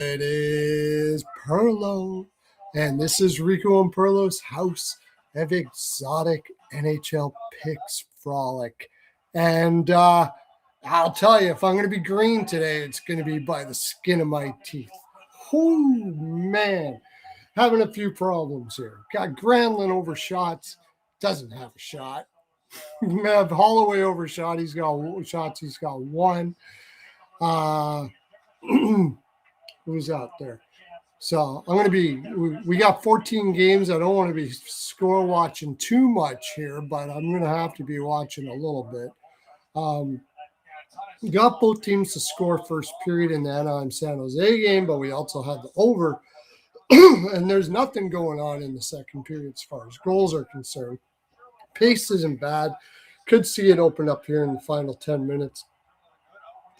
It is Pearlo, and this is Rico and Pearlo's House of Exotic NHL Picks Frolic. And I'll tell you, if I'm going to be green today, it's going to be by the skin of my teeth. Oh, man. Having a few problems here. Got Granlund over shots, doesn't have a shot. We have Holloway over shot, he's got one. Who's out there? So I'm going to be, we got 14 games. I don't want to be score watching too much here, but I'm going to have to be watching a little bit. We got both teams to score first period in the Anaheim San Jose game, but we also had the over. And there's nothing going on in the second period as far as goals are concerned. Pace isn't bad. Could see it open up here in the final 10 minutes.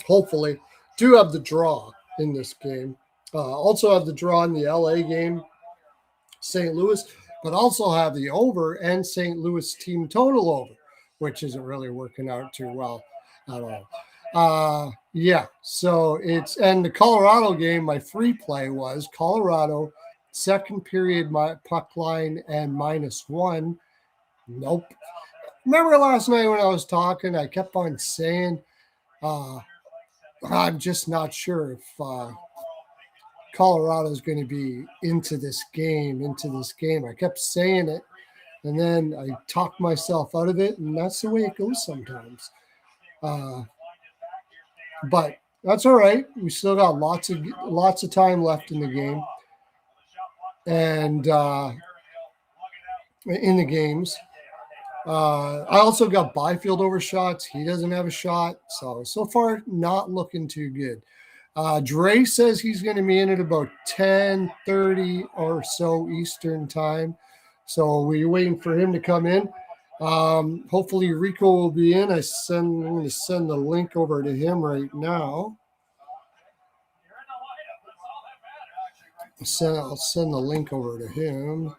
Hopefully. Do have the draw in this game. Also have the draw in the LA game, St. Louis, but also have the over and St. Louis team total over, which isn't really working out too well at all. So it's, and the Colorado game, my free play was Colorado, second period, my puck line and -1. Nope. Remember last night when I was talking, I kept on saying, I'm just not sure if Colorado is going to be into this game. I kept saying it, and then I talked myself out of it, and that's the way it goes sometimes. But that's all right. We still got lots of time left in the game, and in the games. I also got Byfield over shots. He doesn't have a shot. So far, not looking too good. Dre says he's going to be in at about 10:30 or so Eastern time. So we're waiting for him to come in. Hopefully Rico will be in. I'm going to send the link over to him right now. I'll send the link over to him.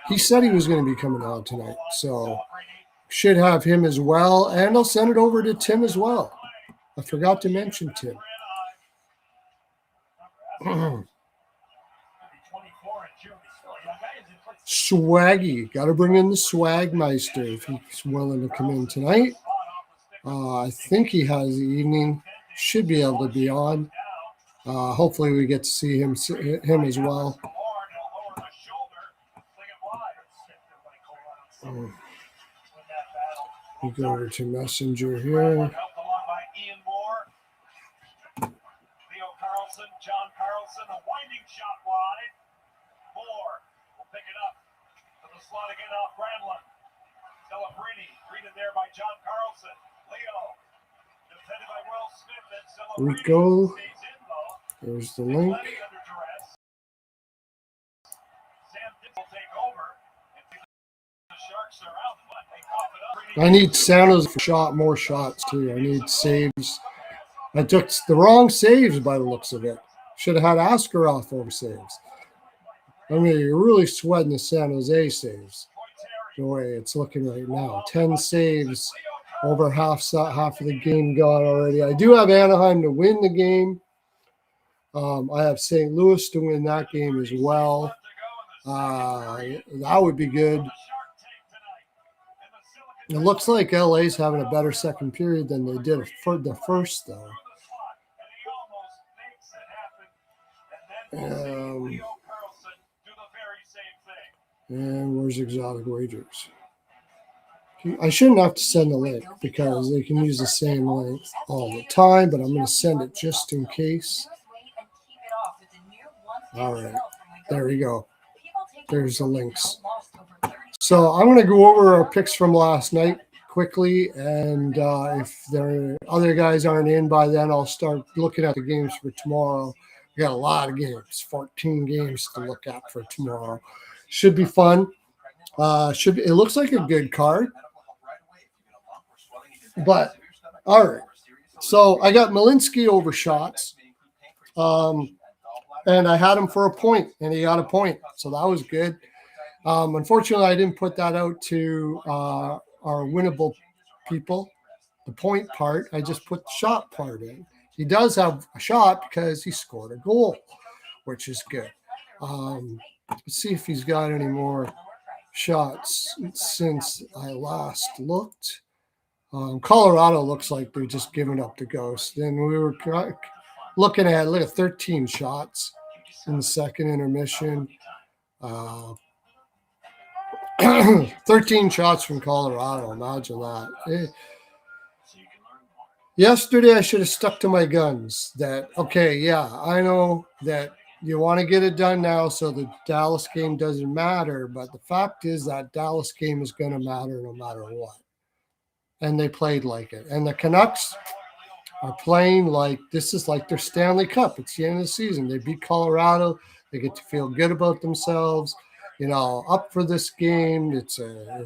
He said he was going to be coming out tonight, so should have him as well, and I'll send it over to Tim as well. I forgot to mention Tim. Swaggy, got to bring in the Swagmeister if he's willing to come in tonight. I think he has the evening, should be able to be on. Hopefully we get to see him as well. We go over to Messenger here. John Carlson, a winding shot wide. Moore will pick it up to the slot again off Granlund. Celebrini greeted there by John Carlson. Leo defended by Will Smith and Celebrini Rico. stays in though. There's the link. Under duress. Sam will take over. The Sharks are out, but they cough it up. I need Santos for more shots too. I need saves. I took the wrong saves by the looks of it. Should have had Askarov over saves. I mean, you're really sweating the San Jose saves the way it's looking right now. 10 saves, over half of the game gone already. I do have Anaheim to win the game. I have St. Louis to win that game as well. That would be good. It looks like LA's having a better second period than they did for the first, though. And where's Exotic Wagers? I shouldn't have to send the link because they can use the same link all the time, but I'm going to send it just in case. All right. There we go. There's the links. So I'm going to go over our picks from last night quickly, and if the other guys aren't in by then, I'll start looking at the games for tomorrow. We got a lot of games, 14 games to look at for tomorrow. Should be fun. It looks like a good card. But all right. So I got Malinsky over shots. And I had him for a point, and he got a point. So that was good. Unfortunately, I didn't put that out to our winnable people, the point part. I just put the shot part in. He does have a shot because he scored a goal, which is good. Let's see if he's got any more shots since I last looked. Colorado looks like they're just giving up the ghost. And we were looking at 13 shots in the second intermission. 13 shots from Colorado. Imagine that. Yesterday, I should have stuck to my guns that, okay, yeah, I know that you want to get it done now so the Dallas game doesn't matter. But the fact is that Dallas game is going to matter no matter what. And they played like it. And the Canucks are playing like this is like their Stanley Cup. It's the end of the season. They beat Colorado. They get to feel good about themselves. Up for this game. It's a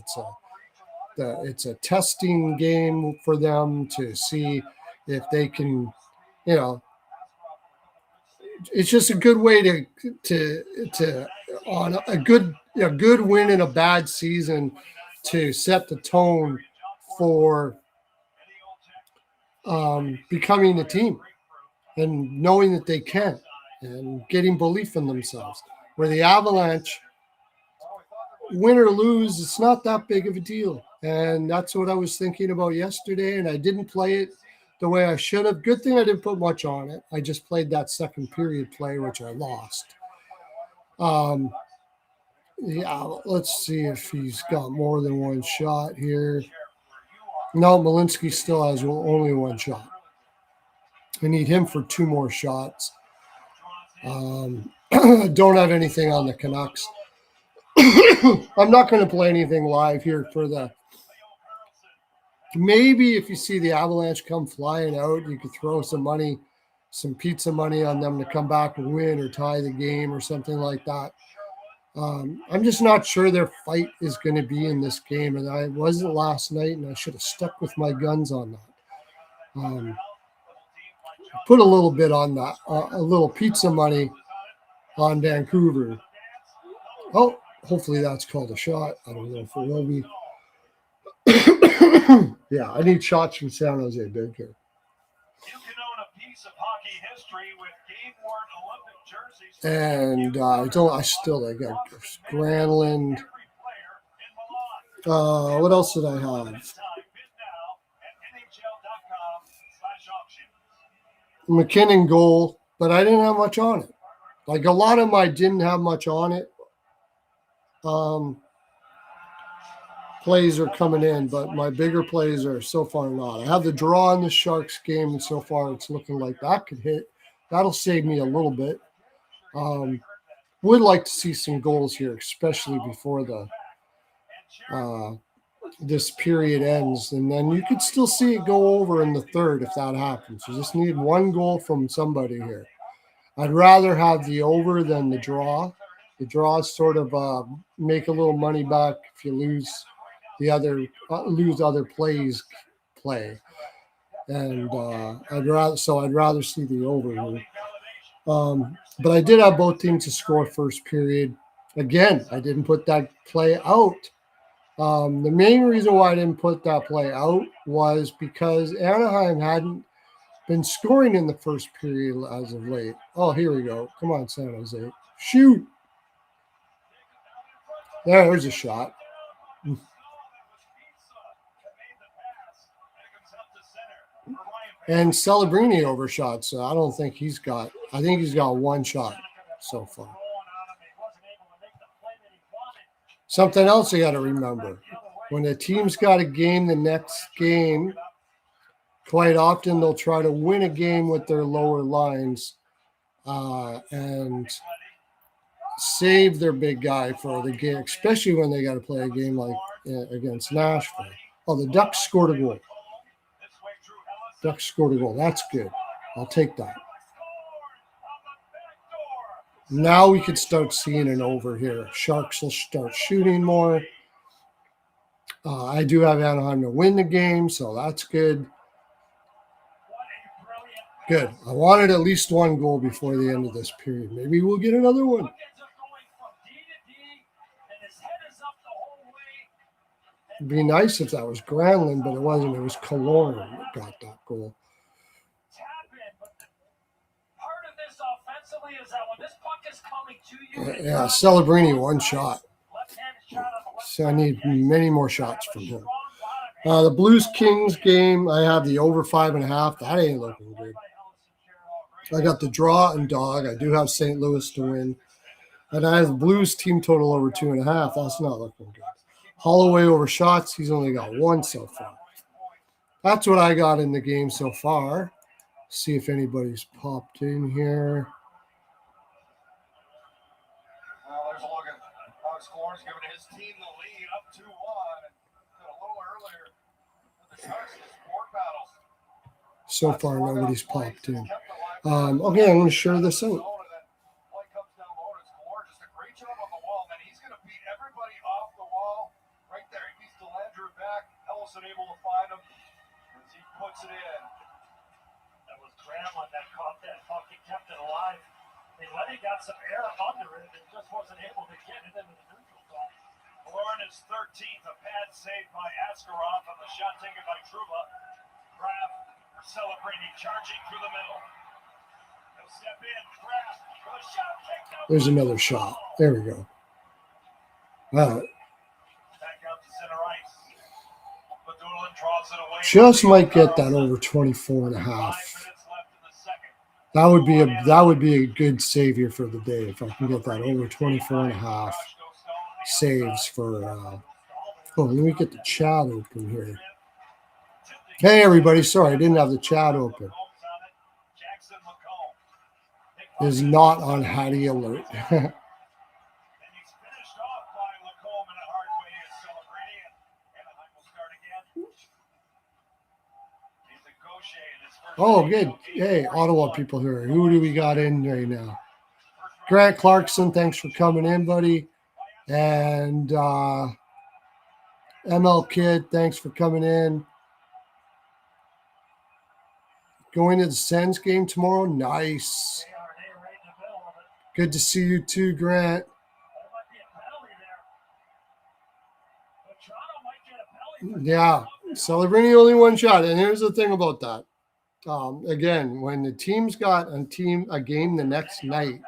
testing game for them to see if they can, it's just a good way to on a good win in a bad season to set the tone for becoming the team and knowing that they can and getting belief in themselves. Where the Avalanche, win or lose, it's not that big of a deal. And that's what I was thinking about yesterday, and I didn't play it the way I should have. Good thing I didn't put much on it. I just played that second period play, which I lost. Let's see if he's got more than one shot here. No, Malinsky still has only one shot. I need him for 2 more shots. Don't have anything on the Canucks. I'm not going to play anything live here for the. Maybe if you see the Avalanche come flying out, you could throw some money, some pizza money on them to come back and win or tie the game or something like that. I'm just not sure their fight is going to be in this game, and I wasn't last night, and I should have stuck with my guns on that. Put a little bit on that, a little pizza money on Vancouver. Oh, hopefully that's called a shot. I don't know if it will be. Yeah, I need shots from San Jose big here. You can own a piece of hockey history with game-worn Olympic jerseys. And I got Granlund. What else did I have? McKinnon goal, but I didn't have much on it. Like a lot of them, I didn't have much on it. Plays are coming in, but my bigger plays are so far not. I have the draw in the Sharks game, and so far it's looking like that could hit. That'll save me a little bit. Would like to see some goals here, especially before this period ends, and then you could still see it go over in the third if that happens. You just need one goal from somebody here. I'd rather have the over than the draw. The draw is sort of make a little money back if you lose other plays play, and I'd rather see the over here. But I did have both teams to score first period. Again, I didn't put that play out. The main reason why I didn't put that play out was because Anaheim hadn't been scoring in the first period as of late. Oh, here we go. Come on, San Jose. Shoot. There's a shot. And Celebrini overshot, so I don't think he's got – I think he's got one shot so far. Something else you got to remember. When a team's got a game the next game, quite often they'll try to win a game with their lower lines and save their big guy for the game, especially when they got to play a game like against Nashville. Oh, the Ducks scored a goal. Ducks scored a goal. That's good. I'll take that. Now we could start seeing an over here. Sharks will start shooting more. I do have Anaheim to win the game, so that's good. Good. I wanted at least one goal before the end of this period. Maybe we'll get another one. It'd be nice if that was Granlund, but it wasn't. It was Killorn that got that goal. Yeah, Celebrini, one shot. So I need many more shots from him. The Blues-Kings game, I have the over 5.5. That ain't looking good. I got the draw and dog. I do have St. Louis to win. And I have the Blues team total over 2.5. That's not looking good. Holloway over shots. He's only got one so far. That's what I got in the game so far. See if anybody's popped in here. Well, there's a look at Alex Killorn's giving his team the lead up 2-1. A little earlier, the Sharks in sport battles. So far, nobody's popped in. Okay, I'm going to share this out. Able to find him as he puts it in. That was Granlund that caught that puck and kept it alive. Lenny got some air under it and just wasn't able to get it into the neutral zone. Killorn is 13th, a pad save by Askarov on the shot taken by Trouba. Kraft, Celebrini charging through the middle. He'll step in, Kraft, for the shot kicked out. There's another shot. There we go. All right. Back out to center ice. Just might get that over 24.5. That would be a good savior for the day if I can get that over 24.5 saves for. Oh, let me get the chat open here. Hey everybody, sorry I didn't have the chat open. It is not on Hattie alert. Oh, good. Hey, Ottawa people here. Who do we got in right now? Grant Clarkson, thanks for coming in, buddy. And ML Kid, thanks for coming in. Going to the Sens game tomorrow? Nice. Good to see you too, Grant. Yeah, Celebrini only one shot. And here's the thing about that. Again, when the team's got a game the next night,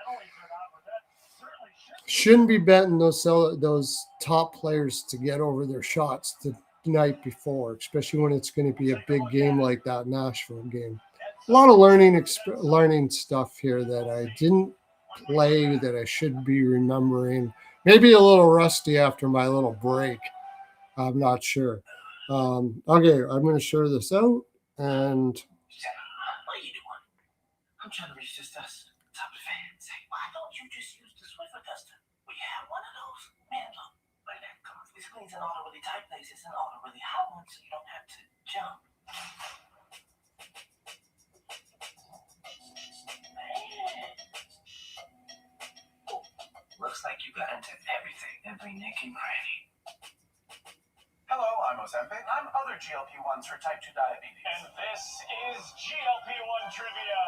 shouldn't be betting those top players to get over their shots the night before, especially when it's going to be a big game like that Nashville game. A lot of learning stuff here that I didn't play that I should be remembering. Maybe a little rusty after my little break. I'm not sure. Okay, I'm going to share this out and. I'm trying to reach this dust. Top of the fan. Say, why don't you just use the Swiffer duster? We have one of those. Man, look, like that. Come on. This cleans in all the really tight places and all the really hot ones, so you don't have to jump. Man. Oh, looks like you got into every nick and cranny. Hello, I'm Ozempic. I'm other GLP-1s for type 2 diabetes. And this is GLP-1 Trivia.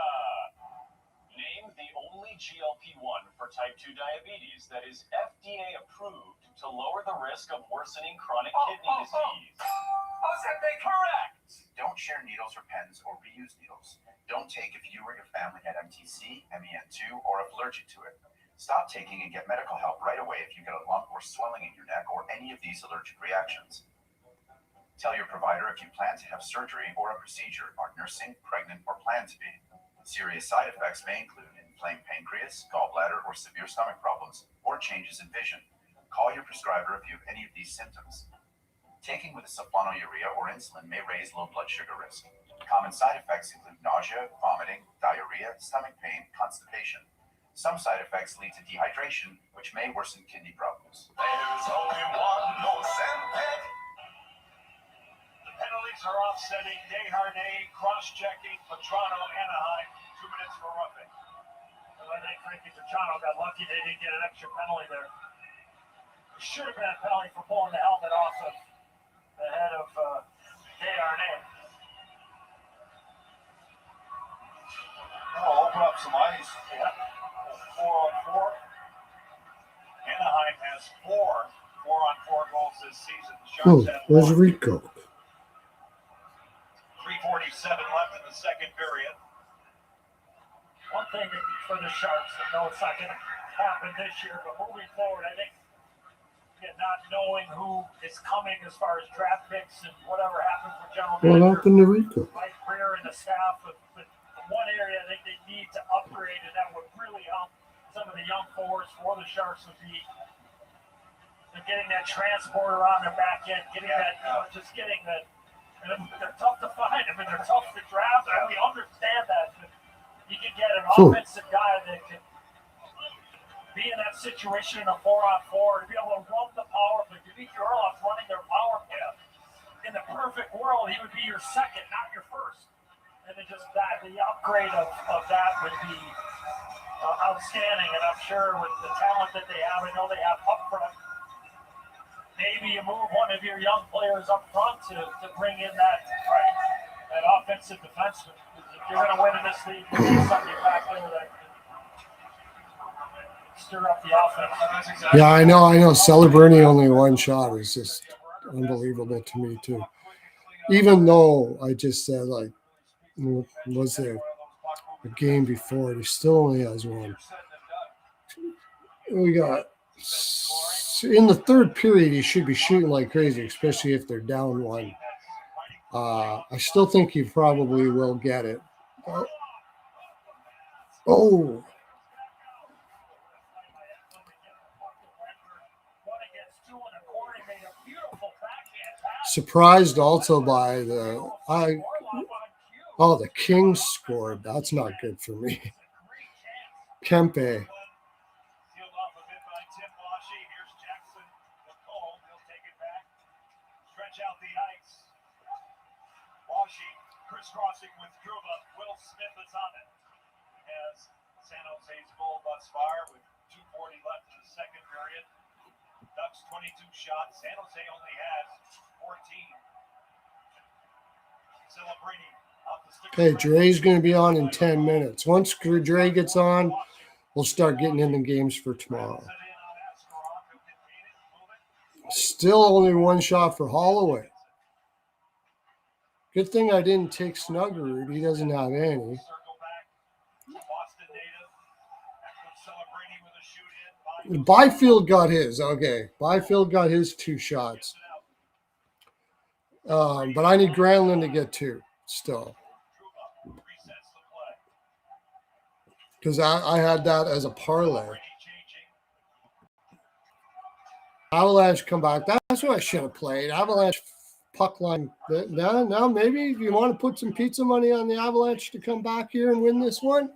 Name the only GLP-1 for type 2 diabetes that is FDA approved to lower the risk of worsening chronic kidney disease. Ozempic, correct! Don't share needles or pens or reuse needles. Don't take if you or your family had MTC, MEN2, or if allergic to it. Stop taking and get medical help right away if you get a lump or swelling in your neck or any of these allergic reactions. Tell your provider if you plan to have surgery or a procedure, are nursing, pregnant, or plan to be. Serious side effects may include inflamed pancreas, gallbladder, or severe stomach problems, or changes in vision. Call your prescriber if you have any of these symptoms. Taking with a sulfonylurea or insulin may raise low blood sugar risk. Common side effects include nausea, vomiting, diarrhea, stomach pain, constipation. Some side effects lead to dehydration, which may worsen kidney problems. There's only one Ozempic. Penalties are offsetting. Desharnais, cross-checking, Petrano, Anaheim. 2 minutes for roughing. Well, I think Frankie Petrano got lucky they didn't get an extra penalty there. It should have been a penalty for pulling the helmet off of the head of Desharnais. put up some ice. Yeah. 4-on-4. Anaheim has 4-on-4 goals this season. The Sharks have Where's 1. Rico? 3:47 left in the second period. One thing for the Sharks, I know it's not going to happen this year, but moving forward, I think not knowing who is coming as far as draft picks and whatever happens with general What manager, happened to Rico? Mike Greer and the staff, but one area I think they need to upgrade, and that would really help some of the young forwards for the Sharks would be getting that transporter on their back end, getting that, just getting that. And they're tough to find. I mean, they're tough to draft. I we understand that. But you can get an offensive guy that can be in that situation in a 4-on-4 to be able to run the power play. Dmitry Orlov's running their power play. In the perfect world, he would be your second, not your first. And then just that, the upgrade of that would be outstanding. And I'm sure with the talent that they have, I know they have up front. Maybe you move one of your young players up front to bring in that offensive defenseman. If you're going to win in this league, you need somebody back there that can stir up the offense. Yeah, I know. Celebrating only one shot is just unbelievable to me too. Even though I just said was there a game before, he still only has one. We got in the third period, he should be shooting like crazy, especially if they're down one. I still think he probably will get it. Oh. Surprised also by the Kings scored. That's not good for me. Kempe. Crisscrossing with Druba. Will Smith is on it. As San Jose's goal thus far with 2:40 left in the second period. Ducks 22 shots. San Jose only has 14. Celebrini off the stick. Okay, Dre's going to be on in 10 minutes. Once Dre gets on, we'll start getting in the games for tomorrow. Still only one shot for Holloway. Good thing I didn't take Snuggerud. He doesn't have any. Byfield got his. Okay. Byfield got his 2 shots. But I need Granlund to get 2 still. Because I had that as a parlay. Avalanche come back. That's what I should have played. Avalanche puck line. Now maybe if you want to put some pizza money on the Avalanche to come back here and win this one,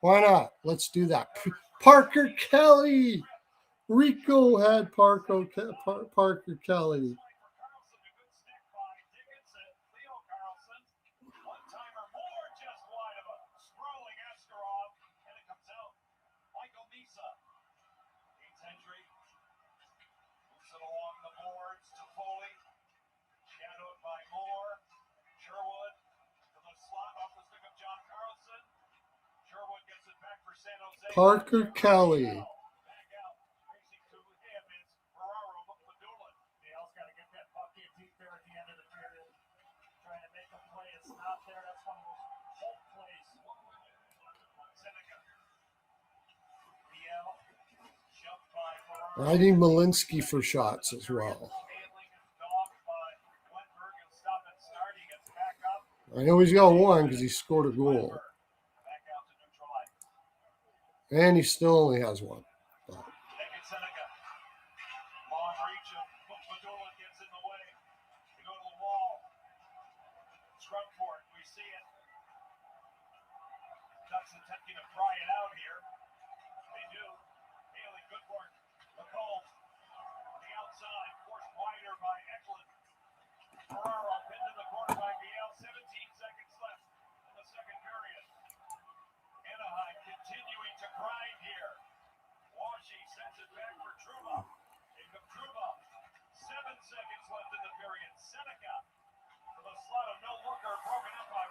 why not? Let's do that. Parker Kelly. Rico had Parker Kelly. Parker Kelly. I need Malinsky for shots as well. I know he's got one because he scored a goal. And he still only has one.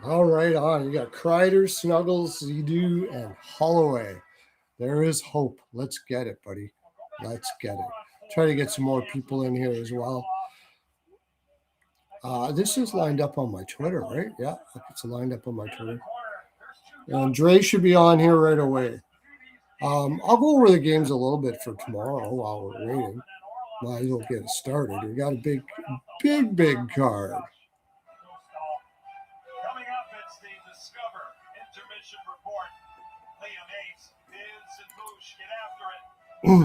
All right, on. You got Kreider, Snuggles, Zedu, and Holloway. There is hope. Let's get it, buddy. Let's get it. Try to get some more people in here as well. This is lined up on my Twitter, right? Yeah, it's lined up on my Twitter. And Dre should be on here right away. I'll go over the games a little bit for tomorrow while we're waiting. Might as well get it started. We got a big card. Coming up, it's the Discover Intermission Report. Liam Hayes, Biz, and Moosh get after it.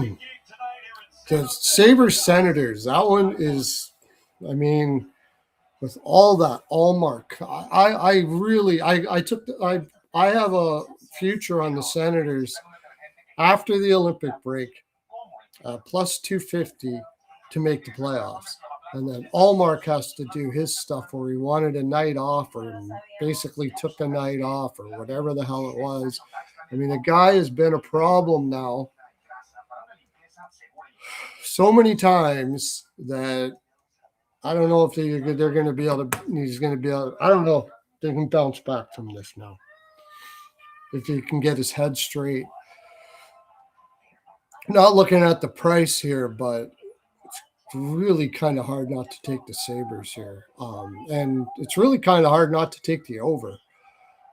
Big game tonight here in The Sabres Senators. That one is, I mean, with all that Allmark, I have a future on the Senators after the Olympic break, plus 250 to make the playoffs. And then Allmark has to do his stuff where he wanted a night off or basically took a night off or whatever the hell it was. I mean, the guy has been a problem now so many times that I don't know if they're going to be able to, he's going to be able to, I don't know. They can bounce back from this now. If he can get his head straight. Not looking at the price here, but it's really kind of hard not to take the Sabres here. And it's really kind of hard not to take the over.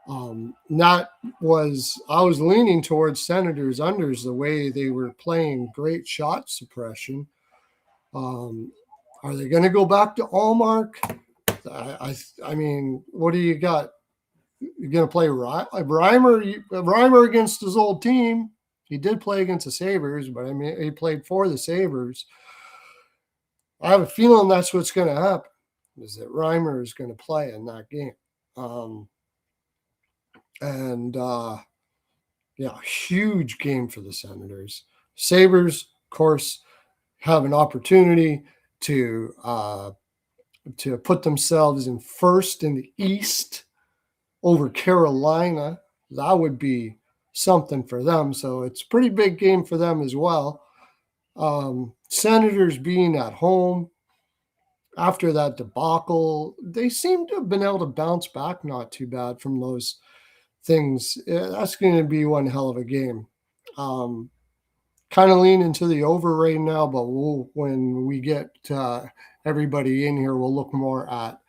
I was leaning towards Senators unders the way they were playing great shot suppression. Are they going to go back to Allmark? I mean, what do you got? You're going to play Reimer against his old team. He did play against the Sabres, but I mean, he played for the Sabres. I have a feeling that's what's going to happen, is that Reimer is going to play in that game. Huge game for the Senators. Sabres, of course, have an opportunity to put themselves in first in the East over Carolina. That would be something for them. So it's a pretty big game for them as well. Senators being at home after that debacle, they seem to have been able to bounce back not too bad from those things. That's going to be one hell of a game. Kind of lean into the over right now, but when we get everybody in here, we'll look more at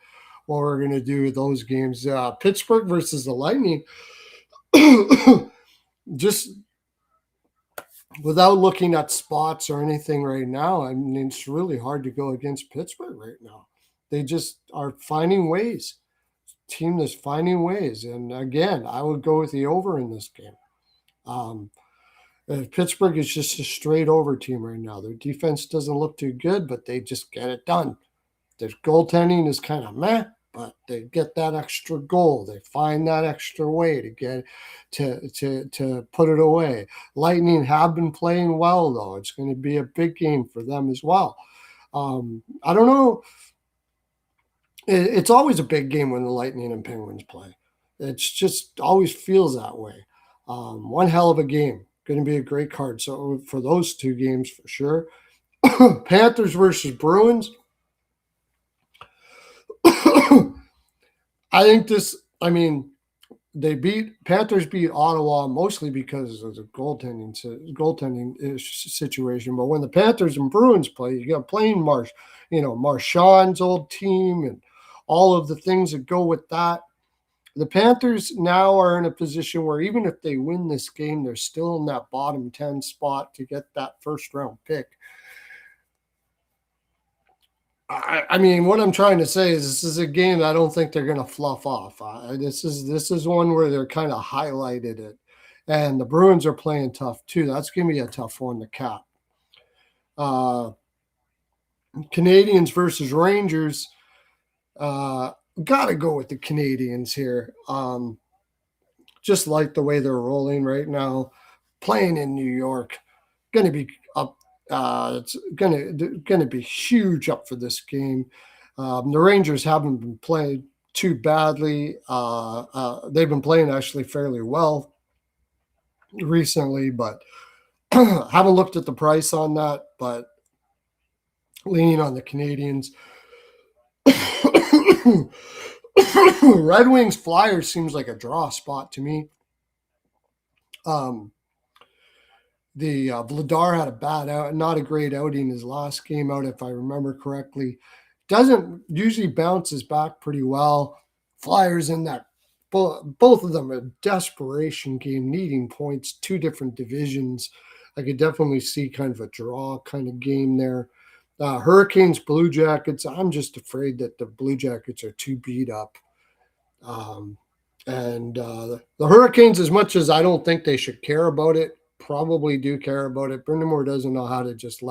what we're going to do with those games. Pittsburgh versus the Lightning. Just without looking at spots or anything right now, I mean, it's really hard to go against Pittsburgh right now. They just are finding ways. Team that's finding ways. And again, I would go with the over in this game. Pittsburgh is just a straight over team right now. Their defense doesn't look too good, but they just get it done. Their goaltending is kind of meh, but they get that extra goal. They find that extra way to get to put it away. Lightning have been playing well, though. It's going to be a big game for them as well. I don't know. It's always a big game when the Lightning and Penguins play. It's just always feels that way. One hell of a game. Going to be a great card. So for those two games, for sure. Panthers versus Bruins. Panthers beat Ottawa mostly because of the goaltending situation. But when the Panthers and Bruins play, you got playing Marchand's old team and all of the things that go with that. The Panthers now are in a position where even if they win this game, they're still in that bottom 10 spot to get that first round pick. I mean, what I'm trying to say is this is a game that I don't think they're going to fluff off. This is one where they're kind of highlighted it. And the Bruins are playing tough too. That's going to be a tough one to cap. Canadians versus Rangers. Got to go with the Canadians here. Just like the way they're rolling right now, playing in New York, going to be up. It's going to be huge up for this game. The Rangers haven't been playing too badly. They've been playing actually fairly well recently, but haven't looked at the price on that. But leaning on the Canadians. Red Wings Flyers seems like a draw spot to me. The Vladar had a not a great outing his last game out, if I remember correctly. Doesn't usually bounces back pretty well. Flyers in that both of them a desperation game, needing points, two different divisions. I could definitely see kind of a draw kind of game there. Hurricanes, Blue Jackets. I'm just afraid that the Blue Jackets are too beat up. And the Hurricanes, as much as I don't think they should care about it, probably do care about it. Brindamore doesn't know how to just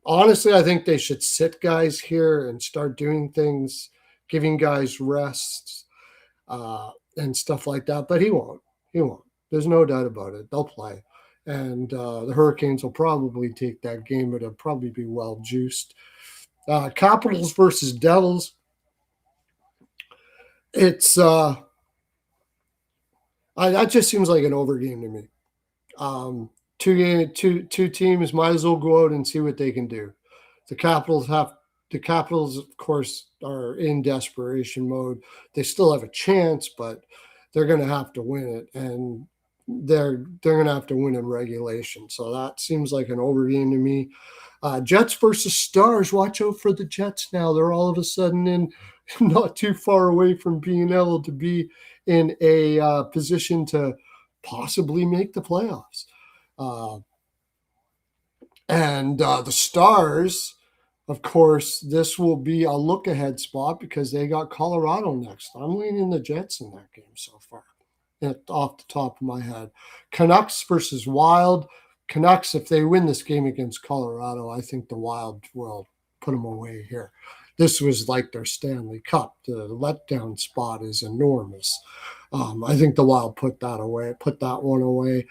honestly, I think they should sit guys here and start doing things, giving guys rests and stuff like that. But he won't. He won't. There's no doubt about it. They'll play. And the Hurricanes will probably take that game, but it'll probably be well juiced. Capitals versus Devils. It's that just seems like an over game to me. Two teams might as well go out and see what they can do. The Capitals, of course, are in desperation mode. They still have a chance, but they're going to have to win it, and they're going to have to win in regulation. So that seems like an over game to me. Jets versus Stars. Watch out for the Jets now. They're all of a sudden in not too far away from being able to be in a position to possibly make the playoffs. And the Stars, of course, this will be a look-ahead spot because they got Colorado next. I'm leaning the Jets in that game so far, off the top of my head. Canucks versus Wild. Canucks, if they win this game against Colorado, I think the Wild will put them away here. This was like their Stanley Cup. The letdown spot is enormous. I think the Wild put that one away.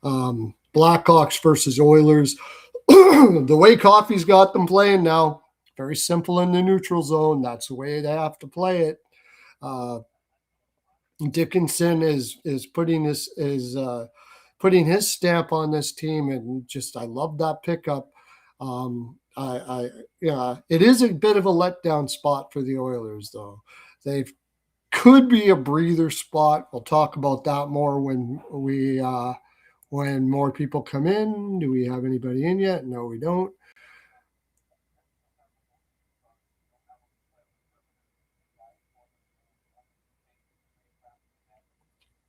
Blackhawks versus Oilers. The way Coffey's got them playing now, very simple in the neutral zone. That's the way they have to play it. Dickinson is putting his stamp on this team, and just I love that pickup. It is a bit of a letdown spot for the Oilers, though. They could be a breather spot. We'll talk about that more when more people come in. Do we have anybody in yet? No, we don't.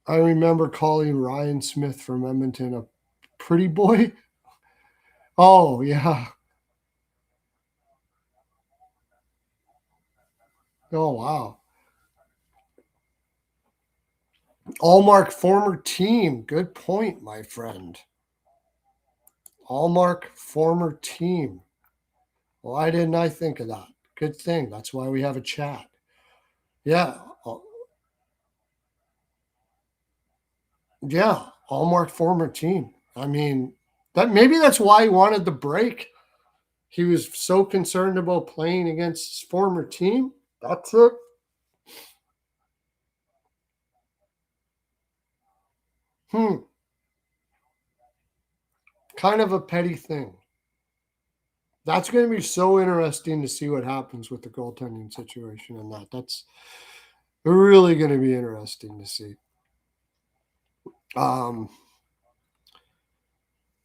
I remember calling Ryan Smith from Edmonton a pretty boy. Oh, yeah. Oh, wow. Allmark, former team. Good point, my friend. Allmark, former team. Why didn't I think of that? Good thing. That's why we have a chat. Yeah. Yeah. Allmark, former team. I mean, that's why he wanted the break. He was so concerned about playing against his former team. That's it. Kind of a petty thing. That's going to be so interesting to see what happens with the goaltending situation and that. That's really going to be interesting to see.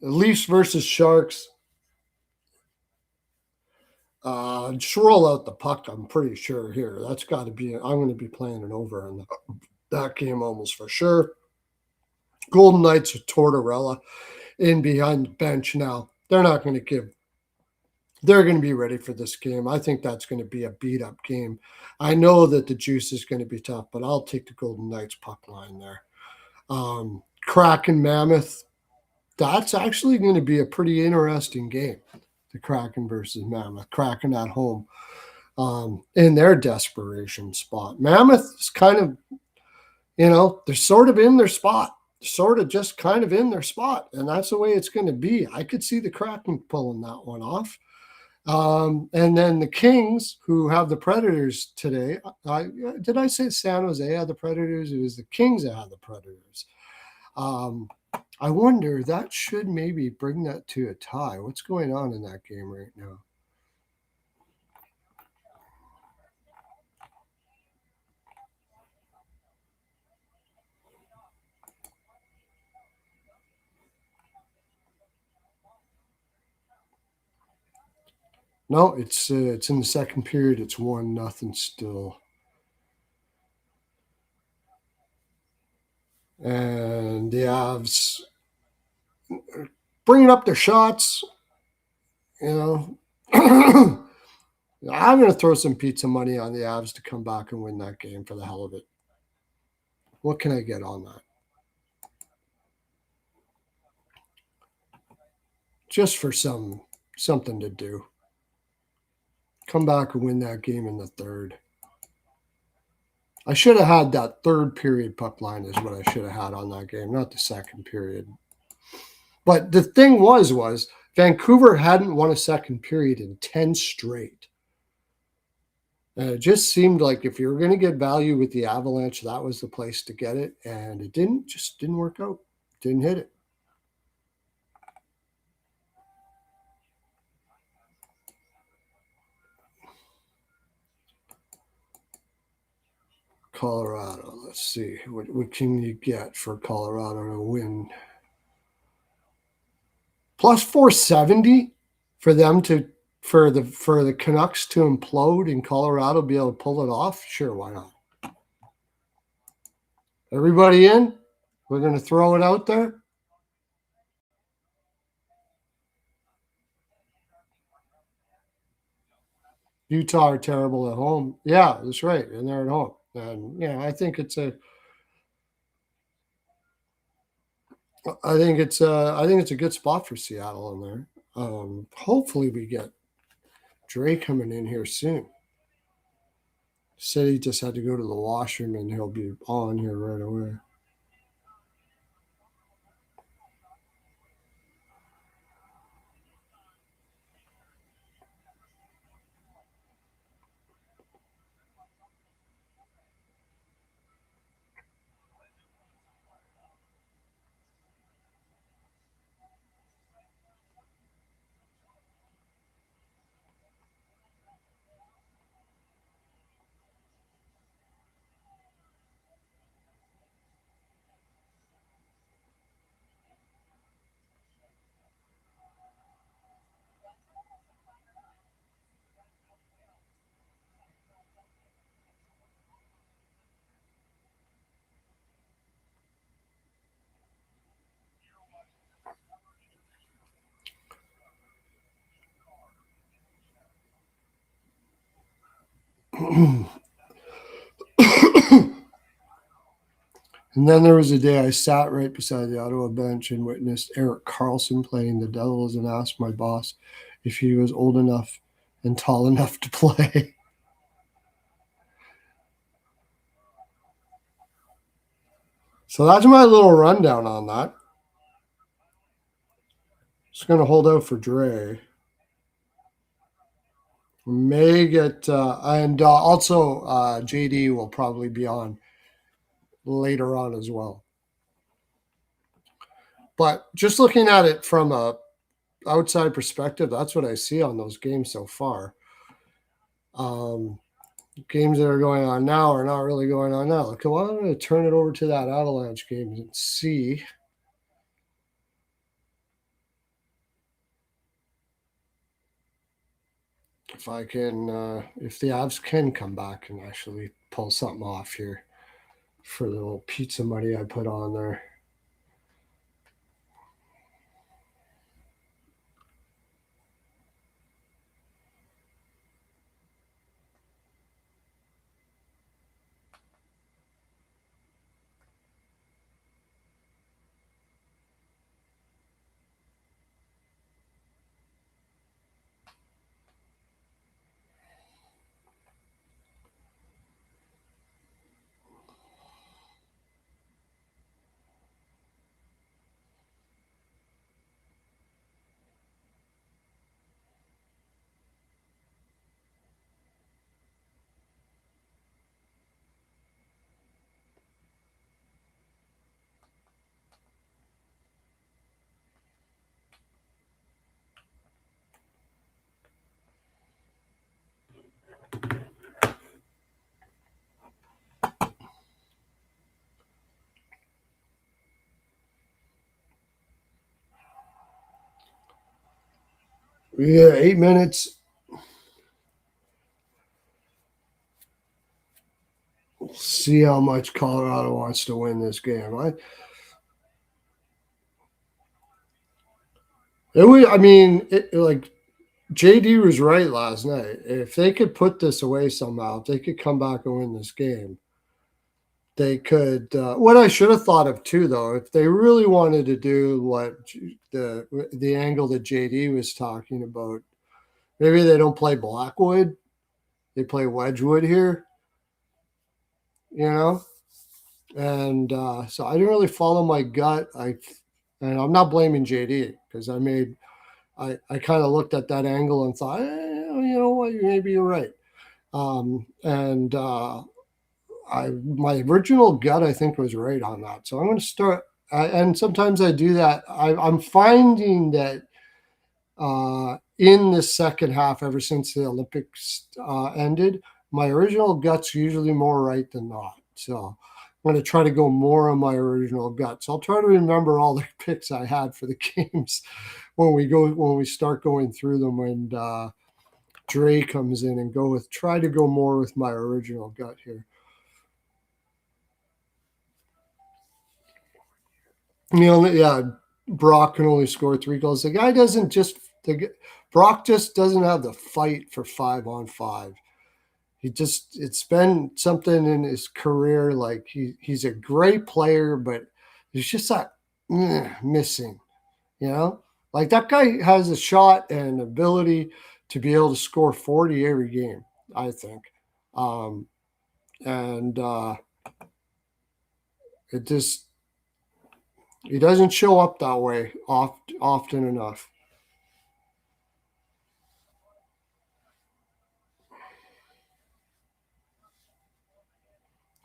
Leafs versus Sharks. Just roll out the puck, I'm pretty sure here. That's got to be, I'm going to be playing an over in that game almost for sure. Golden Knights are Tortorella in behind the bench now. They're not going to give. They're going to be ready for this game. I think that's going to be a beat-up game. I know that the juice is going to be tough, but I'll take the Golden Knights puck line there. Kraken Mammoth. That's actually going to be a pretty interesting game. The Kraken versus Mammoth. Kraken at home in their desperation spot. Mammoth is kind of, they're sort of in their spot. Sort of just kind of in their spot. And that's the way it's going to be. I could see the Kraken pulling that one off. And then the Kings, who have the Predators today. Did I say San Jose had the Predators? It was the Kings that had the Predators. I wonder, that should maybe bring that to a tie. What's going on in that game right now? No, it's in the second period. It's 1-0 still. And the Avs bringing up their shots. I'm going to throw some pizza money on the Avs to come back and win that game for the hell of it. What can I get on that? Just for something to do. Come back and win that game in the third. I should have had that third period puck line is what I should have had on that game, not the second period. But the thing was Vancouver hadn't won a second period in 10 straight. And it just seemed like if you were going to get value with the Avalanche, that was the place to get it. And it just didn't work out. Didn't hit it. Colorado. Let's see. What can you get for Colorado to win? Plus 470 for them for the Canucks to implode in Colorado, be able to pull it off? Sure, why not? Everybody in? We're going to throw it out there. Utah are terrible at home. Yeah, that's right. And they're at home. And yeah, I think it's a good spot for Seattle in there. Hopefully we get Dre coming in here soon. Said he just had to go to the washroom and he'll be on here right away. And then there was a day I sat right beside the Ottawa bench and witnessed Erik Karlsson playing the Devils and asked my boss if he was old enough and tall enough to play. So that's my little rundown on that. Just going to hold out for Dre. May get, and also JD will probably be on later on as well. But just looking at it from a outside perspective, that's what I see on those games so far. Games that are going on now are not really going on now. Okay, well, I'm going to turn it over to that Avalanche game and see if I can, if the Avs can come back and actually pull something off here for the little pizza money I put on there. Yeah, 8 minutes. see how much Colorado wants to win this game. Like JD was right last night. If they could put this away somehow, if they could come back and win this game, they could. What I should have thought of too, though, if they really wanted to do what the angle that JD was talking about, maybe they don't play Blackwood, they play Wedgwood here. And so I didn't really follow my gut. And I'm not blaming JD because I kind of looked at that angle and thought, you know what, maybe you're right. My original gut, I think, was right on that. So I'm going to start. And sometimes I do that. I'm finding that in the second half, ever since the Olympics ended, my original gut's usually more right than not. So I'm going to try to go more on my original gut. So I'll try to remember all the picks I had for the games when we start going through them, and Dre comes in, and try to go more with my original gut here. Brock can only score 3 goals. Brock just doesn't have the fight for 5-on-5. It's been something in his career. Like he's a great player, but he's just that missing, like that guy has a shot and ability to be able to score 40 every game, I think. He doesn't show up that way often enough.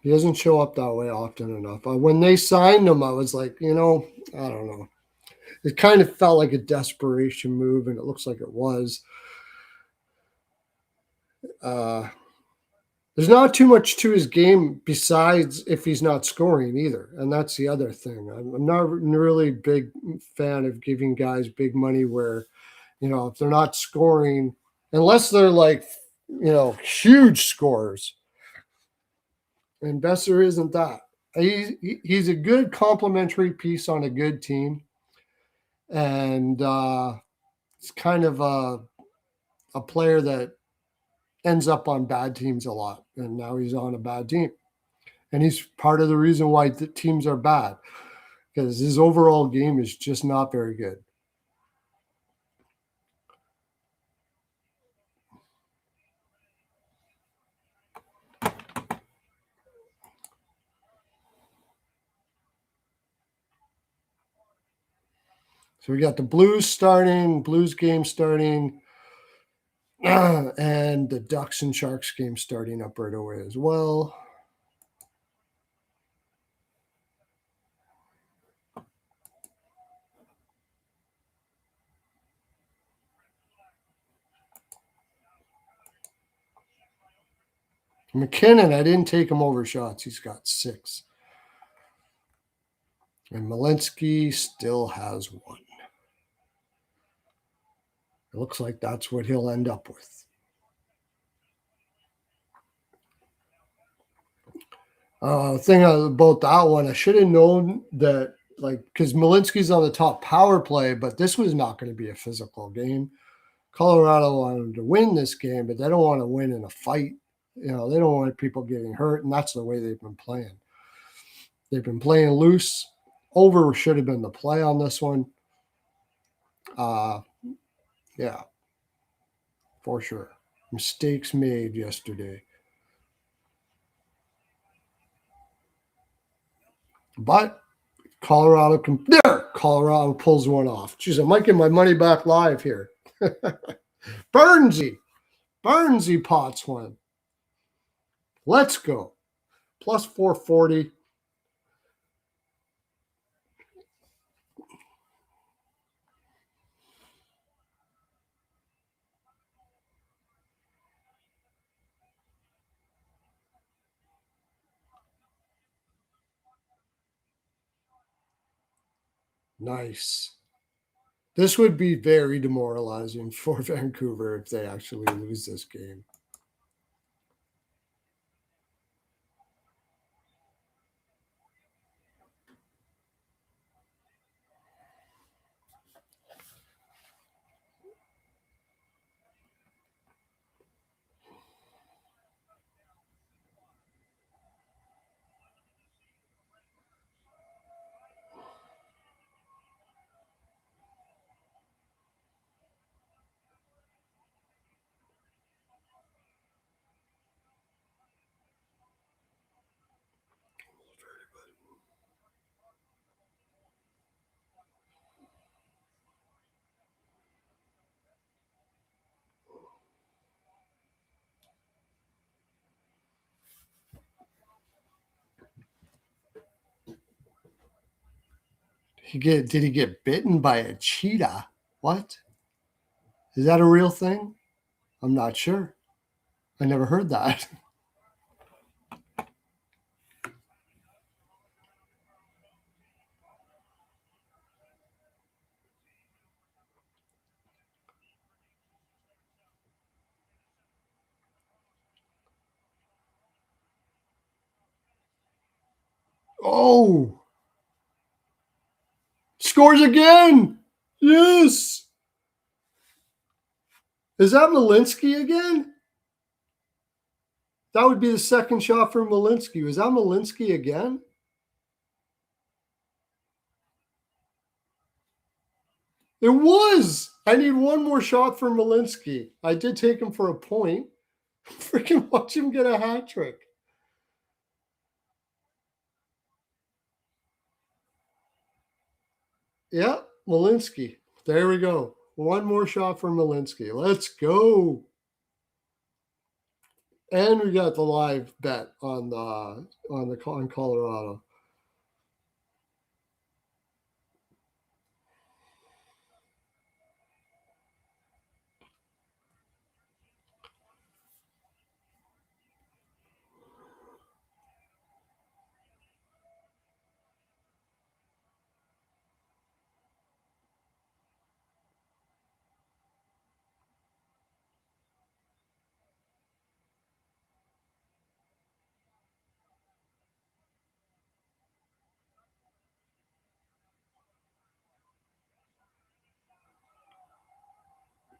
He doesn't show up that way often enough. When they signed him, I was like, I don't know. It kind of felt like a desperation move, and it looks like it was. There's not too much to his game besides if he's not scoring either, and that's the other thing. I'm not really a big fan of giving guys big money where, if they're not scoring, unless they're like, huge scorers. And Besser isn't that. He's a good complementary piece on a good team, and it's kind of a player that ends up on bad teams a lot, and now he's on a bad team, and he's part of the reason why the teams are bad, because his overall game is just not very good. So we got the Blues game starting, and the Ducks and Sharks game starting up right away as well. McKinnon, I didn't take him over shots. He's got 6. And Malinsky still has 1. It looks like that's what he'll end up with. Thing about that one, I should have known that, because Malinsky's on the top power play, but this was not going to be a physical game. Colorado wanted to win this game, but they don't want to win in a fight. They don't want people getting hurt, and that's the way they've been playing. They've been playing loose. Over should have been the play on this one. Yeah, for sure. Mistakes made yesterday. But Colorado pulls one off. Jeez, I might get my money back live here. Burnsy pots one. Let's go. Plus 440. Nice. This would be very demoralizing for Vancouver if they actually lose this game. Did he get bitten by a cheetah? What? Is that a real thing? I'm not sure. I never heard that. Oh, scores again. Yes. Is that Malinsky again? That would be the second shot for Malinsky. Was that Malinsky again? It was. I need one more shot for Malinsky. I did take him for a point. Freaking watch him get a hat trick. Yeah, Malinsky. There we go. One more shot for Malinsky. Let's go. And we got the live bet on Colorado.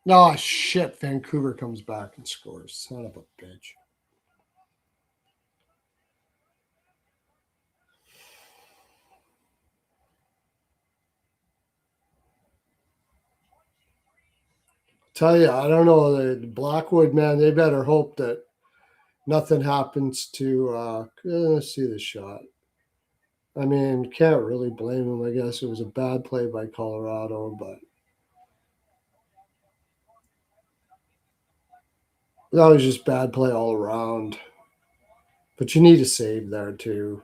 Oh, shit. Vancouver comes back and scores. Son of a bitch. Tell you, I don't know. The Blackwood, man, they better hope that nothing happens to. Let's see the shot. I mean, can't really blame him. I guess it was a bad play by Colorado, but that was just bad play all around. But you need a save there, too.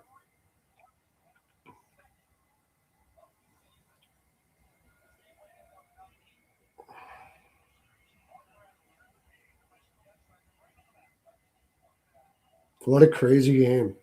What a crazy game.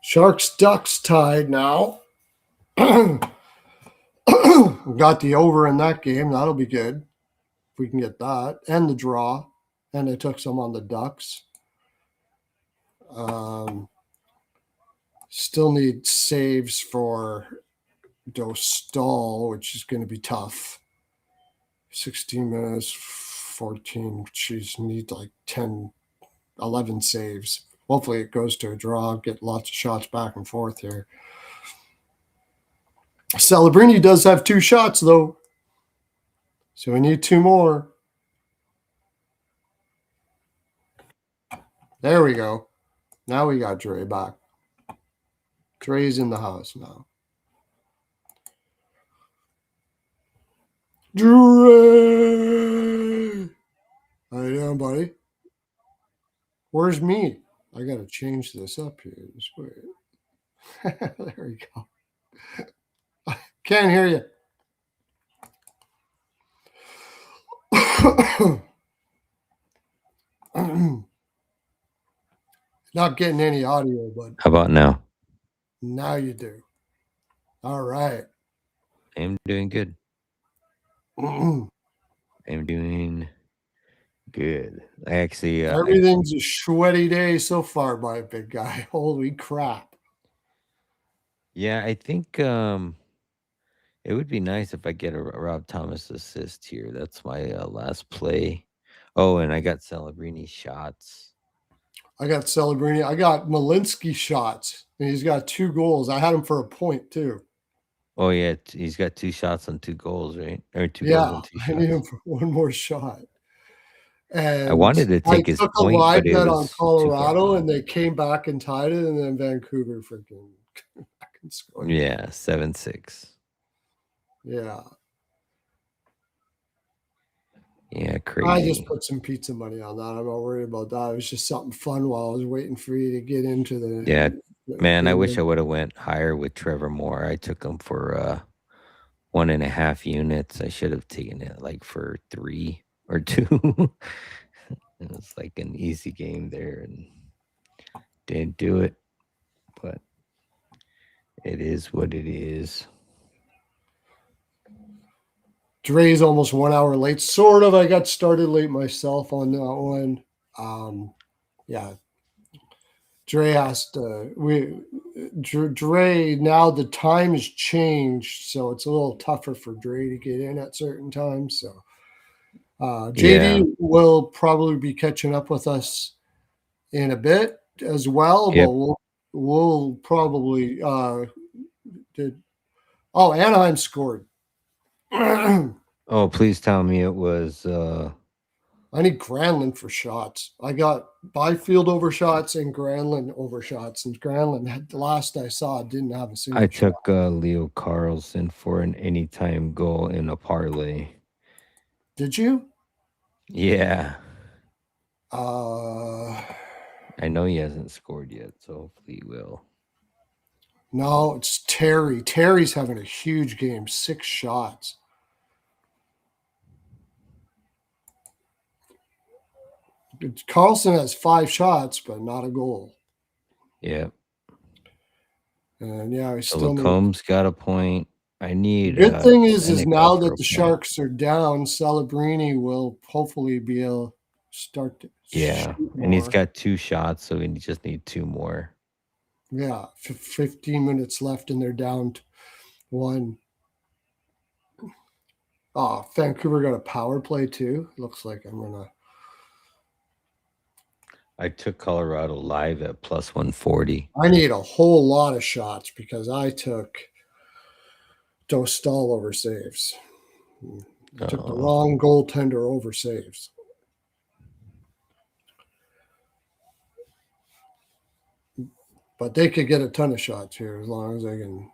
Sharks Ducks tied now. Got the over in that game. That'll be good if we can get that. And the draw. And I took some on the Ducks. Still need saves for Dostal, which is going to be tough. 16 minutes, 14. She's need like 10, 11 saves. Hopefully it goes to a draw, get lots of shots back and forth here. Celebrini does have 2 shots, though. So we need 2 more. There we go. Now we got Dre back. Dre's in the house now. Dre! How you doing, buddy? Where's me? I got to change this up here. Just wait. There we go. Can't hear you. Not getting any audio, but How about now? now you do. All right. I'm doing good. I'm doing good. I actually Everything's a sweaty day so far, my big guy. Holy crap. yeah, I think it would be nice if I get a Rob Thomas assist here. That's my last play. Oh, and I got Celebrini shots. I got Celebrini. I got Malinsky shots, and he's got 2 goals. I had him for a point, too. Oh yeah, he's got 2 shots on 2 goals, right? Or 2 goals Yeah, on 2 I need him shots. for one more shot. I And wanted to I take his took a point, but live it bet on was too far Colorado, gone. and they came back and tied it, and then Vancouver freaking back and scored. Yeah, 7-6. Yeah. Yeah, I just crazy. put some pizza money on that. I'm not worried about that. It was just something fun while I was waiting for you to get into Yeah, the man, I wish I game. would have went higher with Trevor Moore. I took him for 1.5 units. I should have taken it like for 3 or 2. It was like an easy game there and didn't do it. But it is what it is. Dre's almost 1 hour late. Sort of. I got started late myself on that one. Yeah. Dre has to. Dre, now the time has changed, so it's a little tougher for Dre to get in at certain times. So JD Yeah. will probably be catching up with us in a bit as well, but Yep. we'll probably Anaheim scored. Oh, please tell me it was I need Granlund for shots. I got Byfield over shots and Granlund over shots, and Granlund had, the last I saw, didn't have a I single shot. took Leo Carlson for an anytime goal in a parlay. Did you? Yeah. Uh, I know he hasn't scored yet, so hopefully he will. no, it's Terry. Terry's having a huge game, 6 shots. Carlson has 5 shots, but not a goal. Yeah. And yeah, we So still need. Lacomb's got a point. I The need good thing is Seneca now for that a the point. Sharks are down, Celebrini will hopefully be able to start to Yeah. shoot And he's more. got 2 shots, so we just need 2 more. Yeah, 15 minutes left, and they're down to 1. Oh, Vancouver got a power play too. Looks like I'm gonna. I took Colorado live at plus 140. I need a whole lot of shots because I took Dostal over saves. I took the wrong goaltender over saves. But they could get a ton of shots here as long as they can.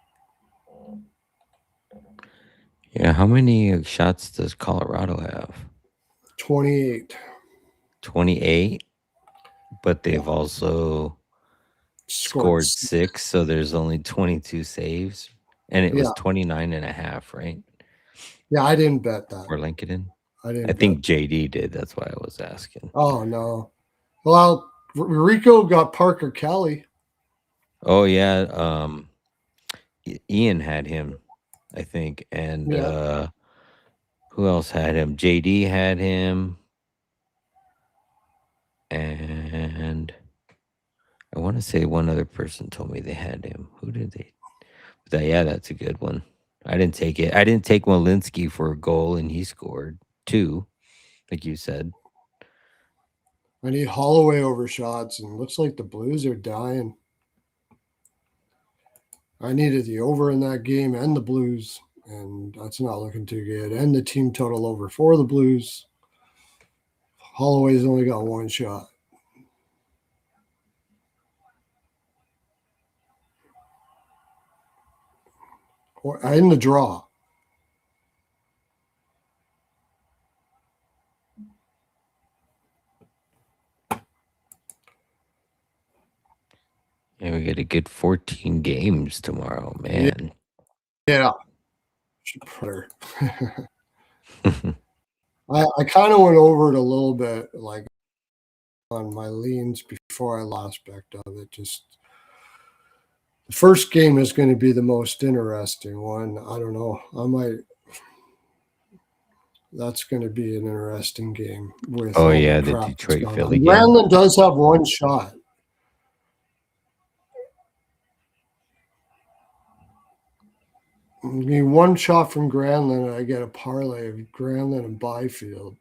Yeah, how many shots does Colorado have? 28. 28, but they've Yeah. also Scored. scored 6, so there's only 22 saves. And it was Yeah. 29.5, right? Yeah, I didn't bet that. For Lincoln. I didn't I bet. think JD did. That's why I was asking. Oh, no. Well, Rico got Parker Kelly. Oh, yeah. Ian had him, I think. And Yeah. who else had him? JD had him. And I want to say one other person told me they had him. Who did they? Yeah, that's a good one. I didn't take it. I didn't take Walensky for a goal, and he scored 2, like you said. I need Holloway over shots, and looks like the Blues are dying. I needed the over in that game and the Blues, and that's not looking too good. And the team total over for the Blues. Holloway's only got 1 shot. Or in the draw. And we get a good 14 games tomorrow, man. Yeah. I kind of went over it a little bit, like on my leans before I lost back of it. Just the first game is going to be the most interesting one. I don't know. That's going to be an interesting game with Oh, all yeah, the the crap that's Detroit going Philly on. game. Granlund does have 1 shot. I mean, 1 shot from Granlund, and I get a parlay of Granlund and Byfield.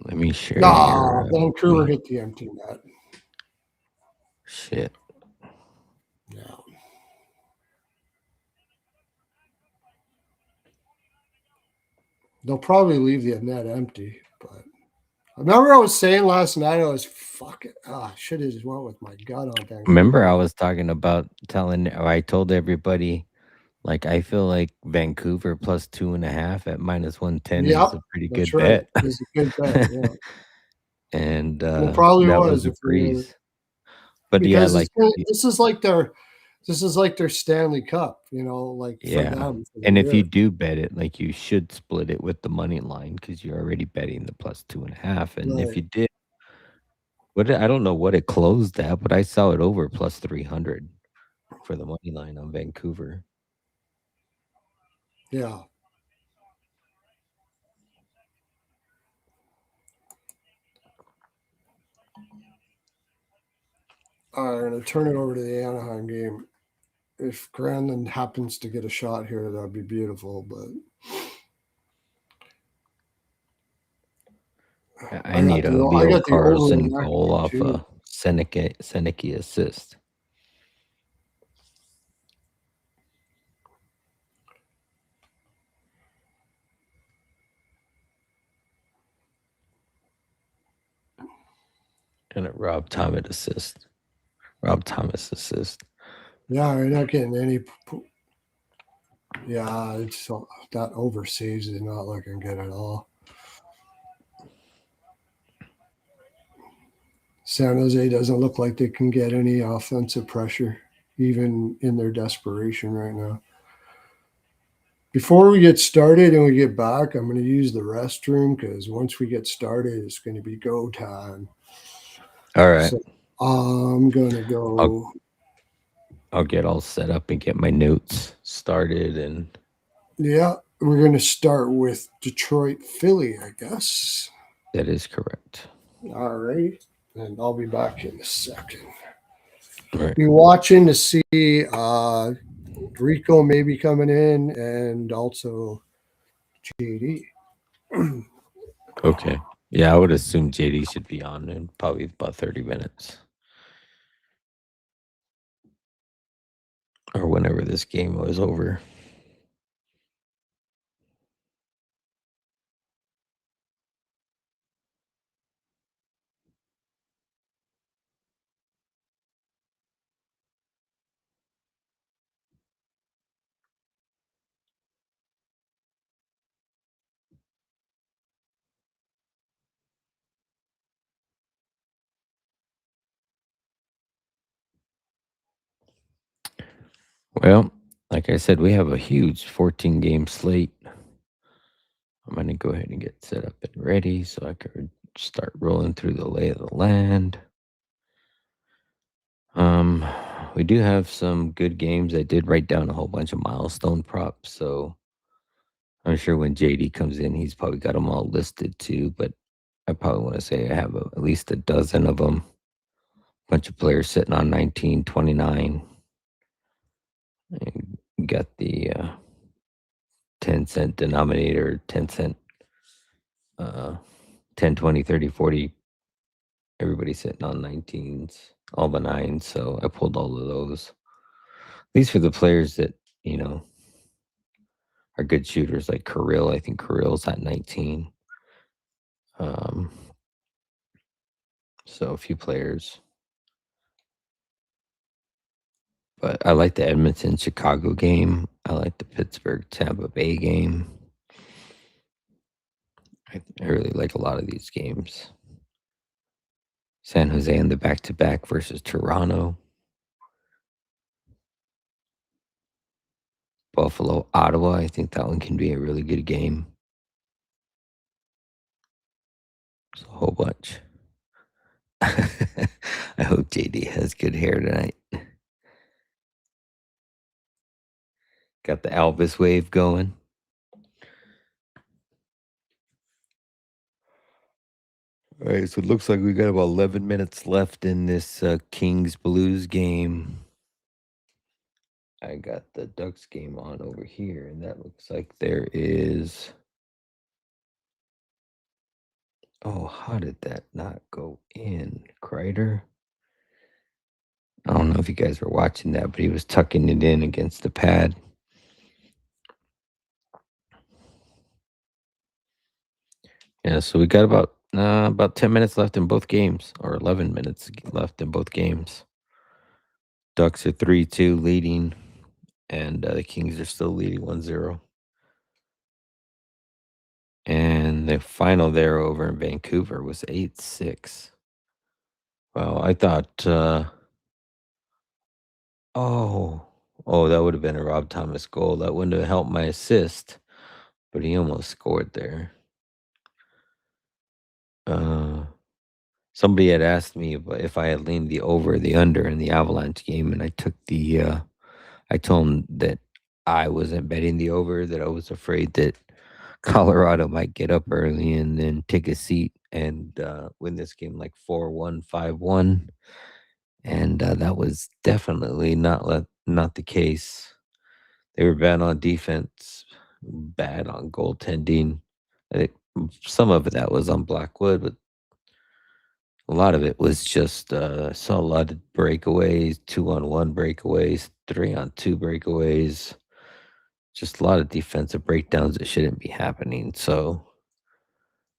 Let me share No, your. Vancouver hit the empty net. Shit. they'll probably leave the net empty. But I remember I was saying last night, I was fuck it. I should have just went with my gut on Vancouver. Remember, I was talking about I told everybody, like, I feel like Vancouver plus 2.5 at minus 110 Yep, is a pretty that's good right. bet. It's a good bet. Yeah, And it probably that was was a if we were, breeze. But yeah, because like, this is like their Stanley Cup. Like for yeah. them for the And if you year. do bet it, like, you should split it with the money line because you're already betting the plus 2.5. And if Right. you did, I don't know what it closed at, but I saw it over plus 300 for the money line on Vancouver. Yeah. All right, I'm gonna turn it over to the Anaheim game. If Granlund happens to get a shot here, that'd be beautiful. But I need a I Leo got the over in Carlson that goal game off too. a Seneke assist. And a Rob Thomas assist. Yeah, we're not getting any. Yeah, it's that over saves is not looking good at all. San Jose doesn't look like they can get any offensive pressure, even in their desperation right now. Before we get started and we get back, I'm going to use the restroom because once we get started, it's going to be go time. All right. So I'm going to go. I'll get all set up and get my notes started. And Yeah, we're going to start with Detroit, Philly, I guess. that is correct. All right. And I'll be back in a second. All right. Be watching to see Rico maybe coming in and also JD. Okay. Yeah, I would assume JD should be on in probably about 30 minutes. Or whenever this game was over. Well, like I said, we have a huge 14 game slate. I'm going to go ahead and get set up and ready so I can start rolling through the lay of the land. We do have some good games. I did write down a whole bunch of milestone props, so I'm sure when JD comes in, he's probably got them all listed too. But I probably want to say I have at least a dozen of them. Bunch of players sitting on 19, 29. And got the 10-cent denominator, 10-cent, 10, 20, 30, 40. Everybody's sitting on 19s, all the 9s. So I pulled all of those. These for the players that, are good shooters like Kirill. I think Kirill's at 19. So a few players. But I like the Edmonton Chicago game. I like the Pittsburgh Tampa Bay game. I really like a lot of these games. San Jose in the back-to-back versus Toronto. Buffalo, Ottawa. I think that one can be a really good game. It's a whole bunch. I hope JD has good hair tonight. Got the Elvis wave going. All right, so it looks like we got about 11 minutes left in this Kings Blues game. I got the Ducks game on over here, and that looks like there is. Oh, how did that not go in, Kreider? I don't know if you guys were watching that, but he was tucking it in against the pad. Yeah, so we got about 10 minutes left in both games, or 11 minutes left in both games. Ducks are 3-2 leading, and the Kings are still leading 1-0. And the final there over in Vancouver was 8-6. Well, I thought, that would have been a Rob Thomas goal. That wouldn't have helped my assist, but he almost scored there. Somebody had asked me if I had leaned the over or the under in the Avalanche game, and I took I told him that I wasn't betting the over, that I was afraid that Colorado might get up early and then take a seat and win this game like 4-1, 5-1. And that was definitely not the case. They were bad on defense, bad on goaltending. I think some of that was on Blackwood, but a lot of it was just saw a lot of breakaways, 2-on-1 breakaways, 3-on-2 breakaways, just a lot of defensive breakdowns that shouldn't be happening. So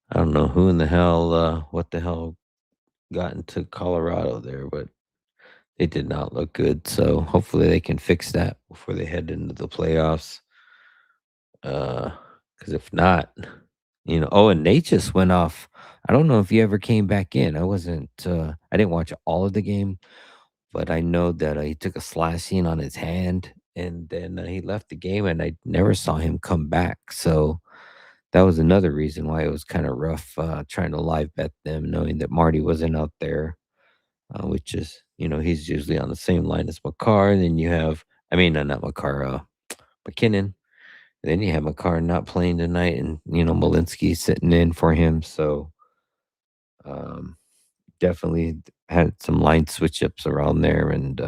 I don't know who in the hell, what the hell got into Colorado there, but they did not look good. So hopefully they can fix that before they head into the playoffs. Because if not, and Nate just went off. I don't know if he ever came back in. I didn't watch all of the game, but I know that he took a slashing on his hand and then he left the game and I never saw him come back. So that was another reason why it was kind of rough trying to live bet them, knowing that Marty wasn't out there, which is, he's usually on the same line as McCarr. And then you have, not McCarr, McKinnon. Then you have McCarr not playing tonight and, Malinsky sitting in for him. So um, definitely had some line switch ups around there and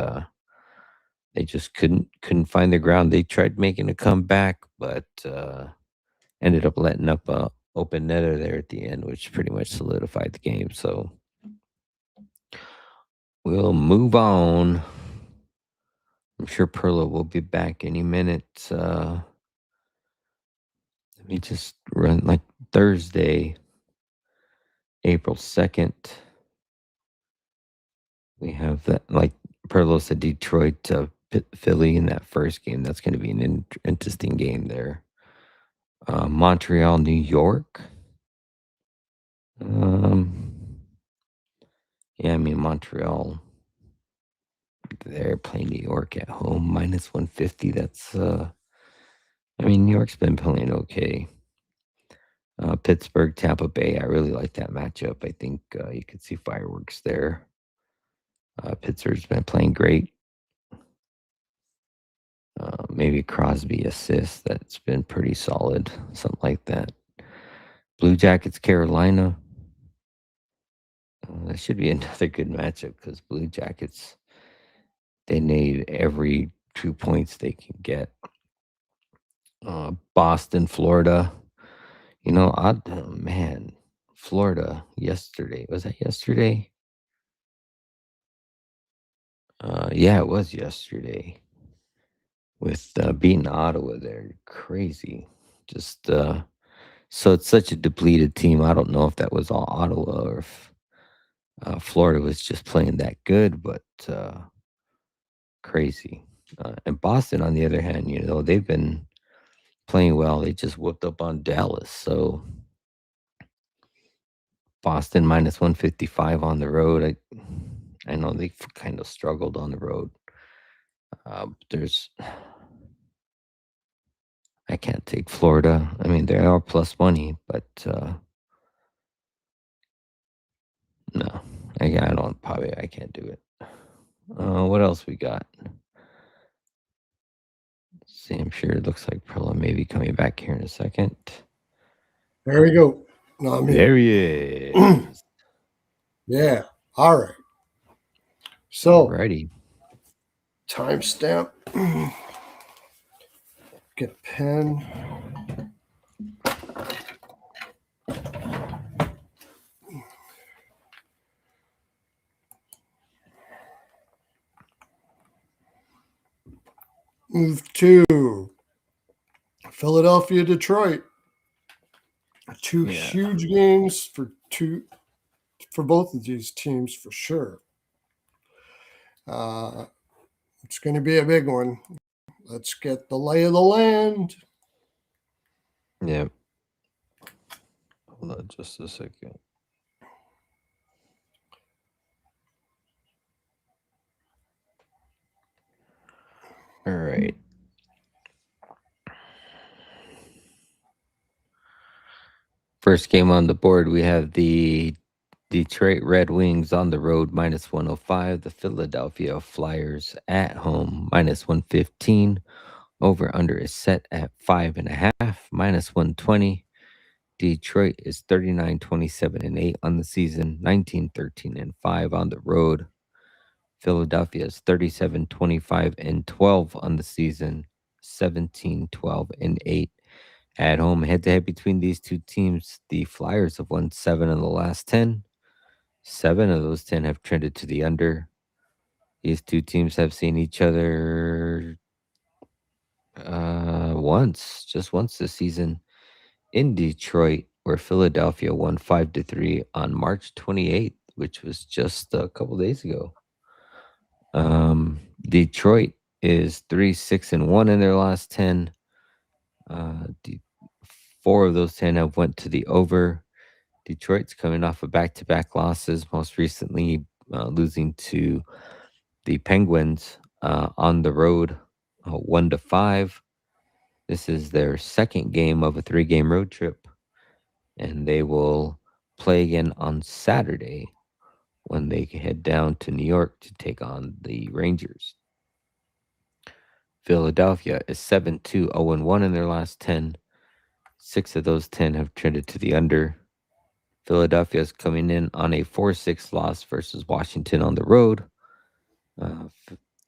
they just couldn't find the ground. They tried making a comeback, but ended up letting up a open netter there at the end, which pretty much solidified the game. So we'll move on. I'm sure Pearlo will be back any minute. Let me just run like Thursday, April 2nd. We have that, like Pearlo said, Detroit Philly in that first game. That's going to be an interesting game there. Montreal, New York. Yeah, Montreal. They're playing New York at home, minus 150. That's New York's been playing okay. Pittsburgh, Tampa Bay. I really like that matchup. I think you could see fireworks there. Pittsburgh's been playing great. Maybe Crosby assist. That's been pretty solid. Something like that. Blue Jackets, Carolina. That should be another good matchup because Blue Jackets, they need every 2 points they can get. Boston, Florida. Florida yesterday. Was that yesterday? Yeah, it was yesterday. With beating Ottawa there. Crazy. Just so it's such a depleted team. I don't know if that was all Ottawa or if Florida was just playing that good, but crazy. And Boston, on the other hand, they've been playing well. They just whooped up on Dallas. So Boston minus 155 on the road. I know they kind of struggled on the road. I can't take Florida. They are plus money, but no, I can't do it. What else we got? See, I'm sure it looks like Pearlo may be coming back here in a second. There we go. No, I'm here. There he is. Yeah. All right. So, Alrighty. timestamp. Get a pen. Move to Philadelphia, Detroit. Two Yeah. huge games for both of these teams for sure. Uh, it's going to be a big one. Let's get the lay of the land. Yeah. Hold on just a second. All right. First game on the board, we have the Detroit Red Wings on the road minus 105. The Philadelphia Flyers at home minus 115. Over under is set at 5.5 minus 120. Detroit is 39, 27, and 8 on the season, 19, 13, and 5 on the road. Philadelphia is 37, 25, and 12 on the season, 17, 12, and 8 at home. Head to head between these two teams, the Flyers have won 7 of the last 10. 7 of those 10 have trended to the under. These two teams have seen each other just once this season in Detroit, where Philadelphia won 5-3 on March 28th, which was just a couple days ago. Detroit is 3-6-1 in their last 10. 4 of those 10 have went to the over. Detroit's coming off of back-to-back losses, most recently losing to the Penguins on the road 1-5. This is their second game of a 3-game road trip, and they will play again on Saturday when they head down to New York to take on the Rangers. Philadelphia is 7-2-0-1 in their last 10. 6 of those 10 have trended to the under. Philadelphia is coming in on a 4-6 loss versus Washington on the road.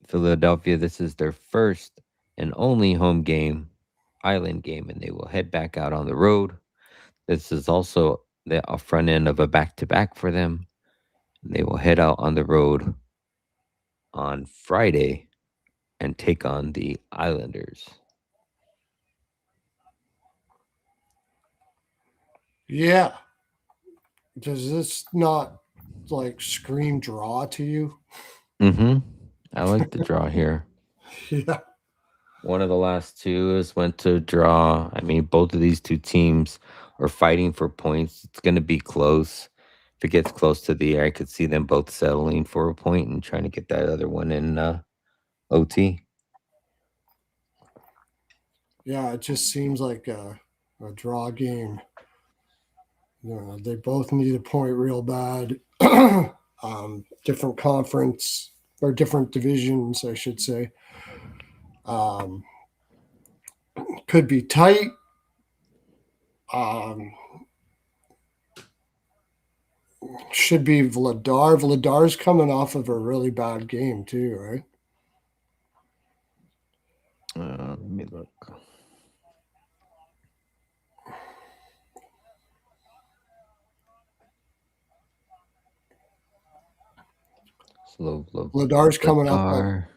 Philadelphia, this is their first and only home game, island game, and they will head back out on the road. This is also the front end of a back-to-back for them. They will head out on the road on Friday and take on the Islanders. Yeah. Does this not like scream draw to you? Mm-hmm. I like the draw here. Yeah. One of the last two is went to draw. I mean, both of these two teams are fighting for points. It's going to be close. If it gets close to the air, I could see them both settling for a point and trying to get that other one in OT. Yeah, it just seems like a draw game. They both need a point real bad. Different conference or different divisions, I should say. Could be tight. Should be Vladar. Vladar's coming off of a really bad game too, right? Let me look. Vladar's coming up. Vladar.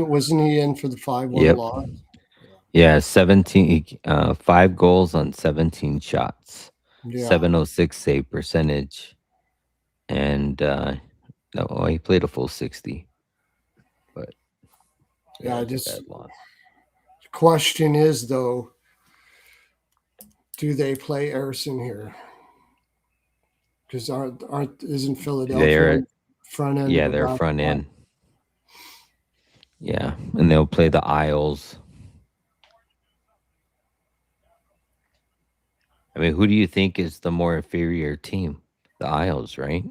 Wasn't he in for the 5-1 Yep. loss? Yeah, 5 goals on 17 shots. Yeah. 706 save percentage. And no, he played a full 60. But Yeah, it's a bad loss. The question is though, do they play Erison here? Because isn't Philadelphia front end? Yeah, they're front end. Yeah, and they'll play the Isles. I mean, who do you think is the more inferior team? The Isles, right?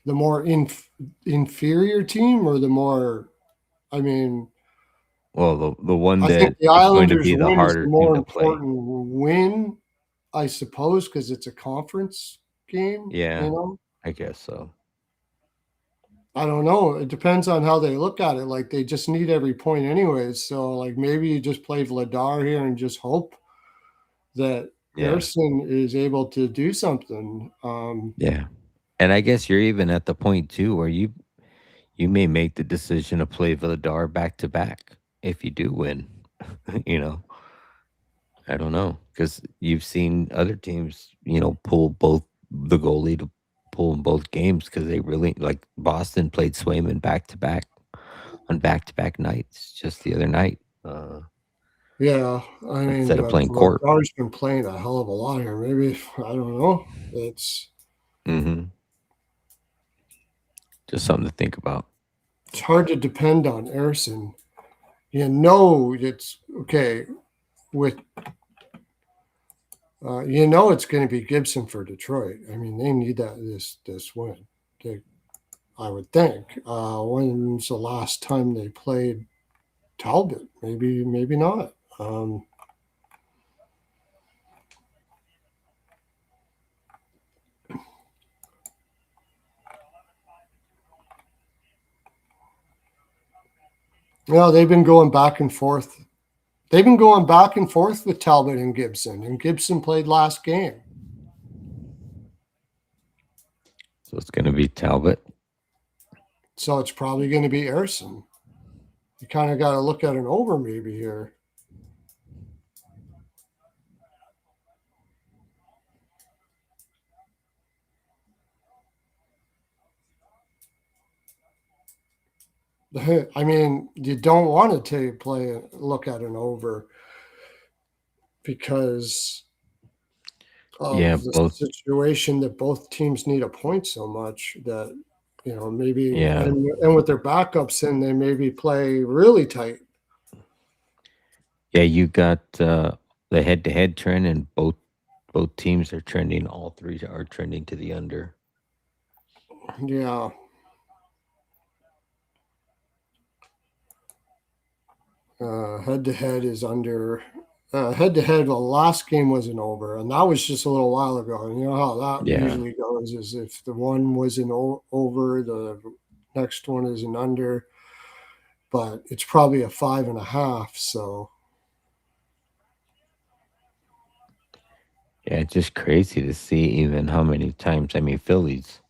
The more inferior team, or the more? I mean, well, the one I that think the is going Islanders to be the win harder is the more team to play. important win, I suppose, because it's a conference game. Yeah, I guess so. I don't know. It depends on how they look at it. Like they just need every point anyways. So like maybe you just play Vladar here and just hope that Erison is able to do something. Yeah. And I guess you're even at the point too where you may make the decision to play Vladar back to back if you do win. I don't know because you've seen other teams, pull both the goalie to pull in both games because they really like Boston played Swayman back to back on back to back nights just the other night Yeah, I mean, instead of but playing Court. Vladar's been playing a hell of a lot here. Maybe I don't know. It's Mm-hmm. Just something to think about. it's hard to depend on Erson. You know, it's okay with it's going to be Gibson for Detroit. I mean, they need this win. They, I would think. When's the last time they played Talbot? Maybe not. They've been going back and forth. They've been going back and forth with Talbot and Gibson played last game. So it's going to be Talbot. So it's probably going to be Erson. You kind of got to look at an over maybe here. I mean, you don't want to look at an over because Yeah, of the both. situation that both teams need a point so much that maybe Yeah. and with their backups in they maybe play really tight. Yeah, you got the head-to-head trend, and both teams are trending. All three are trending to the under. Yeah. Head to head is under. Head to head, the last game was an over, and that was just a little while ago. And you know how that Yeah. usually goes: is if the one was an over, the next one is an under. But it's probably a 5.5. So Yeah, it's just crazy to see even how many times. I mean, Phillies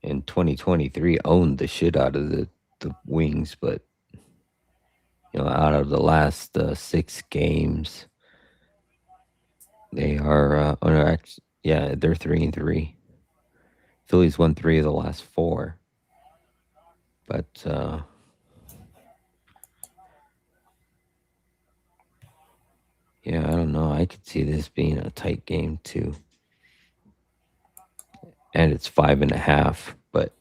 in 2023 owned the shit out of the Wings, but out of the last 6 games, they are. Oh no, actually, yeah, they're 3-3. Phillies won 3 of the last 4, but yeah, I don't know. I could see this being a tight game too, and it's 5.5. But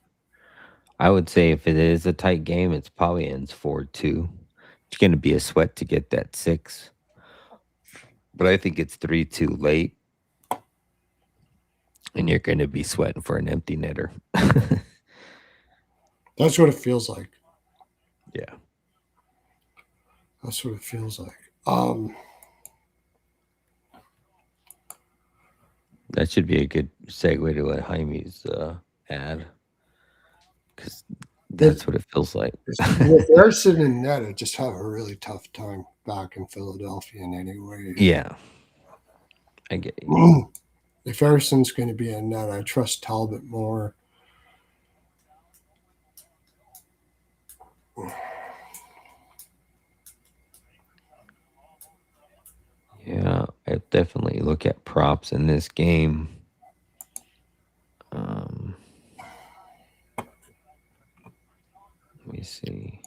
I would say if it is a tight game, it's probably ends 4-2. It's going to be a sweat to get that 6, but I think it's 3-2 late, and you're going to be sweating for an empty netter. that's what it feels like. Yeah. That's what it feels like. That should be a good segue to what Hymes ad, because that's what it feels like. If they're sitting in net, I just have a really tough time back in Philadelphia in any way. Yeah, I get you. If Erson's going to be in net, I trust Talbot more. Yeah, I definitely look at props in this game. Let me see.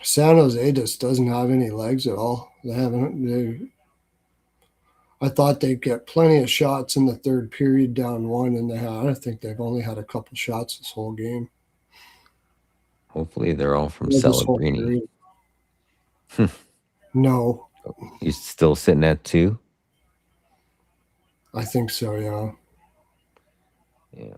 San Jose just doesn't have any legs at all. They haven't. I thought they'd get plenty of shots in the third period, down 1, and I think they've only had a couple shots this whole game. Hopefully, they're all from This whole Celebrini. period. No, You still sitting at 2? I think so. Yeah. Yeah.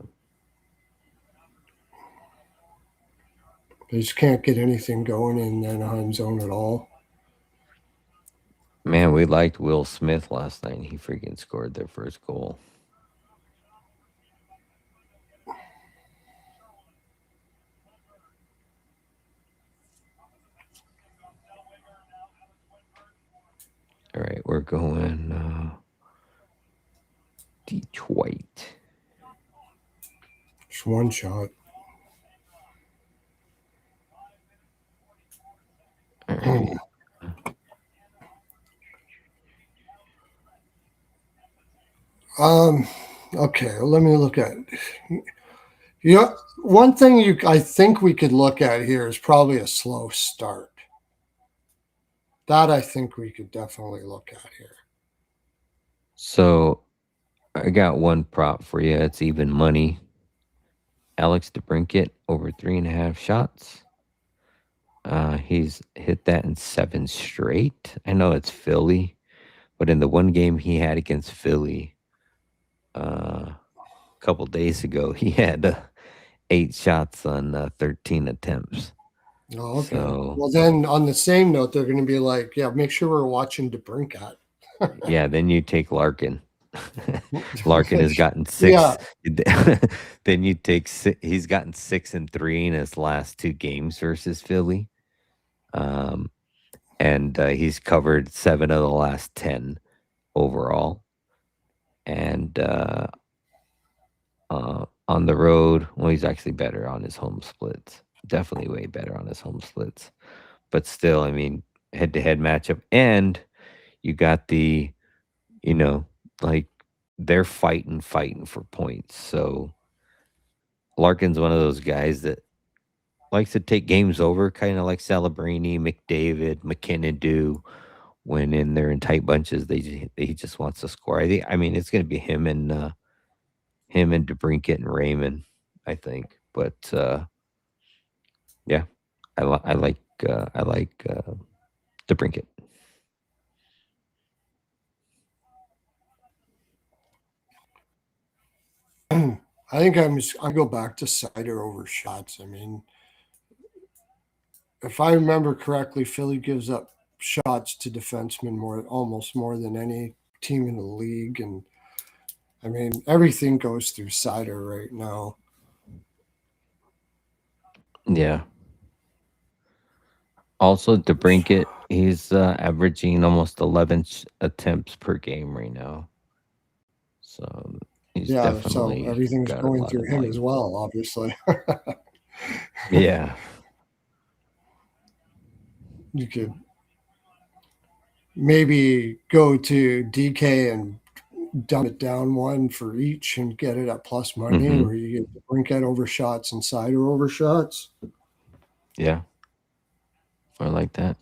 They just can't get anything going in Anaheim zone at all. Man, we liked Will Smith last night. He freaking scored their first goal. All right, we're going Detroit. Just one shot. maybe. Um. Okay, let me look at. You know, one thing I think we could look at here is probably a slow start. That I think we could definitely look at here. So I got one prop for you. It's even money. Alex DeBrinket over 3.5 shots. He's hit that in 7 straight. I know it's Philly, but in the one game he had against Philly a couple days ago, he had 8 shots on 13 attempts. Oh, okay. So Well, then on the same note, they're going to be like, yeah, make sure we're watching DeBrincat. yeah, then you take Larkin. Larkin has gotten Yeah. 6. Then you take he's gotten 6 and 3 in his last 2 games versus Philly. And he's covered 7 of the last 10 overall. And on the road, well, he's actually better on his home splits. Definitely way better on his home splits. But still, I mean, head-to-head matchup. And you got the, you know, like they're fighting for points. So Larkin's one of those guys that likes to take games over, kind of like Celebrini, McDavid, McKinnon do. When in they're in tight bunches, he just wants to score. I mean, it's going to be him and DeBrinket and Raymond, I think. But yeah, I like DeBrinket. I think I go back to cider over shots. I mean, if I remember correctly, Philly gives up shots to defensemen almost more than any team in the league, and I mean everything goes through cider right now. Yeah. Also, DeBrinket, he's averaging almost 11 attempts per game right now. So he's Yeah, so definitely everything's got a going lot through of him as life. well, obviously. Yeah. You could maybe go to DK and dumb it down one for each and get it at plus money, Mm-hmm. where you get the Brinket over shots and cider over shots. Yeah. I like that.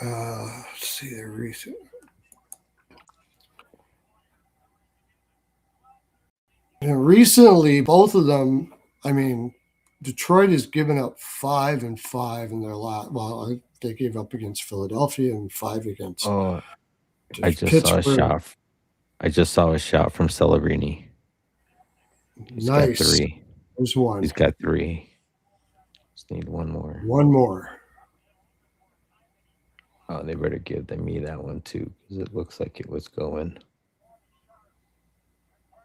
Let's see the recent. And recently, both of them. I mean, Detroit has given up 5-5 in their last. Well, they gave up against Philadelphia and 5 against Oh, I just saw a Pittsburgh. shot. I just saw a shot from Celebrini. He's got Nice. 3. There's one. He's got 3. Just need one more. One more. Oh, they better give me that one too, because it looks like it was going.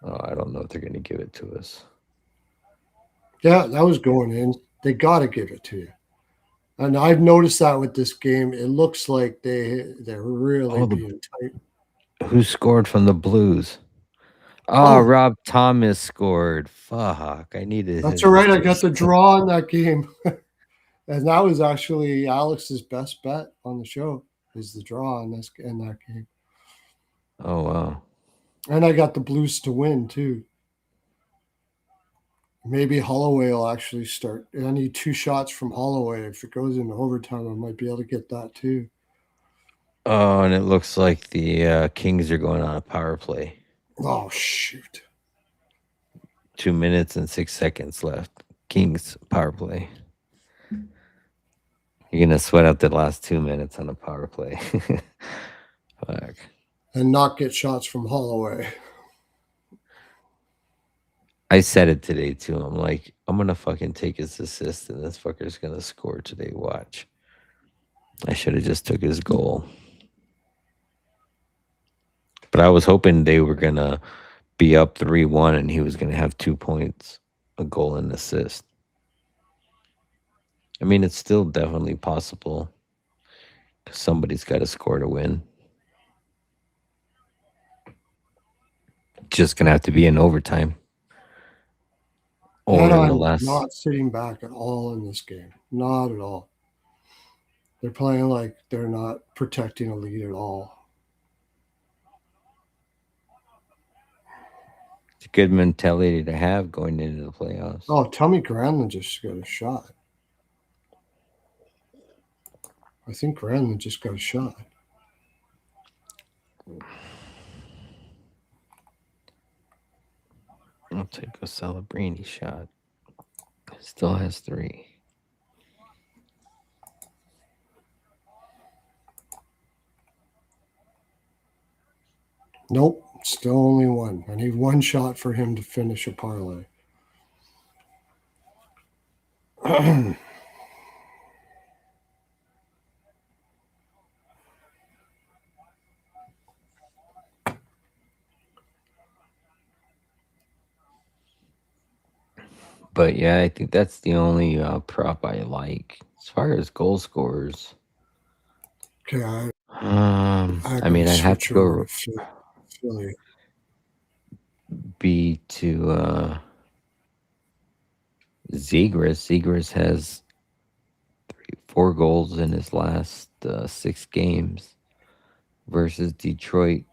Oh, I don't know if they're going to give it to us. Yeah, that was going in. They got to give it to you. And I've noticed that with this game, it looks like they're really Oh, being tight. who scored from the Blues? Oh, Oh, Rob Thomas scored. Fuck, I needed that's his all right. I got assist. the draw on that game, and that was actually Alex's best bet on the show. Is the draw in that game, Oh wow. and I got the Blues to win too. Maybe Holloway will actually start. I need 2 shots from Holloway. If it goes into overtime, I might be able to get that too. Oh, and it looks like the Kings are going on a power play. Oh shoot! 2 minutes and 6 seconds left. Kings power play. You're gonna sweat out the last 2 minutes on a power play. Fuck. And not get shots from Holloway. I said it today too. I'm like, I'm gonna fucking take his assist, and this fucker's gonna score today. Watch. I should have just took his goal. But I was hoping they were gonna be up 3-1, and he was gonna have 2 points, a goal and assist. I mean, it's still definitely possible. Somebody's got to score to win. just gonna have to be in overtime. Or in the Anaheim last. not sitting back at all in this game. Not at all. They're playing like they're not protecting a lead at all. It's a good mentality to have going into the playoffs. Oh, Tommy Granlund just got a shot. I think Granlund just got a shot. I'll take a Celebrini shot. Still has 3. Nope, still only one. I need one shot for him to finish a parlay. But yeah, I think that's the only prop I like as far as goal scorers. Okay, I mean, I'd have to go Philly. be to Zegras. Zegras has 4 goals in his last 6 games versus Detroit.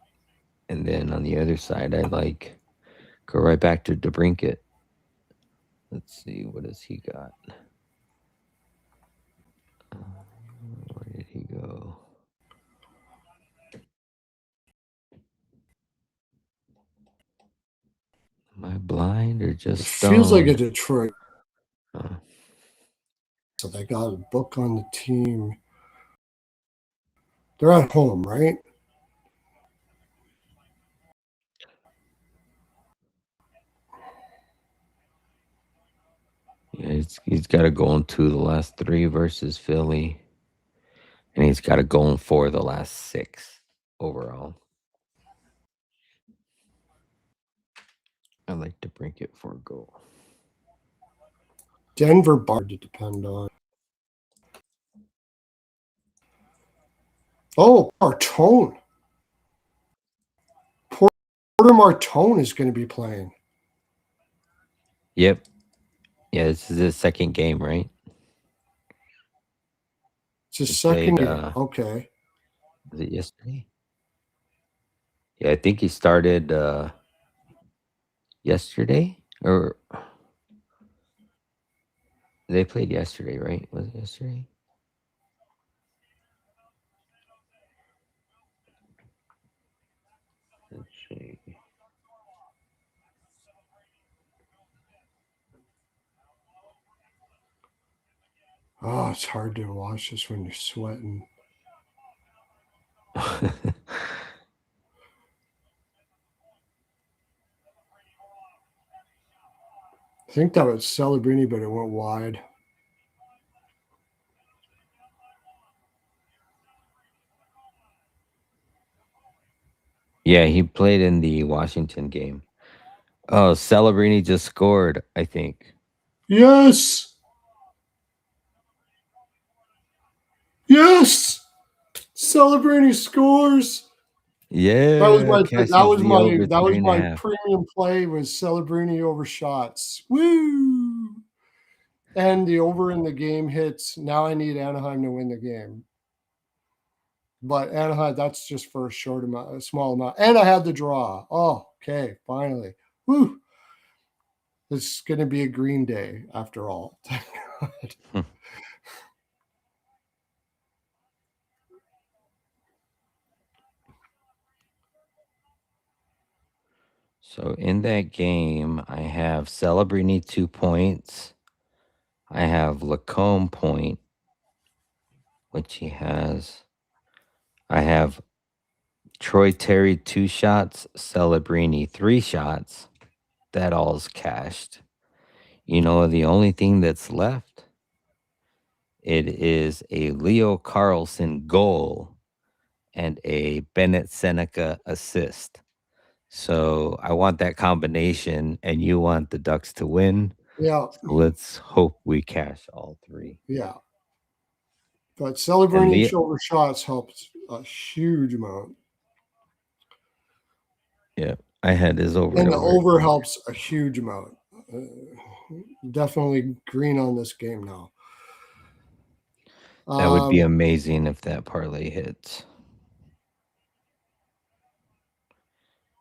And then on the other side, I like go right back to DeBrincat. Let's see, what has he got? Where did he go? Am I blind or just It feels like a stoned? Detroit. Oh. So they got a book on the team. They're at home, right? Yeah, he's got a goal in 2 of the last 3 versus Philly. And he's got a goal in 4 of the last 6 overall. I like to bring it for a goal. Denver bar to depend on. Oh, Martone. Porter Martone is going to be playing. Yep. Yeah, this is his second game, right? It's his He second played, game. Okay. Was it yesterday? Yeah, I think he started yesterday, or they played yesterday, right? Was it yesterday? Let's see. Oh, it's hard to watch this when you're sweating. I think that was Celebrini, but it went wide. Yeah, he played in the Washington game. Oh, Celebrini just scored, I think. Yes. Yes. Celebrini scores. Yeah, That was my cashes the over that was my 3.5. premium play was Celebrini over shots. Woo! And the over in the game hits. Now I need Anaheim to win the game. But Anaheim, that's just for a small amount. And I had the draw. Oh, okay, finally. Woo! It's going to be a green day after all. Thank God. So in that game, I have Celebrini 2 points. I have Lacombe point, which he has. I have Troy Terry 2 shots, Celebrini 3 shots. That all's cashed. You know, the only thing that's left, it is a Leo Carlson goal and a Bennett Seneca assist. So I want that combination, and you want the Ducks to win. Yeah, So let's hope we cash all 3. yeah. But And Celebrini over shots helps a huge amount. yeah, I had his over And and the over. over helps a huge amount. Definitely green on this game now. That would be amazing if that parlay hits.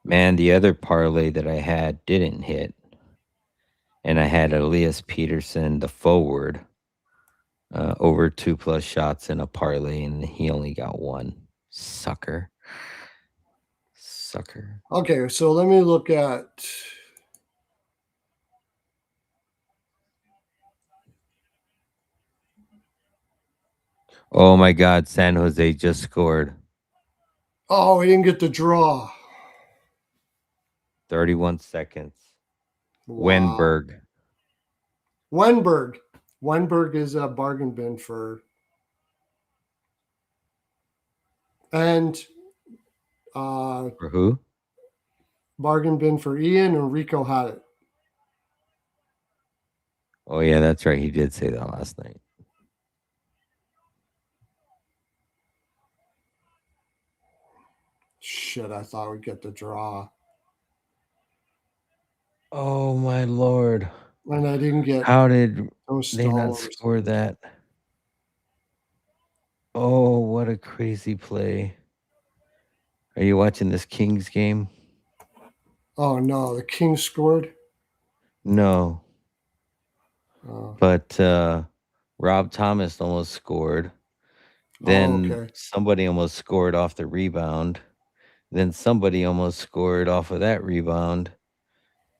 Man, the other parlay that I had didn't hit. And I had Elias Peterson, the forward, over 2+ shots in a parlay, and he only got one. Sucker. Okay, so let me look at. Oh my God, San Jose just scored. Oh, we didn't get the draw. 31 seconds. Wow. Wenberg. Wenberg is a bargain bin and For who? bargain bin for Ian, and Rico had it. Oh yeah, that's right. He did say that last night. Shit, I thought we'd get the draw. Oh my Lord. And I didn't get How did those they not stalls. score that? Oh, what a crazy play. Are you watching this Kings game? Oh no, the Kings scored. No. Oh, But Rob Thomas almost scored. Then okay. somebody almost scored off the rebound. Then somebody almost scored off of that rebound.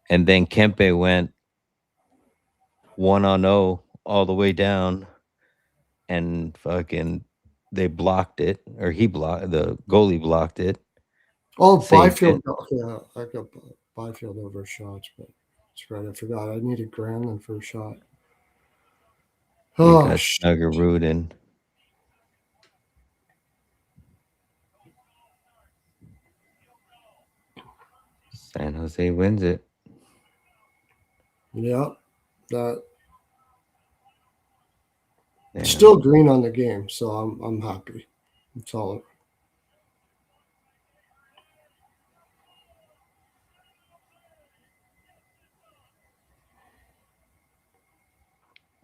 And then Kempe went 1-0 all the way down, and fucking they blocked it, or the goalie blocked it, Oh, saved Byfield. it. Yeah, I got Byfield over shots, but that's right. I forgot. I needed Granlund for a shot. You Oh, got Snuggerud in. San Jose wins it. yeah. That Damn. still green on the game, so I'm happy. It's all.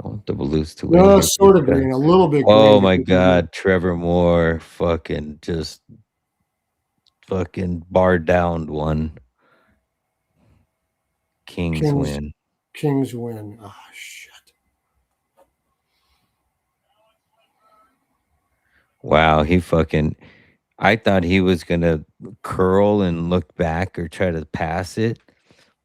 I want the Blues to win. No, here sort of because- green, a little bit green. Oh my God, Trevor Moore fucking just fucking bar downed one. Kings win. Kings win. Ah, shit. Wow, I thought he was gonna curl and look back or try to pass it,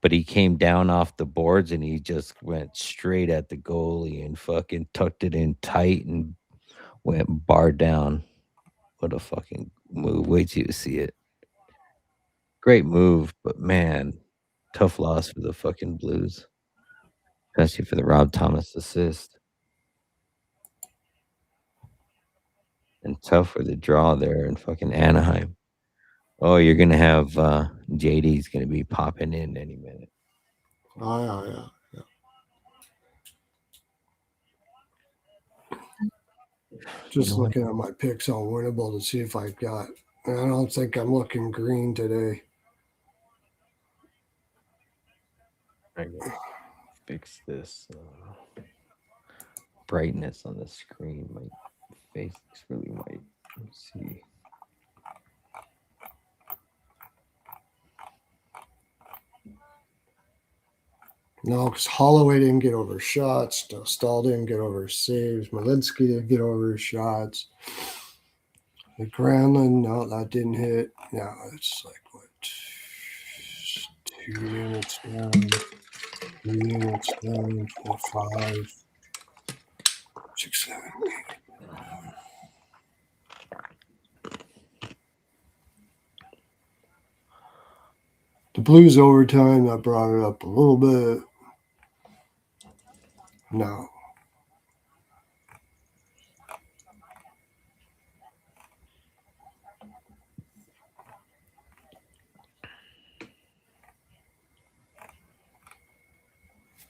but he came down off the boards and he just went straight at the goalie and fucking tucked it in tight and went bar down. What a fucking move. Wait till you see it. Great move, but man, tough loss for the fucking Blues. Especially for the Rob Thomas assist. And tough for the draw there in fucking Anaheim. Oh, you're gonna have JD's gonna be popping in any minute. Oh, yeah. Just You know looking at my picks on winnable to see if I got. I don't think I'm looking green today. I gotta fix this brightness on the screen. My face looks really white. Let's see. No, because Holloway didn't get over shots. Stahl didn't get over saves. Malinsky didn't get over shots. The Granlund, no, that didn't hit. Yeah, it's like what? 2 units down, 3 units down, 4, 5, 6, 7, 8. The Blues overtime, that brought it up a little bit. No.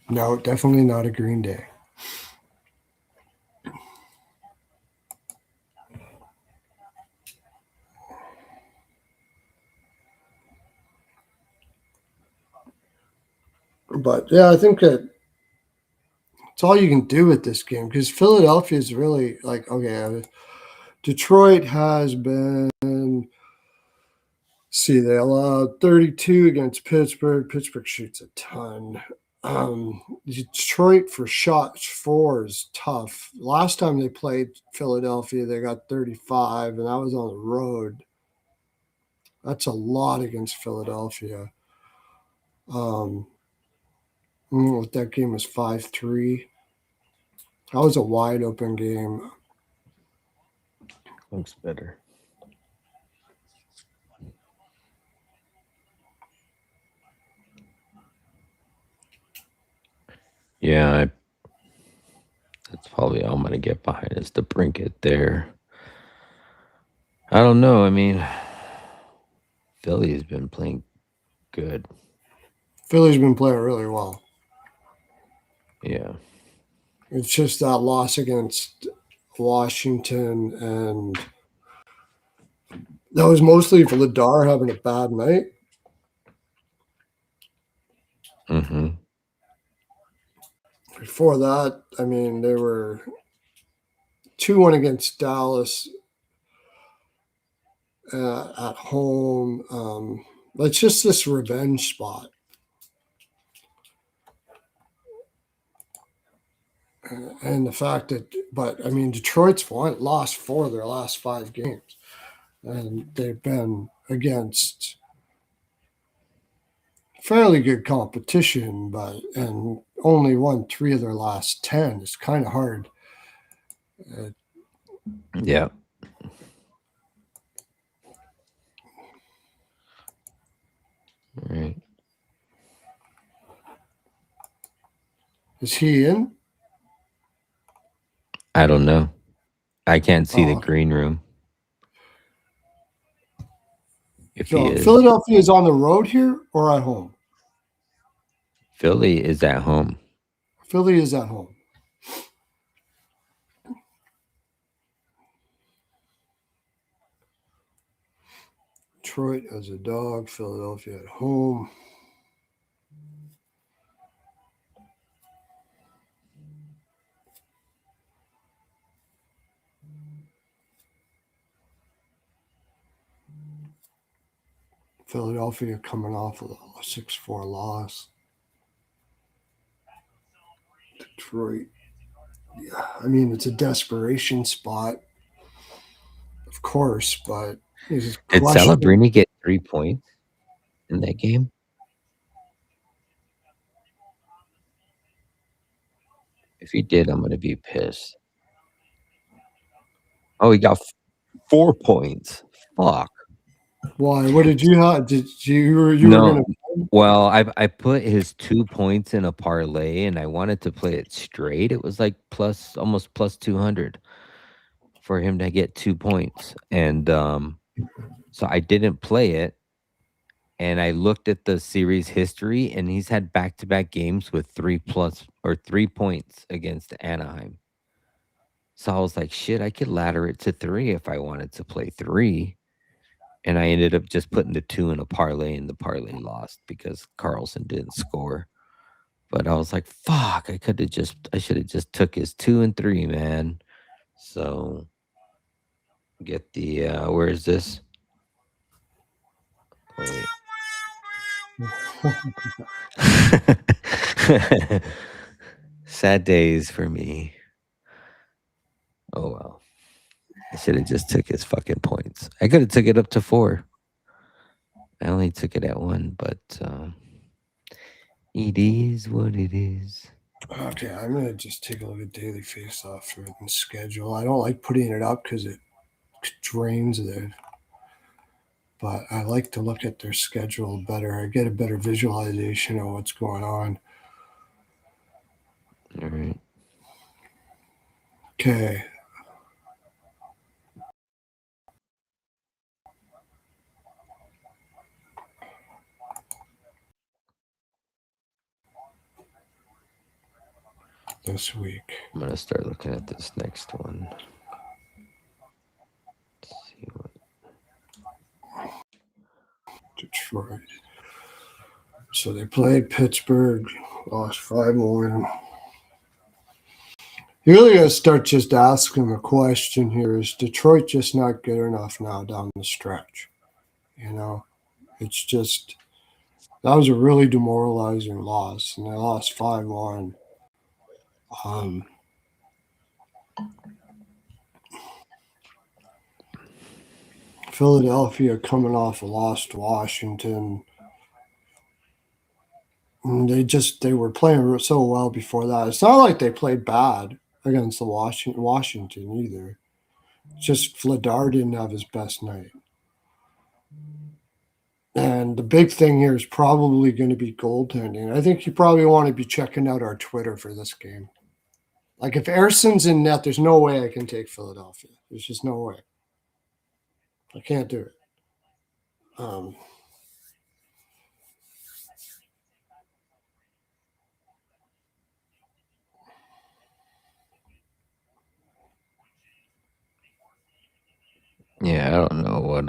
No, definitely not a green day. But yeah, I think that it's all you can do with this game because Philadelphia is really like, okay, Detroit has been, see, they allowed 32 against Pittsburgh. Pittsburgh shoots a ton. Detroit for shots for is tough. Last time they played Philadelphia, they got 35, and that was on the road. That's a lot against Philadelphia. That game was 5-3. That was a wide open game. Looks better. Yeah, that's probably all I'm gonna get behind is the Brinket there. I don't know. I mean, Philly's been playing good. Philly's been playing really well. Yeah. It's just that loss against Washington, and that was mostly for Ladar having a bad night. Mm-hmm. Before that, I mean, they were 2-1 against Dallas at home. It's just this revenge spot. And the fact that, but I mean, Detroit's lost 4 of their last 5 games, and they've been against fairly good competition, and only won 3 of their last 10. It's kind of hard. Yeah. All right. Is he in? I don't know. I can't see the Oh, green room. If he so is, Philadelphia is on the road here or at home? Philly is at home. Philly is at home. Detroit as a dog, Philadelphia at home. Philadelphia coming off of a 6-4 loss. Detroit. Yeah, I mean, it's a desperation spot, of course, but it's Did questionable. Celebrini get 3 points in that game? If he did, I'm gonna be pissed. Oh, he got 4 points. Fuck. Why? What did you have? Did you were No. gonna? Well, I put his 2 points in a parlay, and I wanted to play it straight. It was like almost plus 200 for him to get 2 points, and so I didn't play it. And I looked at the series history, and he's had back-to-back games with 3 points against Anaheim. So I was like, shit, I could ladder it to 3 if I wanted to play 3. And I ended up just putting the 2 in a parlay, and the parlay lost because Carlson didn't score. But I was like, fuck, I should have just took his 2 and 3, man. So get the where is this? Wait. Sad days for me. Oh well. I should have just took his fucking points. I could have took it up to 4. I only took it at 1, but it is what it is. Okay, I'm gonna just take a look at daily face-off and schedule. I don't like putting it up because it drains it, but I like to look at their schedule better. I get a better visualization of what's going on. All right. Okay. This week. I'm gonna start looking at this next one. Let's see what Detroit. So they played Pittsburgh, lost 5-1. You really got to start just asking the question here: is Detroit just not good enough now down the stretch? You know, it's just that was a really demoralizing loss, and they lost 5-1. Philadelphia coming off a loss to Washington. They were playing so well before that. It's not like they played bad against the Washington either. It's just Vladar didn't have his best night. And the big thing here is probably going to be goaltending. I think you probably want to be checking out our Twitter for this game. Like if Erson's in net, there's no way I can take Philadelphia. There's just no way. I can't do it. Yeah, I don't know what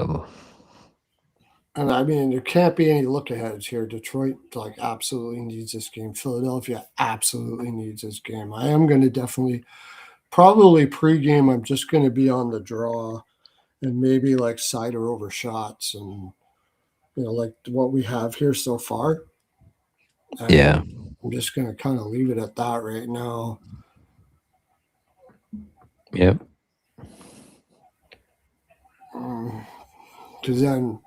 And I mean, there can't be any look aheads here. Detroit like absolutely needs this game. Philadelphia absolutely needs this game. I am going to definitely, probably pregame. I'm just going to be on the draw, and maybe like cider over shots, and like what we have here so far. And Yeah. I'm just going to kind of leave it at that right now. Yep. Because then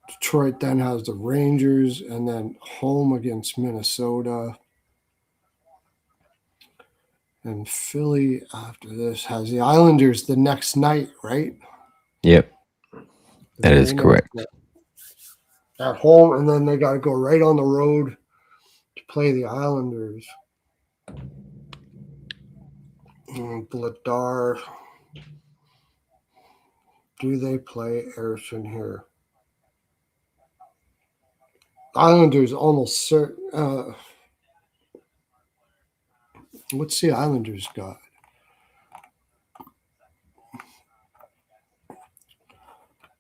Detroit then has the Rangers, and then home against Minnesota. And Philly after this has the Islanders the next night, right? Yep. The That is very next correct. night. At home, and then they got to go right on the road to play the Islanders. Vladar. Do they play Erson here? Islanders almost certain. What's the Islanders got?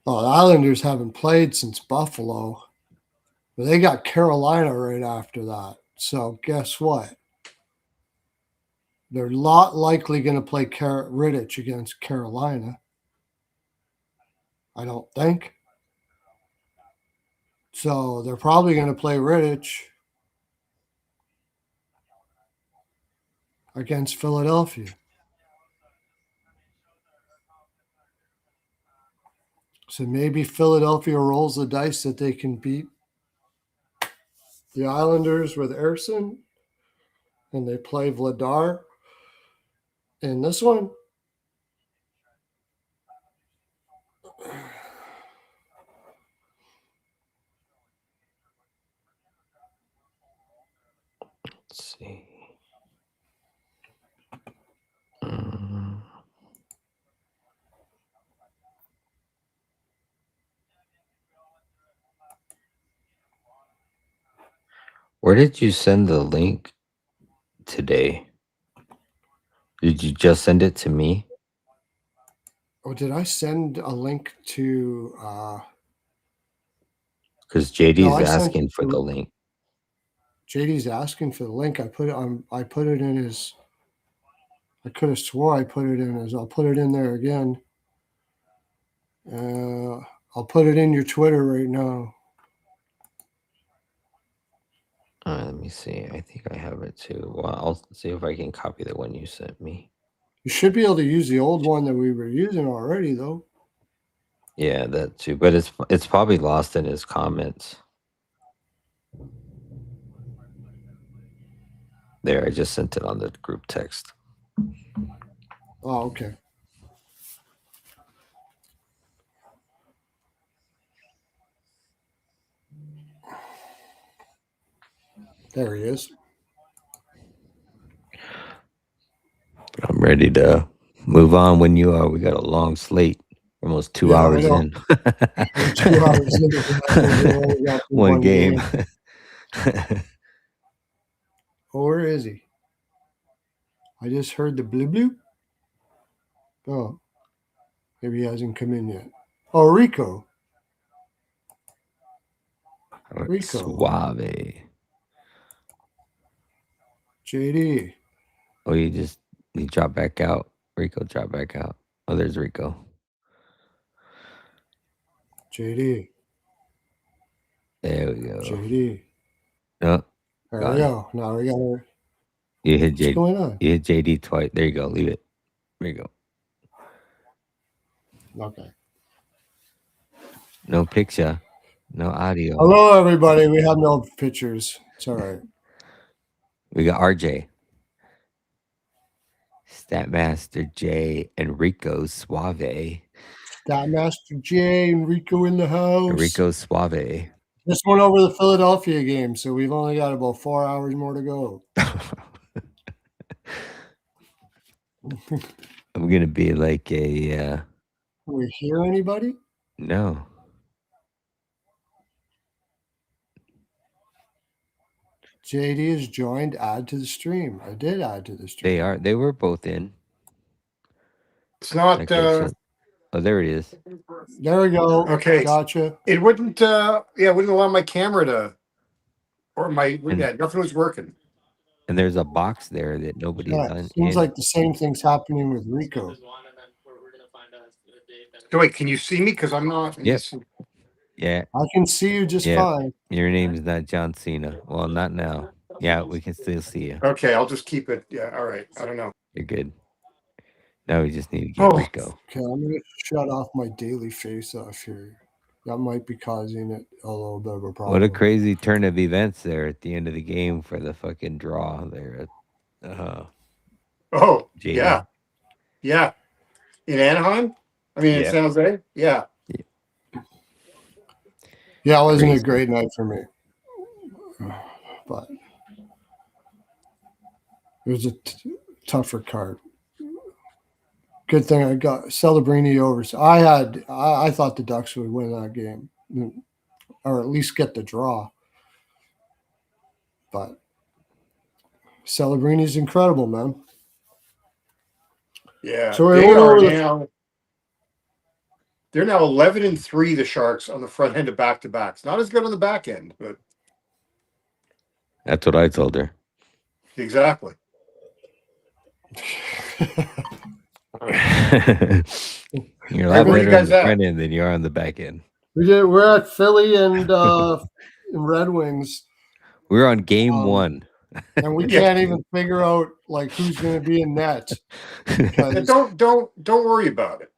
Oh, the Islanders haven't played since Buffalo. But they got Carolina right after that. So guess what? They're not likely going to play Rittich against Carolina. I don't think. So they're probably going to play Rittich against Philadelphia. So maybe Philadelphia rolls the dice that they can beat the Islanders with Erson, and they play Vladar in this one. Let's see. Where did you send the link today? Did you just send it to me? Oh, did I send a link to? Because JD's I sent asking it for the to link. JD's asking for the link. I put it on. I put it in his. I could have swore I put it in his. I'll put it in there again. I'll put it in your Twitter right now. Let me see. I think I have it too. Well, I'll see if I can copy the one you sent me. You should be able to use the old one that we were using already, though. Yeah, that too. But it's probably lost in his comments. There, I just sent it on the group text. Oh, okay. There he is. I'm ready to move on when you are. We got a long slate. Almost 2 Yeah, I hours know. in. We're 2 hours into that. We only got One game. Oh, where is he? I just heard the bloop bloop. Oh, maybe he hasn't come in yet. Oh, Rico. I Rico. Suave. JD. Oh, you drop back out. Rico drop back out. Oh, there's Rico. JD. There we go. JD. No, There gone. we go. Now we got her. You hit What's JD. going on? You hit JD twice. There you go. Leave it. There you go. Okay. No picture. No audio. Hello, everybody. We have no pictures. It's all right. We got RJ, Statmaster J, and Rico Suave. Master J and Rico in the house. Rico Suave. Just went over the Philadelphia game, so we've only got about 4 hours more to go. I'm gonna be like a Can we hear anybody? no. JD is joined. Add to the stream. I did add to the stream. They were both in. It's not. Okay, oh, there it is. There we go. Okay. Gotcha. It wouldn't. It wouldn't allow my camera to, or my. Nothing was working. And there's a box there that nobody's on. Seems like the same thing's happening with Rico. So wait, can you see me? Because I'm not. Yep. Yeah. I can see you just fine. Your name's not John Cena. Well, not now. Yeah, we can still see you. Okay, I'll just keep it. Yeah, all right. I don't know. You're good. Now we just need to get Rico. Okay, I'm going to shut off my daily face off here. That might be causing it a little bit of a problem. What a crazy turn of events there at the end of the game for the fucking draw there. Oh, JD. yeah. Yeah. In Anaheim? I mean, in San Jose? Yeah. Yeah, it wasn't a great night for me. But it was a tougher card. Good thing I got Celebrini over. So I thought the Ducks would win that game, or at least get the draw. But Celebrini's incredible, man. Yeah. So they're now 11-3. The Sharks on the front end of back-to-backs. Not as good on the back end, but that's what I told her. Exactly. You're a lot better on the front end than you are on the back end. We're at Philly and Red Wings. We're on game one. And we can't even figure out like who's going to be in net. Don't worry about it.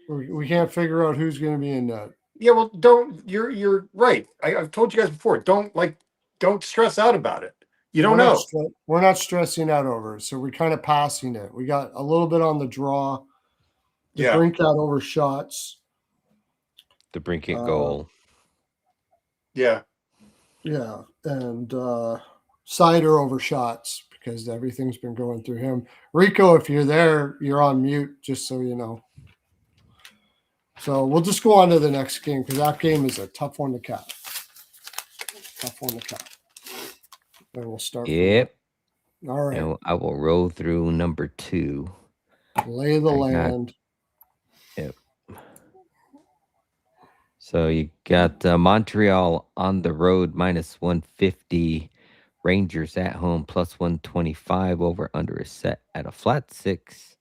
We can't figure out who's going to be in net. Yeah, well, you're right. I've told you guys before. Don't stress out about it. You don't know. We're not stressing out over it, so we're kind of passing it. We got a little bit on the draw. The Brink got over shots. The Brink goal. Yeah. Yeah, and Cider over shots because everything's been going through him. Rico, if you're there, you're on mute, just so you know. So we'll just go on to the next game because that game is a tough one to cap. And we'll start. Yep. All right. And I will roll through number 2. Lay the land. Yep. So you got Montreal on the road -150. Rangers at home +125. Over under is set at a flat 6.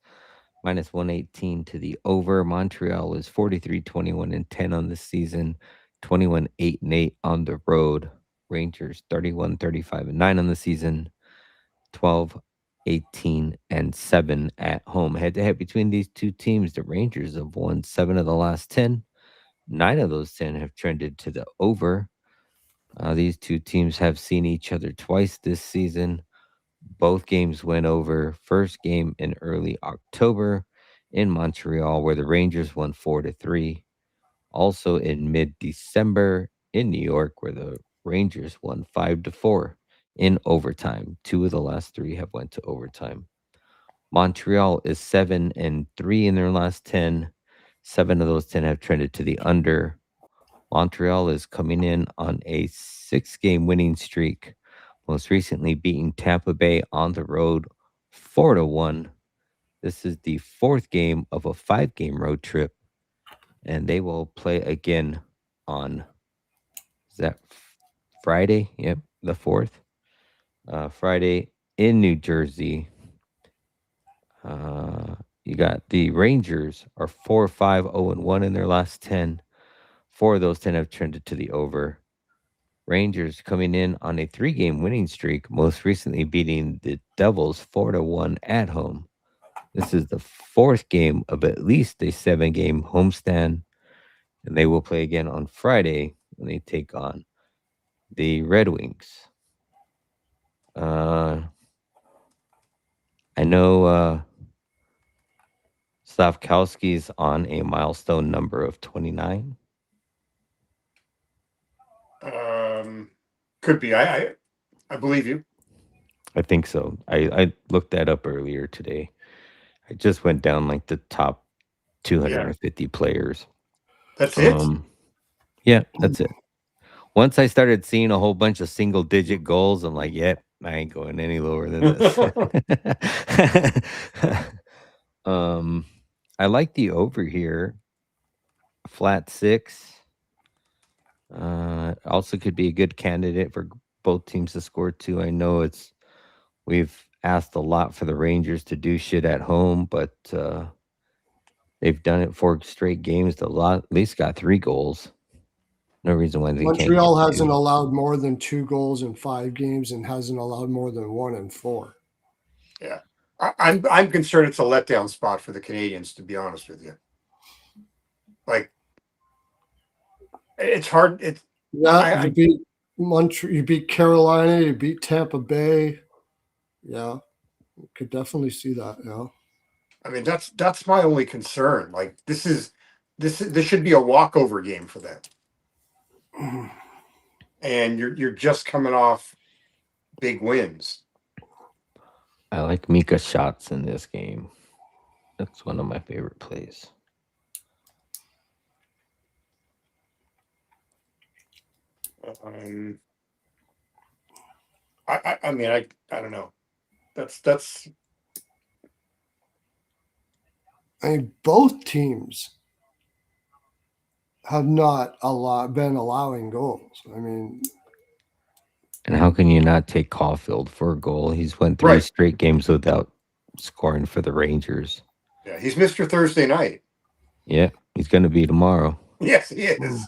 -118 to the over. Montreal is 43-21-10 on the season. 21-8-8 on the road. Rangers 31-35-9 on the season. 12-18-7 at home. Head to head between these two teams, the Rangers have won 7 of the last 10. 9 of those 10 have trended to the over. These two teams have seen each other twice this season. Both games went over. First game in early October in Montreal, where the Rangers won 4-3. Also in mid-December in New York, where the Rangers won 5-4 in overtime. 2 of the last 3 have went to overtime. Montreal is 7-3 in their last 10. 7 of those 10 have trended to the under. Montreal is coming in on a 6-game winning streak, most recently beating Tampa Bay on the road 4-1. This is the 4th game of a 5-game road trip, and they will play again on Is that Friday? Yep, the 4th. Friday in New Jersey. You got the Rangers are 4-5-0-1 in their last 10. 4 of those 10 have trended to the over. Rangers coming in on a 3-game winning streak, most recently beating the Devils 4-1 at home. This is the 4th game of at least a 7-game homestand, and they will play again on Friday when they take on the Red Wings. I know Slavkowski's on a milestone number of 29. Could be. I believe you. I think so. I looked that up earlier today. I just went down like the top 250 players. That's it. Yeah, that's it. Once I started seeing a whole bunch of single digit goals, I'm like, yep, I ain't going any lower than this. I like the over here. Flat 6. Also could be a good candidate for both teams to score too. I know we've asked a lot for the Rangers to do shit at home, but they've done it 4 straight games. At least got 3 goals. No reason why they Montreal can't hasn't allowed more than 2 goals in 5 games and hasn't allowed more than 1 in 4. Yeah, I'm concerned it's a letdown spot for the Canadians, to be honest with you. Like, it's hard. You beat Montreal, you beat Carolina, you beat Tampa Bay. Yeah, could definitely see that. Yeah. I mean, that's my only concern. Like, this should be a walkover game for them, and you're just coming off big wins. I like Mika shots in this game. That's one of my favorite plays. I mean, I don't know. That's. I mean, both teams have not been allowing goals. I mean, and how can you not take Caulfield for a goal? He's went 3 straight games without scoring for the Rangers. Yeah, he's Mr. Thursday night. Yeah, he's going to be tomorrow. Yes, he is.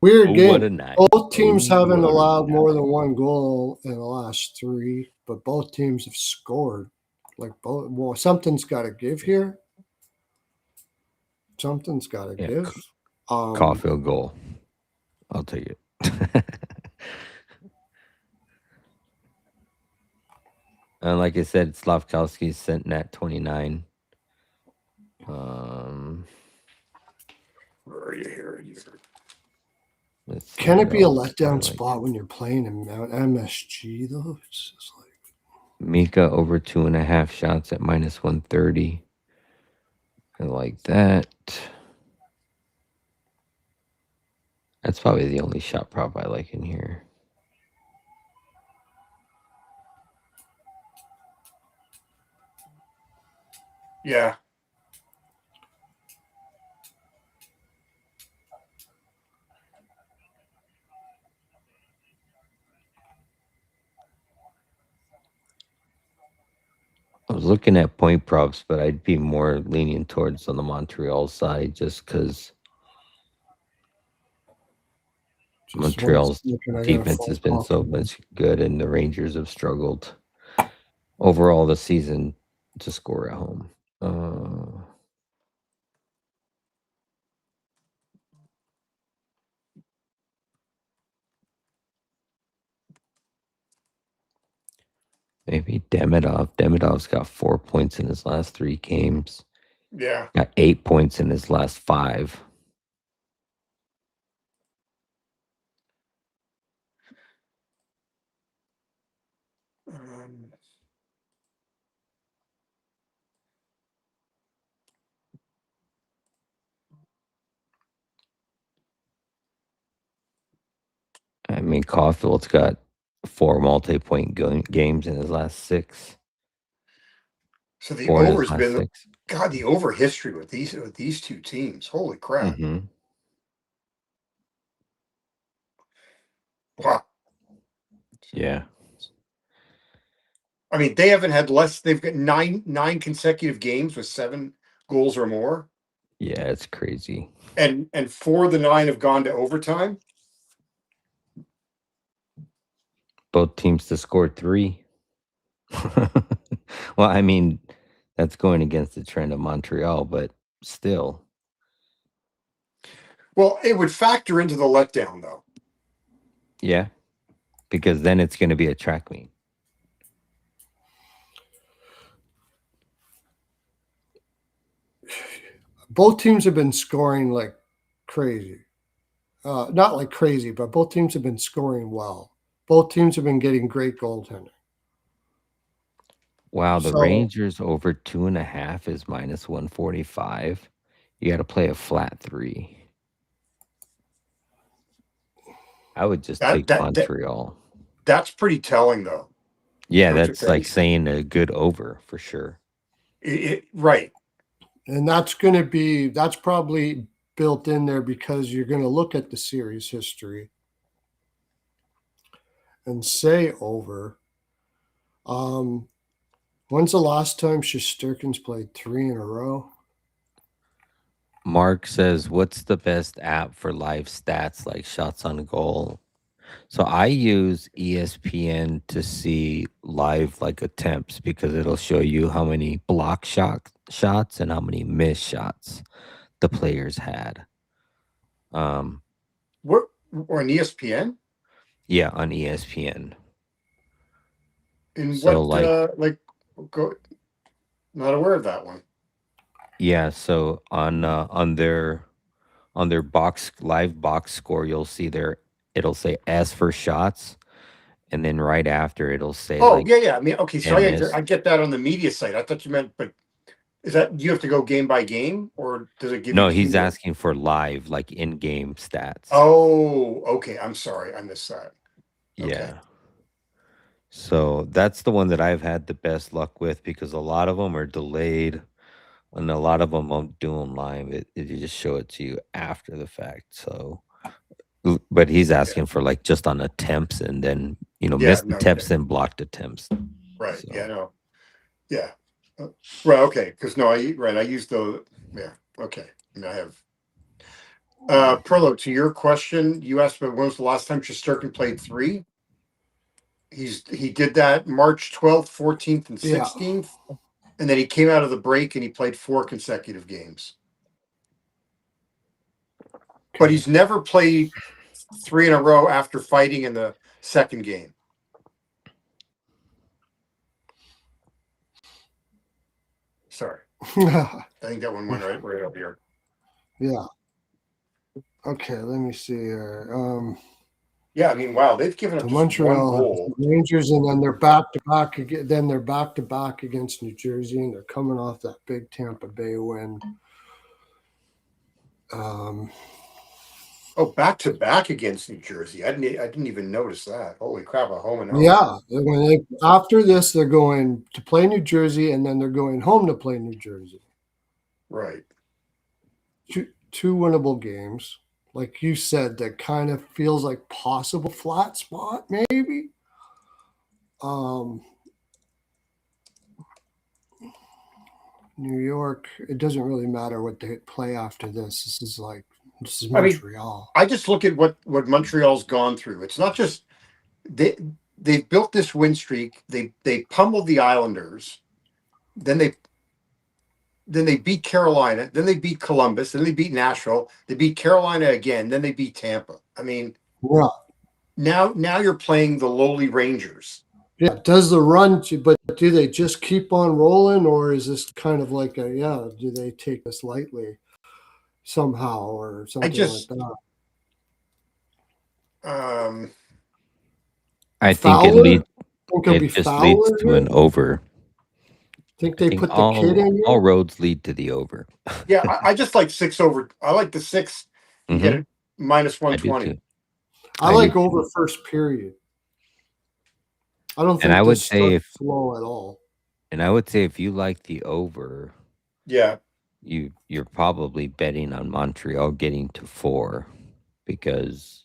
Weird game. What a night. Both teams haven't allowed more than 1 goal in the last 3, but both teams have scored. Like something's got to give here. Something's got to give. Caulfield goal. I'll take it. And like I said, Slavkowski's sent at 29. Where are you here? Can it be a letdown spot when you're playing in MSG though? It's just like Mika over 2.5 shots at -130. I like that. That's probably the only shot prop I like in here. Yeah. I was looking at point props, but I'd be more lenient towards on the Montreal side just because Montreal's defense has been so much good and the Rangers have struggled overall this season to score at home. Maybe Demidov. Demidov's got 4 points in his last 3 games. Yeah. Got 8 points in his last 5. I mean, Caulfield's got 4 multi-point games in his last 6. So the over's been the over history with these 2 teams. Holy crap! Wow. Yeah. I mean, they haven't had less. They've got nine consecutive games with 7 goals or more, Yeah, it's crazy. and 4 of the 9 have gone to overtime. Both teams to score 3. Well, I mean, that's going against the trend of Montreal, but still. Well, it would factor into the letdown, though. Yeah. Because then it's going to be a track meet. Both teams have been scoring like crazy. Not like crazy, but both teams have been scoring well. Both teams have been getting great goaltending. Wow, the So Rangers over 2.5 is minus 145. You got to play a flat 3. I would just take Montreal. That's pretty telling, though. Yeah, Don't you that's like think? saying a good over for sure. Right. and that's probably built in there because you're going to look at the series history and say over. When's the last time Shesterkin's played 3 in a row? Mark says, what's the best app for live stats like shots on goal? So I use ESPN to see live like attempts because it'll show you how many block shots and how many missed shots the players had. What, on ESPN? Yeah, on ESPN. In So what go, not aware of that one. yeah, so on their live box score, you'll see it'll say S for shots, and then right after it'll say Oh, like yeah. I mean, okay, so MS. I get that on the media site. I thought you meant, but is that you have to go game by game, or does it give you No, he's cumulative? asking for live, like in-game stats. Oh, okay. I'm sorry, I missed that. Okay. Yeah. So that's the one that I've had the best luck with because a lot of them are delayed, and a lot of them won't do them live. It just show it to you after the fact. So, but he's asking for like just on attempts and then missed attempts and blocked attempts. Right. So. Yeah. No. Yeah. Right. Okay. Because I used the. Yeah. Okay. And I have. Perlo, to your question, you asked me when was the last time Shesterkin played 3. He did that March 12th, 14th, and 16th, and then he came out of the break and he played 4 consecutive games. But he's never played 3 in a row after fighting in the second game. Sorry. I think that one went right up here. Yeah. Okay, let me see here. Yeah, I mean, wow, they've given up The just Montreal 1 goal. Rangers, and then they're back to back again. Then they're back to back against New Jersey, and they're coming off that big Tampa Bay win. Back to back against New Jersey. I didn't even notice that. Holy crap! A home and home. Yeah, after this, they're going to play New Jersey, and then they're going home to play New Jersey. Right. Two winnable games, like you said, that kind of feels like possible flat spot, maybe. New York, it doesn't really matter what they play after this. This is Montreal. I just look at what Montreal's gone through. It's not just they've built this win streak. They pummeled the Islanders. Then they beat Carolina. Then they beat Columbus. Then they beat Nashville. They beat Carolina again. Then they beat Tampa. I mean, yeah. Now you're playing the lowly Rangers. Yeah. Does the run, but do they just keep on rolling, or is this kind of like do they take this lightly somehow or something like that? I think it just leads to an over. Think they put the kid in? All roads lead to the over. Yeah, I just like 6 over. I like the 6. You get it minus 120. I like over first period. I don't think this starts slow at all. And I would say if you like the over, yeah, you're probably betting on Montreal getting to 4 because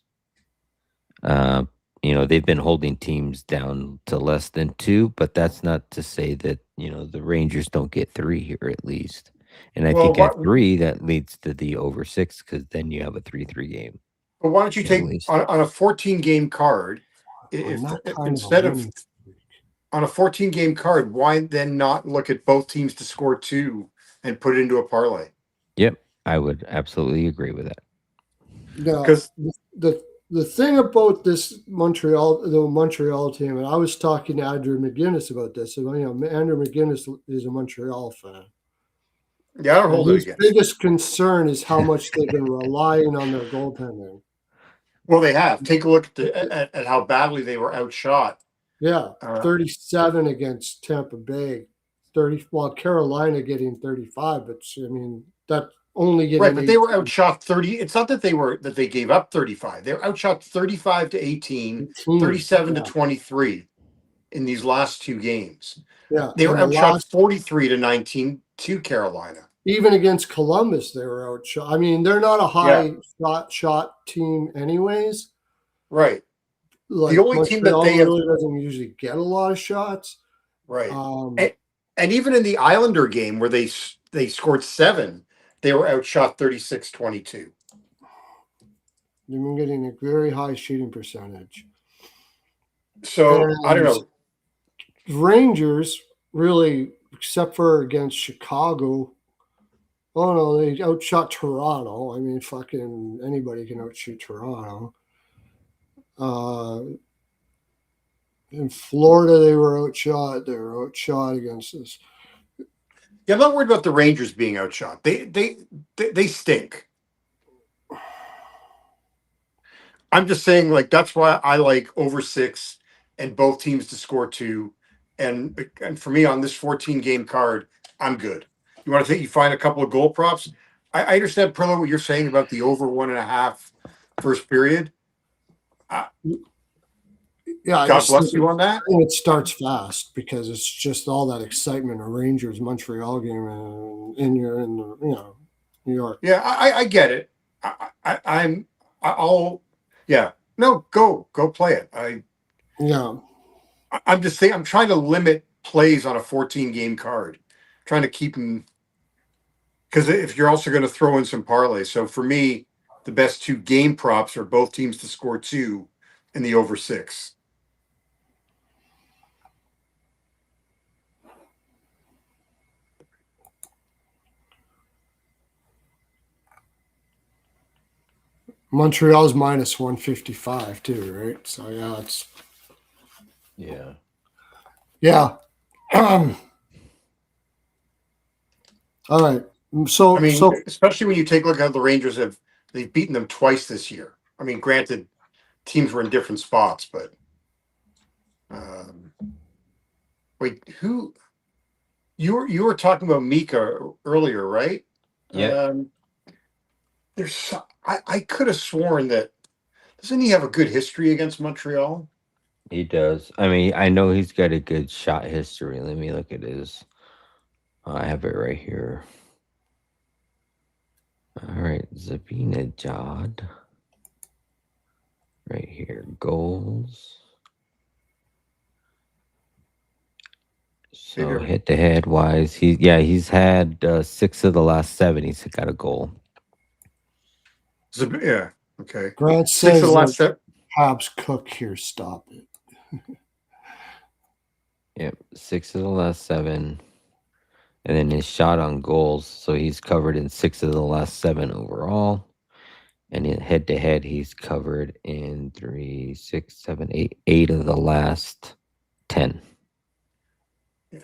they've been holding teams down to less than 2, but that's not to say that, the Rangers don't get 3 here at least. And I Well, think at what? 3, that leads to the over 6 because then you have a 3-3 game But why don't you at take least. on a 14 game card? On If that kind of a instead of winning streak. on a 14 game card, why then not look at both teams to score 2 and put it into a parlay? Yep, I would absolutely agree with that. Yeah, Because the thing about the Montreal team, and I was talking to Andrew McGinnis about this. And, Andrew McGinnis is a Montreal fan. yeah, I don't And hold it his against. biggest concern is how much they've been relying on their goaltending. Well, they have. Take a look at how badly they were outshot. Yeah, 37 against Tampa Bay, 30. Well, Carolina getting 35, but that only getting Right, but they were 18. outshot 30. It's not that they gave up 35. They were outshot 35 to 18, 37 to 23 in these last 2 games. Yeah, They were and the outshot last 43 to 19 to Carolina. even against Columbus, they were outshot. They're not a high shot team, anyways. Right. Like The only Montreal team that they have, really doesn't usually get a lot of shots. right. And even in the Islander game where they scored 7, they were outshot 36-22. They've been getting a very high shooting percentage. So I don't know. Rangers really, except for against Chicago. Oh no, they outshot Toronto. Fucking anybody can outshoot Toronto. In Florida, they were outshot. They were outshot against us. Yeah, I'm not worried about the Rangers being outshot. They stink. I'm just saying, like, that's why I like over 6 and both teams to score 2. And for me on this 14 game card, I'm good. You want to think you find a couple of goal props? I understand, Pearlo, what you're saying about the over 1.5 first period. Yeah, God bless you on that. It starts fast because it's just all that excitement. A Rangers Montreal game, and you're in New York. Yeah, I get it. I'll no, go play it. I'm just saying, I'm trying to limit plays on a 14 game card, trying to keep them, because if you're also going to throw in some parlays. So for me, the best 2 game props are both teams to score 2 and the over 6. Montreal's minus 155 too, right? So it's yeah. All right. So especially when you take a look at how the Rangers they've beaten them twice this year. Granted, teams were in different spots, but wait, who you were talking about Mika earlier, right? Yeah. I could have sworn that, doesn't he have a good history against Montreal? He does. I know he's got a good shot history. Let me look at his. I have it right here. All right, Zabinajad. Right here, goals. So head-to-head wise, he's had 6 of the last 7. He's got a goal. Yeah. Okay. Grant 6 says of the last 7. Habs cook here. Stop it. Yep, 6 of the last 7. And then his shot on goals, so he's covered in 6 of the last 7 overall. And in head-to-head, he's covered in 3, 6, 7, 8 of the last 10. Yeah.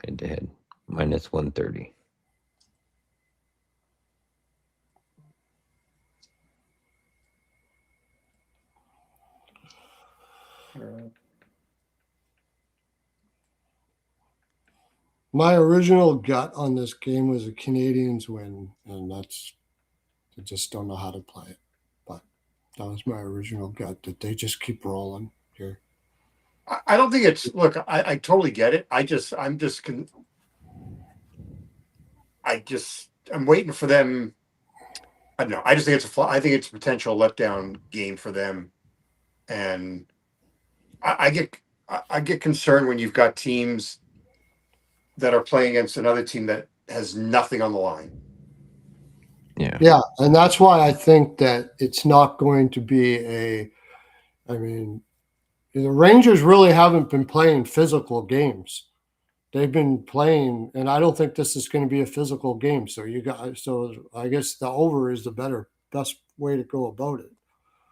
Head-to-head, minus 130. My original gut on this game was a Canadians win, and I just don't know how to play it. But that was my original gut, that they just keep rolling here. I don't think it's, look, I totally get it. I'm waiting for them. I don't know. I just think I think it's a potential letdown game for them, and I get concerned when you've got teams that are playing against another team that has nothing on the line. Yeah. Yeah, and that's why I think that it's not going to be a. I mean, the Rangers really haven't been playing physical games. They've been playing, and I don't think this is going to be a physical game. So I guess the over is the best way to go about it.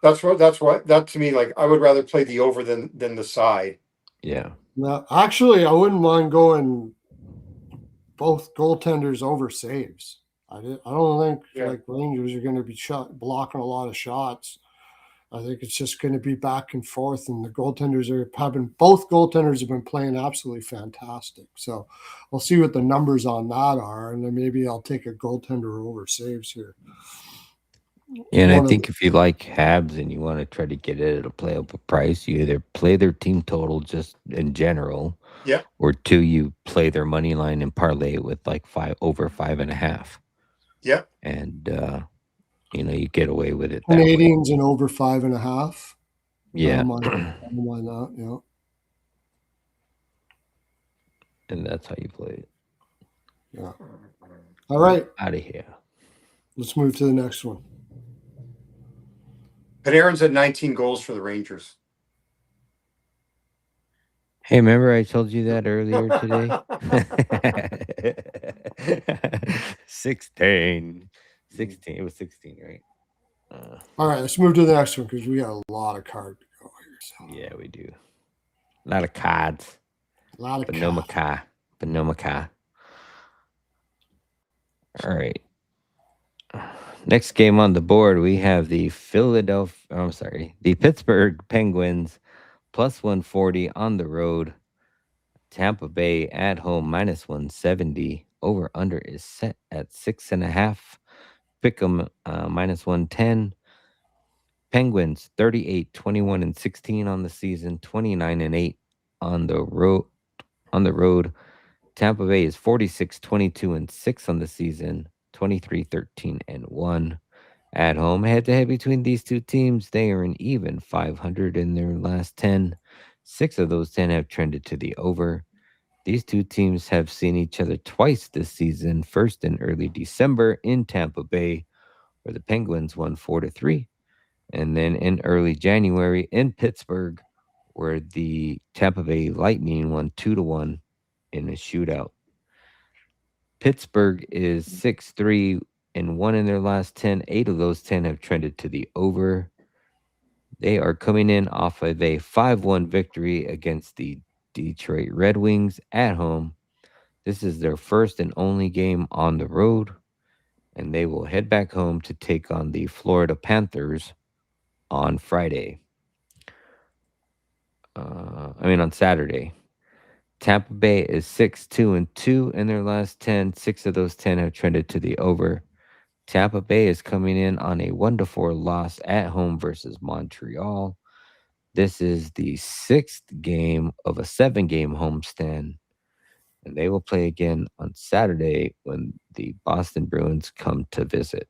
That to me, like I would rather play the over than the side. Yeah. Now, actually, I wouldn't mind going both goaltenders over saves. I don't think Yeah. like Rangers are going to be blocking a lot of shots. I think it's just going to be back and forth, and both goaltenders have been playing absolutely fantastic. So we'll see what the numbers on that are, and then maybe I'll take a goaltender over saves here. And I One of think if you like Habs and you want to try to get it at a playable price, you either play their team total just in general, Yeah. or two, you play their money line and parlay it with like over 5.5. Yeah. And you get away with it that way. Canadians and over 5.5. Yeah. I don't mind that. Yeah. And that's how you play it. Yeah. All right. Out of here. Let's move to the next one. Panarin's at 19 goals for the Rangers. Hey, remember I told you that earlier today? 16. 16. It was 16, right? All right, let's move to the next one because we got a lot of cards to go here. So. Yeah, we do. A lot of cards. A lot of But no maca. All right. Next game on the board, we have the Pittsburgh Penguins plus 140 on the road. Tampa Bay at home minus 170. Over under is set at 6.5. Pick'em minus 110. Penguins 38, 21, and 16 on the season, 29 and 8 on the road. Tampa Bay is 46, 22, and 6 on the season, 23, 13, and 1 at home. Head to head between these two teams, they are an even 500 in their last 10. 6 of those 10 have trended to the over. These two teams have seen each other twice this season. First in early December in Tampa Bay, where the Penguins won 4-3. And then in early January in Pittsburgh, where the Tampa Bay Lightning won 2-1 in a shootout. Pittsburgh is 6-3 and 1 in their last 10. 8 of those 10 have trended to the over. They are coming in off of a 5-1 victory against the Detroit Red Wings at home. This is their first and only game on the road, and they will head back home to take on the Florida Panthers on Friday. On Saturday. Tampa Bay is 6-2-2 in their last 10. 6 of those 10 have trended to the over. Tampa Bay is coming in on a 1-4 loss at home versus Montreal. This is the 6th game of a 7-game homestand, and they will play again on Saturday when the Boston Bruins come to visit.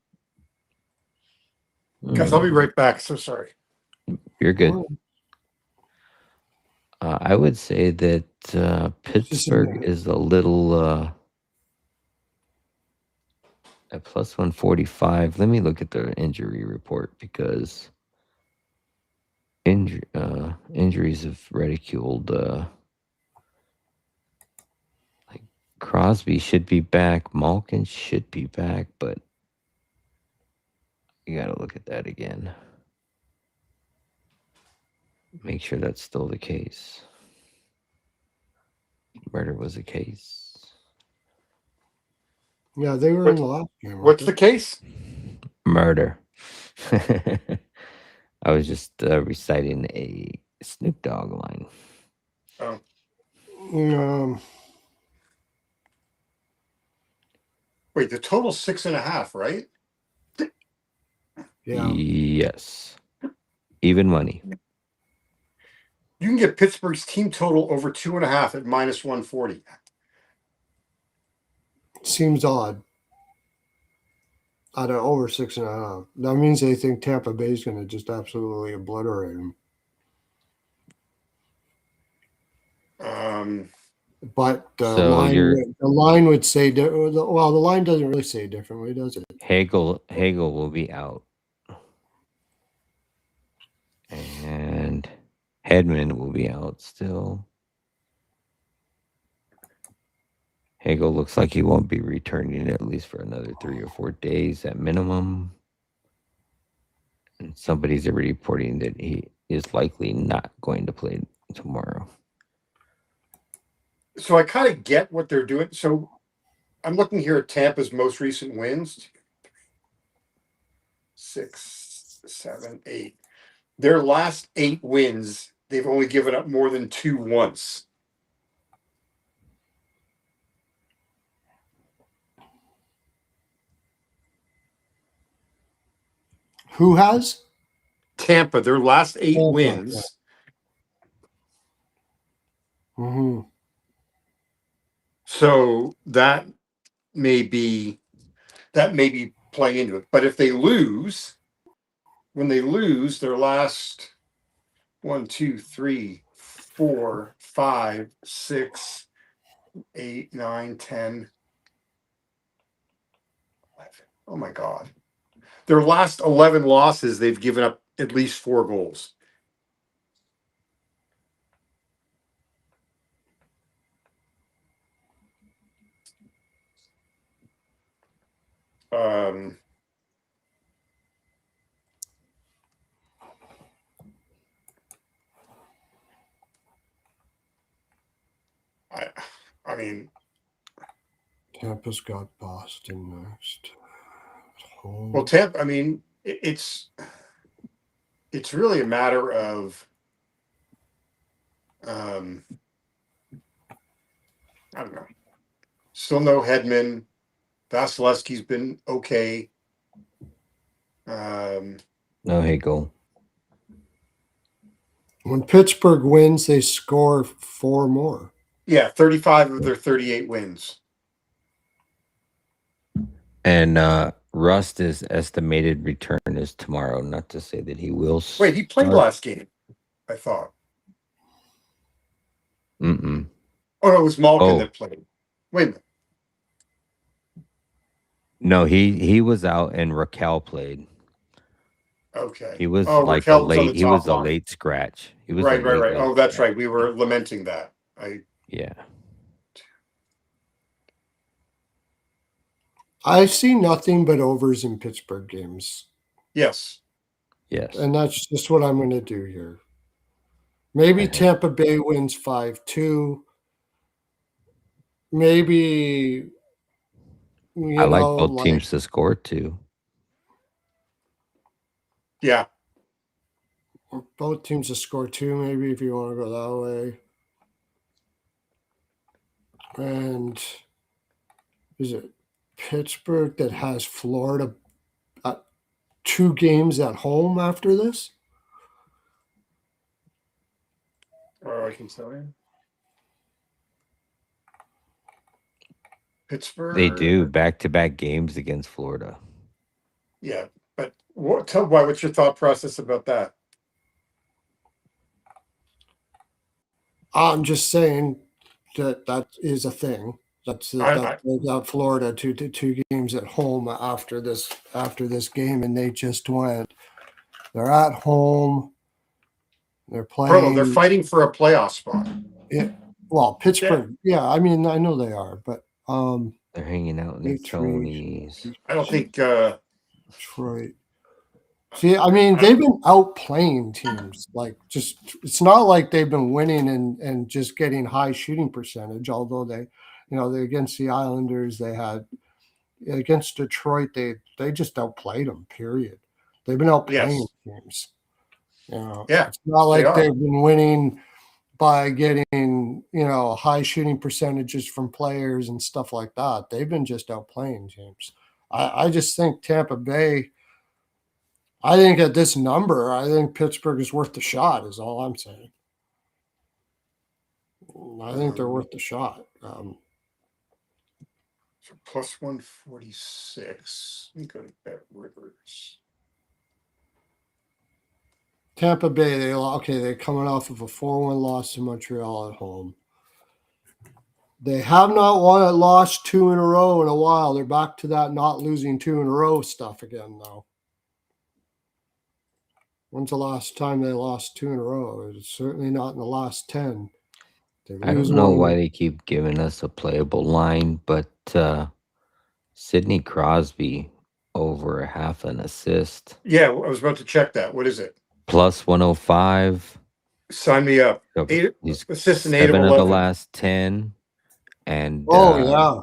Guys, I'll be right back. So sorry. You're good. I would say that Pittsburgh is a little at plus 145. Let me look at their injury report because injuries have ridiculed. Like Crosby should be back, Malkin should be back, but you got to look at that again. Make sure that's still the case. Murder was the case. Yeah, they were in the last game. What's the case? Murder. I was just reciting a Snoop Dogg line. Oh. Wait, the total's 6.5, right? Yeah. Yes. Even money. You can get Pittsburgh's team total over 2.5 at minus 140. Seems odd. Out of over 6.5. That means they think Tampa Bay is going to just absolutely obliterate them. But the So line would say, well, the line doesn't really say differently, does it? Hagel will be out, and Hedman will be out still. Hagel looks like he won't be returning at least for another 3 or 4 days at minimum. And somebody's already reporting that he is likely not going to play tomorrow. So I kind of get what they're doing. So I'm looking here at Tampa's most recent wins. 6, 7, 8. Their last 8 wins, they've only given up more than 2 once. Who has? Tampa, their last 8 Tampa, wins. Yeah. Mm-hmm. So that may be playing into it. But if they lose, when they lose their last 1, 2, 3, 4, 5, 6, 8, 9, 10, 11. Oh my God. Their last 11 losses, they've given up at least 4 goals. I mean, Tampa's got Boston next. Home. well, Tampa, I mean, it's really a matter of I don't know. Still no Hedman. Vasilevsky's been okay. No Hagel. When Pittsburgh wins, they score 4 more. Yeah, 35 of their 38 wins. And Rust's estimated return is tomorrow. Not to say that he will. Wait, he played last game, I thought. Mm-mm. Oh, no, it was Malkin that played. Wait a minute. No, he was out and Raquel played. Okay. He was like Raquel was on the he was top a line. late scratch. He was Right. late Oh, that's scratch. right. We were lamenting that. Yeah. I see nothing but overs in Pittsburgh games. Yes. Yes. And that's just what I'm going to do here. Maybe Tampa Bay wins 5-2. Maybe I like both teams to score too. Yeah. Both teams to score 2, maybe, if you want to go that way. And is it Pittsburgh that has Florida 2 games at home after this? I can tell you. Pittsburgh. They do back-to-back games against Florida. Yeah, but what's your thought process about that? I'm just saying that is a thing. That's that they got Florida two games at home after this game, and they just went. They're at home. They're playing. Pearlo, they're fighting for a playoff spot. Yeah. Well, Pittsburgh. Yeah, I mean, I know they are, but they're hanging out in the Tonys. I don't think Detroit. See, I mean, they've been outplaying teams. Like, just it's not like they've been winning and just getting high shooting percentage. Although they against the Islanders, they had against Detroit, they just outplayed them. Period. They've been outplaying teams. Yeah, it's not like they've been winning by getting high shooting percentages from players and stuff like that. They've been just outplaying teams. I just think Tampa Bay. I think at this number, I think Pittsburgh is worth the shot, is all I'm saying. I think they're worth the shot. So plus 146. Let me go to Bet Rivers. Tampa Bay, they're coming off of a 4-1 loss to Montreal at home. They have not lost 2 in a row in a while. They're back to that not losing 2 in a row stuff again, though. When's the last time they lost 2 in a row? It's certainly not in the last 10. I don't know why they keep giving us a playable line, but Sidney Crosby over a half an assist. Yeah, I was about to check that. What is it? Plus 105. Sign me up. So 8 he's assists and 8 of 7 of the 11. last 10. And yeah.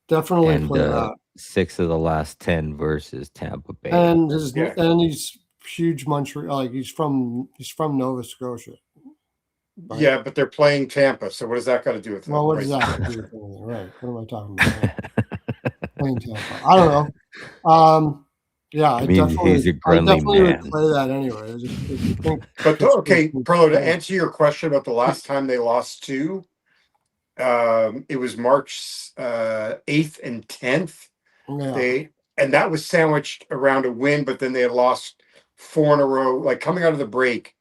Definitely and play that. 6 of the last 10 versus Tampa Bay. And Yeah. he's huge Montreal. Like he's from Nova Scotia. Right? Yeah, but they're playing Tampa. So what does that got to do with it? Well, what does that have to do with anything? Right. What am I talking about? Playing Tampa. I don't know. Yeah, I mean, he's a Grunley definitely man. would play that anyway. If you think But okay, Pearlo, to answer your question about the last time they lost 2, it was March 8th and 10th. Yeah. And that was sandwiched around a win, but then they had lost 4 in a row. Like coming out of the break,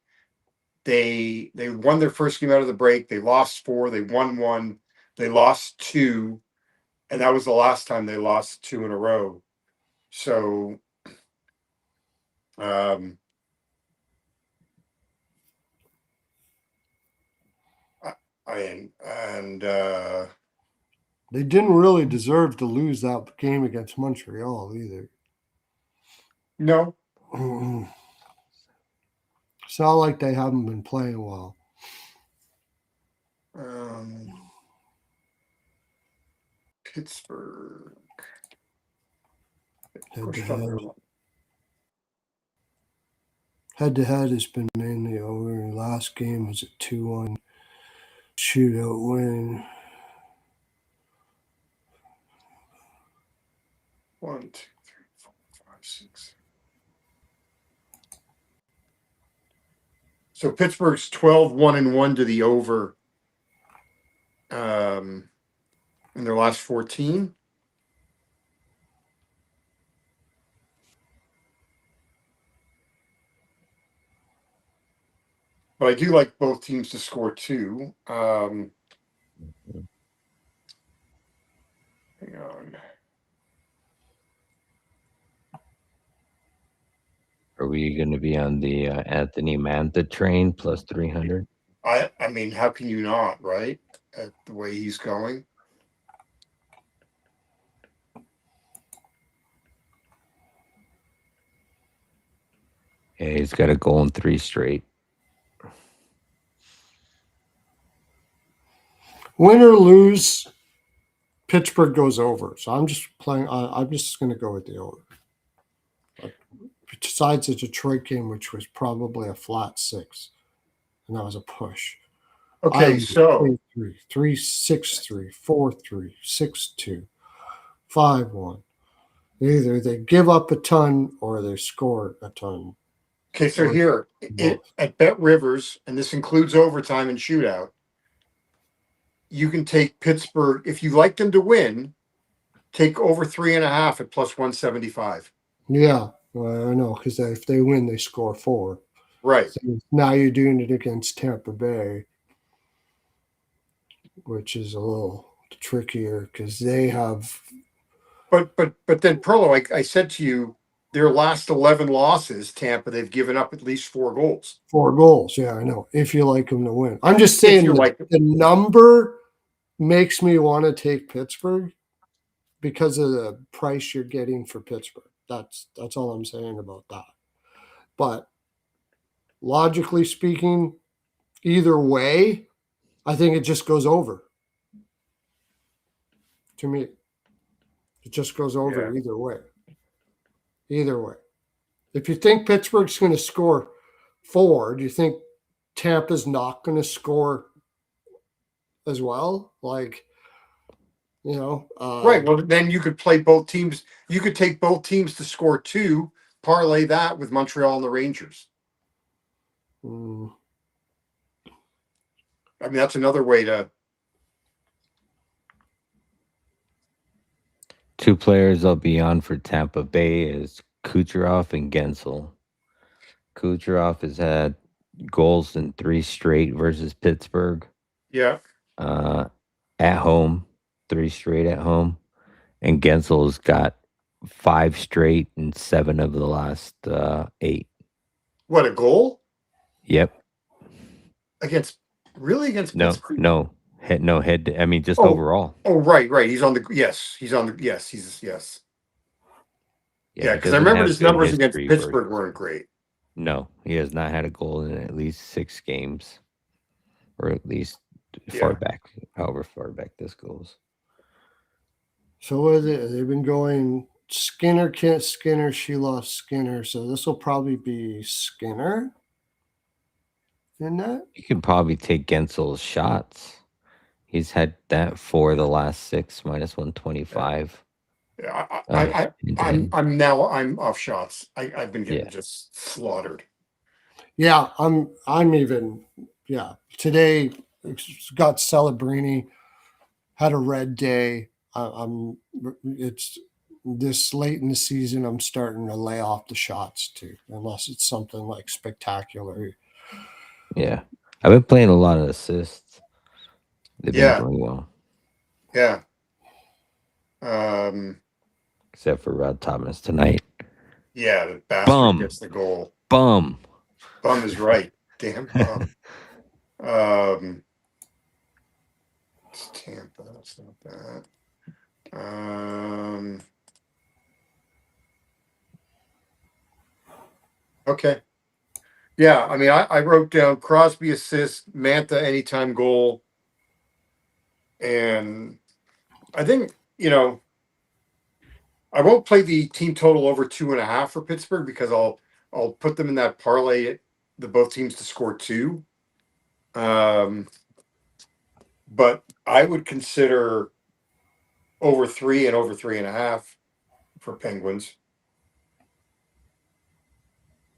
they won their first game out of the break. They lost 4. They won 1. They lost 2, and that was the last time they lost 2 in a row. So, They didn't really deserve to lose that game against Montreal either. no. It's not like they haven't been playing well. Pittsburgh. Head to head has been mainly over. Last game was a 2-1 shootout win. 1, 2, 3, 4, 5, 6. So Pittsburgh's 12-1-1 to the over in their last 14. But I do like both teams to score 2. Hang on. Are we going to be on the Anthony Mantha train plus 300? I mean, how can you not, right? At the way he's going. Yeah, he's got a goal in 3 straight. Win or lose, Pittsburgh goes over. So I'm just playing. I'm just going to go with the over. Besides the Detroit game, which was probably a flat 6, and that was a push. Okay, so 3, 6, 3, 4, 3, 6, 2, 5, 1. Either they give up a ton or they score a ton. okay, so here at Bet Rivers, and this includes overtime and shootout, you can take Pittsburgh if you like them to win. Take over 3.5 at plus 175. Yeah, well, I know because if they win, they score 4. Right. So now you're doing it against Tampa Bay, which is a little trickier because they have. But then Pearlo, I said to you, their last 11 losses, Tampa, they've given up at least 4 goals. 4 goals, yeah, I know. If you like them to win, I'm just saying the number makes me want to take Pittsburgh because of the price you're getting for Pittsburgh. That's all I'm saying about that. But logically speaking, either way, I think it just goes over. To me, it just goes over either way. Either way. If you think Pittsburgh's going to score 4, do you think Tampa's not going to score as well? Like, right. Well, then you could play both teams. You could take both teams to score 2, parlay that with Montreal and the Rangers. I mean, that's another way to. 2 players I'll be on for Tampa Bay is Kucherov and Gensel. Kucherov has had goals in 3 straight versus Pittsburgh. Yeah. At home, 3 straight at home. And Gensel's got 5 straight and 7 of the last 8. What, a goal Yep. against No, Pittsburgh? no. Head. I mean, just Oh. overall. Oh, right. He's on the yes. Yeah, Yeah, he because I doesn't remember have his good numbers against history Pittsburgh versus. weren't great. No, he has not had a goal in at least 6 games, or at least far Yeah. back, however far back this goes. So what is it? They've been going Skinner, Kent Skinner, she lost Skinner. So this will probably be Skinner in that. You can probably take Gensel's shots. He's had that for the last 6 minus 125. Yeah, Hand-to-hand. I'm off shots. I've been getting Yeah. just slaughtered. Yeah, I'm even. Yeah, today got Celebrini, had a red day. I'm. It's this late in the season. I'm starting to lay off the shots too, unless it's something like spectacular. Yeah. I've been playing a lot of assists. They've been Yeah. going well, Yeah. except for Rod Thomas tonight. Yeah, the bastard Bum. gets the goal. Bum. Bum is right. Damn bum. It's Tampa. That's not that. Okay. Yeah, I mean, I wrote down Crosby assist, Manta anytime goal, and I think I won't play the team total over 2.5 for Pittsburgh because I'll put them in that parlay the both teams to score 2. But I would consider over 3 and over 3.5 for Penguins.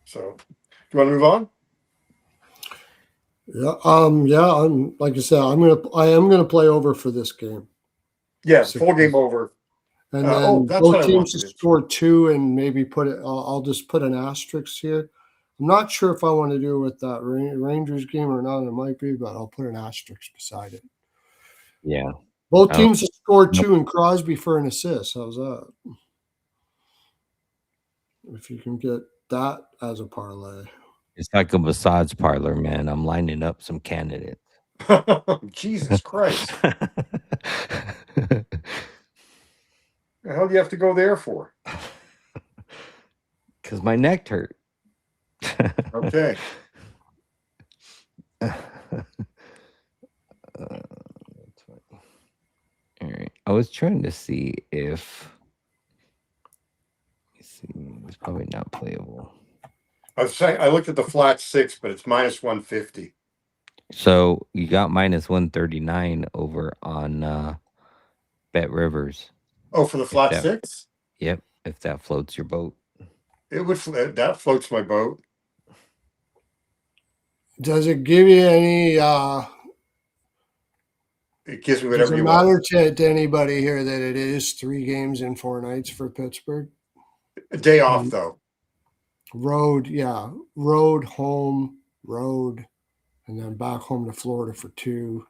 So, do you want to move on? Yeah. I'm like I said, I am gonna play over for this game. Yeah, full game over. And then that's both what I teams to wanted. score 2 and maybe put it. I'll just put an asterisk here. I'm not sure if I want to do it with that Rangers game or not. It might be, but I'll put an asterisk beside it. Yeah. Both I don't- teams to score 2 and Crosby for an assist. How's that? If you can get that as a parlay. It's like a massage parlor, man. I'm lining up some candidates. Jesus Christ. The hell do you have to go there for? Because my neck hurt. Okay. All right. I was trying to see if. Let me see. It's probably not playable. I was saying I looked at the flat 6, but it's minus 150. So you got minus 139 over on Bet Rivers. Oh, for the flat that- 6? Yep. If that floats your boat. It would that floats my boat. Does it give you any? It gives me Does whatever it you want. matter to anybody here that it is 3 games in 4 nights for Pittsburgh? A day off though. Road, yeah. Road, home, road, and then back home to Florida for 2.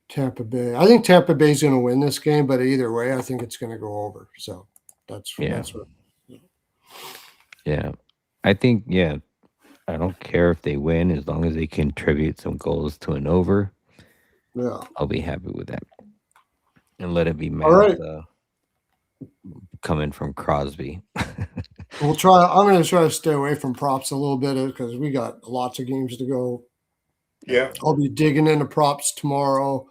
Tampa Bay. I think Tampa Bay's going to win this game, but either way, I think it's going to go over. So that's what. Yeah. I think, I don't care if they win as long as they contribute some goals to an over. Yeah. I'll be happy with that. And let it be All right. Coming from Crosby. I'm going to try to stay away from props a little bit because we got lots of games to go. Yeah. I'll be digging into props tomorrow.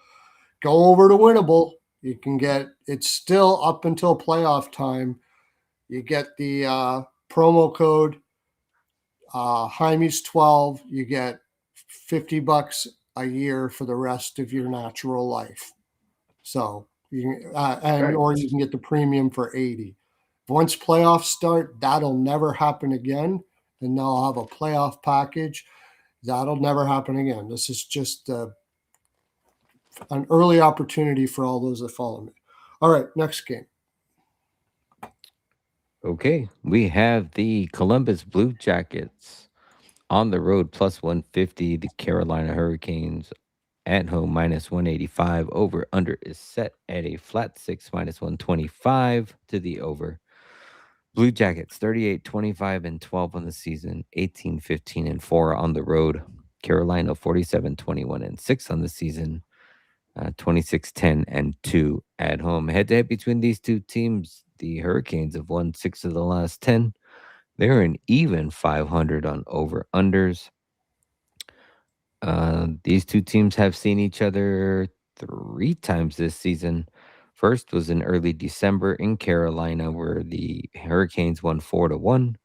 Go over to Winnable. You can get it's still up until playoff time. You get the promo code Hymes 12. You get $50 a year for the rest of your natural life. So you can, or you can get the premium for 80. Once playoffs start, that'll never happen again, and they'll have a playoff package. That'll never happen again. This is just an early opportunity for all those that follow me. All right, next game. Okay, we have the Columbus Blue Jackets on the road plus 150. The Carolina Hurricanes at home minus 185. Over under is set at a flat 6 minus 125 to the over. Blue Jackets 38, 25, and 12 on the season, 18, 15, and 4 on the road. Carolina 47, 21, and 6 on the season, 26, 10, and 2 at home. Head to head between these two teams, the Hurricanes have won 6 of the last 10. They're an even 500 on over unders. These two teams have seen each other 3 times this season. First was in early December in Carolina, where the Hurricanes won 4-1.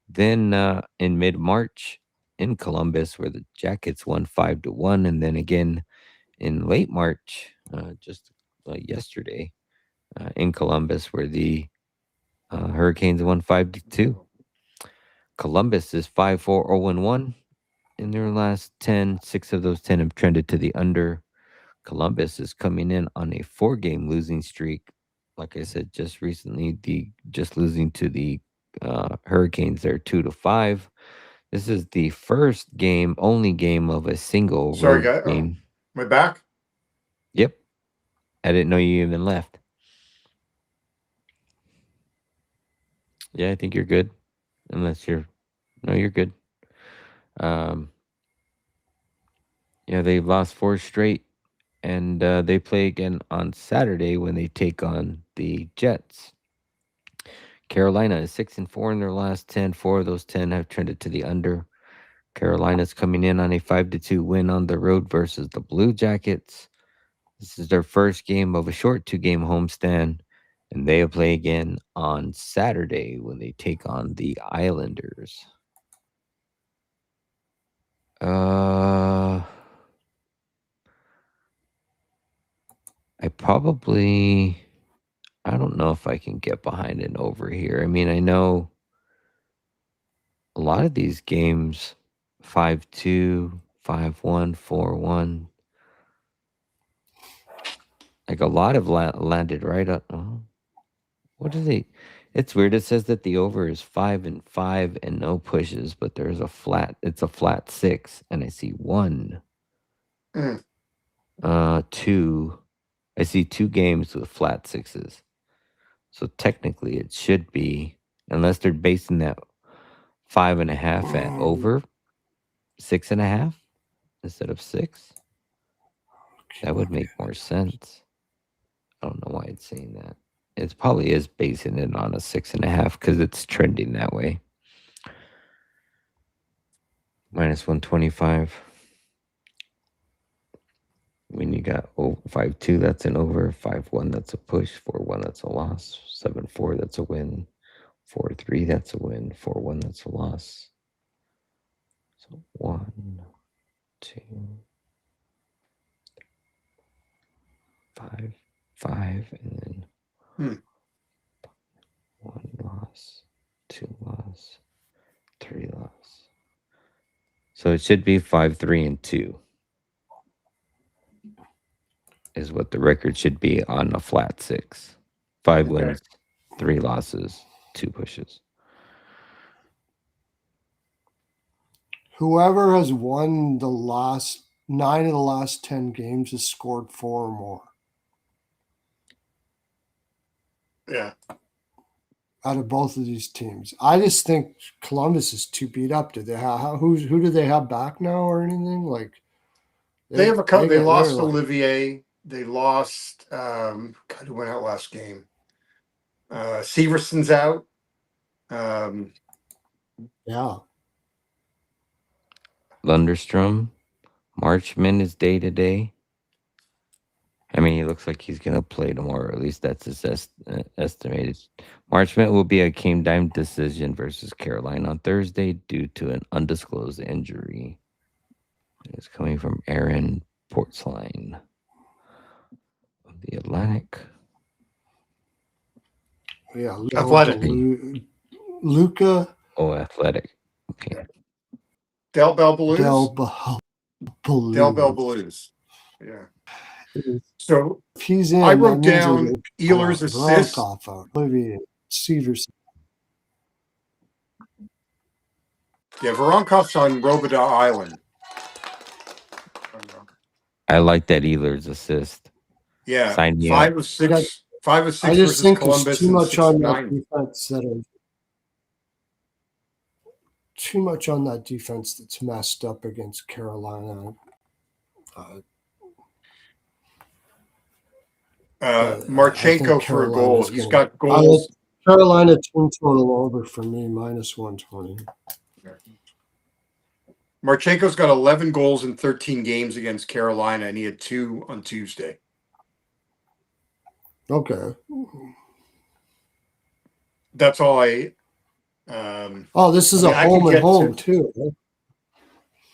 Then in mid March in Columbus, where the Jackets won 5-1, and then again in late March, just yesterday, in Columbus, where the Hurricanes won 5-2. Columbus is 5-4-0-1 in their last 10. 6 of those 10 have trended to the under. Columbus is coming in on a 4-game losing streak. Like I said, just recently, just losing to the Hurricanes. They're 2-5. This is the first game, only game of a single Sorry, road guy. game. My back. Yep, I didn't know you even left. Yeah, I think you're good, unless you're. No, you're good. Yeah, they've lost 4 straight, and they play again on Saturday when they take on the Jets. Carolina is 6-4 in their last 10. 4 of those 10 have trended to the under. Carolina's coming in on a 5-2 win on the road versus the Blue Jackets. This is their first game of a short 2-game homestand, and they'll play again on Saturday when they take on the Islanders. I don't know if I can get behind an over here. I mean, I know a lot of these games 5-2, 5-1, 4-1. Like a lot have landed right up. What do they? It's weird. It says that the over is 5-5 and no pushes, but there's a flat. It's a flat 6, and I see 1, Mm. 2. I see 2 games with flat 6s. So technically, it should be, unless they're basing that 5.5 at over 6.5 instead of 6. That would make more sense. I don't know why it's saying that. It probably is basing it on a 6.5 because it's trending that way. Minus 125. When you got 5-2, that's an over. 5-1, that's a push. 4-1, that's a loss. 7-4, that's a win. 4-3, that's a win. 4-1, that's a loss. So 1, 2, 5, 5, and then 1 loss, 2 loss, 3 loss. So it should be 5-3 and 2 is what the record should be on a flat 6. 5 wins, 3 losses, 2 pushes. Whoever has won the last 9 of the last 10 games has scored 4 or more. Yeah. Out of both of these teams, I just think Columbus is too beat up. Do they have who do they have back now or anything? Like They have a couple. They lost like, Olivier. They lost. God, who went out last game? Severson's out. Yeah. Lundstrom, Marchman is day to day. I mean, he looks like he's going to play tomorrow. At least that's his estimated. Marchman will be a game time decision versus Carolina on Thursday due to an undisclosed injury. It's coming from Aaron Portsline of the Atlantic. Yeah. Athletic. Luca. Oh, Athletic. Okay. Del Bell Blues. Del Bell Blues. Yeah. So if he's in, I wrote down Ehlers' assist. Olivier Severson. Yeah, Voronkov's on Robida Island. I like that Ehlers assist. Yeah, Sign me up. 5 of 6. 5 of 6 I just versus think there's Columbus too and much 6 of on that 9. defense too much on that defense that's messed up against Carolina. I Marchenko think for a goal. Carolina's He's going got goals. Carolina team total over for me -120. Marchenko's got 11 goals in 13 games against Carolina, and he had 2 on Tuesday. Okay. That's all I. Oh, this is I mean, a I could home and get home to- too. Right?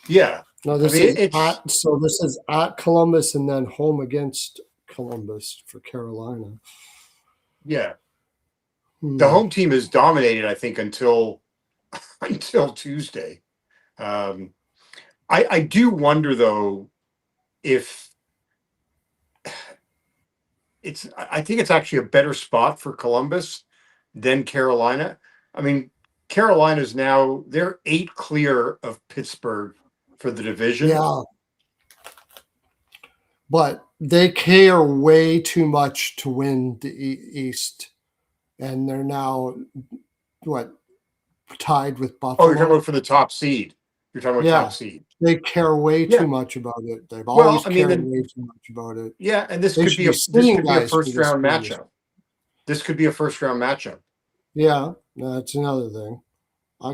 Yeah. No, this I mean, is it's this is at Columbus and then home against Columbus for Carolina. yeah. Hmm. The home team is dominated, I think, until Tuesday. I do wonder though if I think it's actually a better spot for Columbus than Carolina. I mean, Carolina's now they're 8 clear of Pittsburgh for the division. Yeah. But they care way too much to win the East. And they're now, tied with Oh, you're talking Buffalo? about for the top seed. You're talking about Yeah. top seed. They care way Yeah. too much about it. They've Well, always I mean, cared then- way too much about it. Yeah, and this They could should be be a this seeing could be a guys for first this round series. matchup. This could be a first round matchup. Yeah, that's another thing.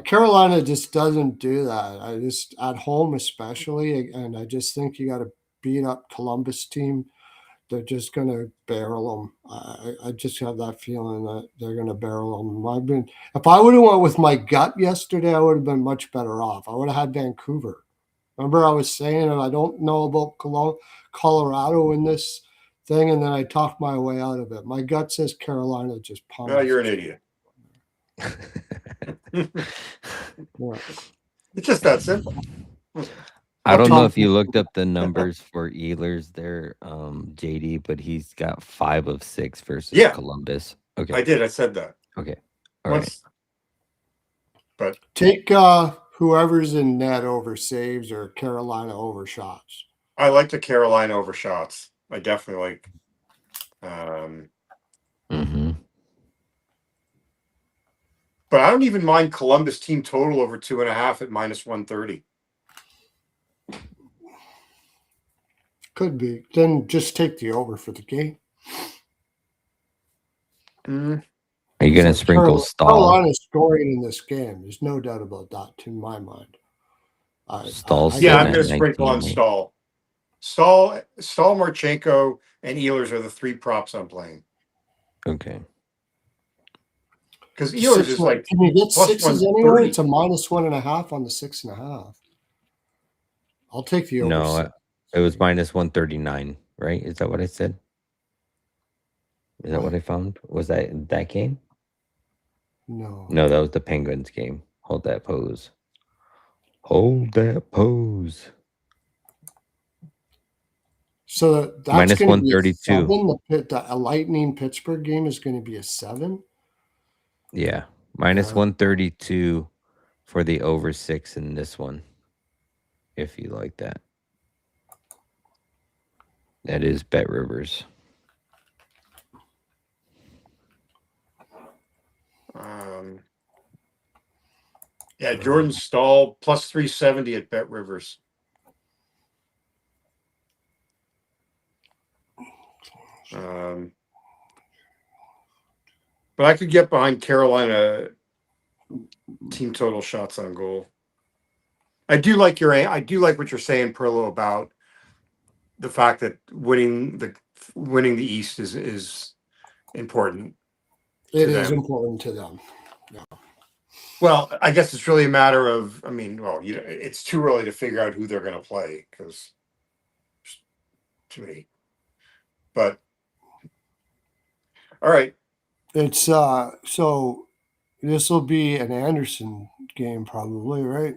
Carolina just doesn't do that. I just at home especially, and I just think you got to beat up Columbus team. They're just going to barrel them. I just have that feeling that they're going to barrel them. If I would have went with my gut yesterday, I would have been much better off. I would have had Vancouver. Remember, I was saying I don't know about Colorado in this thing, and then I talked my way out of it. My gut says Carolina just pummels. No, you're an idiot. Yeah. It's just that simple. I don't know if you Tom- looked up the numbers for Ehlers there, JD, but he's got 5 of 6 versus Yeah. Columbus. Okay. I did. I said that. Okay. All right. Once, but Take whoever's in net over saves or Carolina over shots. I like the Carolina over shots. I definitely like. Mm-hmm. But I don't even mind Columbus team total over 2.5 at -130. Could be. Then just take the over for the game. Mm. Are you going to sprinkle Stall? Carolina's scoring in this game. There's no doubt about that, to my mind. Stall's Yeah, I'm at going to sprinkle on 19, right? Stall, Marchenko, and Ehlers are the 3 props I'm playing. Okay. Because Ehlers is like can you get plus sixes 130. anywhere? It's a -1.5 on the 6.5. I'll take the over. No, it was -139, right? Is that what I said? Is that what I found? Was that game? No. No, that was the Penguins game. Hold that pose. Hold that pose. So that's going to be a -132. 7. A Lightning Pittsburgh game is going to be a 7. Yeah, -132 for the over 6 in this one. If you like that. That is Bet Rivers. Yeah, Jordan Stahl plus 370 at Bet Rivers. But I could get behind Carolina team total shots on goal. I do like what you're saying, Pearlo, about the fact that winning the East is important. It is them. important to them. Yeah. Well, I guess it's really a matter of. I mean, it's too early to figure out who they're going to play because too many. But all right, It's so this will be an Anderson game probably, right?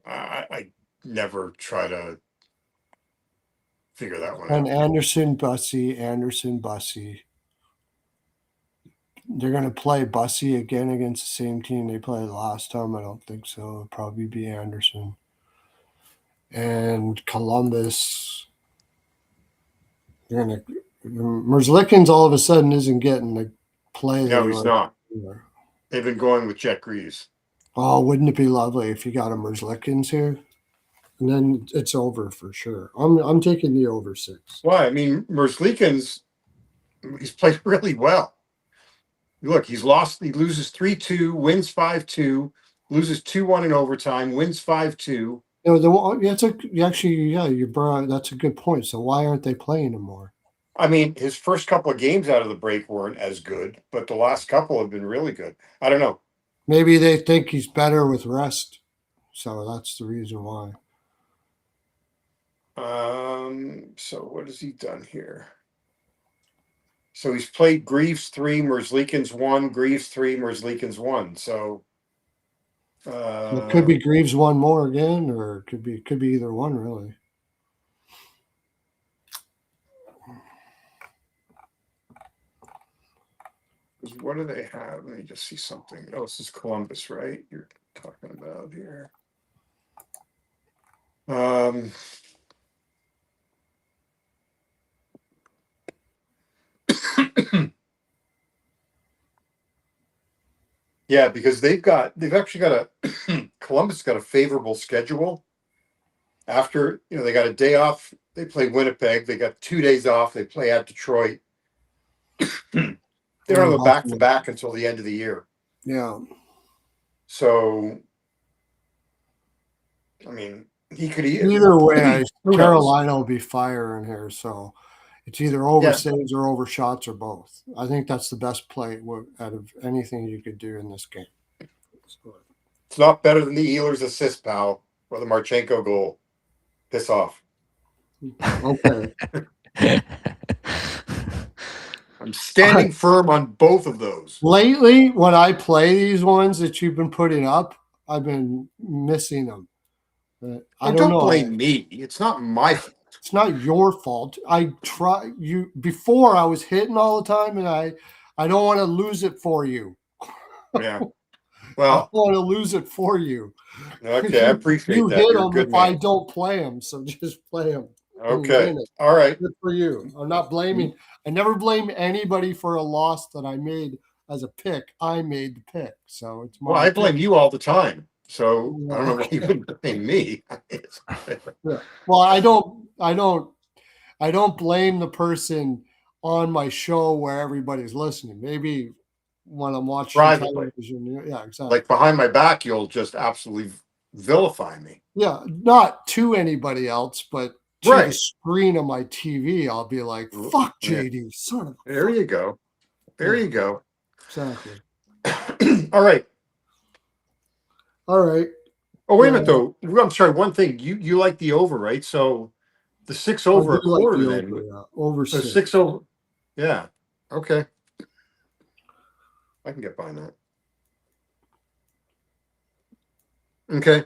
I never try to figure that one And out. Anderson Bussy. they're going to play Bussy again against the same team they played last time. I don't think so. It'll probably be Anderson. And Columbus, they're going to. Merzlikins all of a sudden isn't getting the play. No, they he's were not. before. They've been going with Jet Greaves. Oh, wouldn't it be lovely if you got a Merzlikins here? And then it's over for sure. I'm taking the over 6. Why? I mean, Merzlikins, he's played really well. Look, he loses 3-2, wins 5-2, loses 2-1 in overtime, wins 5-2. That's a good point. So why aren't they playing him more? I mean, his first couple of games out of the break weren't as good, but the last couple have been really good. I don't know. Maybe they think he's better with rest. So that's the reason why. So what has he done here? So he's played Greaves 3, Merzlikins 1, Greaves 3, Merzlikins 1. So It could be Greaves one more again, or it could be either one really. what do they have? Let me just see something. Oh, this is Columbus, right? You're talking about here. Yeah, because they've actually got Columbus got a favorable schedule. After, they got a day off, they play Winnipeg. They got 2 days off. They play at Detroit. They don't have a back-to-back until the end of the year. Yeah. So, I mean, he could either way. Carolina will be firing here, so it's either over saves or over shots or both. I think that's the best play out of anything you could do in this game. It's not better than the Ehlers assist, pal, or the Marchenko goal. Piss off. Okay. I'm standing firm on both of those. Lately, when I play these ones that you've been putting up, I've been missing them. I don't know. Blame me. It's not my fault. It's not your fault. I try you before. I was hitting all the time, and I don't want to lose it for you. Yeah. Well, I don't want to lose it for you. Okay, I appreciate you that. hit You're them if I don't play them, so just play them. Okay. All right. Good for you. I'm not blaming. I never blame anybody for a loss that I made as a pick. I made the pick, so it's my. Well, I blame you all the time. So I don't know why you wouldn't blame me. Yeah. Well, I don't blame the person on my show where everybody's listening. Maybe when I'm watching television. Yeah, exactly. Like behind my back, you'll just absolutely vilify me. Yeah, not to anybody else, but to the screen of my TV, I'll be like, fuck JD, son of a There you go. There you go. Exactly. All right. All right. Oh, wait a minute, though. I'm sorry. One thing. You like the over, right? So the 6 over a quarter like then. Over, yeah. Over 6. 6 over. Yeah. Okay. I can get behind that. Okay.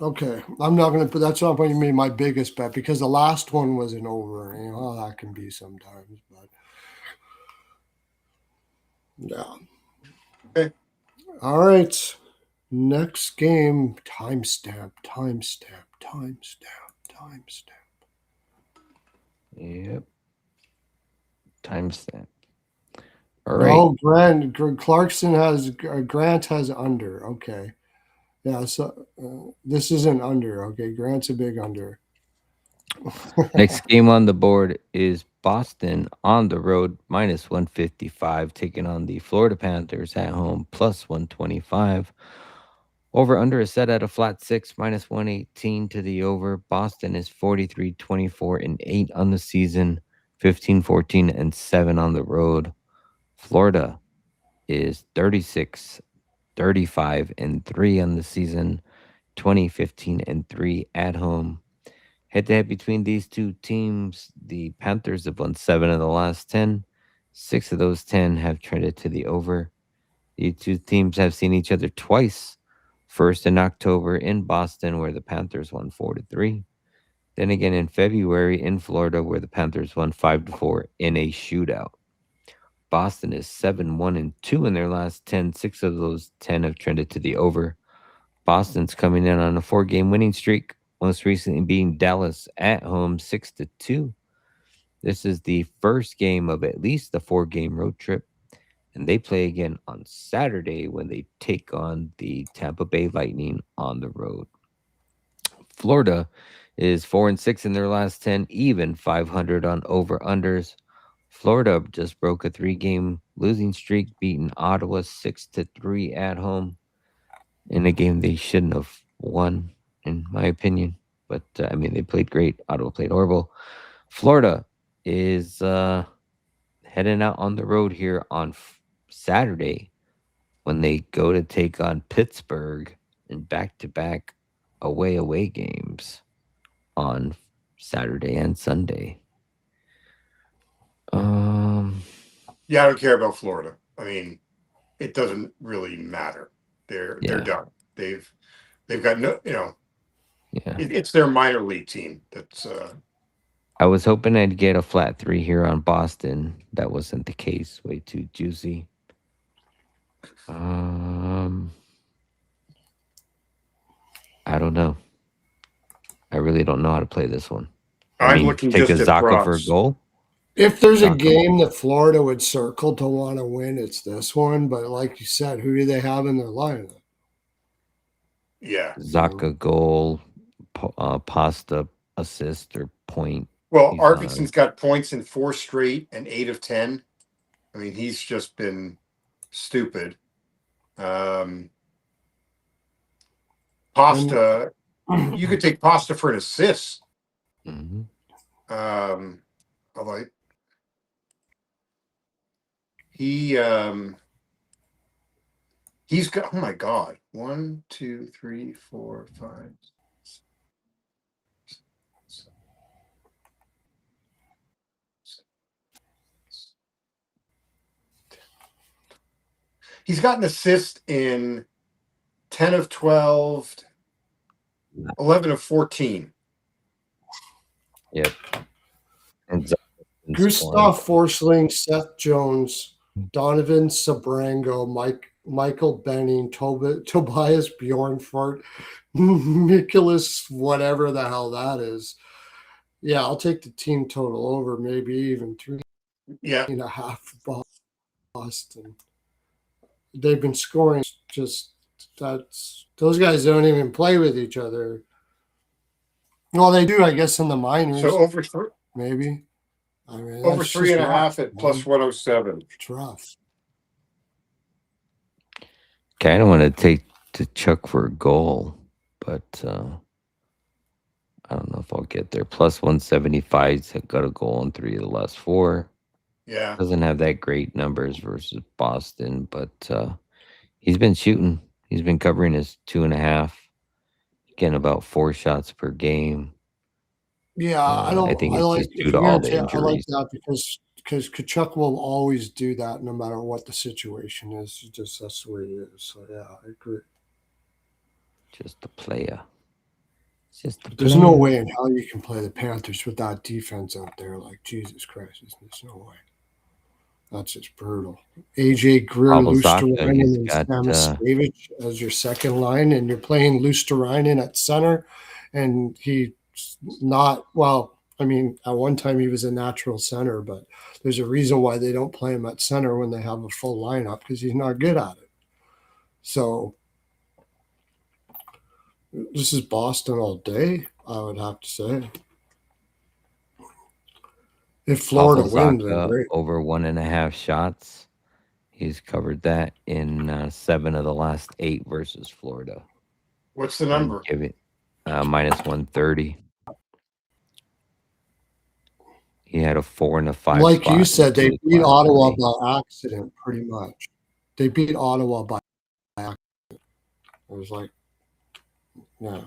Okay. I'm not going to put that's not going to be my biggest bet because the last one was an over. You know how that can be sometimes. But yeah. Okay. All right. Next game. Timestamp. Yep. Timestamp. All right. Oh, Grant has under. Okay. Yeah. So this is an under. Okay. Grant's a big under. Next game on the board is Boston on the road minus 155 taking on the Florida Panthers at home plus 125. Over under is set at a flat 6 minus 118 to the over. Boston is 43-24-8 on the season, 15-14-7 on the road. Florida is 36-35-3 on the season, 20-15-3 at home. Head-to-head between these two teams, the Panthers have won 7 of the last 10. 6 of those 10 have trended to the over. The two teams have seen each other twice. First in October in Boston, where the Panthers won 4-3. Then again in February in Florida, where the Panthers won 5-4 in a shootout. Boston is 7-1-2 in their last 10. 6 of those 10 have trended to the over. Boston's coming in on a 4-game winning streak, most recently beating Dallas at home 6-2. This is the first game of at least the 4-game road trip, and they play again on Saturday when they take on the Tampa Bay Lightning on the road. Florida is 4-6 in their last 10, even 500 on over-unders. Florida just broke a 3-game losing streak, beating Ottawa 6-3 at home in a game they shouldn't have won, in my opinion. But, I mean, they played great. Ottawa played horrible. Florida is heading out on the road here on Saturday when they go to take on Pittsburgh in back-to-back away games on Saturday and Sunday. Yeah, I don't care about Florida. I mean, it doesn't really matter. They're done. They've got no, it's their minor league team. That's I was hoping I'd get a flat 3 here on Boston. That wasn't the case. Way too juicy. I don't know. I really don't know how to play this one. I'm looking take just a at Zaka for a props. goal. If there's a game that Florida would circle to want to win, it's this one. But like you said, who do they have in their lineup? Yeah. Zaka goal, Pasta assist or point. Well, Arvidsson's got points in 4 straight and 8 of 10. I mean, he's just been stupid. Pasta, you could take Pasta for an assist. Mm-hmm. Although he's got, oh my God, 1, 2, 3, 4, 5. He's got an assist in 10 of 12, 11 of 14. Yep. And Gustav Forsling, Seth Jones, Donovan Sabrango, Michael Benning, Tobias Bjornfort, Nicholas, whatever the hell that is. Yeah, I'll take the team total over, maybe even 3.5 Boston. They've been scoring just those guys don't even play with each other. Well, they do, I guess, in the minors. So over 3, maybe. I mean, over 3.5 at plus 107. It's rough. Okay, I don't want to take to Chuck for a goal, but I don't know if I'll get there. Plus 175's got a goal in 3 of the last 4. Yeah. Doesn't have that great numbers versus Boston, but he's been shooting. He's been covering his 2.5, getting about 4 shots per game. Yeah, I think it's just due to all the injuries. I like that because Kachuk will always do that no matter what the situation is. That's the way it is. So yeah, I agree. Just a player. There's no way in hell you can play the Panthers with that defense out there. Like, Jesus Christ, there's no way. That's just brutal. AJ Greer, Luosterainen, and Samasevich as your second line, and you're playing Luosterainen at center, and he's not, well, I mean, at one time he was a natural center, but there's a reason why they don't play him at center when they have a full lineup, because he's not good at it. So this is Boston all day, I would have to say. If Florida wins, then great. Over 1.5 shots. He's covered that in 7 of the last 8 versus Florida. What's the number? Give it minus 130. He had a 4 and a 5. Like you said, they beat Ottawa by accident, pretty much. They beat Ottawa by accident. It was like, yeah.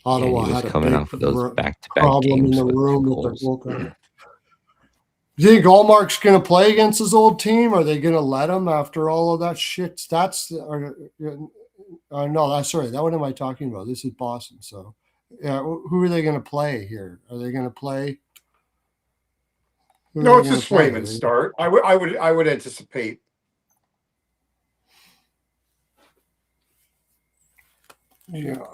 Ottawa had a coming off of those back-to-back problem games in the room with their goaltender. Do you think Allmark's going to play against his old team? Are they going to let him after all of that shit? No, sorry. What am I talking about? This is Boston. So, yeah, who are they going to play here? Are they going to play? No, it's a Wanna play, Swayman right? start. I would anticipate. Yeah.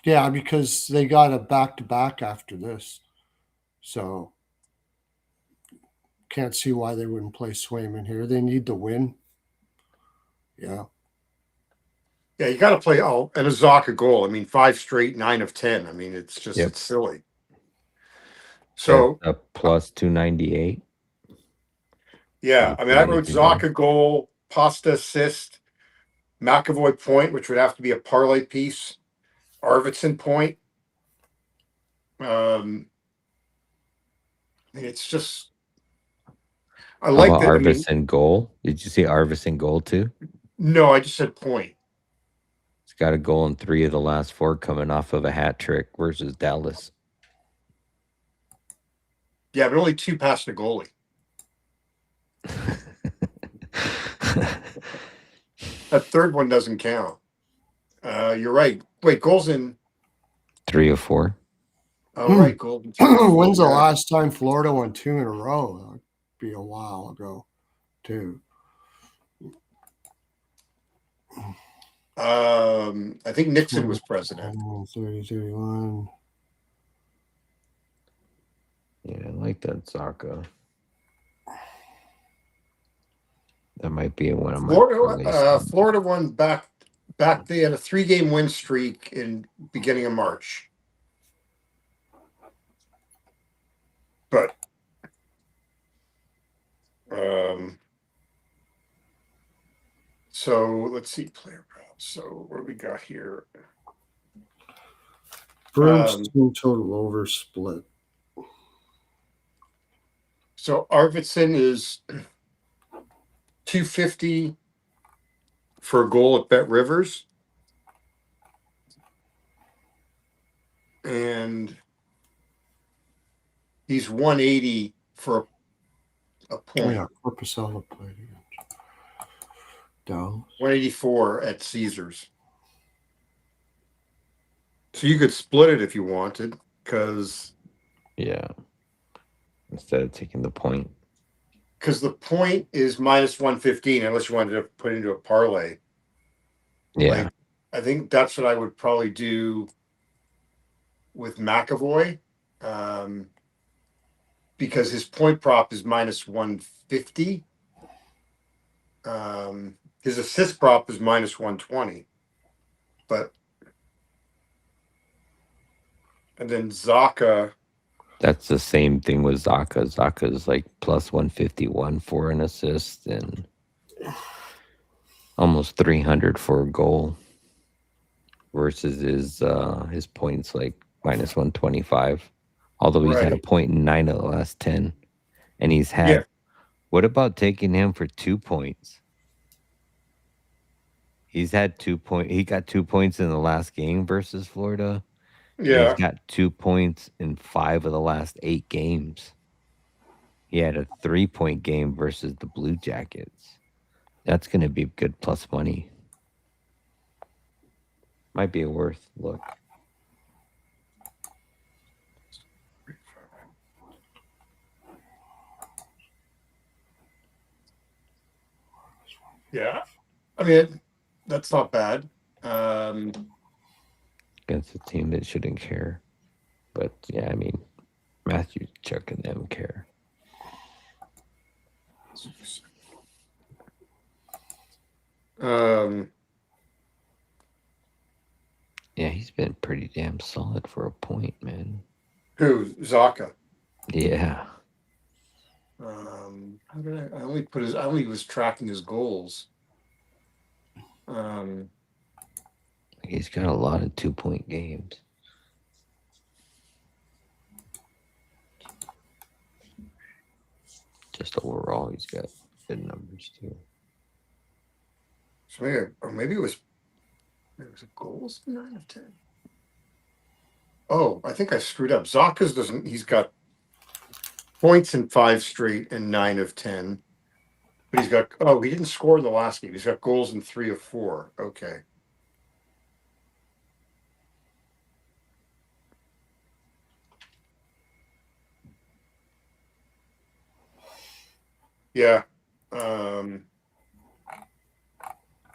Yeah, because they got a back to back after this. So can't see why they wouldn't play Swayman here. They need the win. Yeah. Yeah, you got to play and a Zaka goal. I mean, 5 straight, 9 of 10. I mean, it's just Yep. it's silly. That's So a plus 298. yeah, I mean, I wrote Anything there? Zaka goal, Pasta assist, McAvoy point, which would have to be a parlay piece, Arvidsson point. I mean, it's just I How like about that. I mean, Arvidsson goal? Did you see Arvidsson goal too? no, I just said point. He's got a goal in 3 of the last 4 coming off of a hat trick versus Dallas. Yeah, but only 2 past the goalie. That third one doesn't count. You're right. Wait, goals in 3 of 4. oh right, goals in 3 or 4. When's the Yeah. last time Florida won 2 in a row? That would be a while ago, too. I think Nixon was president. 30, 31. Yeah, I like that Zaka. That might be one of my Florida won back. They had a 3-game win streak in beginning of March. But so let's see player props. So what do we got here? Bruins team total over split. So Arvidsson is 250 for a goal at Bet Rivers. And he's 180 for a point. Yeah, Corpusella played against Dallas. 184 at Caesars. So you could split it if you wanted, because Yeah. Instead of taking the point. Because the point is minus 115, unless you wanted to put into a parlay. Yeah. Like, I think that's what I would probably do with McAvoy. Because his point prop is minus 150. His assist prop is minus 120. But and then Zaka. That's the same thing with Zaka. Zaka's like plus 151 for an assist and almost 300 for a goal versus his points like minus 125. Although he's had a Right. point in 9 of the last 10. And he's had, Yeah. what about taking him for 2 points? He's had 2 points. He got 2 points in the last game versus Florida. And he's Yeah. got 2 points in 5 of the last 8 games. He had a 3-point game versus the Blue Jackets. That's going to be good plus money. Might be a worth look. Yeah. I mean, that's not bad. Against a team that shouldn't care. But yeah, I mean, Matthew, Chuck, and them care. Yeah, he's been pretty damn solid for a point, man. Who? Zaka. Yeah. How did I only was tracking his goals. He's got a lot of 2-point games. Just overall, he's got good numbers too. So maybe it was a goals 9 of 10. Oh, I think I screwed up. Zaka's doesn't. He's got points in 5 straight and 9 of 10. But he's got. Oh, he didn't score in the last game. He's got goals in 3 of 4. Okay. Yeah. Good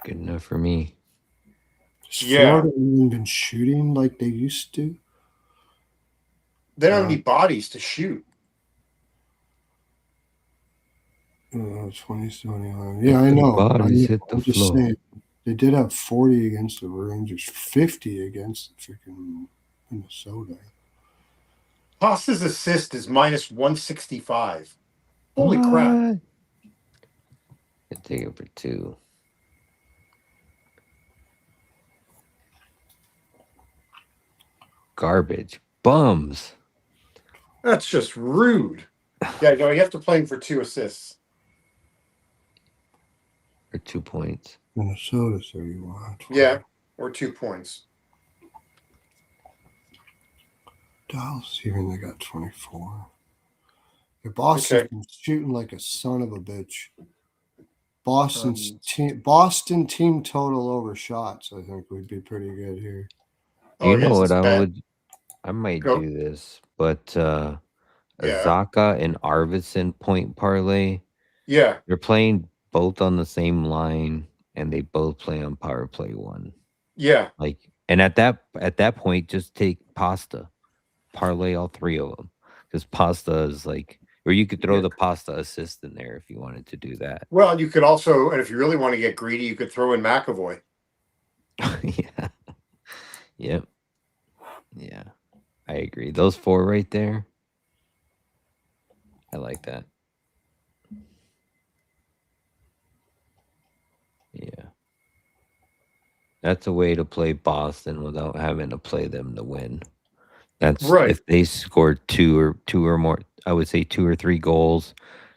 enough for me. Has Yeah. Florida even been shooting like they used to? They don't have any bodies to shoot. 2021. Yeah, I Let them know. bodies hit the I'm just floor. saying. They did have 40 against the Rangers, 50 against the freaking Minnesota. Pasta's assist is minus 165. Holy What? crap. I'd take it for 2. Garbage. Bums. That's just rude. Yeah, no, you have to play him for 2 assists. Or 2 points. Minnesota 31. Yeah, or 2 points. Dallas even they got 24. Their Boston's been shooting like a son of a bitch. Boston team total over shots, I think would be pretty good here. Oh, You know against what this bet. I might Go. do this, but Yeah. Azaka and Arvidsson point parlay. Yeah. They're playing both on the same line, and they both play on power play 1. Yeah. Like, and at that point, just take Pasta, parlay all 3 of them, because Pasta is like, or you could throw Yeah. the Pasta assist in there if you wanted to do that. Well, you could also, and if you really want to get greedy, you could throw in McAvoy. Yeah. Yep. Yeah. I agree. Those 4 right there. I like that. Yeah. That's a way to play Boston without having to play them to win. That's Right. if they scored two or more, I would say 2 or 3 goals,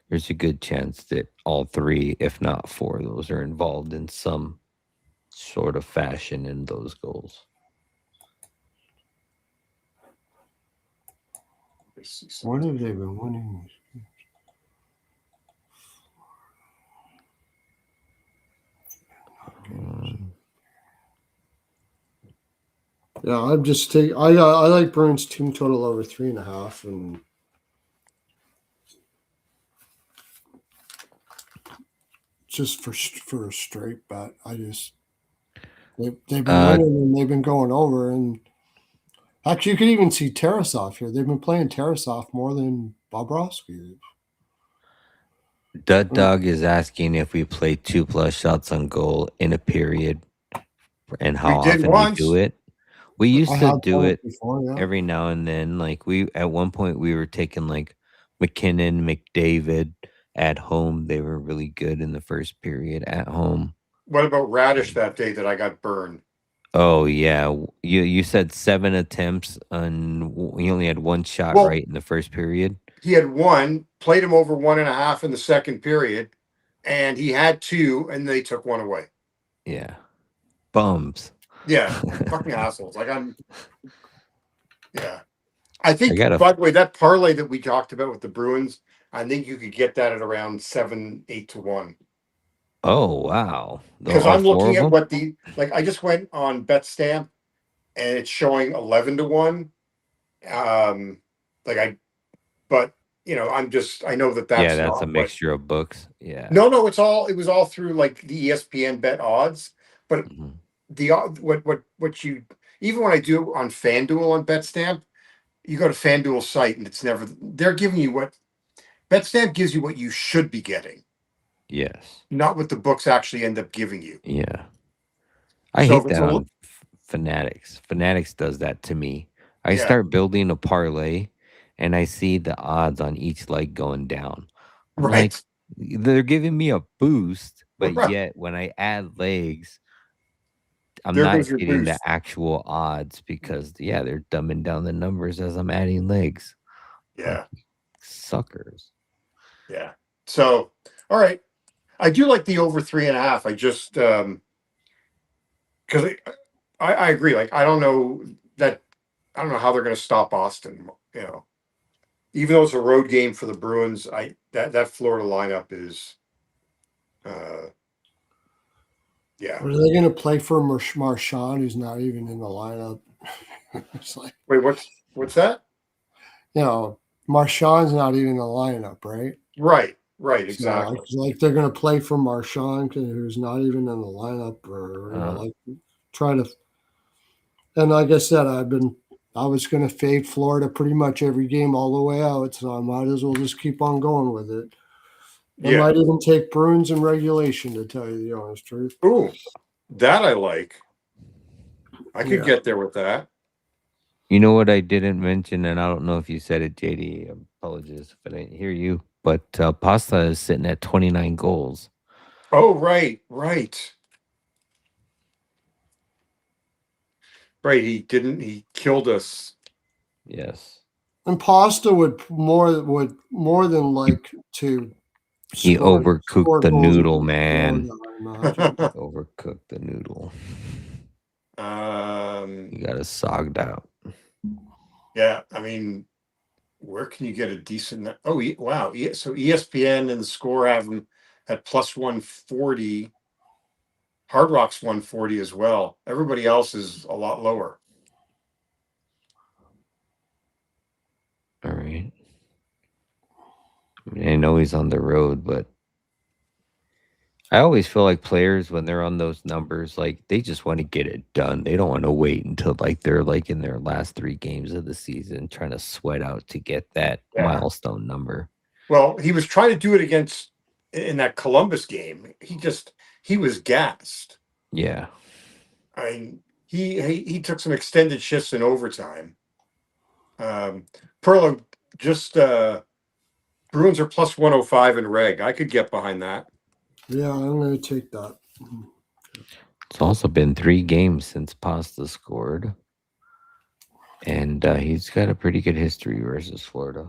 there's a good chance that all 3, if not 4 of those are involved in some sort of fashion in those goals. What have they been winning? Yeah, I'm just taking. I like Bruins team total over 3.5, and just for a straight bet. They've been winning and they've been going over, and actually you could even see Tarasov here. They've been playing Tarasov more than Bobrovsky. Dud Dog is asking if we play 2+ shots on goal in a period and how We did often we do once. it. We used I to have do done it before, yeah. every now and then. Like at one point we were taking like McKinnon, McDavid at home. They were really good in the first period at home. What about Radish that day that I got burned? Oh yeah, you said 7 attempts and he only had 1 shot Well, right in the first period. he had 1, played him over 1.5 in the second period, and he had 2, and they took 1 away. Yeah, bums. Yeah, fucking assholes. Yeah. I think, gotta- by the way, that parlay that we talked about with the Bruins, I think you could get that at around 7, 8 to 1. Oh wow, Because all I'm 4 looking of at them. I just went on BetStamp and it's showing 11 to 1. But I know that Yeah, that's that's a not what. mixture of books. Yeah. No, it was all through like the ESPN bet odds. But Mhm. what you, even when I do on FanDuel on BetStamp, you go to FanDuel site and they're giving you what BetStamp gives you what you should be getting, Yes. not what the books actually end up giving you. Yeah. I So if hate it's that on Fanatics. Fanatics does that to me. I yeah, start building a parlay and I see the odds on each leg going down. I'm like, right, they're giving me a boost, but right. yet when I add legs, I'm There not goes your getting the boost. actual odds because they're dumbing down the numbers as I'm adding legs. Like Yeah, suckers. yeah. So all right, I do like the over 3.5. I just because I agree. Like I don't know how they're going to stop Boston. Even though it's a road game for the Bruins, that Florida lineup is, yeah. Are they going to play for Marchand, who's not even in the lineup? It's like, Wait, what's that? Marchand's not even in the lineup, right? Right. Right, So, exactly. like they're going to play for Marshawn, who's not even in the lineup, or like try to. And like I said, I was going to fade Florida pretty much every game all the way out, so I might as well just keep on going with it. I Yeah. might even take Bruins in regulation, to tell you the honest truth. Ooh, that I like. I could Yeah. get there with that. You know what I didn't mention, and I don't know if you said it, JD. Apologies if I didn't hear you, but Pasta is sitting at 29 goals. Oh, right. Right. He killed us. Yes. And Pasta would more than like to He score overcooked the goals noodle, against man. Florida, I imagine. Overcooked the noodle. um, You got it sogged out. yeah, I mean, where can you get a decent? Oh, wow. So ESPN and the score have him at plus 140. Hard Rock's 140 as well. Everybody else is a lot lower. All right. I mean, I know he's on the road, but I always feel like players when they're on those numbers, like they just want to get it done. They don't want to wait until like they're like in their last 3 games of the season trying to sweat out to get that milestone number. Well, he was trying to do it against in that Columbus game. He was gassed. Yeah. I mean, he took some extended shifts in overtime. Pearlo just Bruins are plus 105 in reg. I could get behind that. Yeah, I'm going to take that. It's also been 3 games since Pasta scored. And he's got a pretty good history versus Florida.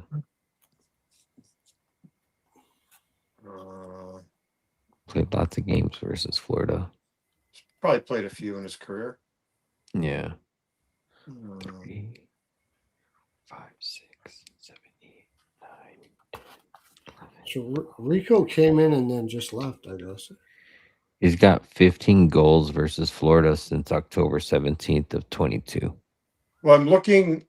Played lots of games versus Florida. Probably played a few in his career. Yeah. 3, 5, 6, 7, 8, 9, 10. So Rico came in and then just left, I guess. He's got 15 goals versus Florida since October 17th of 22. Well, I'm looking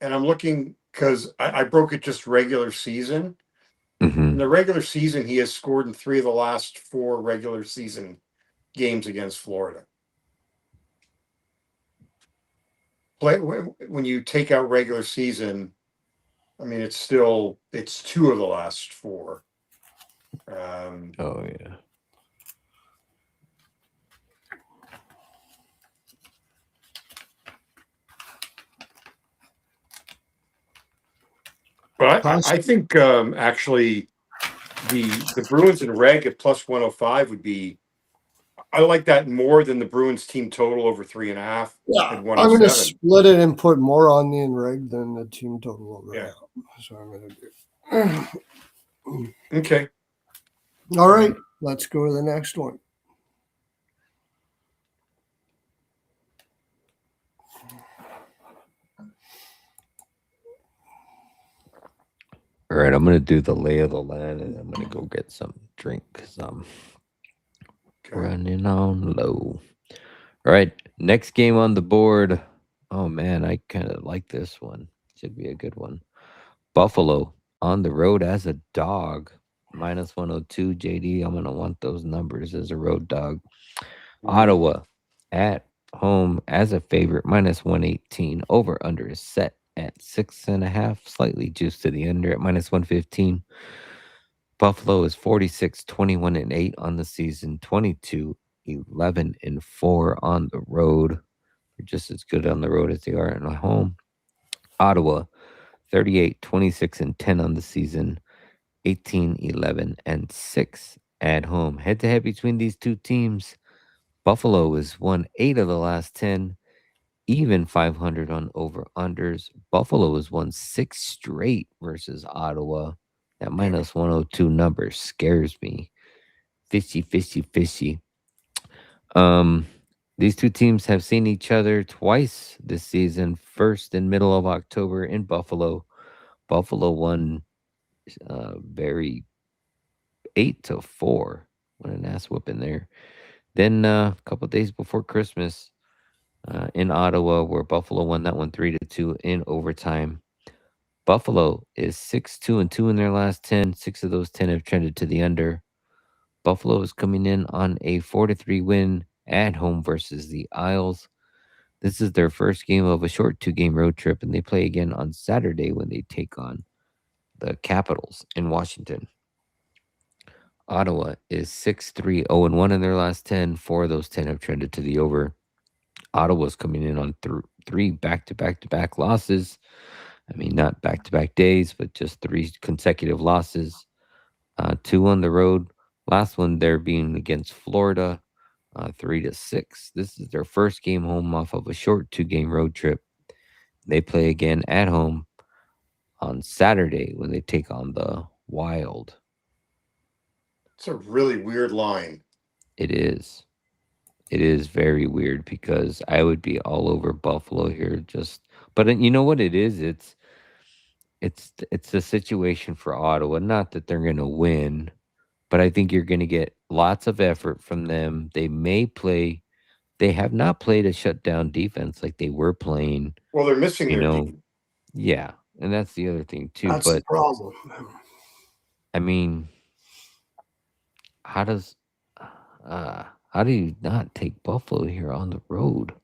because I broke it just regular season. In the regular season, he has scored in 3 of the last 4 regular season games against Florida. When you take out regular season, I mean, it's 2 of the last 4. Oh, yeah. But I think actually the Bruins and reg at plus 105 would be. I like that more than the Bruins team total over 3.5 Yeah, at I'm 107. going to split it and put more on the in reg than the team total over. Yeah. So I'm going to do. Okay. All right, let's go to the next one. All right, I'm going to do the lay of the land and I'm going to go get some drink because I'm running on low. All right, next game on the board. Oh, man, I kind of like this one. Should be a good one. Buffalo on the road as a dog. Minus 102, JD. I'm going to want those numbers as a road dog. Ottawa at home as a favorite. Minus 118. Over under is set at 6.5. Slightly juiced to the under at minus 115. Buffalo is 46, 21, and 8 on the season. 22, 11, and 4 on the road. They're just as good on the road as they are at home. Ottawa, 38, 26, and 10 on the season. 18, 11, and 6 at home. Head to head between these two teams. Buffalo has won 8 of the last 10, even 500 on over-unders. Buffalo has won 6 straight versus Ottawa. That minus 102 number scares me. Fishy, fishy, fishy. These two teams have seen each other twice this season. First in middle of October in Buffalo. Buffalo won very 8-4. What an ass whooping there. Then a couple days before Christmas in Ottawa, where Buffalo won that one 3-2 in overtime. Buffalo is 6-2-2 in their last 10. 6 of those 10 have trended to the under. Buffalo is coming in on a 4-3 win at home versus the Isles. This is their first game of a short 2-game road trip, and they play again on Saturday when they take on the Capitals in Washington. Ottawa is 6-3-0-1 in their last 10. 4 of those 10 have trended to the over. Ottawa's coming in on 3 back-to-back losses. I mean, not back-to-back days, but just 3 consecutive losses. 2 on the road. Last one there being against Florida, 3-6. This is their first game home off of a short 2-game road trip. They play again at home on Saturday when they take on the Wild. It's a really weird line. It is. It is very weird because I would be all over Buffalo here. But you know what it is? It's a situation for Ottawa. Not that they're going to win, but I think you're going to get lots of effort from them. They may play. They have not played a shutdown defense like they were playing. Well, they're missing You their know, D. yeah, and that's the other thing too. That's the But problem. I mean, how does how do you not take Buffalo here on the road?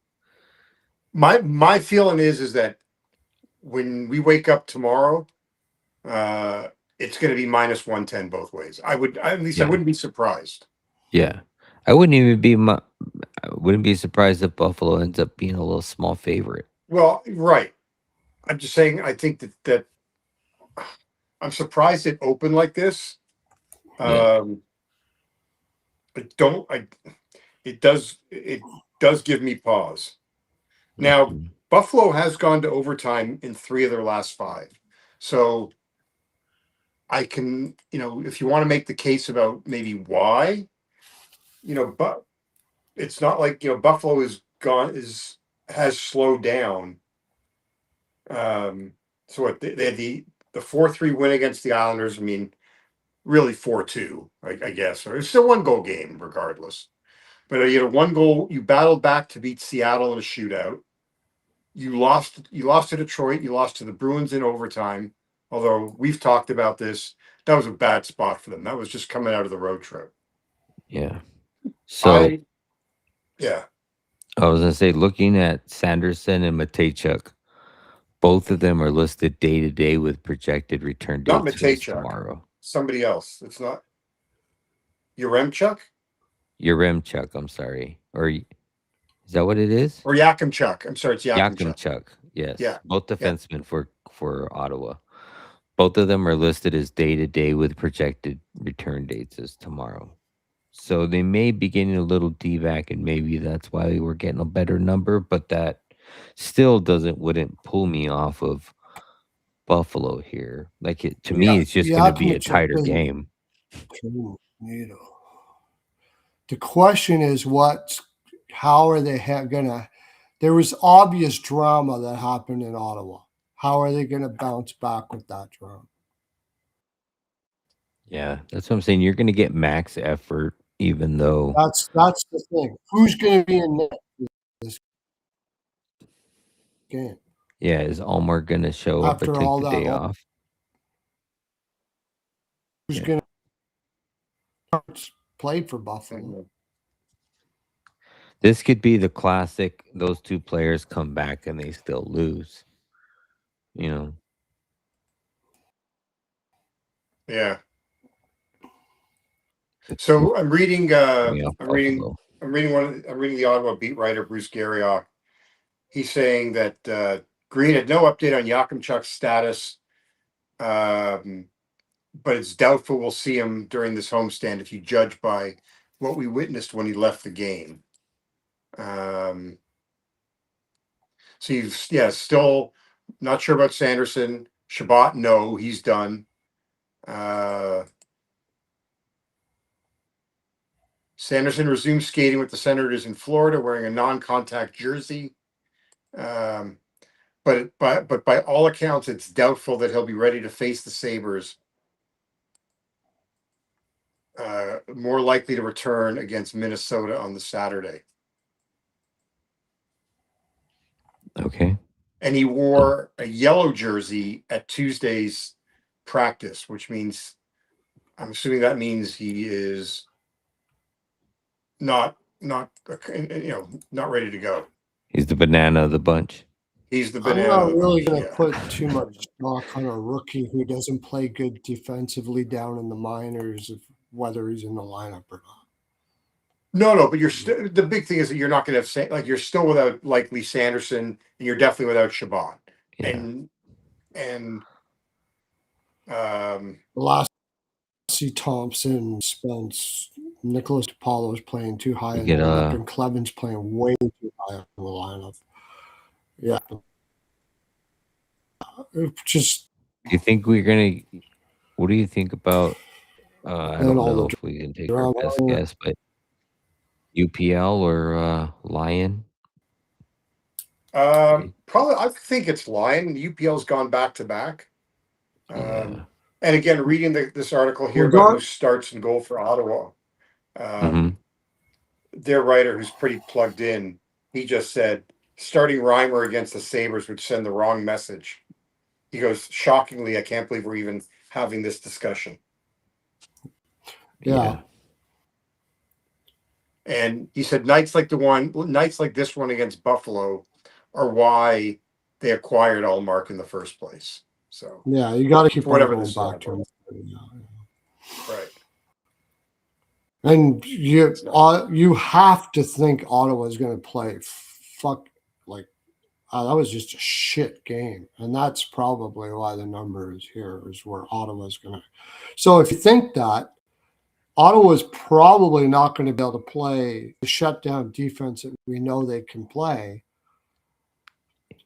My feeling is that when we wake up tomorrow, it's going to be minus 110 both ways. I Yeah. wouldn't be surprised. Yeah, I wouldn't even be I wouldn't be surprised if Buffalo ends up being a little small favorite. Well, right. I'm just saying. I think that I'm surprised it opened like this. Yeah. It does give me pause. Now, Mhm. Buffalo has gone to overtime in 3 of their last 5. So I can, if you want to make the case about maybe why, but it's not like, Buffalo has slowed down. So what they had the 4-3 win against the Islanders. I mean, really 4-2, I guess. Or it's still 1-goal game regardless. But you had a 1-goal, you battled back to beat Seattle in a shootout. You lost to Detroit, you lost to the Bruins in overtime. Although we've talked about this, that was a bad spot for them. That was just coming out of the road trip. Yeah. So Yeah. I was gonna say, looking at Sanderson and Matejchuk, both of them are listed day to day with projected return Not dates for Matejchuk. tomorrow. Somebody else. It's not Yaremchuk Yaremchuk, I'm sorry, is that what it is? or Yakimchuk. I'm sorry, it's Yakimchuk. Yakimchuk, yes, Yeah. both Yeah. defensemen for Ottawa. Both of them are listed as day to day with projected return dates as tomorrow. So they may be getting a little D-back, and maybe that's why we're getting a better number, but that still wouldn't pull me off of Buffalo here. Like to me, it's just going to be a tighter game. The question is how are they gonna? There was obvious drama that happened in Ottawa. How are they going to bounce back with that drama? Yeah, that's what I'm saying. You're going to get max effort, even though that's the thing. Who's going to be in this game? Yeah, is Allmark going to show up or take the day off? Who's going to play for Buffalo? This could be the classic. Those two players come back and they still lose. Yeah. So I'm reading. I'm reading the Ottawa beat writer Bruce Garriock. He's saying that Green had no update on Yakimchuk's status, but it's doubtful we'll see him during this homestand if you judge by what we witnessed when he left the game. So he's still not sure about Sanderson. Shabbat, no, he's done. Sanderson resumed skating with the Senators in Florida wearing a non-contact jersey. But by all accounts, it's doubtful that he'll be ready to face the Sabres. More likely to return against Minnesota on the Saturday. Okay. and he wore a yellow jersey at Tuesday's practice, which means I'm assuming that means he is not not ready to go. He's the banana of the bunch. He's the I'm banana. not of the really bunch, going to yeah. put too much stock on a rookie who doesn't play good defensively down in the minors, of whether he's in the lineup or not. No, but you're the big thing is that you're not going to have you're still without likely Sanderson, and you're definitely without Shaban, Yeah. and The last see Thompson, Spence, Nicholas DePaulo is playing too high You in get the lineup, and Cleven's playing way too high in the lineup. Yeah, just Do you think we're gonna? What do you think about? I and don't all know the if we can take our drama. best guess, but UPL or Lion? probably I think it's Lion. UPL's gone back to back. Yeah. And again, reading this article here about who starts in goal for Ottawa, their writer, who's pretty plugged in, he just said starting Reimer against the Sabres would send the wrong message. He goes, shockingly, I can't believe we're even having this discussion. Yeah. And he said nights like this one against Buffalo are why they acquired Allmark in the first place. So yeah, you got to keep whatever going this back is to him. right. And you have to think Ottawa's going to play that was just a shit game, and that's probably why the number is here, is where Ottawa's going to. So if you think that, Ottawa's probably not going to be able to play the shutdown defense that we know they can play.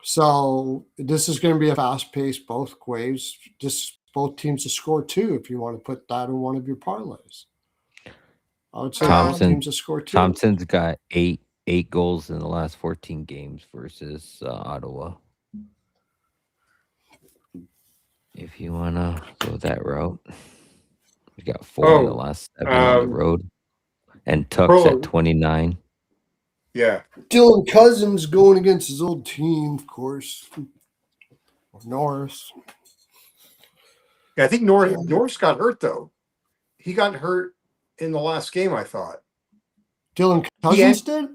So this is going to be a fast pace both ways. Just both teams to score 2 if you want to put that in one of your parlays. I would say both teams to score 2. Thompson's got eight goals in the last 14 games versus Ottawa. If you want to go that route, we got 4 in the last 7 on the road, and Tuck's at 29. Yeah, Dylan Cousins going against his old team, of course. Norris. I think Norris got hurt though. He got hurt in the last game, I thought. Dylan Cousins did?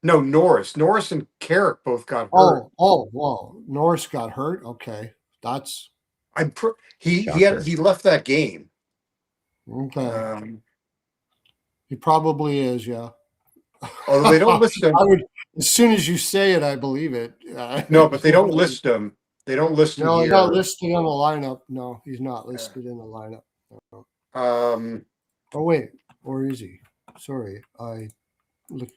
No, Norris and Carrick both got hurt. Whoa. Norris got hurt. Okay, that's. He left that game. Okay. He probably is, yeah. Although they don't list him. As soon as you say it, I believe it. No, but they don't list him. They don't list him. No, he's not listed on the lineup. No, he's not listed in the lineup. No. Oh wait, or is he? Sorry, I look.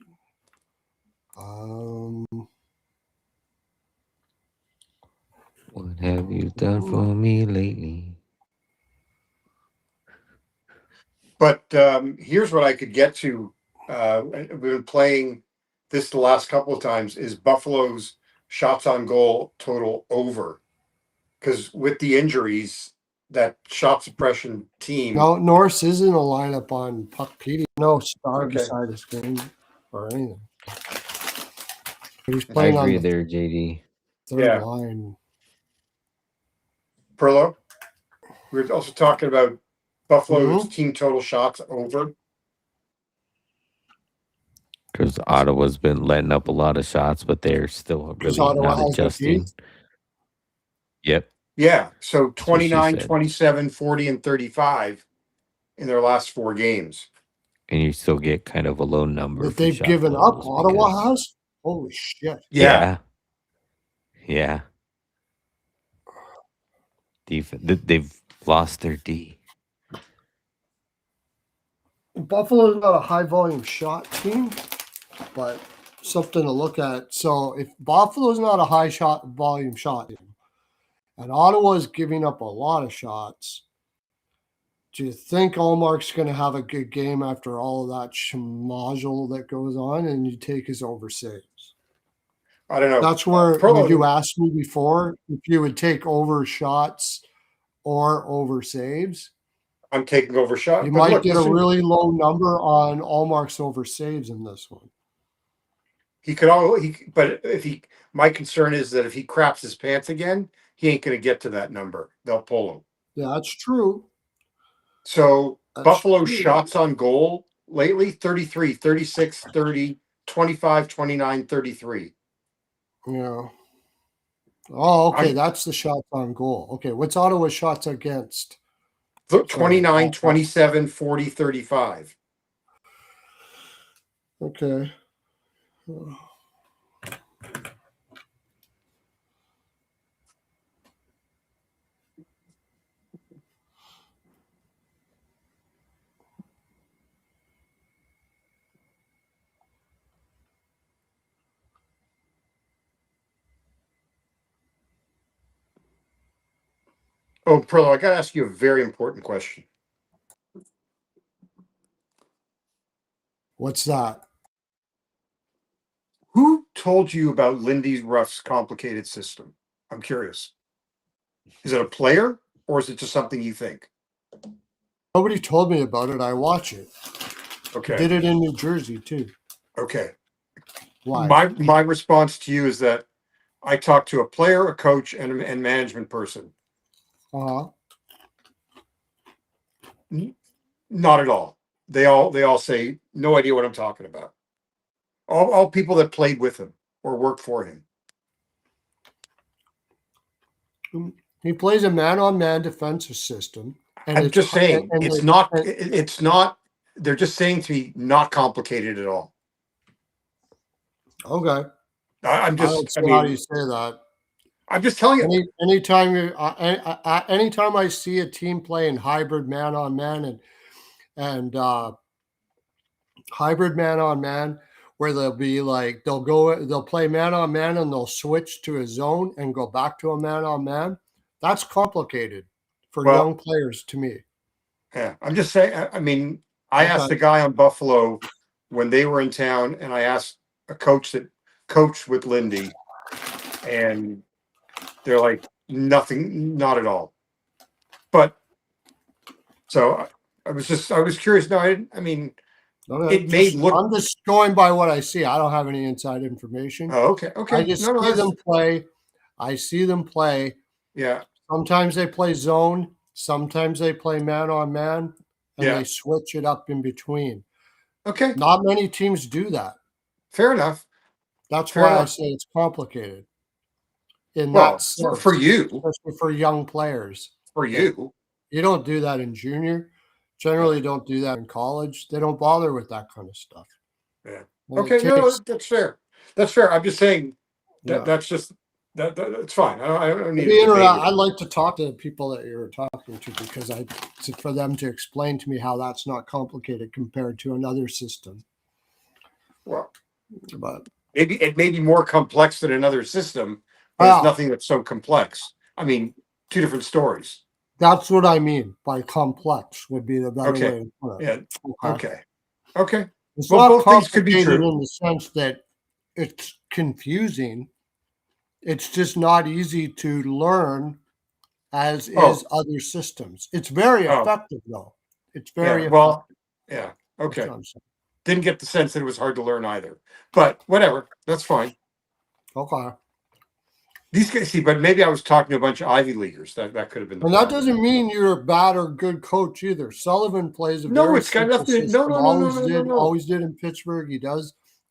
What have you done for me lately? But here's what I could get to. We've been playing this the last couple of times. Is Buffalo's shots on goal total over? Because with the injuries, that shot suppression team. No, Norris is in a lineup on Puckpedia. No star beside his game or anything. But he's playing I agree on the there, JD. third line. Pearlo. We were also talking about Buffalo's team total shots over. Because Ottawa's been letting up a lot of shots, but they're still really not adjusting. Yep. Yeah. So 29, 27, 40, and 35 in their last 4 games. And you still get kind of a low number. That they've given up, Ottawa has? Holy shit. Yeah. They've lost their D. Buffalo's not a high volume shot team, but something to look at. So if Buffalo's not a high volume shot team, and Ottawa's giving up a lot of shots, do you think Allmark's going to have a good game after all of that schmozzle that goes on, and you take his over saves? I don't know. That's where you asked me before if you would take over shots or over saves. I'm taking over shots. You might get a really low number on Allmark's over saves in this one. He could but my concern is that if he craps his pants again, he ain't going to get to that number. They'll pull him. Yeah, that's true. So That's Buffalo true. shots on goal lately 33, 36, 30, 25, 29, 33. Yeah. Oh, okay. I'm That's the shots on goal. Okay. What's Ottawa's shots against? 29, 27, 40, 35. Okay. Oh, Pearlo, I got to ask you a very important question. What's that? Who told you about Lindy Ruff's complicated system? I'm curious. Is it a player or is it just something you think? Nobody told me about it. I watch it. Okay. Did it in New Jersey too. Okay. Why? My response to you is that I talked to a player, a coach, and management person. Uh-huh. Not at all. They all say no idea what I'm talking about. All people that played with him or worked for him. He plays a man-on-man defensive system, and I'm just saying it's not. and- It's not. They're just saying to me, not complicated at all. okay. I'm I don't just. see I how you mean, say that. I'm just telling you. Anytime anytime I see a team playing hybrid man-on-man and hybrid man-on-man, where they'll play man-on-man and they'll switch to a zone and go back to a man-on-man. That's complicated for Well, young players to me. yeah. I'm just saying. I mean, I asked Okay. the guy on Buffalo when they were in town, and I asked a coach that coached with Lindy, and they're like nothing, not at all. But so I was curious. No, I mean, Okay. it may look. I'm just going by what I see. I don't have any inside information. Oh, okay, I okay. just No, see them that's, play. I see them play. yeah, Sometimes they play zone. Sometimes they play man on man, and yeah. they switch it up in between. Okay, Not many teams do that. fair enough. That's Fair why I enough. say it's complicated in Well, that sense, for you, especially for young players. for you, You don't do that in junior. Generally, don't do that in college. They don't bother with that kind of stuff. yeah. And Okay, it no, takes, that's fair. That's fair. I'm just saying that yeah. that's just that's fine. I don't need It'd to be debate I'd it. like to talk to the people that you're talking to because for them to explain to me how that's not complicated compared to another system. Well, But maybe it may be more complex than another system, but it's nothing that's so complex. I mean, two different stories. that's what I mean by complex would be the better Okay. way to put it. Yeah. Okay. Okay. It's Well, not both things could be complicated true. in the sense that it's confusing. It's just not easy to learn as is other systems. It's very effective though. It's very yeah. effective. Well, yeah. That's Okay. what I'm saying. Didn't get the sense that it was hard to learn either. But whatever. That's fine. Okay. These guys see, but maybe I was talking to a bunch of Ivy Leaguers. That could have been the And that problem. doesn't mean you're a bad or good coach either. Sullivan plays a No, very it's got simple nothing. system. No. Always did in Pittsburgh.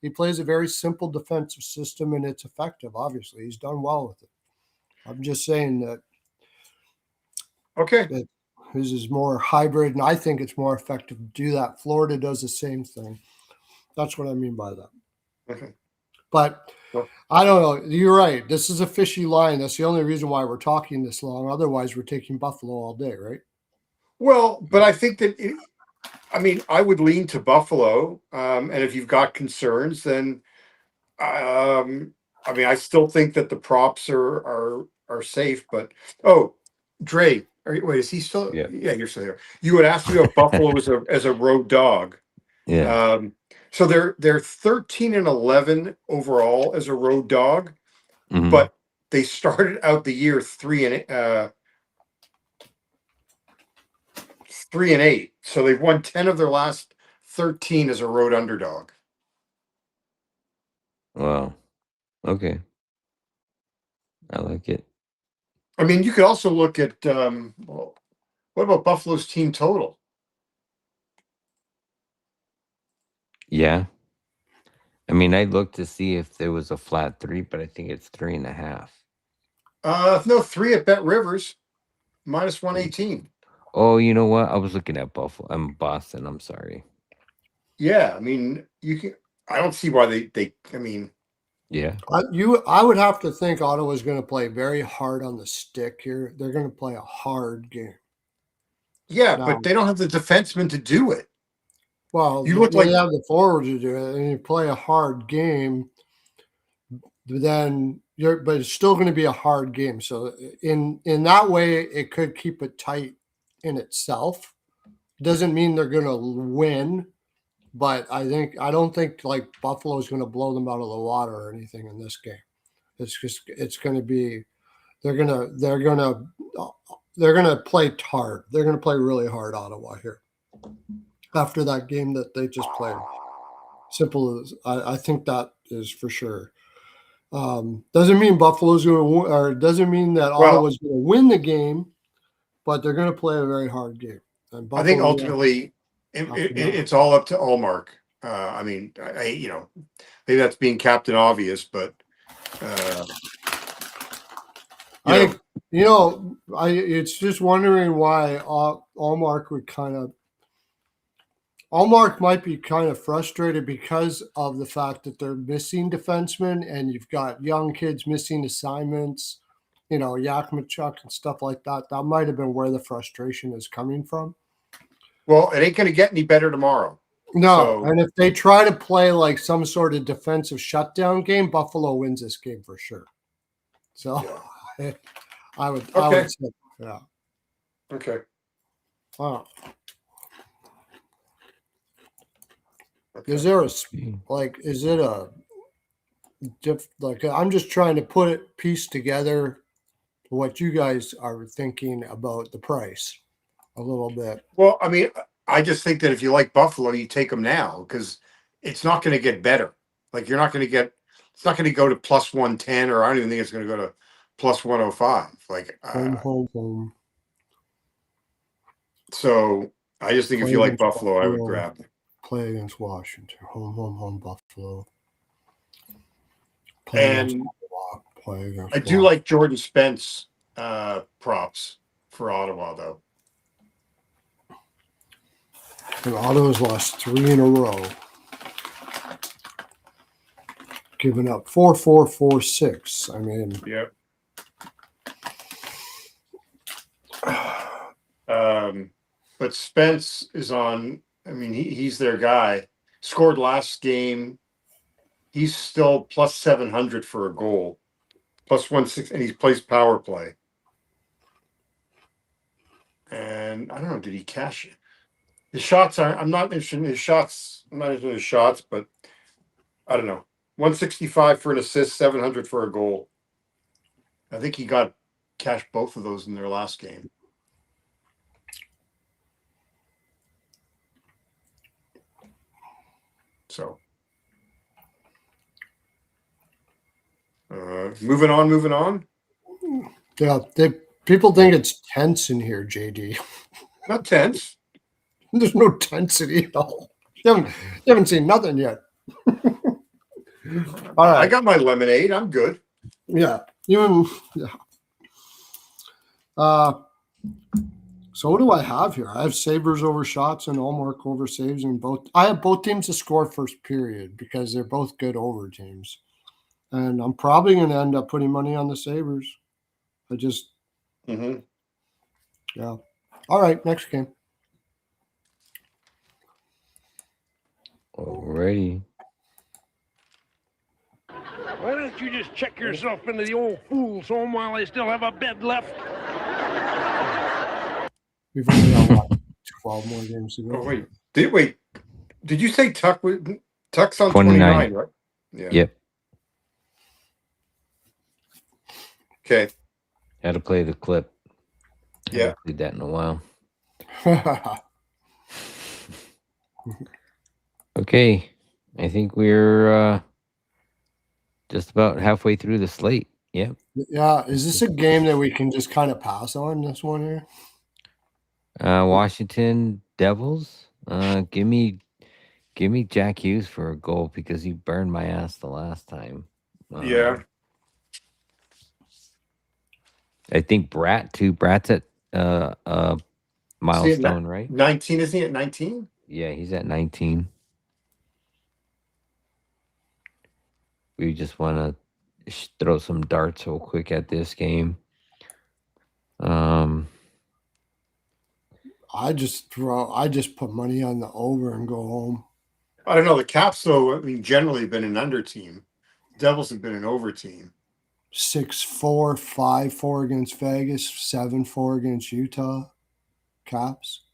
He plays a very simple defensive system, and it's effective. Obviously, he's done well with it. I'm just saying that Okay. his is more hybrid, and I think it's more effective to do that. Florida does the same thing. That's what I mean by that. Okay. But Well, I don't know. You're right. This is a fishy line. That's the only reason why we're talking this long. Otherwise, we're taking Buffalo all day, right? well, but I think that I mean, I would lean to Buffalo. And if you've got concerns, then I mean, I still think that the props are safe. But Dre, wait, is he still? Yeah. Yeah, you're still here. You had asked me about Buffalo as a road dog. Yeah. So they're 13-11 overall as a road dog, Mhm. but they started out the year 3-8. So they've won 10 of their last 13 as a road underdog. Wow. Okay. I like it. I mean, you could also look at well, what about Buffalo's team total? Yeah. I mean, I looked to see if there was a flat 3, but I think it's 3.5. No, 3 at Bet Rivers, minus 118. Oh, you know what? I was looking at Buffalo. I'm Boston. I'm sorry. Yeah, I mean, you can. I don't see why they. I mean, Yeah. I would have to think Ottawa's going to play very hard on the stick here. They're going to play a hard game. yeah, Now, but they don't have the defensemen to do it. well, You look they like have the forward to do it, and you play a hard game, then but it's still going to be a hard game. So in that way, it could keep it tight in itself. Doesn't mean they're going to win, but I don't think like Buffalo is going to blow them out of the water or anything in this game. It's going to be they're gonna play hard. They're gonna play really hard Ottawa here after that game that they just played. Simple as I think that is for sure. Doesn't mean Buffalo's going to, or doesn't mean that well. Ottawa's going to win the game, but they're going to play a very hard game. And I think Buffalo, ultimately it's all up to Allmark. I mean, you know, maybe that's being Captain Obvious, but it's just wondering why Allmark would Allmark might be kind of frustrated because of the fact that they're missing defensemen and you've got young kids missing assignments, Yakmachuk and stuff like that. That might have been where the frustration is coming from. well, it ain't going to get any better tomorrow. No, So, and if they try to play like some sort of defensive shutdown game, Buffalo wins this game for sure. So yeah. I would say, yeah. Okay. Wow. Okay. Is there is it a I'm just trying to piece together what you guys are thinking about the price a little bit. Well, I mean, I just think that if you like Buffalo, you take them now because it's not going to get better. Like you're not going to get. It's not going to go to plus 110, or I don't even think it's going to go to plus 105. Like Home. so, I just think if Play you like against Buffalo, I would Buffalo. grab them. Play against Washington. Home, Buffalo. Play And against Ottawa. Play against I do like Jordan Spence props for Ottawa, though. And Ottawa's lost 3 in a row. Giving up 4-4-4-6. I mean, Yep. But Spence is on. I mean, he's their guy. Scored last game. He's still plus 700 for a goal, plus 160, and he plays power play. And I don't know, did he cash it? His shots are. I'm not interested in his shots. I'm not interested in his shots, but I don't know. 165 for an assist, 700 for a goal. I think he got cashed both of those in their last game. So, moving on. yeah, people think it's tense in here, JD. Not tense. There's no tensity at all. You haven't seen nothing yet. All right. I got my lemonade. I'm good. Yeah. So what do I have here? I have Sabres over shots and Allmark over saves, and I have both teams to score first period because they're both good over teams. And I'm probably going to end up putting money on the Sabres. Mm-hmm. Yeah. All right, next game. Alrighty. Why don't you just check yourself into the old fool's home while I still have a bed left? We've only got 12 more games to go. Oh, wait. Did you say Tuck's on 29, right? Yeah. Yep. Okay. Had to play the clip. Yeah. Haven't played that in a while. Okay. I think we're Just about halfway through the slate. Yep. Yeah, is this a game that we can just kind of pass on this one here? Washington Devils. Give me Jack Hughes for a goal because he burned my ass the last time. Yeah. I think Brat too. Brat's at milestone, See, right? 19, isn't he at 19? Yeah, he's at 19. We just want to throw some darts real quick at this game. I just put money on the over and go home. I don't know. The Caps, though, I mean, generally been an under team. Devils have been an over team. 6-4, 5-4 against Vegas, 7-4 against Utah. Caps.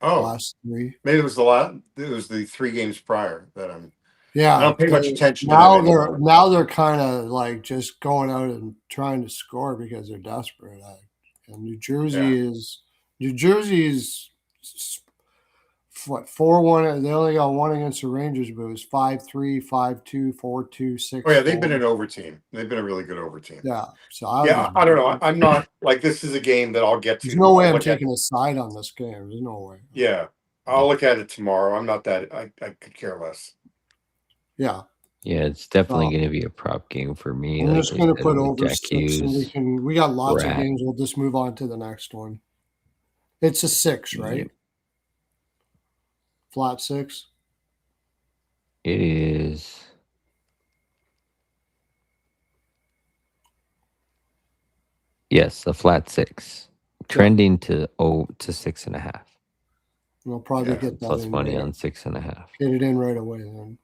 Oh, Last three. maybe it was the 3 games prior that I'm. Yeah, I don't pay much attention to them anymore. Now they're kind of like just going out and trying to score because they're desperate. And New Jersey is what 4-1. They only got one against the Rangers, but it was 5-3, 5-2, 4-2, 6. Oh yeah, they've been an over team. They've been a really good over team. Yeah, so I don't know. I'm not like this is a game that I'll get to. There's no way I'm taking a side on this game. There's no way. Yeah, I'll look at it tomorrow. I'm not that. I could care less. Yeah. Yeah, it's definitely going to be a prop game for me. I'm just going to put over Jack 6, Hughes, and we got lots of games. We'll just move on to the next one. It's a 6, right? Yep. Flat 6. It is. Yes, a flat 6, trending to 6.5. We'll probably get that plus in money right. on 6.5. Get it in right away then.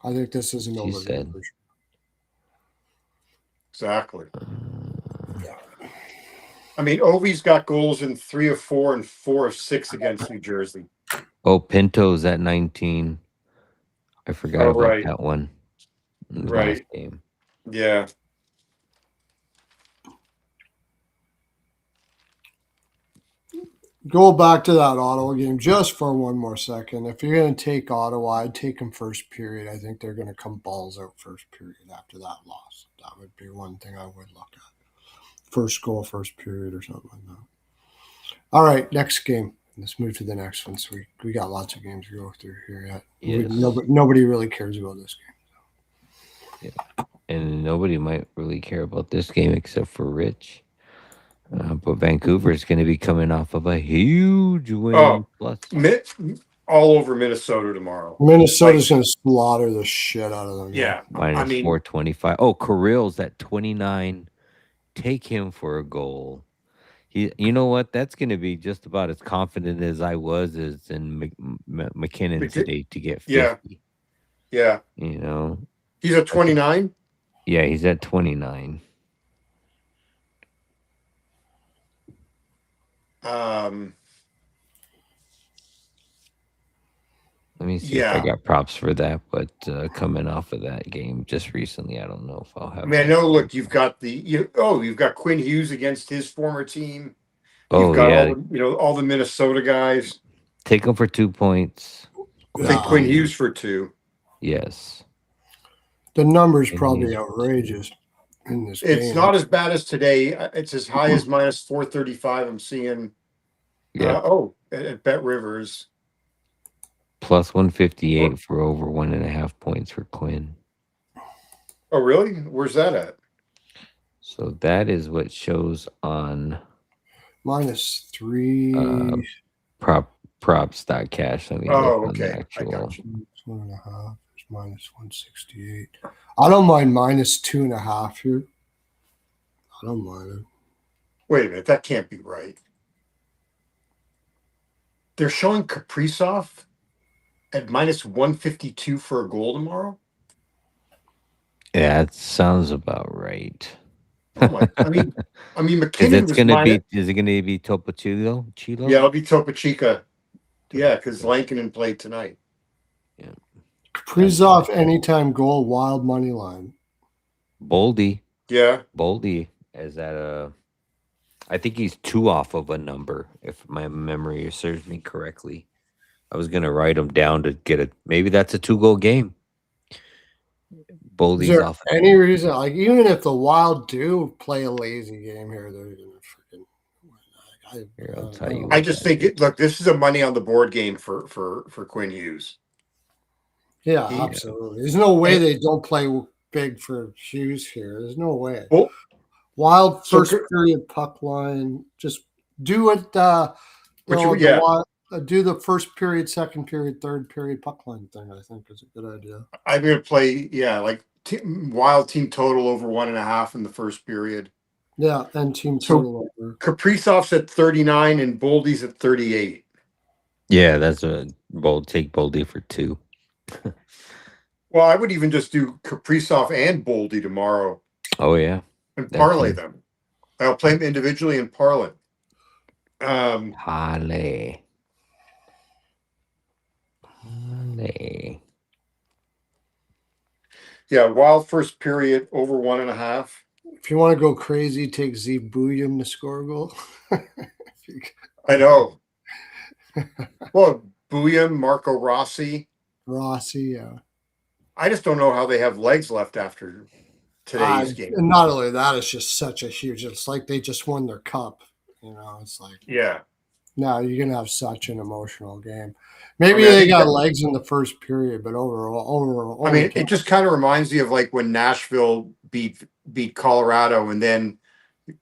I think this is an over. Said. Exactly. I mean, Ovi's got goals in 3 of 4 and 4 of 6 against New Jersey. Oh, Pinto's at 19. I forgot about that one. In the last game. Yeah. Go back to that Ottawa game just for one more second. If you're going to take Ottawa, I'd take them first period. I think they're going to come balls out first period after that loss. That would be one thing I would look at. First goal, first period, or something like that. All right, next game. Let's move to the next one. So we got lots of games to go through here yet. Yes. Nobody really cares about this game. Yeah. And nobody might really care about this game except for Rich. But Vancouver is going to be coming off of a huge win. Plus. All over Minnesota tomorrow. Minnesota's going to slaughter the shit out of them. Yeah. Minus 425. Oh, Kirill's at 29. Take him for a goal. You know what? That's going to be just about as confident as I was as in McKinnon today to get 50. Yeah. You know. He's at 29? Yeah, he's at 29. Let me see if I got props for that, but coming off of that game just recently, I don't know if I'll have. I mean, I know. Look, you've got you've got Quinn Hughes against his former team. You've got all the Minnesota guys. Take them for 2 points. I'll take Quinn Hughes for 2. Yes. The number's probably outrageous in this game. It's not as bad as today. It's as high as minus 435. I'm seeing. Yeah. At Bet Rivers. Plus 158 for over 1.5 points for Quinn. Oh, really? Where's that at? So that is what shows on minus 3 props.cash. Let me look on the actual. I got you. 1.5 is minus 168. I don't mind minus 2.5 here. I don't mind it. Wait a minute, that can't be right. They're showing Kaprizov at minus 152 for a goal tomorrow? Yeah, that sounds about right. Oh my! I mean, McKinnon is it going to be Topo Chico? Yeah, it'll be Topo Chico. Yeah, because Lankinen played tonight. Yeah. Kaprizov anytime goal, wild money line. Boldy. Yeah. Boldy is at I think he's 2 off of a number, if my memory serves me correctly. I was going to write him down to get maybe that's a 2-goal game. Boldy's there off. any reason, like, even if the Wild do play a lazy game here, they're gonna freaking win. Here, I'll tell you I what just that think is. look, this is a money on the board game for Quinn Hughes. Yeah, He- absolutely. There's no way And- they don't play big for Hughes here. There's no way. Well, Wild So first good- period puck line. Just do it. Do the first period, second period, third period puck line thing. I think is a good idea. I'm going to play, like Wild team total over 1.5 in the first period. Yeah, and team So- total over. Kaprizov's at 39 and Boldy's at 38. Yeah, that's a bold. Take Boldy for 2. Well, I would even just do Kaprizov and Boldy tomorrow Oh yeah, and That parlay too. them. I'll play them individually and parlay. Parlay. Yeah, Wild first period over 1.5. If you want to go crazy, take Z Bouillon to score a goal. I know. Well, Bouillon, Marco Rossi. Rossi, yeah. I just don't know how they have legs left after today's game. And not only that, it's just such a huge. It's like they just won their cup. It's like, Yeah. no, you're gonna have such an emotional game. Maybe I mean, I they think got that- legs in the first period, but overall, I mean, it just kind of reminds me of like when Nashville beat Colorado and then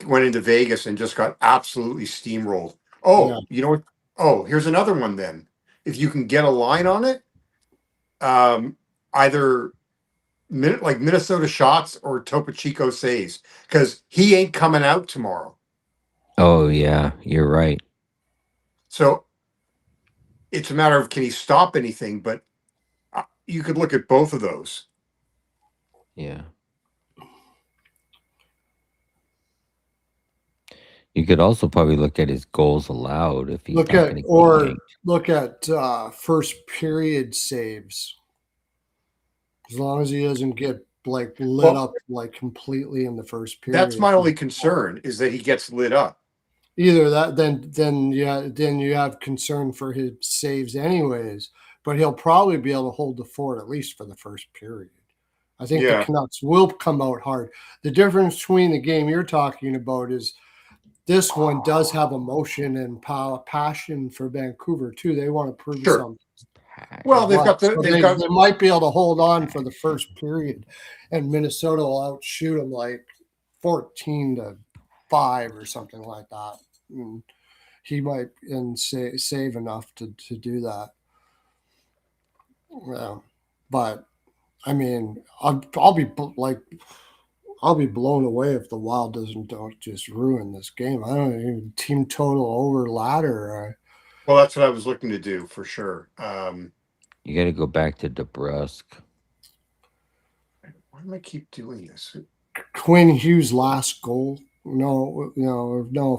went into Vegas and just got absolutely steamrolled. Oh, Yeah. you know what? Oh, here's another one then. If you can get a line on it, either like Minnesota shots or Topo Chico saves, because he ain't coming out tomorrow. Oh yeah, you're right. So it's a matter of can he stop anything, but you could look at both of those. Yeah. You could also probably look at his goals allowed if he's look not at going to get or yanked. look at first period saves. As long as he doesn't get like lit Well, up like completely in the first period. That's my only concern is that he gets lit up. Either that, then you have concern for his saves anyways. But he'll probably be able to hold the fort at least for the first period. I think Yeah. the Canucks will come out hard. The difference between the game you're talking about is this one does have emotion and passion for Vancouver too. They want to prove Sure. something. Well, they've got So they've they got might be able to hold on for the first period, and Minnesota will outshoot them like 14-5 or something like that. And he might save enough to do that. Yeah, but I mean, I'll be blown away if the Wild don't just ruin this game. I don't even team total over ladder. well, that's what I was looking to do for sure. You got to go back to DeBrusque. Why do I keep doing this? Quinn Hughes' last goal. No,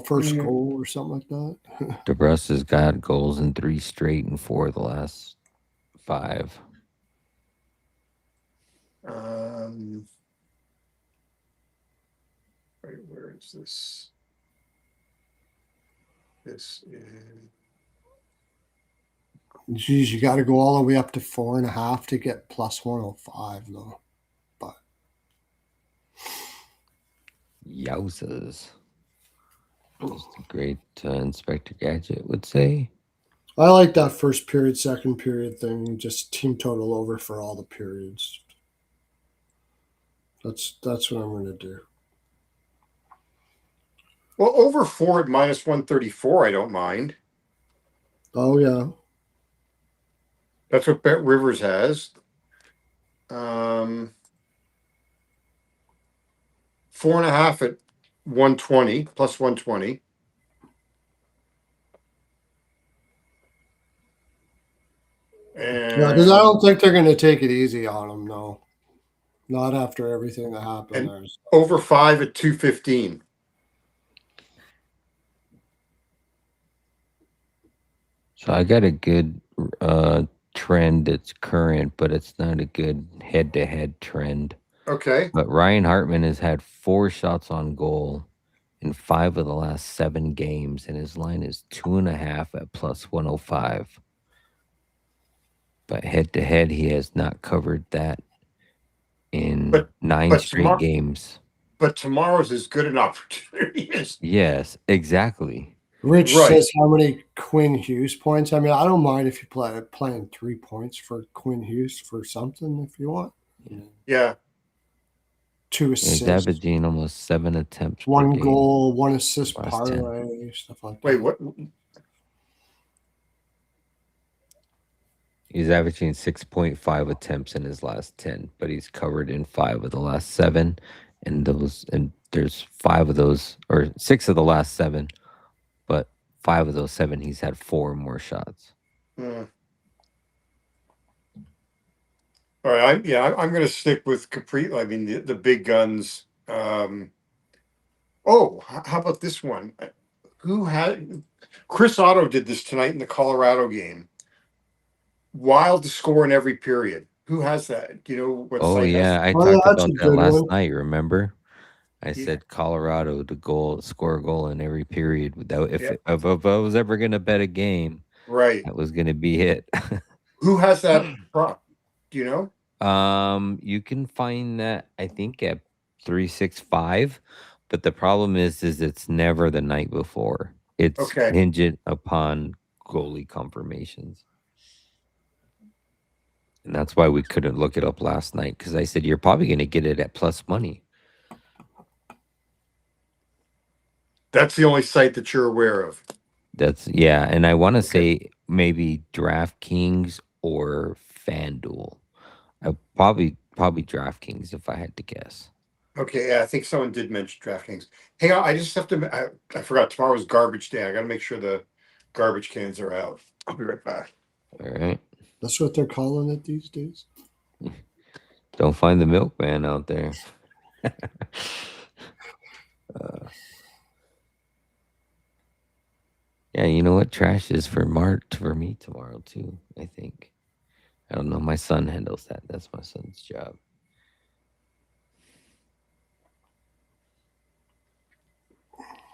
first Mm. goal or something like that. DeBrusque has got goals in 3 straight and 4 of the last 5. Wait, where is this? This is Geez, you got to go all the way up to 4.5 to get plus 105 though. But Yowzers. Just a great Inspector Gadget would say. I like that first period, second period thing. Just team total over for all the periods. That's what I'm going to do. well over 4 at minus 134. I don't mind. Oh yeah. That's what Bet Rivers has. 4.5 at 120 plus 120. Yeah, because I don't think they're going to take it easy on him. No, not after everything that happened And- there. Over 5 at 215. So I got a good trend that's current, but it's not a good head-to-head trend. Okay. But Ryan Hartman has had 4 shots on goal in 5 of the last 7 games, and his line is 2.5 at plus 105. But head-to-head, he has not covered that in But 9 but straight tomorrow, games. but tomorrow's as good an opportunity as Yes, exactly. Rich right. says how many Quinn Hughes points. I mean, I don't mind if you playing 3 points for Quinn Hughes for something if you want. I mean, Yeah. 2 He's assists, averaging almost 7 attempts per 1 game goal, 1 assist last 10. parlay, stuff like Wait, that. what? He's averaging 6.5 attempts in his last 10, but he's covered in 5 of the last 7. And there's 5 of those, or 6 of the last 7, but 5 of those 7, he's had 4 or more shots. All right. I'm going to stick with Capri. I mean, the big guns. How about this one? Who had Chris Otto did this tonight in the Colorado game? Wild to score in every period. Who has that? Do you know what Oh, site has? yeah. I Oh, yeah, talked that's a about that good last one. night, remember? I Yeah. said Colorado to score a goal in every period. Without Yeah. if I was ever going to bet a game, Right. that was going to be it. Who has that prop? Do you know? You can find that I think at 365, but the problem is it's never the night before. It's Okay. hinged upon goalie confirmations. And that's why we couldn't look it up last night, because I said you're probably going to get it at plus money. That's the only site that you're aware of. Yeah, and I want to Okay. say maybe DraftKings or FanDuel. Probably DraftKings if I had to guess. Okay. Yeah, I think someone did mention DraftKings. Hang on. I just have to. I forgot tomorrow's garbage day. I got to make sure the garbage cans are out. I'll be right back. All right. That's what they're calling it these days. Don't find the milkman out there. Yeah, you know what? Trash is for me tomorrow too, I think. I don't know. My son handles that. That's my son's job.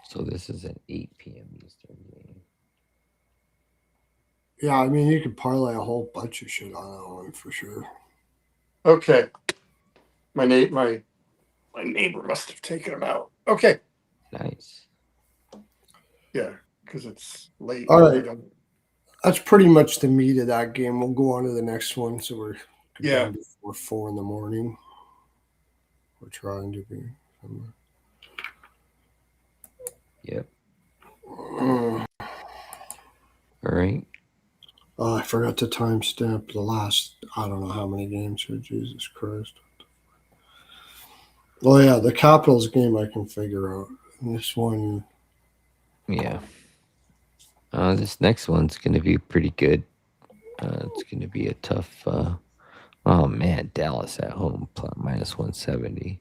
So this is an 8 p.m. Eastern game. Yeah, I mean, you could parlay a whole bunch of shit on that one for sure. Okay. My neighbor must have taken them out. Okay. Nice. Yeah, because it's late. All and I right. don't- That's pretty much the meat of that game. We'll go on to the next one. So we're Yeah. done before 4 in the morning. We're trying to be. Yep. Mm. All right. Oh, I forgot to timestamp the last, I don't know how many games here. Jesus Christ. Oh, yeah, the Capitals game I can figure out. And this one, Yeah. This next one's going to be pretty good. It's going to be a tough. Oh man, Dallas at home minus 170.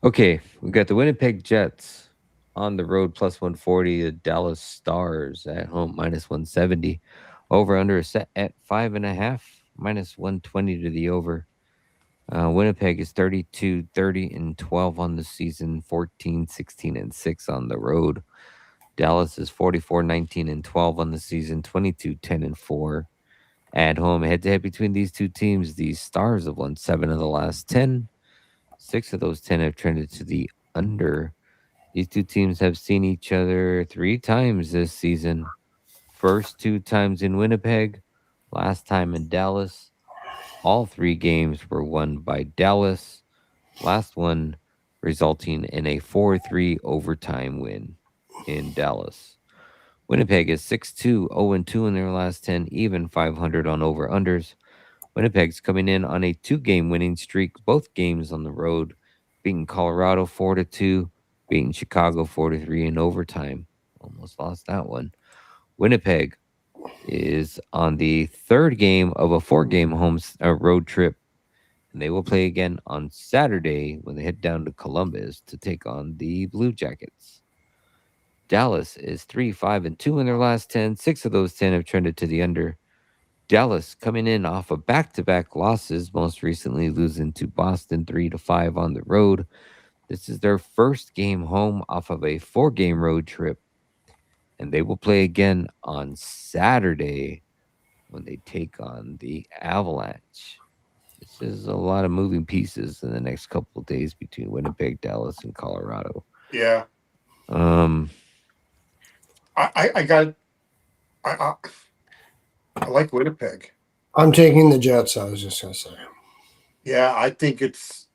Okay, we got the Winnipeg Jets on the road plus 140. The Dallas Stars at home minus 170. Over under is set at 5.5, minus 120 to the over. Winnipeg is 32, 30, and 12 on the season, 14, 16, and 6 on the road. Dallas is 44, 19, and 12 on the season, 22, 10, and 4 at home. Head to head between these two teams, the Stars have won 7 of the last 10. 6 of those 10 have trended to the under. These two teams have seen each other 3 times this season. First 2 times in Winnipeg, last time in Dallas. All 3 games were won by Dallas. Last one resulting in a 4-3 overtime win in Dallas. Winnipeg is 6-2, 0-2 in their last 10, even 500 on over-unders. Winnipeg's coming in on a 2-game winning streak, both games on the road, beating Colorado 4-2, beating Chicago 4-3 in overtime. Almost lost that one. Winnipeg is on the 3rd game of a 4-game road trip, and they will play again on Saturday when they head down to Columbus to take on the Blue Jackets. Dallas is 3-5-2 in their last 10. 6 of those 10 have trended to the under. Dallas coming in off of back-to-back losses, most recently losing to Boston 3-5 on the road. This is their first game home off of a 4-game road trip, and they will play again on Saturday when they take on the Avalanche. This is a lot of moving pieces in the next couple of days between Winnipeg, Dallas, and Colorado. Yeah. Um, I like Winnipeg. I'm taking the Jets. I was just gonna say. Yeah, I think it's,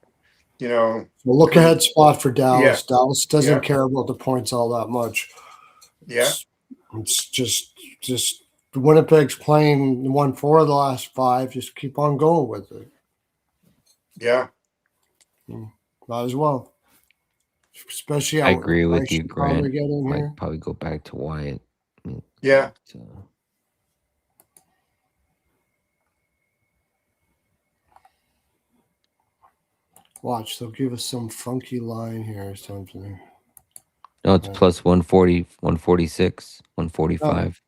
you know, So look ahead spot for Dallas. Yeah. Dallas doesn't Yeah. care about the points all that much. yeah, It's just Winnipeg's playing won 4 of the last 5. Just keep on going with it. yeah. Might as well. Especially I out with the agree with price you, you probably Grant. get in Might here. probably go back to Wyatt. Yeah. But, Watch, they'll give us some funky line here or something. no, it's Yeah. plus 140, 146, 145.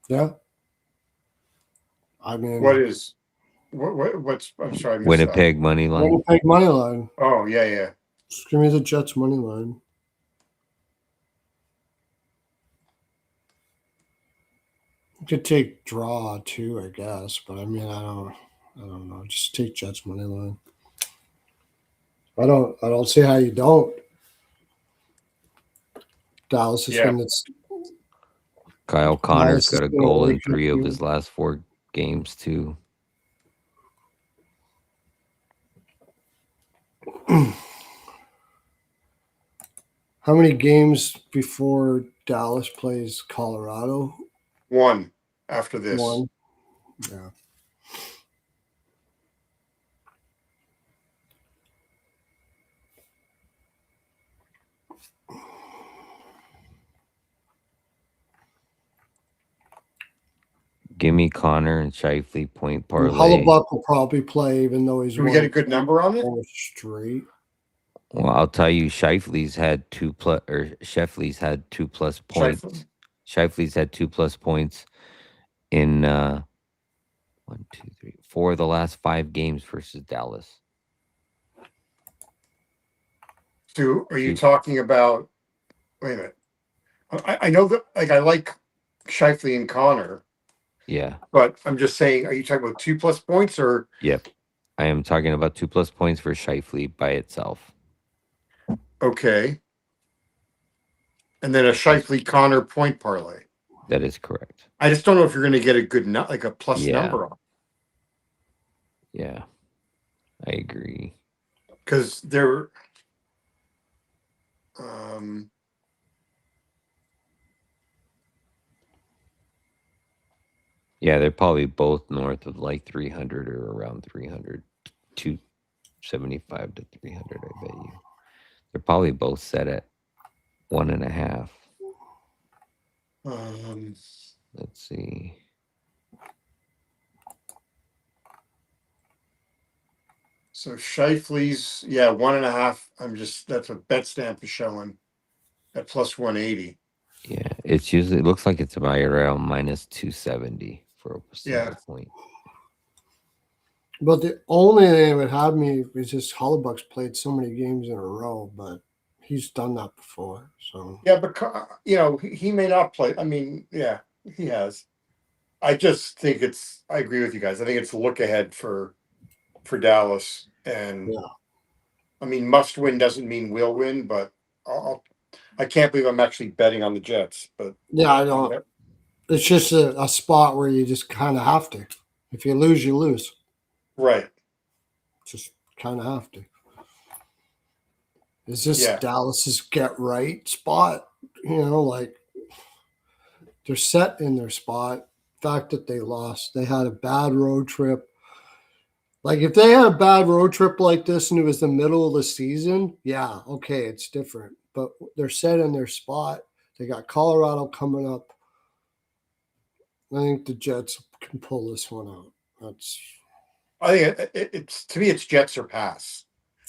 Yeah. I mean, What's I'm sorry, I missed that. Winnipeg money line. Winnipeg money line. Oh, yeah. Just give me the Jets money line. You could take draw too, I guess, but I mean, I don't know. Just take Jets money line. I don't see how you don't. Dallas is Yeah. going to. Kyle Connor's Dallas got is a gonna goal in overtake 3 of you. his last 4 games, too. How many games before Dallas plays Colorado? 1 after this. 1. Yeah. Give me Connor and Shifley point parlay. Hellebuck will probably play, even though he's Do we get a good number on it? 4 straight. Well, I'll tell you, Shifley's had 2+ points. Shifley's had 2+ points in 1, 2, 3, 4 of the last 5 games versus Dallas. So are you talking about? Wait a minute. I know that, like, I like Shifley and Connor, Yeah. but I'm just saying, are you talking about 2+ points or? Yep. I am talking about 2+ points for Shifley by itself. Okay. And then a Shifley Connor point parlay. That is correct. I just don't know if you're going to get a good like a plus Yeah. number on, Yeah. I agree. because they're Yeah, they're probably both north of like 300 or around 300, 275 to 300. I bet you. They're probably both set at 1.5. Let's see. So Shifley's, 1.5. That's what BetStamp is showing at plus 180. Yeah, it's usually, it looks like it's about around minus 270 for a single point. But the only thing that would have me is just Hellebuck's played so many games in a row, but he's done that before. So Yeah, but he may not play. I mean, yeah, he has. I just think I agree with you guys. I think it's a look ahead for Dallas, and yeah. I mean, must win doesn't mean will win, but I can't believe I'm actually betting on the Jets. But Yeah, I don't. It's just a spot where you just kind of have to. If you lose, you lose. Right. Just kind of have to. Is this Dallas's get right spot? Like they're set in their spot. Fact that they lost, they had a bad road trip. Like if they had a bad road trip like this and it was the middle of the season, yeah, okay, it's different. But they're set in their spot. They got Colorado coming up. I think the Jets can pull this one out. I think it's to me, it's Jets or pass.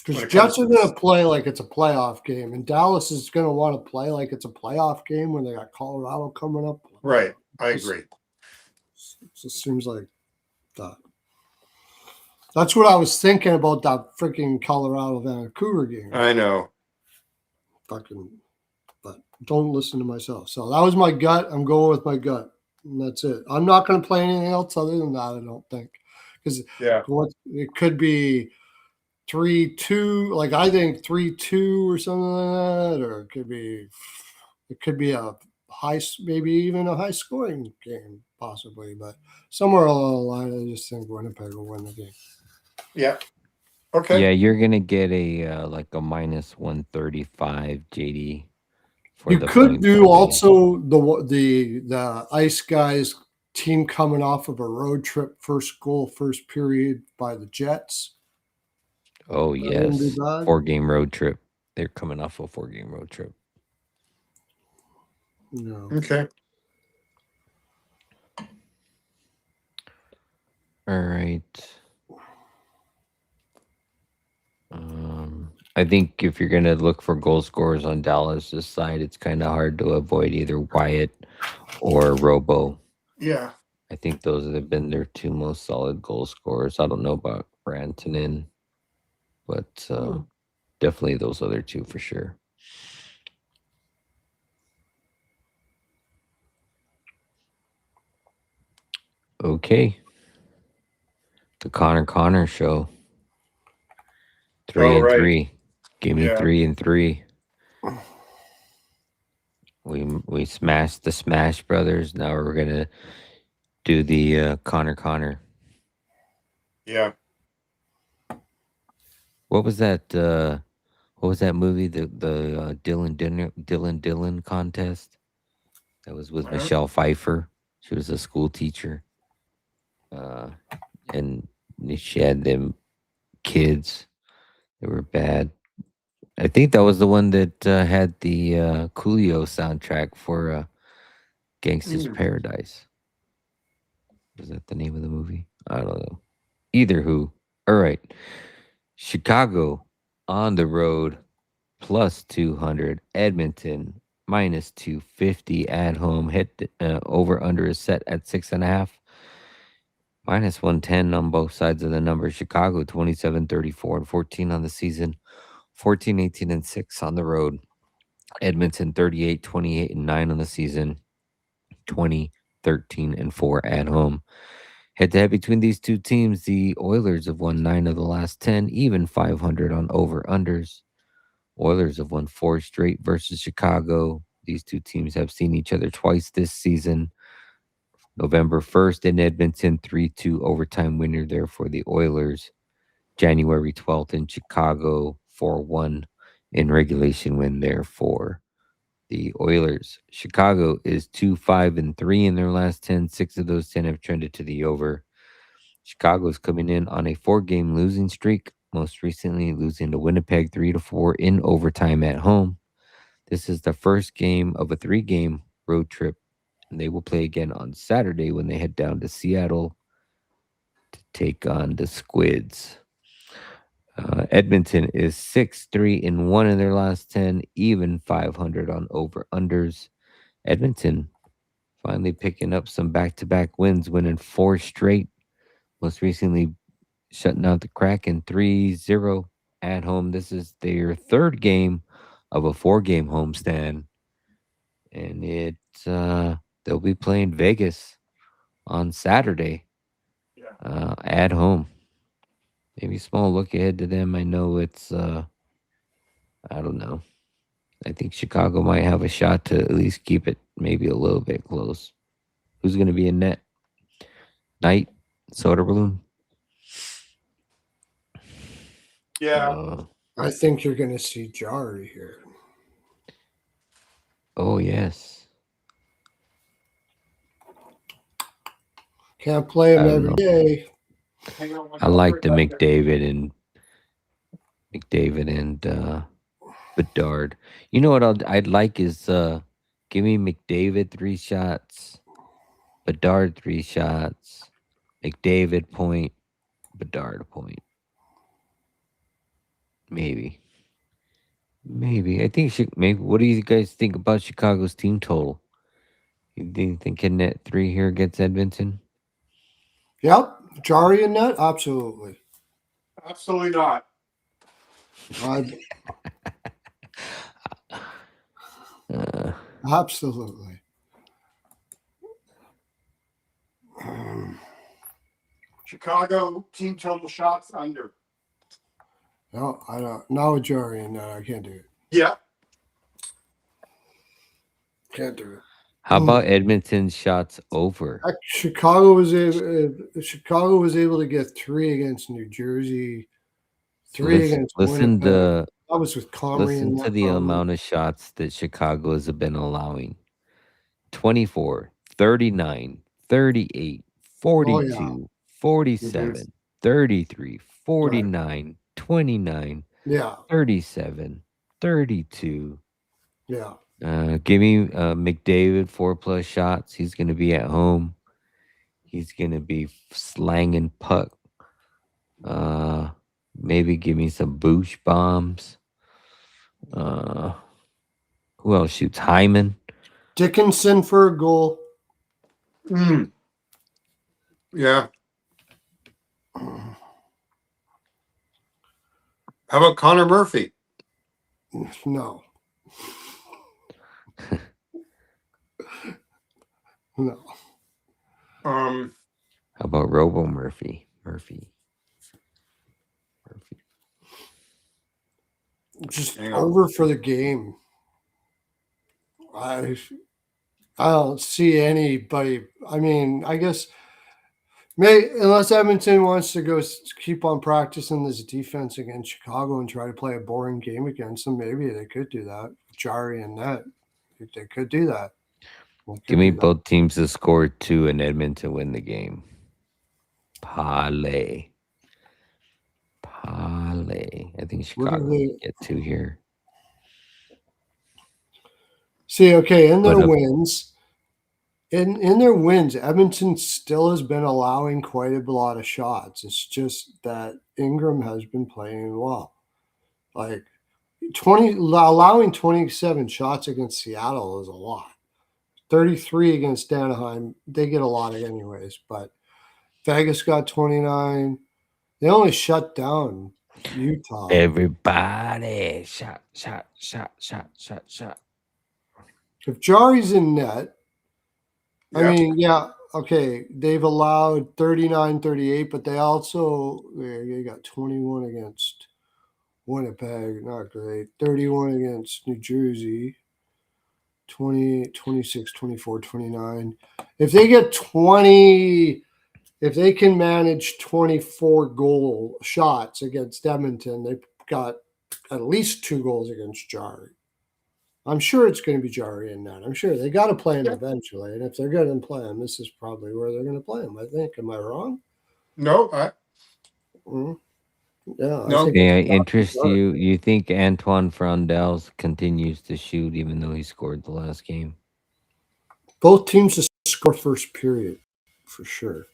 Because Jets are going to play like it's a playoff game, and Dallas is going to want to play like it's a playoff game when they got Colorado coming up. Right, I agree. It just seems like that. That's what I was thinking about that freaking Colorado Vancouver game. I know. But don't listen to myself. So that was my gut. I'm going with my gut. And that's it. I'm not going to play anything else other than that, I don't think. because Yeah. it could be 3-2. Like I think 3-2 or something like that, or it could be a maybe even a high scoring game possibly, but somewhere along the line, I just think Winnipeg will win the game. Yeah. Okay. Yeah, you're gonna get a like a minus 135 JD for You the could point do per game. also the Ice Guys team coming off of a road trip, first goal, first period by the Jets. Oh That wouldn't be yes, bad. 4-game road trip. They're coming off a 4-game road trip. No. Okay. All right. I think if you're gonna look for goal scorers on Dallas' side, it's kind of hard to avoid either Wyatt or Robo. Yeah. I think those have been their two most solid goal scorers. I don't know about Rantanen, but definitely those other two for sure. Okay. The Connor show. 3 All and right. 3. Give me Yeah. 3 and 3. We smashed the Smash Brothers. Now we're gonna do the Connor. Yeah. What was that? What was that movie? The Dylan contest. That was with Michelle Pfeiffer. She was a school teacher. And she had them kids. They were bad. I think that was the one that had the Coolio soundtrack for Gangsta's Paradise. Was that the name of the movie? I don't know. Either who. All right. Chicago on the road plus 200. Edmonton minus 250 at home. Hit over under is set at 6.5. Minus 110 on both sides of the number. Chicago 27-34 and 14 on the season. 14-18 and 6 on the road. Edmonton 38-28 and 9 on the season. 20-13 and 4 at home. Head to head between these two teams, the Oilers have won 9 of the last 10, even 500 on over-unders. Oilers have won 4 straight versus Chicago. These two teams have seen each other twice this season. November 1st in Edmonton, 3-2 overtime winner there for the Oilers. January 12th in Chicago, 4-1 in regulation win there for the Oilers. Chicago is 2-5-3 in their last 10. 6 of those 10 have trended to the over. Chicago's coming in on a 4-game losing streak, most recently losing to Winnipeg 3-4 in overtime at home. This is the first game of a 3-game road trip, and they will play again on Saturday when they head down to Seattle to take on the Squids. Edmonton is 6-3-1 in their last 10, even 500 on over-unders. Edmonton finally picking up some back-to-back wins, winning 4 straight. Most recently shutting out the Kraken 3-0 at home. This is their 3rd game of a 4-game homestand. And they'll be playing Vegas on Saturday at home. Maybe a small look ahead to them. I know it's, I don't know. I think Chicago might have a shot to at least keep it maybe a little bit close. Who's going to be in net? Knight? Soderblom? Yeah. I think you're going to see Jari here. Oh, yes. Can't play him every day. I like the McDavid and Bedard. You know what I'd like is give me McDavid 3 shots, Bedard 3 shots, McDavid point, Bedard point. Maybe. I think maybe. What do you guys think about Chicago's team total? You think can net 3 here against Edmonton? Yep. Jari in net? Absolutely. Absolutely not. Absolutely. Chicago team total shots under. No, I don't. Now with Jari and I can't do it. Yeah. Can't do it. How about Edmonton's shots over? Chicago was able to get 3 against New Jersey, 3 against Listen Winnipeg. That was with Comrie. Listen to the amount of shots that Chicago has been allowing. 24, 39, 38, 42, 47, 33, 49, 29, 37, 32. Yeah. Give me McDavid 4+ shots. He's going to be at home. He's going to be slanging puck. Maybe give me some boosh bombs. Who else shoots? Hyman. Dickinson for a goal. Yeah. How about Connor Murphy? No. No. How about Robo Murphy? Murphy. Just over for the game. I don't see anybody. I mean, I guess unless Edmonton wants to go keep on practicing this defense against Chicago and try to play a boring game against them, maybe they could do that. Jari and net, they could do that. Give me both teams to score 2 and Edmonton win the game. Parlay. I think Chicago will get 2 here. See, okay, in their wins, Edmonton still has been allowing quite a lot of shots. It's just that Ingram has been playing well. Like allowing 27 shots against Seattle is a lot. 33 against Anaheim, they get a lot of anyways, but Vegas got 29. They only shut down Utah. Everybody shot. If Jari's in net, I mean, yeah, okay, they've allowed 39, 38, but they also they got 21 against Winnipeg, not great. 31 against New Jersey. 20, 26, 24, 29. If they get 20, if they can manage 24 goal shots against Edmonton, they've got at least 2 goals against Jari. I'm sure it's going to be Jari in that. I'm sure they got to play him eventually. And if they're going to play him, this is probably where they're going to play him, I think. Am I wrong? No. Yeah. No. May I interest you? You think Antoine Frondel continues to shoot even though he scored the last game? Both teams to score first period, for sure.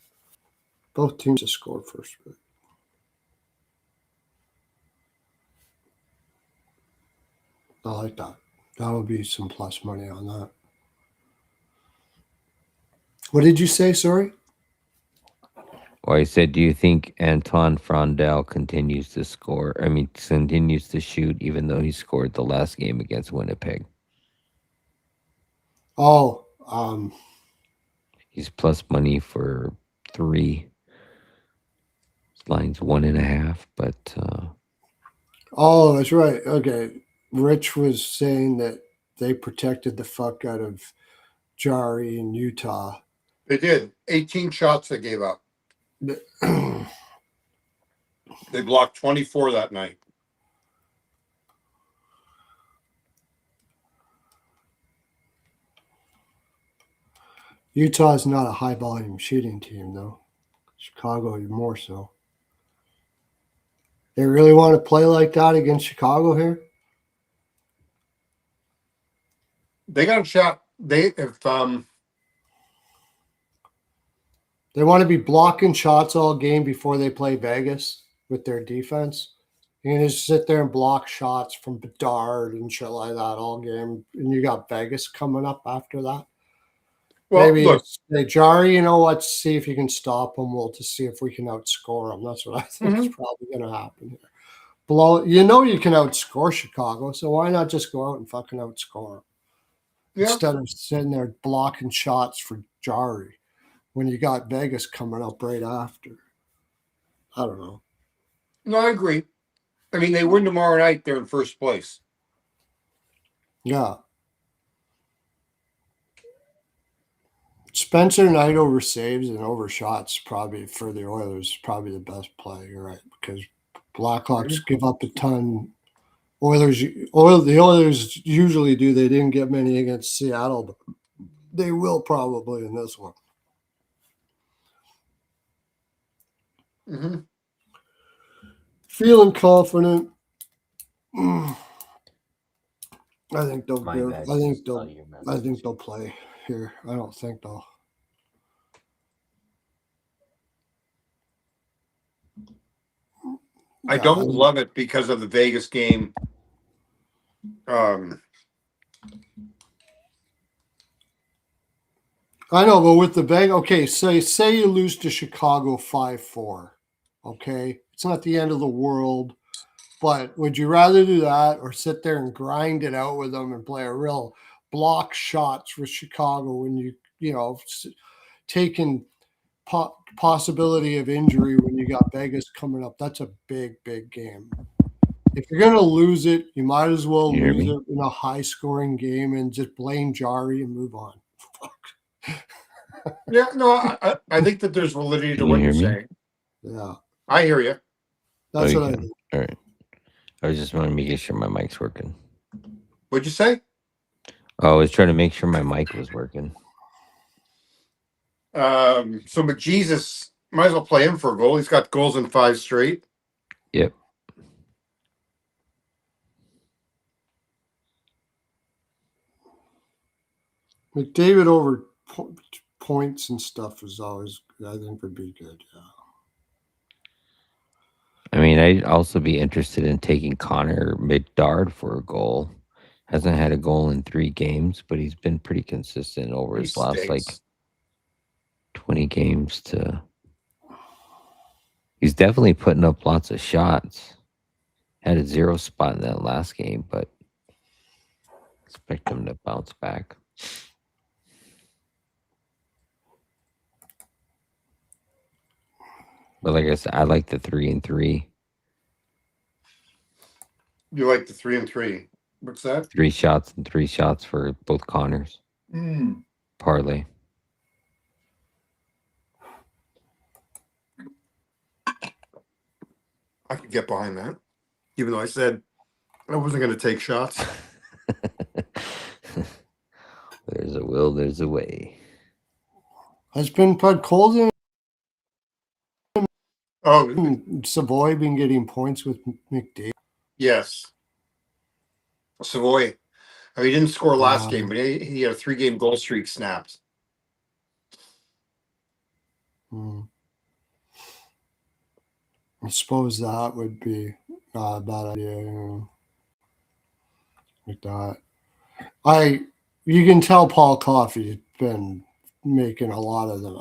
Both teams to score first period. I like that. That would be some plus money on that. What did you say? Sorry? Well, I said, do you think Antoine Frondel continues to score? I mean, continues to shoot even though he scored the last game against Winnipeg? Oh, he's plus money for 3. Line's 1.5, but oh, that's right. Okay. Rich was saying that they protected the fuck out of Jari in Utah. They did. 18 shots they gave up. They blocked 24 that night. Utah is not a high volume shooting team, though. Chicago is more so. They really want to play like that against Chicago here? They got a shot. They want to be blocking shots all game before they play Vegas with their defense. You can just sit there and block shots from Bedard and shit like that all game. And you got Vegas coming up after that. Well, maybe look, say, Jari, you know what? See if you can stop them. We'll to see if we can outscore them. That's what I think is probably going to happen here. You can outscore Chicago, so why not just go out and fucking outscore them instead of sitting there blocking shots for Jari when you got Vegas coming up right after. I don't know. No, I agree. I mean, they win tomorrow night. They're in first place. Yeah. Spencer Knight over saves and over shots probably for the Oilers probably the best play. You're right, because Blackhawks give up a ton. The Oilers usually do. They didn't get many against Seattle, but they will probably in this one. Mm-hmm. Feeling confident. I think they'll. My Go, bad. I think Just saw they'll. your I message. think they'll play here. I don't think they'll. I don't love it because of the Vegas game. I know, but with the bag, okay, say you lose to Chicago 5-4. Okay. It's not the end of the world. But would you rather do that or sit there and grind it out with them and play a real block shots with Chicago when taking possibility of injury when you got Vegas coming up? That's a big, big game. If you're going to lose it, you might as well You hear lose me? it in a high-scoring game and just blame Jari and move on. Yeah, no, I think that there's validity to Can what you you're hear me? saying. Yeah, I hear you. that's you what I can. think. All right. I was just wanting to make sure my mic's working. What'd you say? Oh, I was trying to make sure my mic was working. So McJesus might as well play him for a goal. He's got goals in 5 straight. Yep. McDavid over points and stuff is always, I think, would be good. Yeah. I mean, I'd also be interested in taking Connor McDavid for a goal. Hasn't had a goal in 3 games, but he's been pretty consistent over He his last stinks. 20 games he's definitely putting up lots of shots. Had a 0 spot in that last game, but expect him to bounce back. But like I said, I like the 3-3. You like the 3 and 3. What's that? 3 shots and 3 shots for both Connors. Parlay. I could get behind that. Even though I said I wasn't going to take shots. There's a will, there's a way. Has been Bud Colden Oh, and Savoy been getting points with McDavid? yes. Savoy. I mean, he didn't score last game, but he had a 3-game goal streak snapped. I suppose that would be not a bad idea. Like that. You can tell Paul Coffey's been making a lot of them.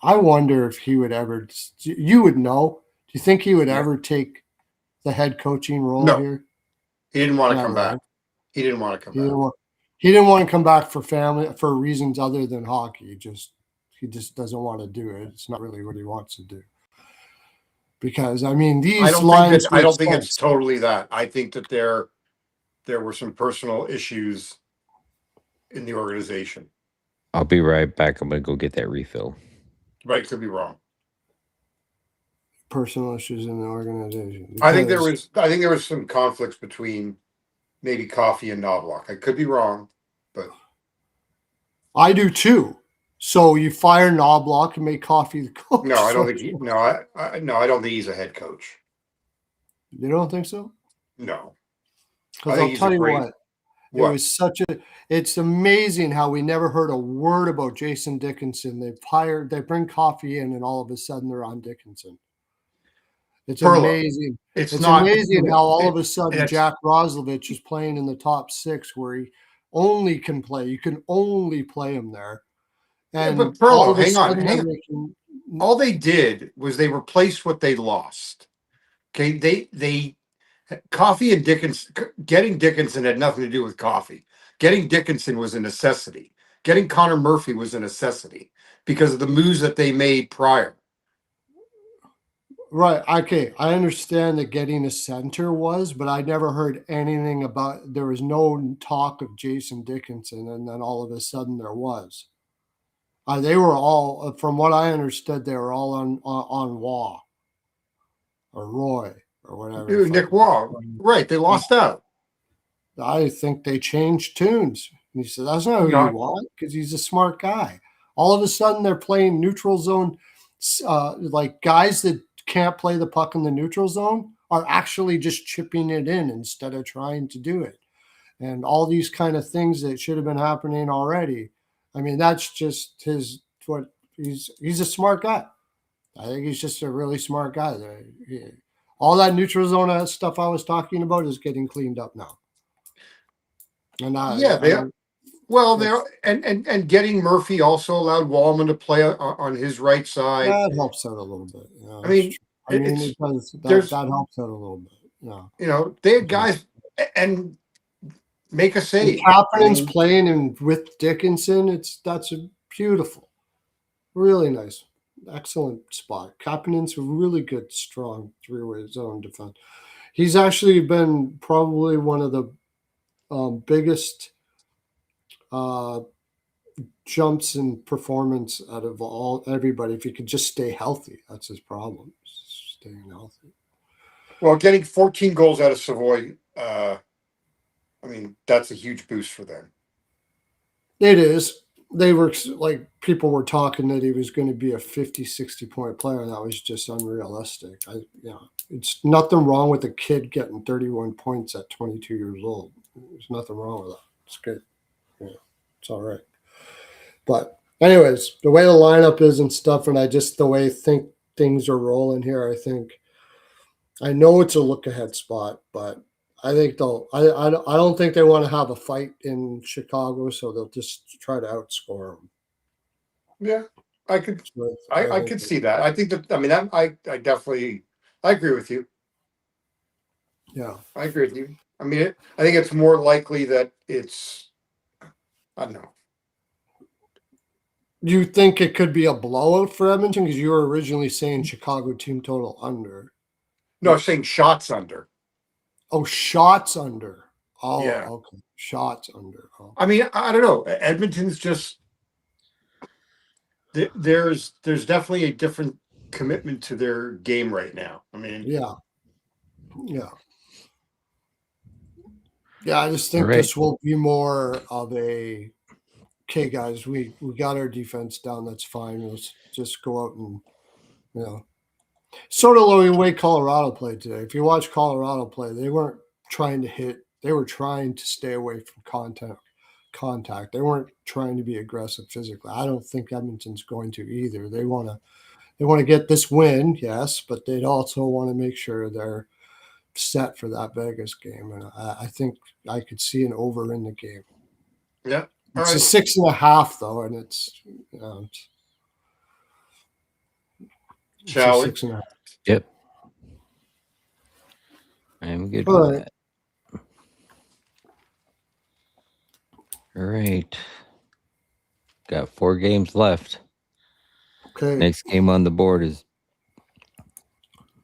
I wonder if he would ever. You would know. Do you think he would ever take the head coaching role No. here? He didn't want to Not come really. back. He didn't want to come He back. didn't want to come back for reasons other than hockey. He just doesn't want to do it. It's not really what he wants to do. Because I mean, these lines. I don't think it's totally that. I think that there were some personal issues in the organization. I'll be right back. I'm gonna go get that refill. Right, could be wrong. Personal issues in the organization. I think there was some conflicts between maybe Coffey and Knobloch. I could be wrong, but I do too. So you fire Knobloch and make Coffey the coach? no, I don't think. I don't think he's a head coach. You don't think so? No, Because I'll tell you what. It was it's amazing how we never heard a word about Jason Dickinson. They bring Coffey in, and all of a sudden they're on Dickinson. It's Pearlo. amazing. It's amazing how all of a sudden Jack Roslovich is playing in the top 6 where he only can play. You can only play him there. And but Pearlo, hang on. All they did was they replaced what they lost. Okay, they Coffey and Dickinson. Getting Dickinson had nothing to do with Coffey. Getting Dickinson was a necessity. Getting Connor Murphy was a necessity because of the moves that they made prior. Right. Okay. I understand that getting a center was, but I never heard anything about. There was no talk of Jason Dickinson, and then all of a sudden there was. They were all, from what I understood, they were all on Waugh or Roy or whatever. Dude, Nick Wall. Right. They lost out. I think they changed tunes. And he said, "That's not who No. you want," because he's a smart guy. All of a sudden, they're playing neutral zone. Like guys that can't play the puck in the neutral zone are actually just chipping it in instead of trying to do it. And all these kind of things that should have been happening already. I mean, that's just what he's a smart guy. I think he's just a really smart guy. All that neutral zone stuff I was talking about is getting cleaned up now. And and getting Murphy also allowed Wallman to play on his right side. that helps out a little bit. I mean, it does. That helps out a little bit. Yeah. They had guys and make a save. Kapanen's playing with Dickinson. That's beautiful, really nice, excellent spot. Kapanen's a really good, strong three-way zone defense. He's actually been probably one of the biggest jumps in performance out of everybody. If he could just stay healthy, that's his problem. Staying healthy. Well, getting 14 goals out of Savoy, I mean, that's a huge boost for them. It is. They were like, people were talking that he was going to be a 50, 60 point player, and that was just unrealistic. It's nothing wrong with a kid getting 31 points at 22 years old. There's nothing wrong with that. It's good. Yeah, it's all right. But anyways, the way the lineup is and stuff, and the way I think things are rolling here, I know it's a look ahead spot, but I think I don't think they want to have a fight in Chicago, so they'll just try to outscore them. Yeah, I could see that. I think that, I mean, I definitely, I agree with you. Yeah, I agree with you. I mean, I think it's more likely that it's, I don't know. You think it could be a blowout for Edmonton? Because you were originally saying Chicago team total under. No, I'm saying shots under. Oh, shots under. Oh, yeah. Okay. Shots under. Oh. I mean, I don't know. Edmonton's just, there's definitely a different commitment to their game right now. I mean, yeah. I just think this will be more of a, okay, guys, we got our defense down. That's fine. Let's just go out and, sort of the way Colorado played today. If you watch Colorado play, they weren't trying to hit. They were trying to stay away from contact. They weren't trying to be aggressive physically. I don't think Edmonton's going to either. They want to get this win, yes, but they'd also want to make sure they're set for that Vegas game. And I think I could see an over in the game. Yeah. It's a 6.5 though, and it's shall we? 6.5. Yep. I'm good with that. All right. Got 4 games left. Okay. Next game on the board is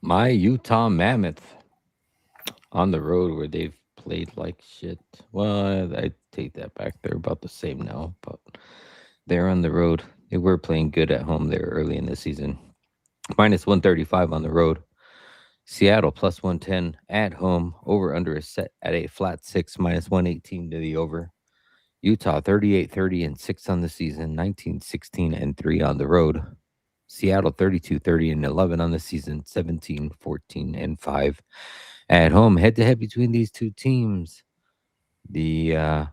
my Utah Mammoth on the road, where they've played like shit. Well, I take that back. They're about the same now, but they're on the road. They were playing good at home there early in the season. Minus 135 on the road. Seattle plus 110 at home. Over under is set at a flat 6, minus 118 to the over. Utah 38-30 and 6 on the season, 19-16 and 3 on the road. Seattle 32-30 and 11 on the season, 17-14 and 5 at home. Head to head between these two teams. The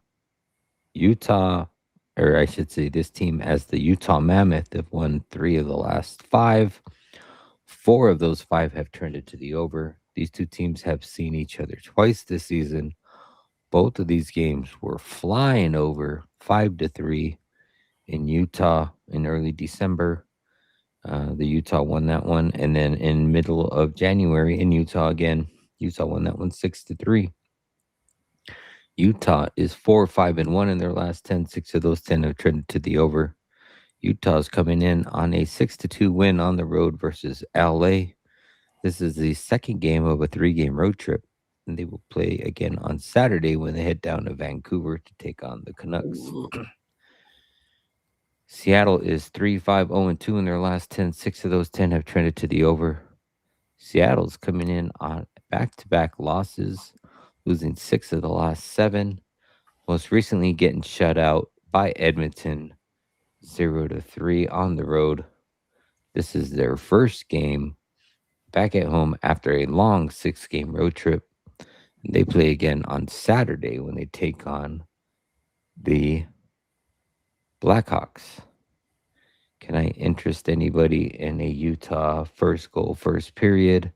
Utah, or I should say this team as the Utah Mammoth, have won 3 of the last 5. 4 of those 5 have trended to the over. These two teams have seen each other twice this season. Both of these games were flying over 5-3 in Utah in early December. The Utah won that one. And then in middle of January in Utah again, Utah won that one 6-3. Utah is 4-5-1 in their last 10. 6 of those 10 have trended to the over. Utah's coming in on a 6-2 win on the road versus LA. This is the second game of a 3-game road trip, and they will play again on Saturday when they head down to Vancouver to take on the Canucks. Seattle is 3-5-0-2 in their last 10. 6 of those 10 have trended to the over. Seattle's coming in on back-to-back losses, losing 6 of the last 7. Most recently getting shut out by Edmonton 0-3 on the road. This is their first game back at home after a long 6-game road trip. They play again on Saturday when they take on the Blackhawks. Can I interest anybody in a Utah first goal, first period,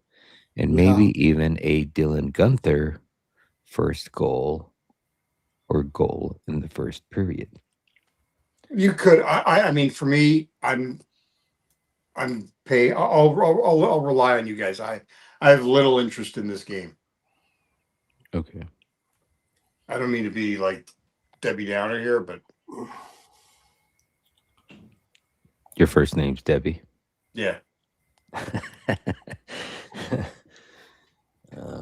and maybe even a Dylan Gunther first goal or goal in the first period? You could. I mean, for me, I'm paying. I'll rely on you guys. I have little interest in this game. Okay. I don't mean to be like Debbie Downer here, but Your first name's Debbie. yeah.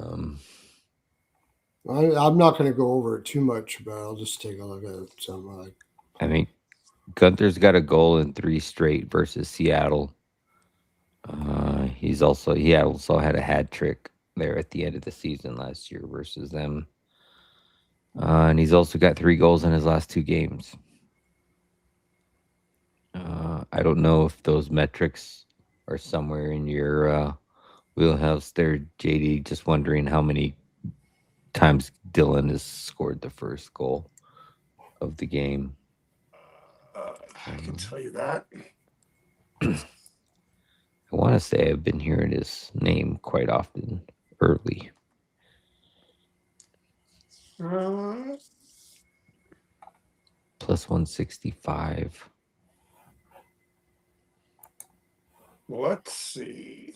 I'm not going to go over it too much, but I'll just take a look at something like. I mean, Gunther's got a goal in 3 straight versus Seattle. He also had a hat trick there at the end of the season last year versus them. And he's also got 3 goals in his last 2 games. I don't know if those metrics are somewhere in your wheelhouse there, JD. Just wondering how many times Dylan has scored the first goal of the game. I can tell you that. I want to say I've been hearing his name quite often early. Plus 165. Let's see.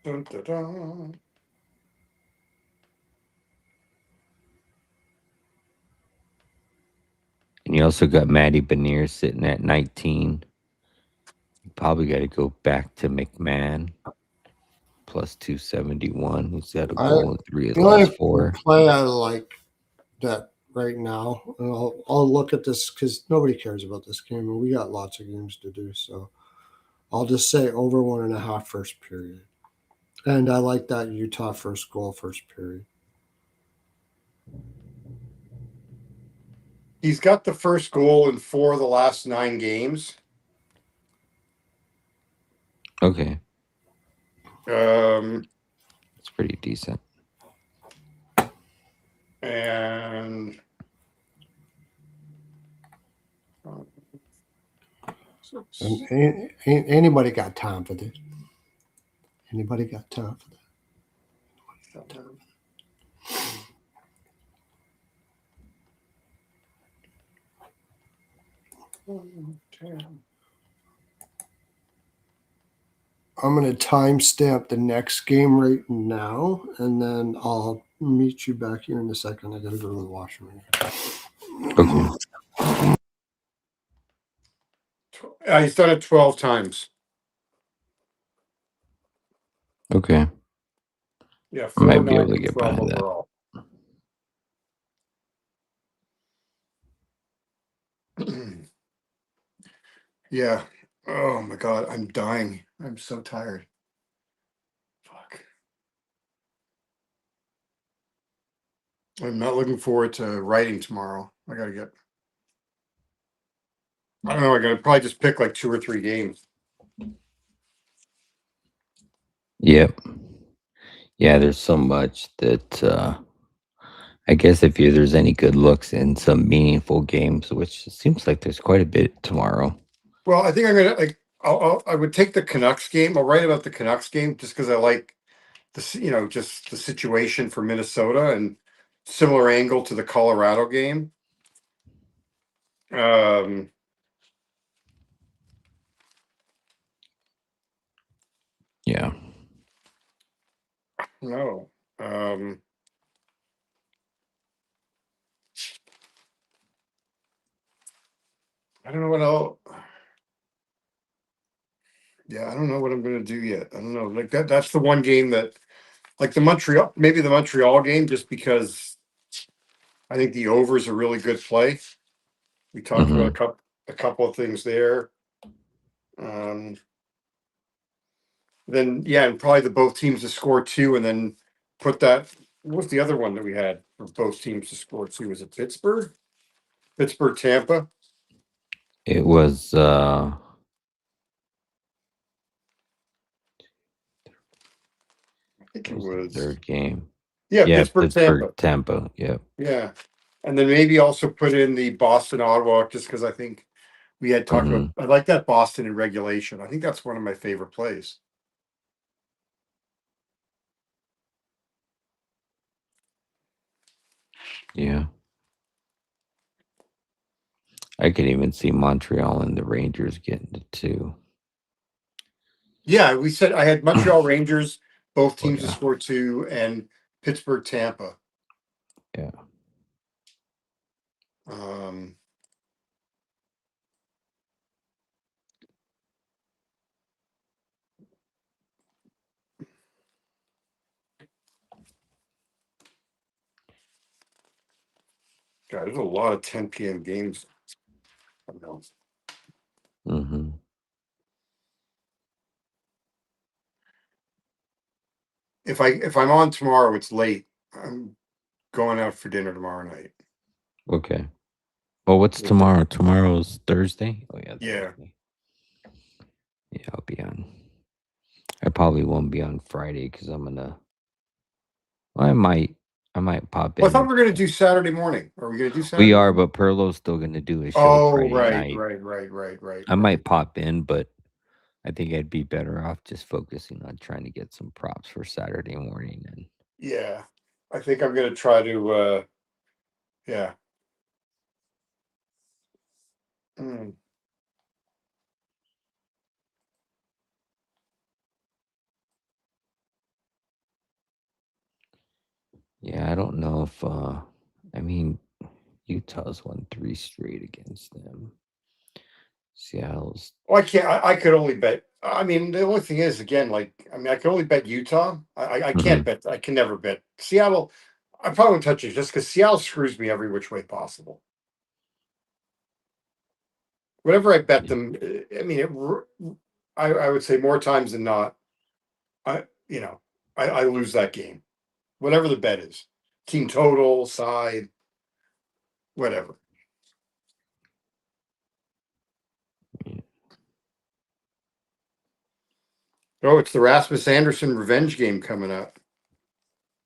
Dun, dun, dun. And you also got Matty Benier sitting at 19. You probably got to go back to McMahon. Plus 271. He's got a goal in 3 of the last 4. Play I like that right now. And I'll look at this because nobody cares about this game, and we got lots of games to do. So I'll just say over 1.5 first period. And I like that Utah first goal, first period. He's got the first goal in 4 of the last 9 games. Okay. It's pretty decent. And ain't anybody got time for this? Anybody got time for that? Nobody got time for that. I'm going to timestamp the next game right now, and then I'll meet you back here in a second. I got to go to the washroom. Okay. He's done it 12 times. Okay. Yeah, I might be able to get behind that. overall. Yeah. Oh my God, I'm dying. I'm so tired. Fuck. I'm not looking forward to writing tomorrow. I don't know. I gotta probably just pick like 2 or 3 games. Yep. Yeah, there's so much that I guess if there's any good looks in some meaningful games, which seems like there's quite a bit tomorrow. Well, I think I'm gonna I would take the Canucks game. I'll write about the Canucks game just because I like just the situation for Minnesota and similar angle to the Colorado game. Yeah. No. I don't know what else. Yeah, I don't know what I'm going to do yet. I don't know. Like that's the one game that, like the Montreal, maybe the Montreal game, just because I think the over is a really good play. We talked about a couple of things there. Then yeah, and probably the both teams to score two, and then put that. What was the other one that we had for both teams to score two? Was it Pittsburgh? Pittsburgh, Tampa. It was I think it the was. third game. Yeah, Yeah, Pittsburgh, Pittsburgh, Tampa. Tampa. Yeah. Yeah, and then maybe also put in the Boston, Ottawa, just because I think we had talked about. I like that Boston in regulation. I think that's one of my favorite plays. Yeah. I could even see Montreal and the Rangers getting to two. Yeah, we said I had Montreal Rangers, both Oh, teams to yeah. score two, and Pittsburgh, Tampa. Yeah. God, there's a lot of 10 p.m. games. I know. If I'm on tomorrow, it's late. I'm going out for dinner tomorrow night. Okay. Well, what's tomorrow? Tomorrow's Thursday? Oh, yeah. Yeah. Thursday. Yeah, I'll be on. I probably won't be on Friday because I'm gonna. Well, I might pop in. Well, I thought we were going to do Saturday morning. Are we going to do Saturday? We are, morning? but Pearlo's still gonna do his show Oh, Friday right, night. right. I might pop in, but I think I'd be better off just focusing on trying to get some props for Saturday morning. And yeah, I think I'm going to try to. Yeah. yeah, I don't know if. I mean, Utah's won 3 straight against them. Seattle's. Well, I can't. I could only bet. I mean, the only thing is, again, like, I mean, I can only bet Utah. I can't bet. I can never bet Seattle. I probably won't touch it just because Seattle screws me every which way possible. Whenever I bet them, I mean, I would say more times than not, I lose that game. Whatever the bet is, team total, side, whatever. Oh, it's the Rasmus Anderson revenge game coming up.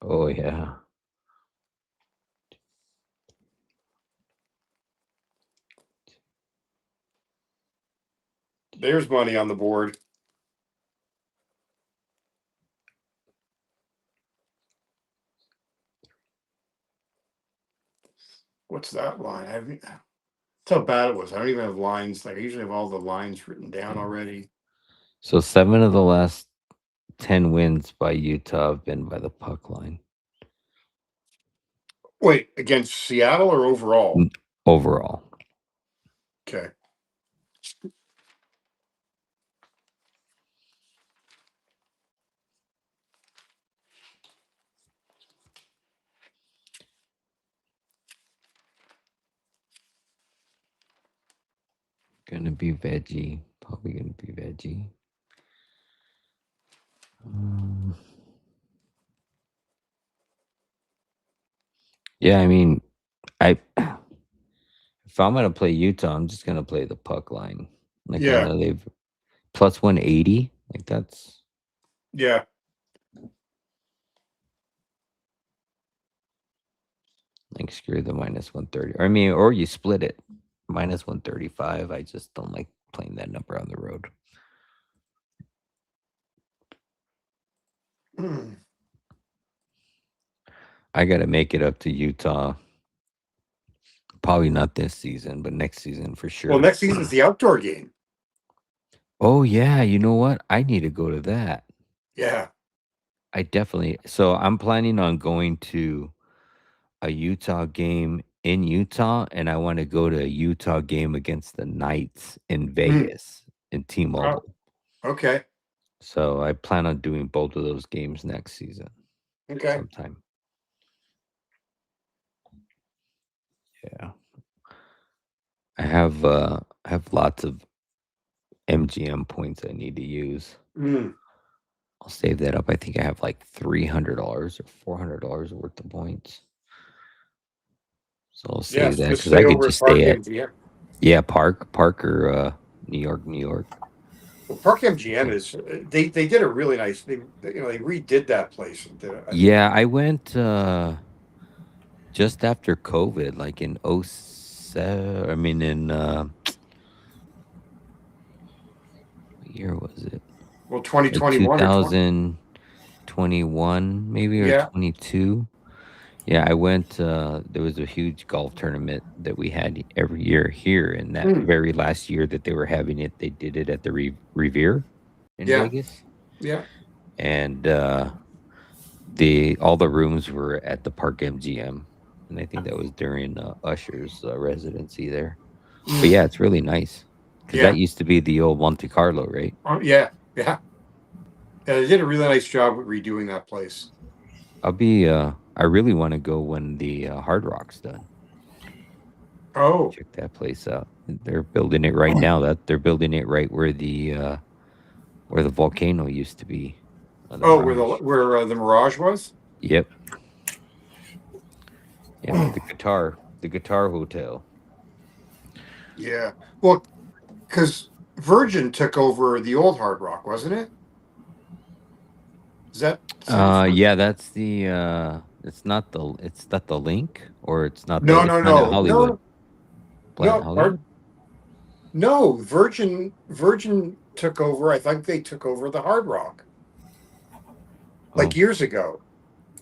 Oh yeah. There's money on the board. What's that line? That's how bad it was. I don't even have lines. Like I usually have all the lines written down already. So 7 of the last 10 wins by Utah have been by the puck line. Wait, against Seattle or overall? Overall. Okay. Gonna be veggie. Probably gonna be veggie. Yeah, I mean, if I'm gonna play Utah, I'm just gonna play the puck line. Like I know they've plus 180. Like that's like screw the minus 130. Or I mean, or you split it. Minus 135. I just don't like playing that number on the road. I got to make it up to Utah. Probably not this season, but next season for sure. Well, next season's the outdoor game. Oh, yeah. You know what? I need to go to that. Yeah. I definitely. So I'm planning on going to a Utah game in Utah, and I want to go to a Utah game against the Knights in Vegas in T-Mobile. Okay. So I plan on doing both of those games next season Okay. sometime. Yeah. I have lots of MGM points I need to use. Mm. I'll save that up. I think I have like $300 or $400 worth of points. So I'll save that Just because I stay could over just at Park stay at MGM. Park or New York. Well, Park MGM is they did a really nice. They redid that place. Yeah, I went just after COVID, like in 07. I mean, in what year was it? Well, Like 2021 or 2021, maybe, or yeah. 22. Yeah, I went. There was a huge golf tournament that we had every year here. And that Mm. very last year that they were having it, they did it at the Revere in Yeah. Vegas. Yeah. And all the rooms were at the Park MGM, and I think that was during Usher's residency there. But yeah, it's really nice because Yeah. that used to be the old Monte Carlo, right? Yeah. Yeah. They did a really nice job with redoing that place. I'll be. I really want to go when the Hard Rock's done. Oh. Check that place out. They're building it right now. They're building it right where the volcano used to be. Where the Mirage was? Yep. Yeah, the guitar hotel. Yeah. Well, because Virgin took over the old Hard Rock, wasn't it? Is that Yeah, that's the it's not the Link, or it's not the no, Planet Hollywood. Planet Hollywood? No, Virgin took over. I think they took over the Hard Rock like years ago.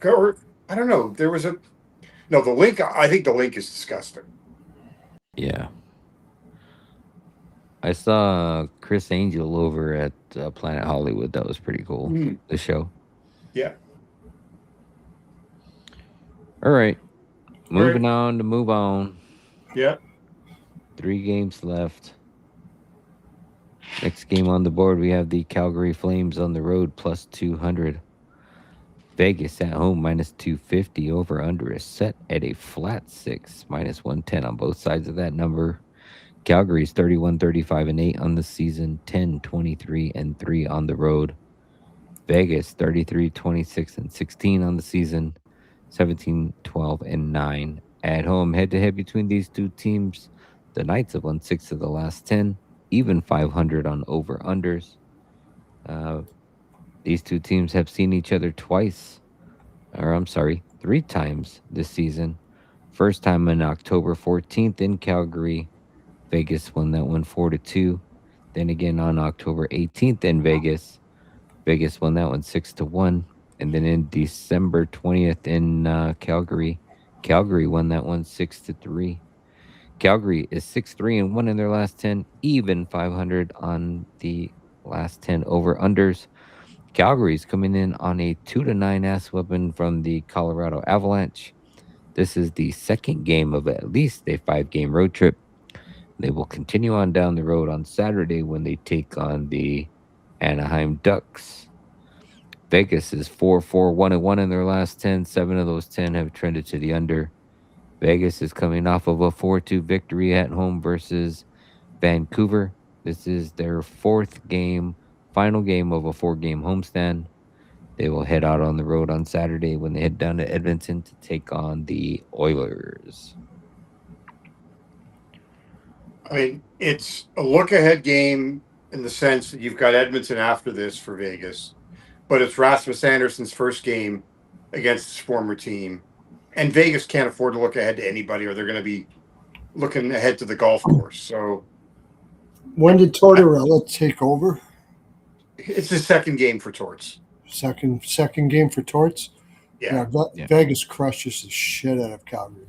I don't know. There was the Link. I think the Link is disgusting. Yeah. I saw Chris Angel over at Planet Hollywood. That was pretty cool. The show. Yeah. All right. Moving on to move on. Yeah. 3 games left. Next game on the board, we have the Calgary Flames on the road, plus 200. Vegas at home, minus 250. Over under is set at a flat 6, minus 110 on both sides of that number. Calgary's 31, 35, and 8 on the season, 10, 23, and 3 on the road. Vegas, 33, 26, and 16 on the season, 17, 12, and 9 at home. Head-to-head between these two teams, the Knights have won 6 of the last 10, even 500 on over-unders. These two teams have seen each other 3 times this season. First time on October 14th in Calgary. Vegas won that one 4-2. Then again on October 18th in Vegas. Vegas won that one 6-1. And then in December 20th in Calgary. Calgary won that one 6-3. Calgary is 6-3-1 in their last 10, even 500 on the last 10 over-unders. Calgary's coming in on a 2-9 ass weapon from the Colorado Avalanche. This is the second game of at least a 5-game road trip. They will continue on down the road on Saturday when they take on the Anaheim Ducks. Vegas is 4-1-1 in their last 10. 7 of those 10 have trended to the under. Vegas is coming off of a 4-2 victory at home versus Vancouver. This is their final game of a 4-game homestand. They will head out on the road on Saturday when they head down to Edmonton to take on the Oilers. I mean, it's a look-ahead game in the sense that you've got Edmonton after this for Vegas, but it's Rasmus Anderson's first game against his former team, and Vegas can't afford to look ahead to anybody, or they're going to be looking ahead to the golf course. So, when did Tortorella take over? It's the second game for Torts. Second game for Torts. Yeah. Vegas crushes the shit out of Calgary.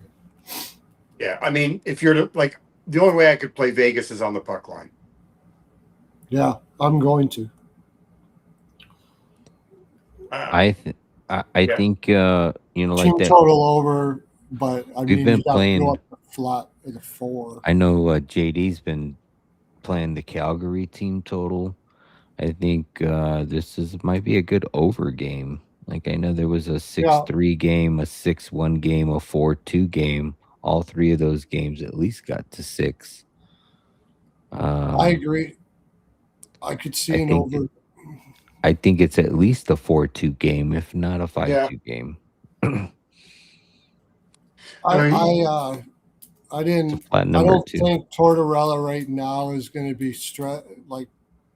Yeah, I mean, if you're the only way I could play Vegas is on the puck line. Yeah, I'm going to. I think like team that. Total over, but I We've mean, been you got to playing go up the flat or the 4. I know JD's been playing the Calgary team total. I think might be a good over game. Like I know there was a 6-3 game, a 6-1 game, a 4-2 game. All three of those games at least got to 6. I agree. I could see an over. I think it's at least a 4-2 game, if not a 5-2 Yeah. game. I didn't. Flat I number don't 2. think Tortorella right now is going to be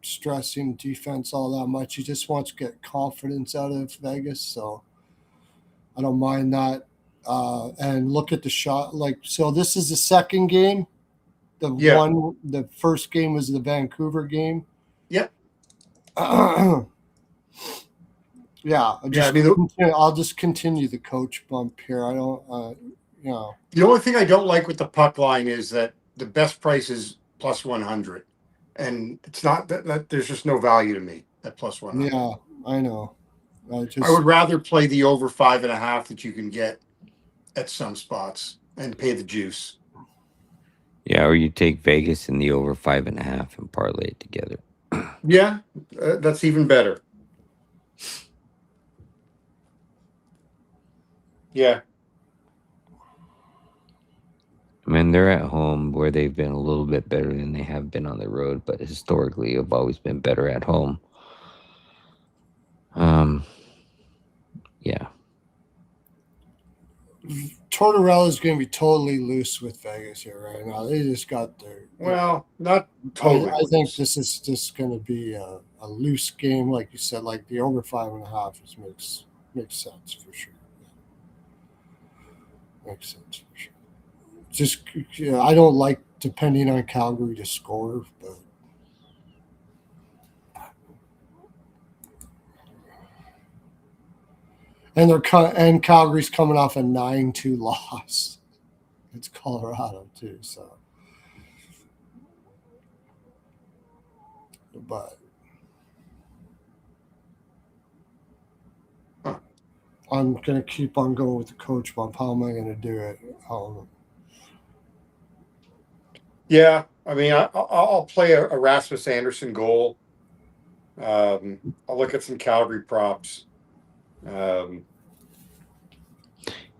stressing defense all that much. He just wants to get confidence out of Vegas, so I don't mind that. And look at the shot. So this is the second game. The first game was the Vancouver game. Yep. Yeah. I'll just continue the coach bump here. I don't. The only thing I don't like with the puck line is that the best price is plus 100, and it's not that there's just no value to me at plus 100. Yeah, I know. I would rather play the over 5.5 that you can get at some spots and pay the juice. Yeah, or you take Vegas in the over 5.5 and parlay it together. Yeah, that's even better. Yeah. I mean, they're at home where they've been a little bit better than they have been on the road, but historically have always been better at home. Yeah. Tortorella is going to be totally loose with Vegas here right now. They just got their. Well, not totally. I think this is just going to be a loose game, like you said. Like the over 5.5 makes sense for sure. Makes sense for sure. Just I don't like depending on Calgary to score, but. And Calgary's coming off a 9-2 loss. It's Colorado too, so. But I'm gonna keep on going with the coach bump. How am I gonna do it? Yeah, I mean, I'll play a Rasmus Anderson goal. I'll look at some Calgary props.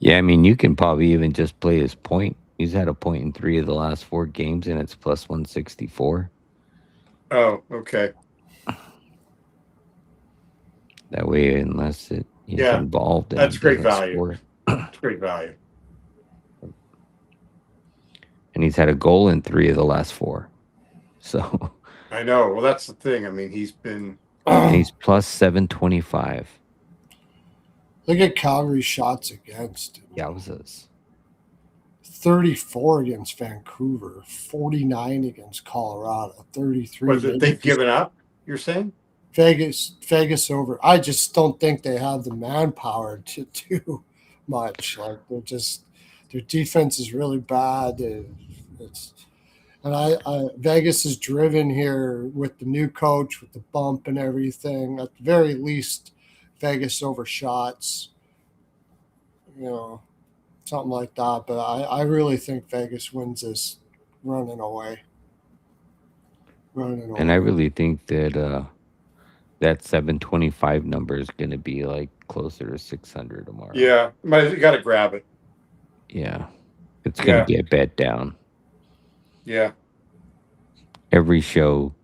Yeah, I mean, you can probably even just play his point. He's had a point in 3 of the last 4 games, and it's plus 164. Oh, okay. That way, unless he's involved, and that's great doesn't value. Score. It's great value. And he's had a goal in 3 of the last 4. So I know. Well, that's the thing. I mean, he's been. And he's plus 725. Look at Calgary's shots against. Yowzas. 34 against Vancouver, 49 against Colorado, 33. Was it they've given up, you're saying? Vegas over. I just don't think they have the manpower to do much. Like their defense is really bad. Vegas is driven here with the new coach, with the bump and everything. At the very least, Vegas over shots. Something like that. But I really think Vegas wins this running away. And I really think that that 725 number is going to be like closer to 600 tomorrow. Yeah, you got to grab it. Yeah, it's going to get bet down. Yeah. Every show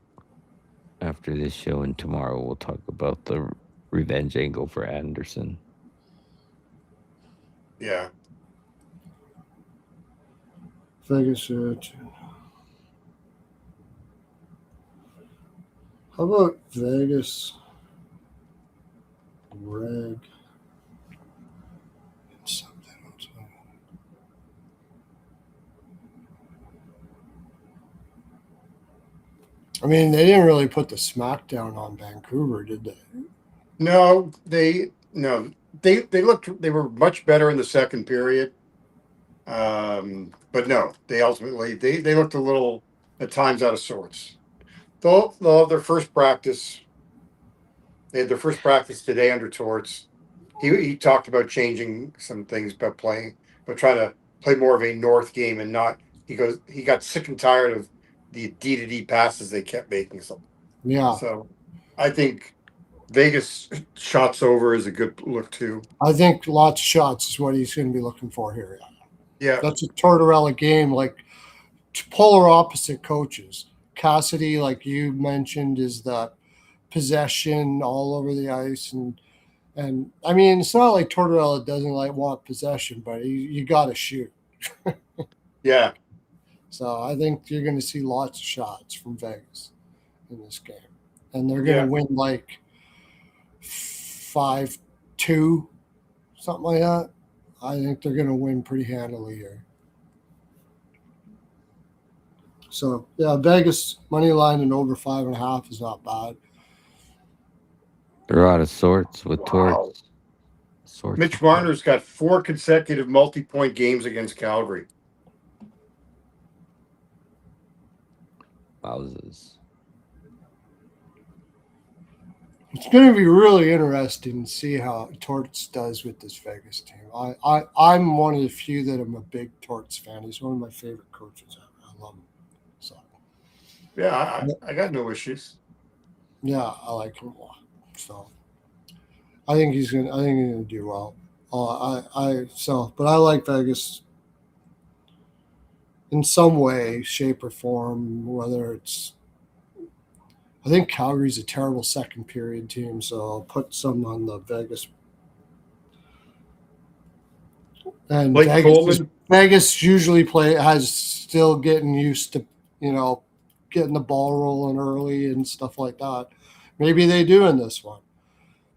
after this show and tomorrow, we'll talk about the revenge angle for Anderson. Yeah. Vegas. How about Vegas? Reg. Something else. I mean, they didn't really put the smackdown on Vancouver, did they? No, they looked. They were much better in the second period. But no, they ultimately they looked a little at times out of sorts. They'll have their first practice. They had their first practice today under Torts. He talked about changing some things about playing, but try to play more of a North game and not. He got sick and tired of the D-to-D passes they kept making. Yeah. So I think Vegas shots over is a good look too. I think lots of shots is what he's going to be looking for here. Yeah, That's a Tortorella game, like polar opposite coaches. Cassidy, like you mentioned, is the possession all over the ice, and I mean it's not like Tortorella doesn't want possession, but you got to shoot. yeah, So I think you're going to see lots of shots from Vegas in this game, and they're going yeah. to win like 5-2, something like that. I think they're going to win pretty handily here. So yeah, Vegas money line and over 5.5 is not bad. They're out of sorts with Wow. Torts. Sorts. Mitch Marner's got 4 consecutive multi-point games against Calgary. Wowzers. It's going to be really interesting to see how Torts does with this Vegas team. I'm one of the few that am a big Torts fan. He's one of my favorite coaches ever. I love him. So Yeah, I got no issues. yeah, I like him a lot. So I think he's gonna do well. But I like Vegas in some way, shape, or form. Whether it's, I think Calgary's a terrible second period team, so I'll put some on the Vegas. And Blake Coleman. Vegas usually still getting used to, getting the ball rolling early and stuff like that. Maybe they do in this one,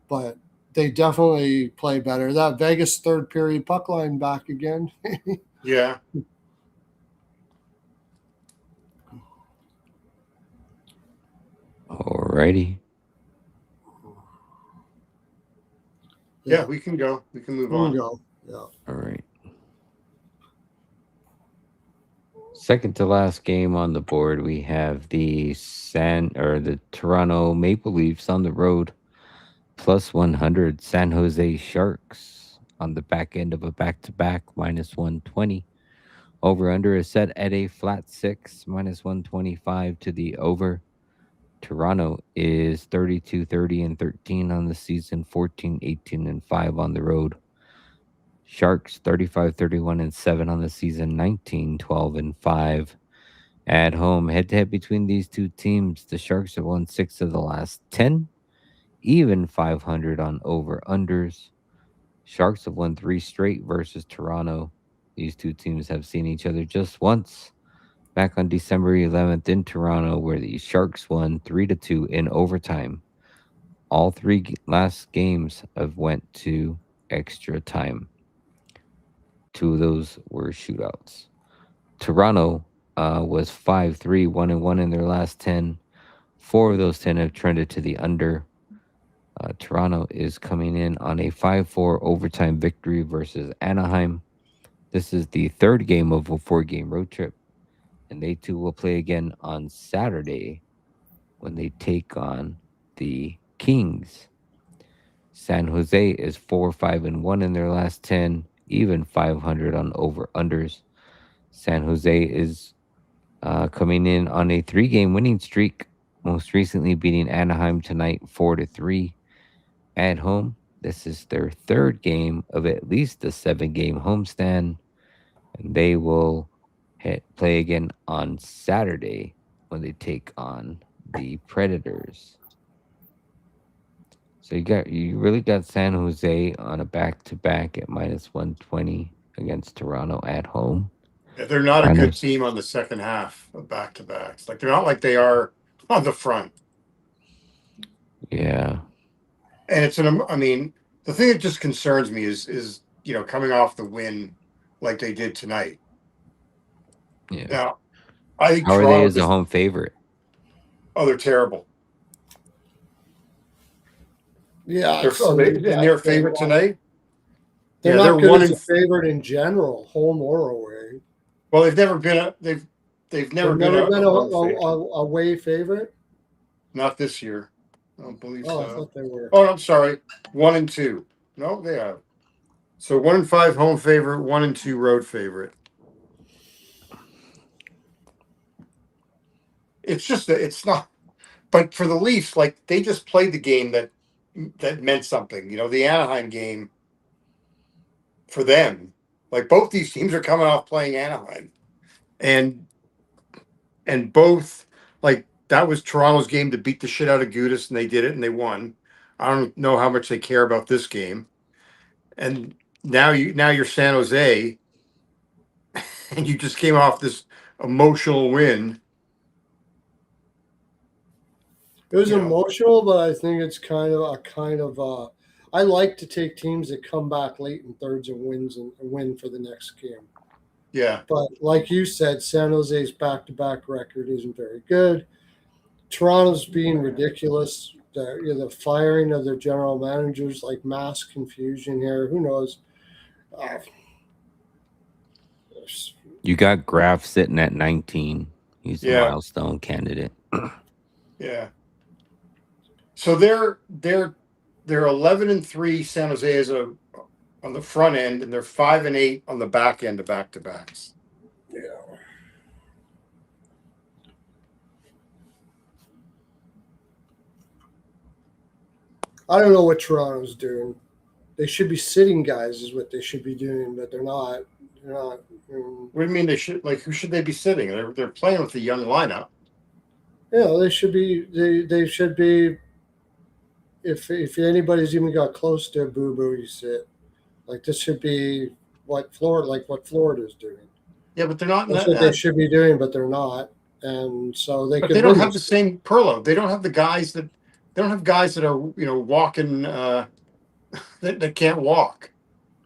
but they definitely play better. That Vegas third period puck line back again. Yeah. Alrighty. Yeah, we can go. We can move We on. can go. Yeah. All right. Second to last game on the board, we have the Toronto Maple Leafs on the road, plus 100. San Jose Sharks on the back end of a back-to-back, minus 120. Over under is set at a flat 6, minus 125 to the over. Toronto is 32, 30, and 13 on the season, 14, 18, and 5 on the road. Sharks 35, 31, and 7 on the season, 19, 12, and 5 at home. Head to head between these two teams, the Sharks have won 6 of the last 10, even 500 on over unders. Sharks have won 3 straight versus Toronto. These two teams have seen each other just once, back on December 11th in Toronto, where the Sharks won 3-2 in overtime. All 3 last games have went to extra time. 2 of those were shootouts. Toronto was 5-3, 1-1 in their last 10. 4 of those 10 have trended to the under. Toronto is coming in on a 5-4 overtime victory versus Anaheim. This is the third game of a 4-game road trip, and they too will play again on Saturday when they take on the Kings. San Jose is 4-5-1 in their last 10, even 500 on over unders. San Jose is coming in on a 3-game winning streak, most recently beating Anaheim tonight 4-3 at home. This is their third game of at least a 7-game homestand, and they will play again on Saturday when they take on the Predators. So you really got San Jose on a back-to-back at minus 120 against Toronto at home. Yeah, they're not a good team on the second half of back-to-backs. Like, they're not like they are on the front. Yeah. And the thing that just concerns me is coming off the win like they did tonight. Yeah. Now, I think How are Toronto they as a home favorite? Oh, they're terrible. Yeah. They're a favorite tonight? They're not good as a favorite in general, home or away. Well, they've never been a away favorite. Not this year. I don't believe so. I thought they were. Oh, I'm sorry. 1 and 2. No, they have. So 1 and 5 home favorite, 1 and 2 road favorite. It's just that it's not. But for the Leafs, like they just played the game that meant something. The Anaheim game for them. Like both these teams are coming off playing Anaheim, and both like that was Toronto's game to beat the shit out of Gudis, and they did it, and they won. I don't know how much they care about this game, and now you're San Jose, and you just came off this emotional win. It was emotional, but I think it's kind of I like to take teams that come back late in thirds and win for the next game. Yeah. But like you said, San Jose's back-to-back record isn't very good. Toronto's being ridiculous. The firing of their general managers, like mass confusion here. Who knows? You got Graf sitting at 19. He's a milestone candidate. Yeah. So they're 11-3. San Jose is on the front end, and they're 5-8 on the back end of back-to-backs. Yeah. I don't know what Toronto's doing. They should be sitting guys, is what they should be doing, but they're not. They're not. What do you mean they should? Like, who should they be sitting? They're playing with the young lineup. Yeah, they should be. They should be. If anybody's even got close to a boo boo, you sit. Like this should be what Florida's doing. Yeah, but they're not. That's what they should be doing, but they're not, and so they. But they don't have the same Pearlo. They don't have the guys that. They don't have guys that are walking that can't walk.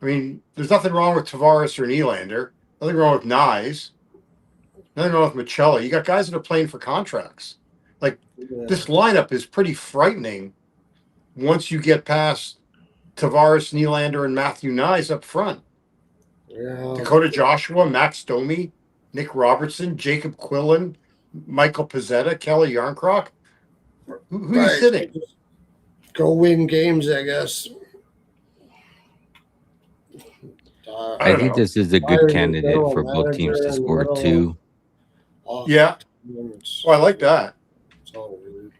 I mean, there's nothing wrong with Tavares or Nylander. Nothing wrong with Nyes. Nothing wrong with Michelli. You got guys that are playing for contracts. Like this lineup is pretty frightening once you get past Tavares, Nylander, and Matthew Nyes up front. Yeah. Dakota Joshua, Max Domi, Nick Robertson, Jacob Quillen, Michael Pezzetta, Kelly Yarncroc. Who are you sitting? Go win games, I guess. I think this is a good candidate for both teams to score two. Yeah. I like that. It's all weird.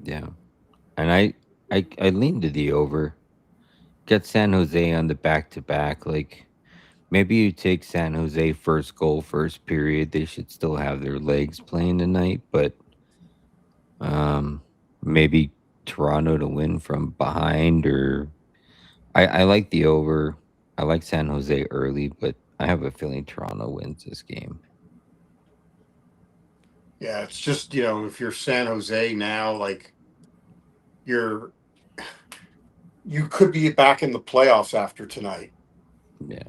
Yeah. And I lean to the over. Get San Jose on the back-to-back. Like, maybe you take San Jose first goal, first period. They should still have their legs playing tonight, but maybe Toronto to win from behind, or I like the over. I like San Jose early, but I have a feeling Toronto wins this game. Yeah, it's just, if you're San Jose now, like you could be back in the playoffs after tonight. Yeah.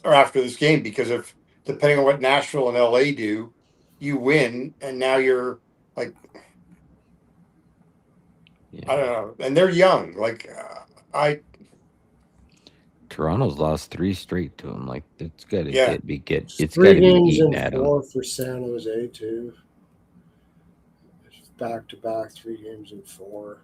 Or after this game, because if depending on what Nashville and LA do, you win, and now you're like, I don't know, and they're young. Like Toronto's lost 3 straight to them. Like it's got to get. It's 3 got to be games eaten in at 4 them. for San Jose too. Back to back, 3 games in 4.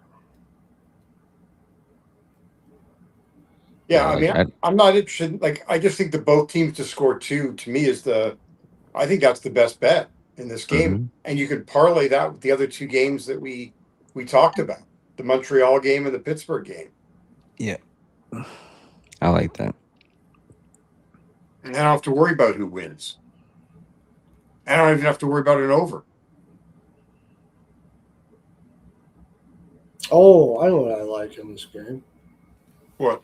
Yeah, I mean, I'm not interested. Like, I just think that both teams to score 2 to me is I think that's the best bet in this game, Mm-hmm. and you could parlay that with the other 2 games that we talked about, the Montreal game and the Pittsburgh game. Yeah, I like that. And I don't have to worry about who wins. I don't even have to worry about an over. Oh, I know what I like in this game. What?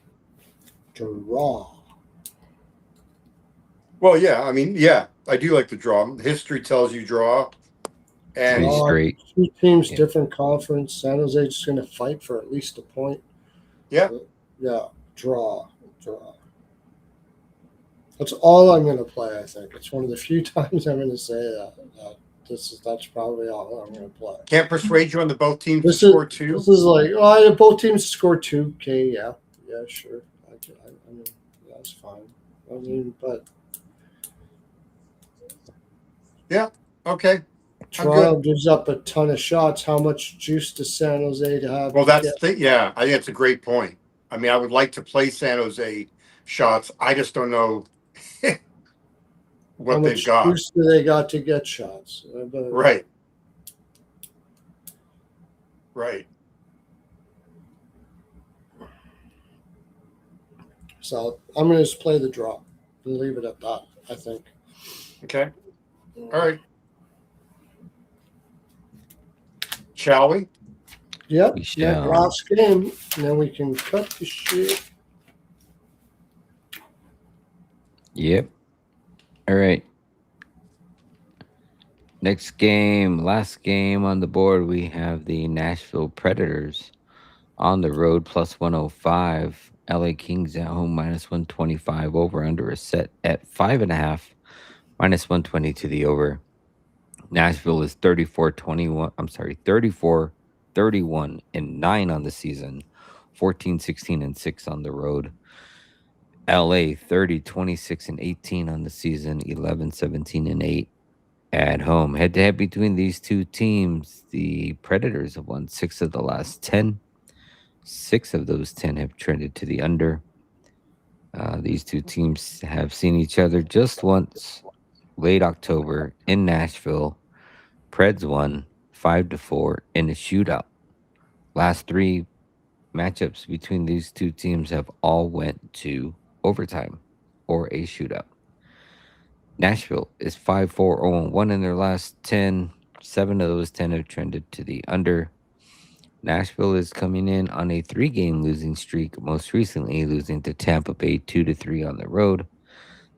Draw. Well, yeah. I mean, yeah, I do like the draw. History tells you draw. And 3 straight. 2 teams, different conference. San Jose just going to fight for at least a point. Yeah. Yeah. Draw. That's all I'm going to play, I think. It's one of the few times I'm going to say that. That's probably all I'm going to play. Can't persuade you on the both teams to score 2. This is like, both teams score 2. Okay, yeah, sure. I mean, that's fine. I mean, but yeah, okay. Toronto gives up a ton of shots. How much juice does San Jose to have? Well, that's I think that's a great point. I mean, I would like to play San Jose shots. I just don't know what they've got. How much juice do they got to get shots? Right. Right. So I'm going to just play the draw and leave it at that, I think. Okay. All right. Shall we? Yep. We That shall. last game. And then we can cut the shit. Yep. All right. Next game, last game on the board, we have the Nashville Predators on the road plus 105. LA Kings at home minus 125. Over under a set at 5.5. Minus 120 to the over. Nashville is 34-21. I'm sorry, 34-31-9 on the season. 14-16-6 on the road. LA 30-26-18 on the season. 11-17-8 at home. Head to head between these two teams, the Predators have won 6 of the last 10. 6 of those 10 have trended to the under. These two teams have seen each other just once, late October in Nashville. Preds won 5-4 in a shootout. Last 3 matchups between these two teams have all went to overtime or a shootout. Nashville is 5-4-0-1 in their last 10. 7 of those 10 have trended to the under. Nashville is coming in on a 3-game losing streak, most recently losing to Tampa Bay 2-3 on the road.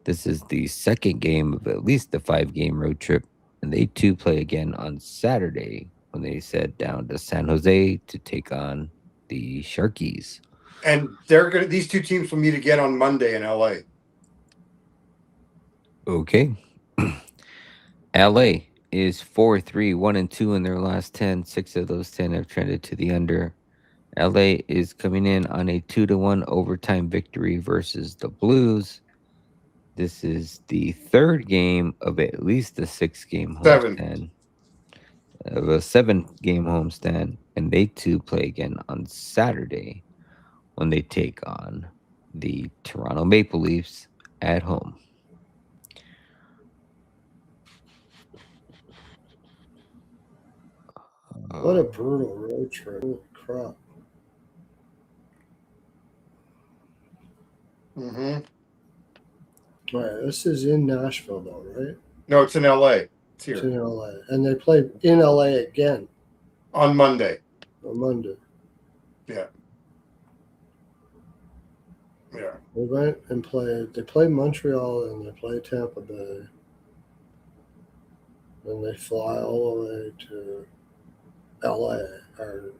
This is the second game of at least a 5-game road trip, and they too play again on Saturday when they head down to San Jose to take on the Sharkies. And these two teams will meet again on Monday in LA. Okay. LA is 4-3-1-2 in their last 10. 6 of those 10 have trended to the under. LA is coming in on a 2-1 overtime victory versus the Blues. This is the third game of at least a 6-game 7. homestand, of a 7-game homestand, and they too play again on Saturday when they take on the Toronto Maple Leafs at home. What a brutal road trip. Holy crap. Mm-hmm. All right, this is in Nashville, though, right? No, it's in LA. It's It's here in LA. And they play in LA again on Monday. on Monday. Yeah. Yeah. They went and played. They played Montreal and they played Tampa Bay. Then they fly all the way to LA or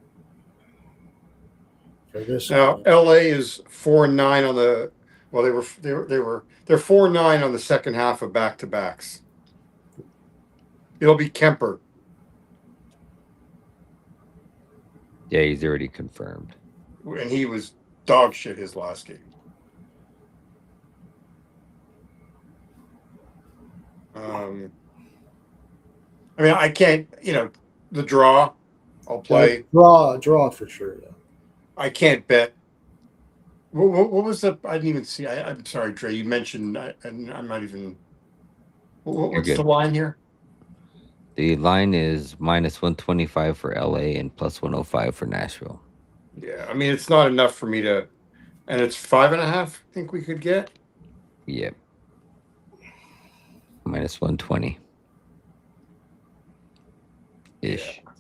for this Now one. LA is 4-9 on the. Well, they're 4-9 on the second half of back-to-backs. It'll be Kemper. Yeah, he's already confirmed. And he was dog shit his last game. I mean, I can't, the draw, I'll play. Draw for sure. Yeah. I can't bet. What was the? I didn't even see. I'm sorry, Trey. You mentioned, and I'm not even. What's the line here? The line is minus 125 for LA and plus 105 for Nashville. Yeah, I mean, it's not enough for me to, and it's 5.5. I think we could get. Yep. Minus 120 ish. Yeah.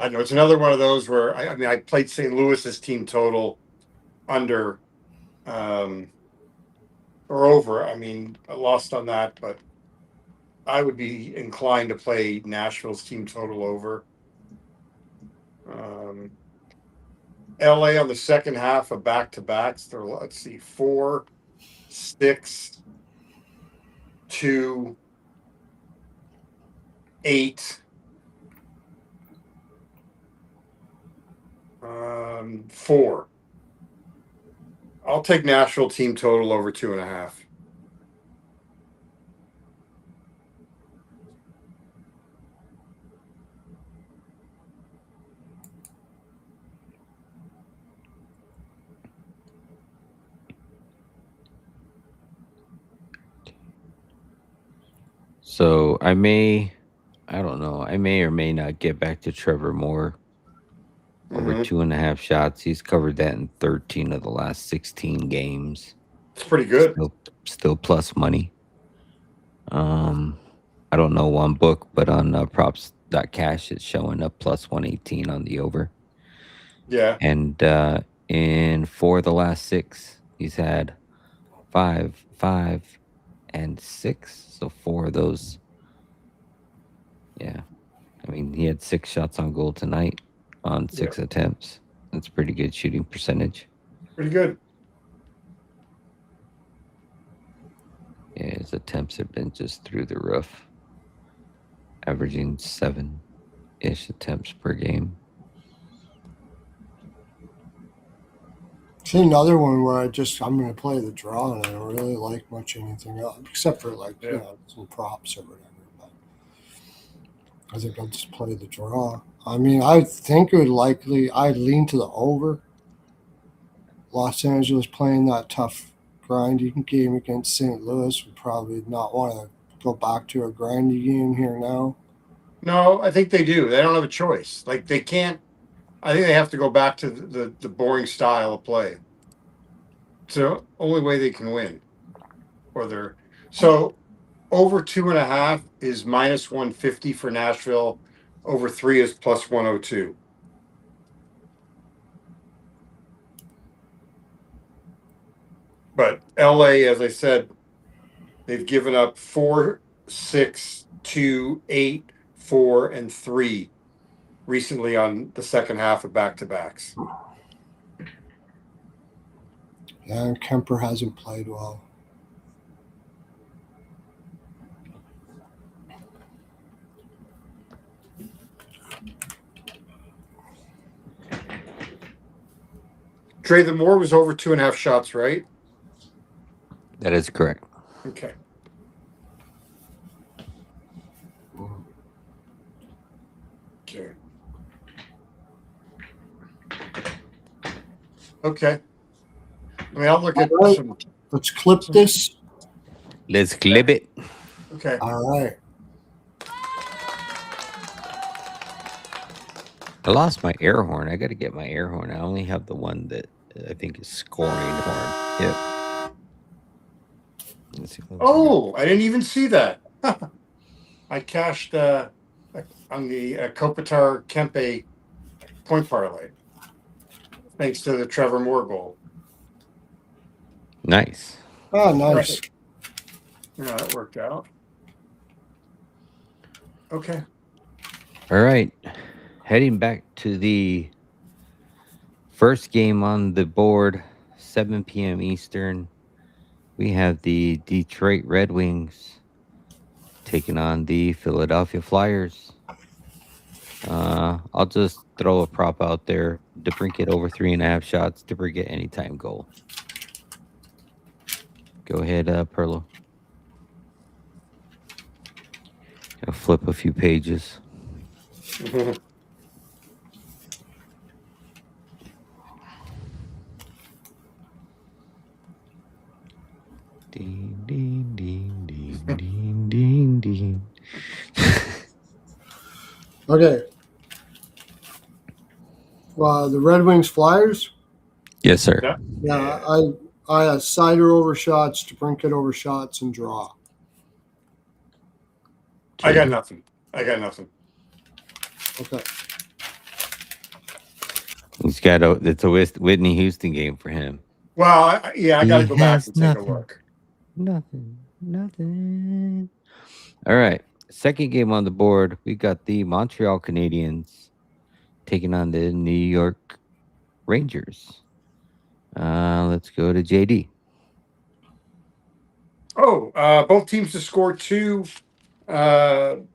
I know it's another one of those where I mean I played St. Louis's team total under or over. I mean, I lost on that, but I would be inclined to play Nashville's team total over. LA on the second half of back-to-backs. They're, let's see, 4, 6, 2, 8. 4. I'll take Nashville team total over 2.5. So I don't know. I may or may not get back to Trevor Moore over Mhm. 2.5 shots. He's covered that in 13 of the last 16 games. It's pretty good. Still plus money. I don't know one book, but on props.cash, it's showing up plus 118 on the over. Yeah. And in 4 of the last 6, he's had 5, 5, and 6. So 4 of those. Yeah. I mean, he had 6 shots on goal tonight on 6 attempts. That's pretty good shooting percentage. Pretty good. Yeah, his attempts have been just through the roof, averaging 7-ish attempts per game. See another one where I'm going to play the draw, and I don't really like much anything else except for some props or whatever. But I think I'll just play the draw. I mean, I think it would I'd lean to the over. Los Angeles playing that tough grindy game against St. Louis would probably not want to go back to a grindy game here now. No, I think they do. They don't have a choice. Like they can't. I think they have to go back to the boring style of play. It's the only way they can win. So over 2.5 is minus 150 for Nashville. Over 3 is plus 102. But LA, as I said, they've given up 4, 6, 2, 8, 4, and 3 recently on the second half of back-to-backs. Yeah, and Kemper hasn't played well. Trey, the Moore was over 2.5 shots, right? That is correct. Okay. Okay. Okay. I mean, I'll look at All right. some. Let's clip this. Let's clip it. Okay. All right. I lost my air horn. I got to get my air horn. I only have the one that I think is scoring horn. Yep. Let's see Oh, I didn't even see that. I cashed on the Kopitar Kempe point parlay, thanks to the Trevor Moore goal. Nice. Oh, nice. Right. Yeah, that worked out. Okay. All right. Heading back to the first game on the board, 7 p.m. Eastern. We have the Detroit Red Wings taking on the Philadelphia Flyers. I'll just throw a prop out there. DeBrincat over 3.5 shots. DeBrincat anytime goal. Go ahead, Pearlo. I'll flip a few pages. Ding, ding, ding, ding, ding, ding, ding. Okay. The Red Wings Flyers. Yes, sir. Yeah, I had Cider over shots, DeBrincat over shots, and draw. I got nothing. Okay. It's a Whitney Houston game for him. Well, I got to go back and take a look. Nothing. All right. Second game on the board, we got the Montreal Canadiens taking on the New York Rangers. Let's go to JD. Oh, both teams to score 2, and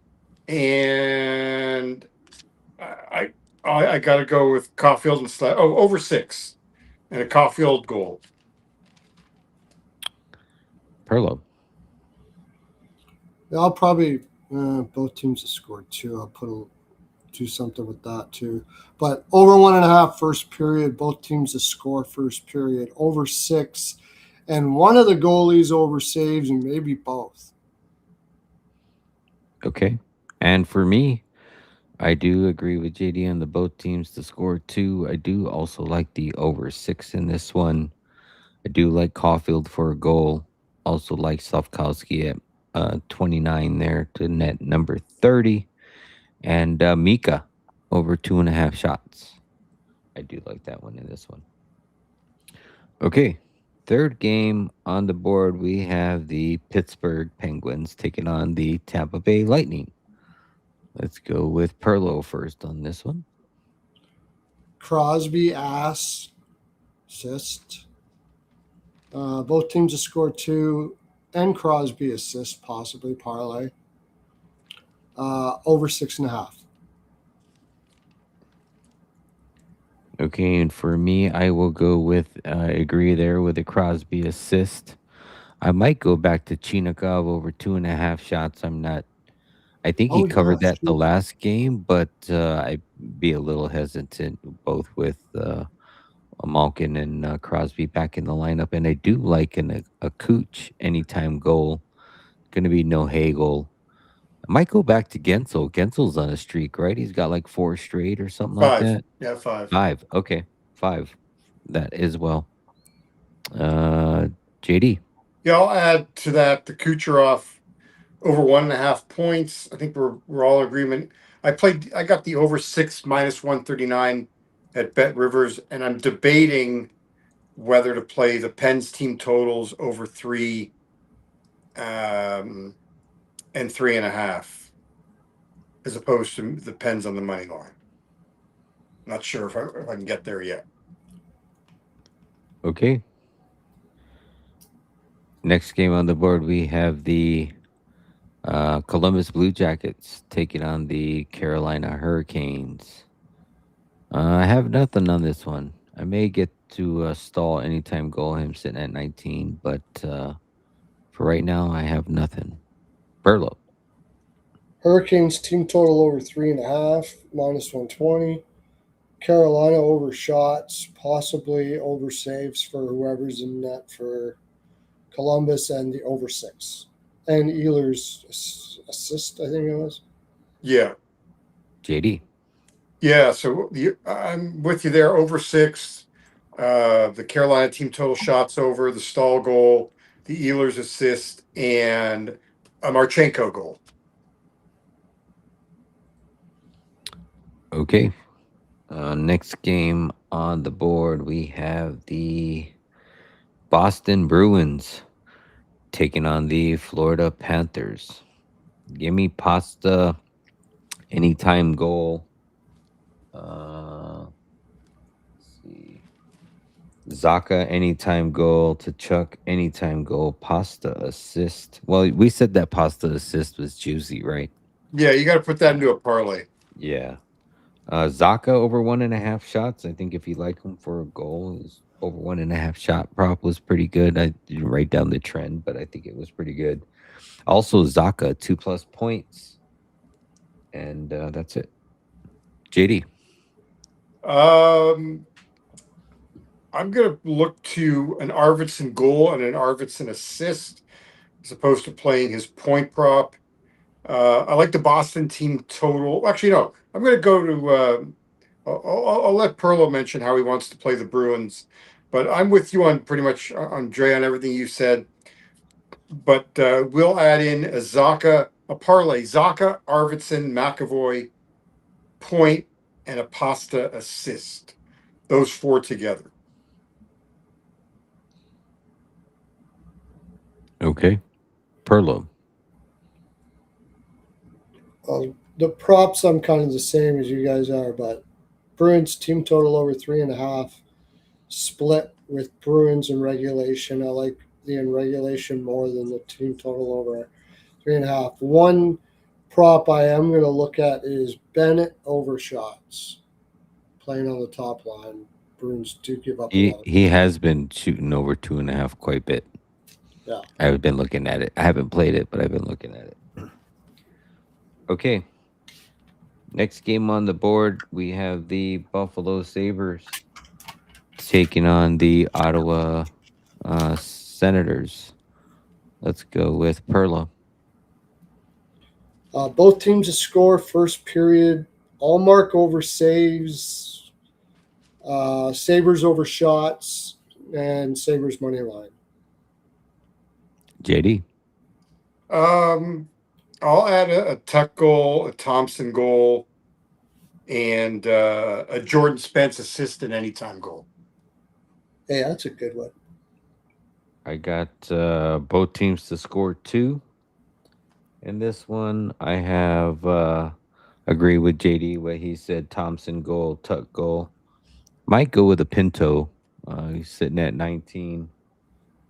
I got to go with Caulfield and over 6, and a Caulfield goal. Pearlo. Yeah, I'll probably both teams have scored 2. I'll do something with that too. But over 1.5 first period, both teams to score first period, over 6, and one of the goalies over saves, and maybe both. Okay. And for me, I do agree with JD on the both teams to score 2. I do also like the over 6 in this one. I do like Caulfield for a goal. Also like Slavkowski at 29 there to net number 30. And Mika over 2.5 shots. I do like that one in this one. Okay. Third game on the board, we have the Pittsburgh Penguins taking on the Tampa Bay Lightning. Let's go with Perlo first on this one. Crosby assist. Both teams have scored 2, and Crosby assist, possibly parlay. Over 6.5. Okay, and for me, I will go with agree there with the Crosby assist. I might go back to Chinakov over 2.5 shots. I think he Oh, covered yeah, that the shoot. last game, but I'd be a little hesitant both with Malkin and Crosby back in the lineup. And I do like a Cooch anytime goal. Going to be no Hagel. I might go back to Gensel. Gensel's on a streak, right? He's got like 4 straight or something like 5. that. Yeah, 5. 5. Okay. 5. That as well. Uh, JD. Yeah, I'll add to that the Kucherov over 1.5 points. I think we're all in agreement. I got the over 6 minus 139 at Bet Rivers, and I'm debating whether to play the Pens team totals over 3 and 3.5 as opposed to the Pens on the money line. Not sure if I can get there yet. Okay. Next game on the board, we have the Columbus Blue Jackets taking on the Carolina Hurricanes. I have nothing on this one. I may get to stall anytime goal. Him sitting at 19, but for right now, I have nothing. Perlo. Hurricanes team total over 3.5, minus 120. Carolina over shots, possibly over saves for whoever's in net for Columbus, and the over 6. And Ehlers assist, I think it was. Yeah. JD. Yeah, so I'm with you there. Over 6, the Carolina team total shots over, the stall goal, the Ehlers assist, and a Marchenko goal. Okay. Next game on the board, we have the Boston Bruins taking on the Florida Panthers. Give me Pasta anytime goal. Let's see. Zaka anytime goal. To Chuck anytime goal. Pasta assist. Well, we said that Pasta assist was juicy, right? Yeah, you got to put that into a parlay. Yeah. Zaka over 1.5 shots. I think if you like him for a goal, his over 1.5 shot prop was pretty good. I didn't write down the trend, but I think it was pretty good. Also, Zaka 2+ points, and that's it. JD. I'm going to look to an Arvidsson goal and an Arvidsson assist as opposed to playing his point prop. I like the Boston team total. Actually, no, I'm going to go to. I'll let Perlo mention how he wants to play the Bruins, but I'm with you on pretty much on Dre on everything you said. But we'll add in a Zaka, a parlay, Zaka, Arvidsson, McAvoy, point, and a Pasta assist. Those 4 together. Okay. Perlo. The props, I'm kind of the same as you guys are, but Bruins team total over 3.5, split with Bruins in regulation. I like the in regulation more than the team total over 3.5. One prop I am going to look at is Bennett over shots, playing on the top line. Bruins do give up a lot. He has been shooting over 2.5 quite a bit. Yeah. I've been looking at it. I haven't played it, but I've been looking at it. Okay. Next game on the board, we have the Buffalo Sabres taking on the Ottawa Senators. Let's go with Perlo. Both teams to score first period. All mark over saves. Sabres over shots. And Sabres money line. JD. I'll add a Tuck goal, a Thompson goal, and a Jordan Spence assist and anytime goal. Hey, that's a good one. I got both teams to score 2. In this one, I have agree with JD what he said. Thompson goal, Tuck goal. Might go with a Pinto. He's sitting at 19.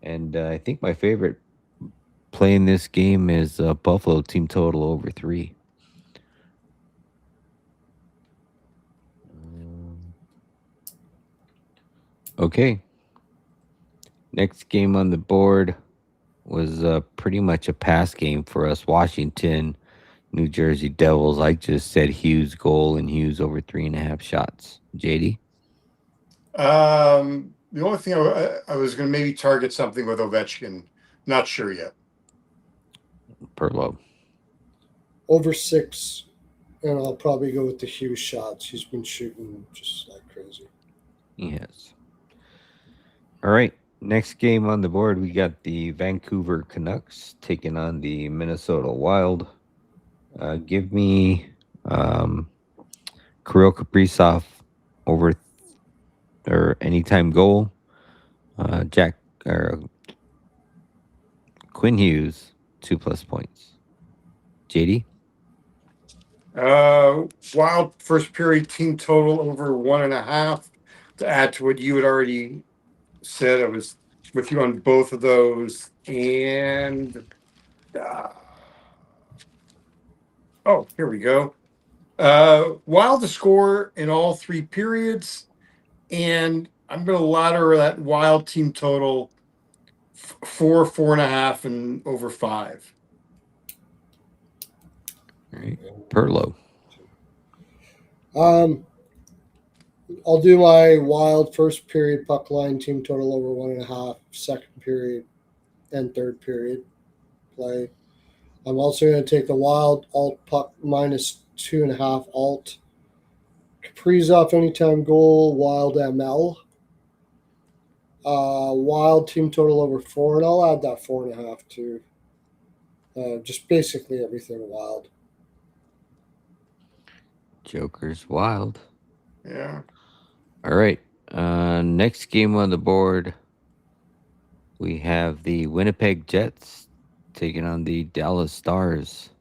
And I think my favorite play in this game is Buffalo team total over 3. Okay. Next game on the board was pretty much a pass game for us. Washington, New Jersey Devils. I just said Hughes goal and Hughes over 3.5 shots. JD? The only thing I was going to maybe target something with Ovechkin. Not sure yet. Pearlo. Over 6. And I'll probably go with the Hughes shots. He's been shooting just like crazy. Yes. All right. Next game on the board, we got the Vancouver Canucks taking on the Minnesota Wild. Give me Kirill Kaprizov over or anytime goal. Jack or Quinn Hughes 2+ points. JD? Wild first period team total over 1.5. To add to what you had already said, I was with you on both of those. And here we go. Wild to score in all 3 periods, and I'm going to ladder that Wild team total 4, 4.5, and over 5. All right. Pearlo. I'll do my Wild first period puck line team total over 1.5, second period and third period play. I'm also going to take the Wild alt puck minus 2.5 alt. Kaprizov anytime goal, Wild ML. Wild team total over 4, and I'll add that 4.5 too. Just basically everything Wild. Joker's Wild. Yeah. All right. Next game on the board, we have the Winnipeg Jets taking on the Dallas Stars.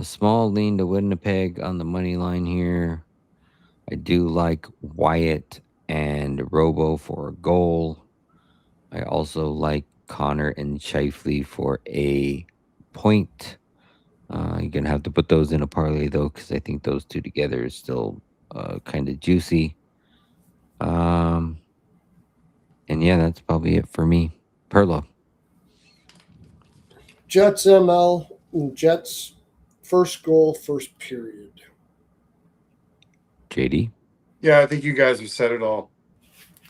Small lean to Winnipeg on the money line here. I do like Wyatt and Robo for a goal. I also like Connor and Shifley for a point. You're going to have to put those in a parlay, though, because I think those two together is still kind of juicy. And yeah, that's probably it for me. Perlo. Jets ML, Jets first goal, first period. JD. Yeah, I think you guys have said it all.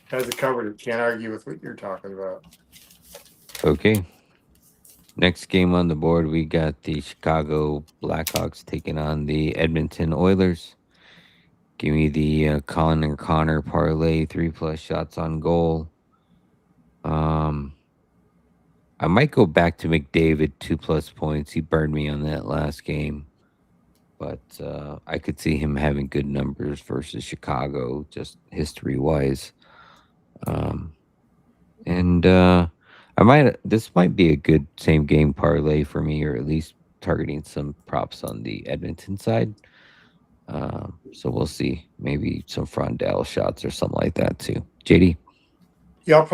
Has it covered. Can't argue with what you're talking about. Okay. Next game on the board, we got the Chicago Blackhawks taking on the Edmonton Oilers. Give me the Connor parlay, 3+ shots on goal. I might go back to McDavid, 2+ points. He burned me on that last game, but I could see him having good numbers versus Chicago, just history wise. This might be a good same game parlay for me, or at least targeting some props on the Edmonton side. So we'll see. Maybe some Frondell shots or something like that too. JD. Yeah,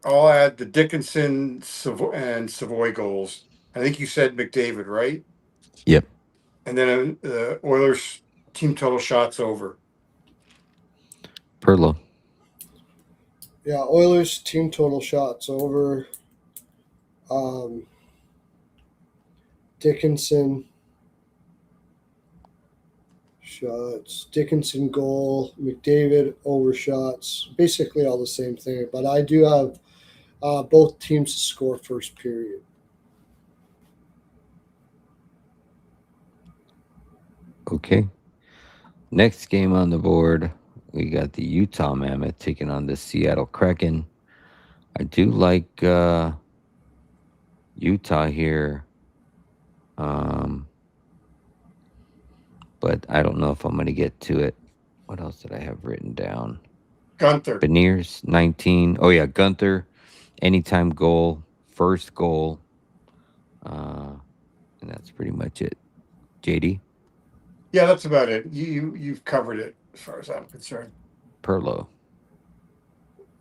I'll add the Dickinson and Savoy goals. I think you said McDavid, right? Yep. And then the Oilers team total shots over. Perlo. Yeah, Oilers team total shots over. Dickinson shots, Dickinson goal, McDavid over shots. Basically all the same thing, but I do have both teams to score first period. Okay. Next game on the board, we got the Utah Mammoth taking on the Seattle Kraken. I do like Utah here, but I don't know if I'm going to get to it. What else did I have written down? Gunther. Beniers, 19. Oh, yeah, Gunther, anytime goal, first goal. And that's pretty much it. JD? Yeah, that's about it. You've covered it as far as I'm concerned. Pearlo.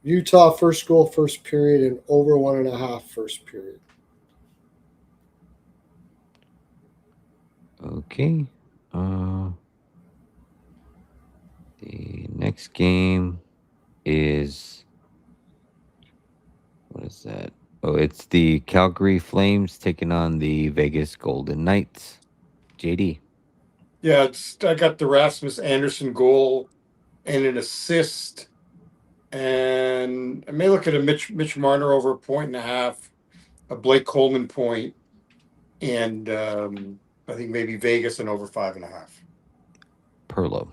Utah first goal, first period, and over 1.5 first period. Okay. The next game is, what is that? Oh, it's the Calgary Flames taking on the Vegas Golden Knights. JD. Yeah, I got the Rasmus Anderson goal and an assist, and I may look at a Mitch Marner over 1.5, a Blake Coleman point, and I think maybe Vegas and over 5.5. Pearlo.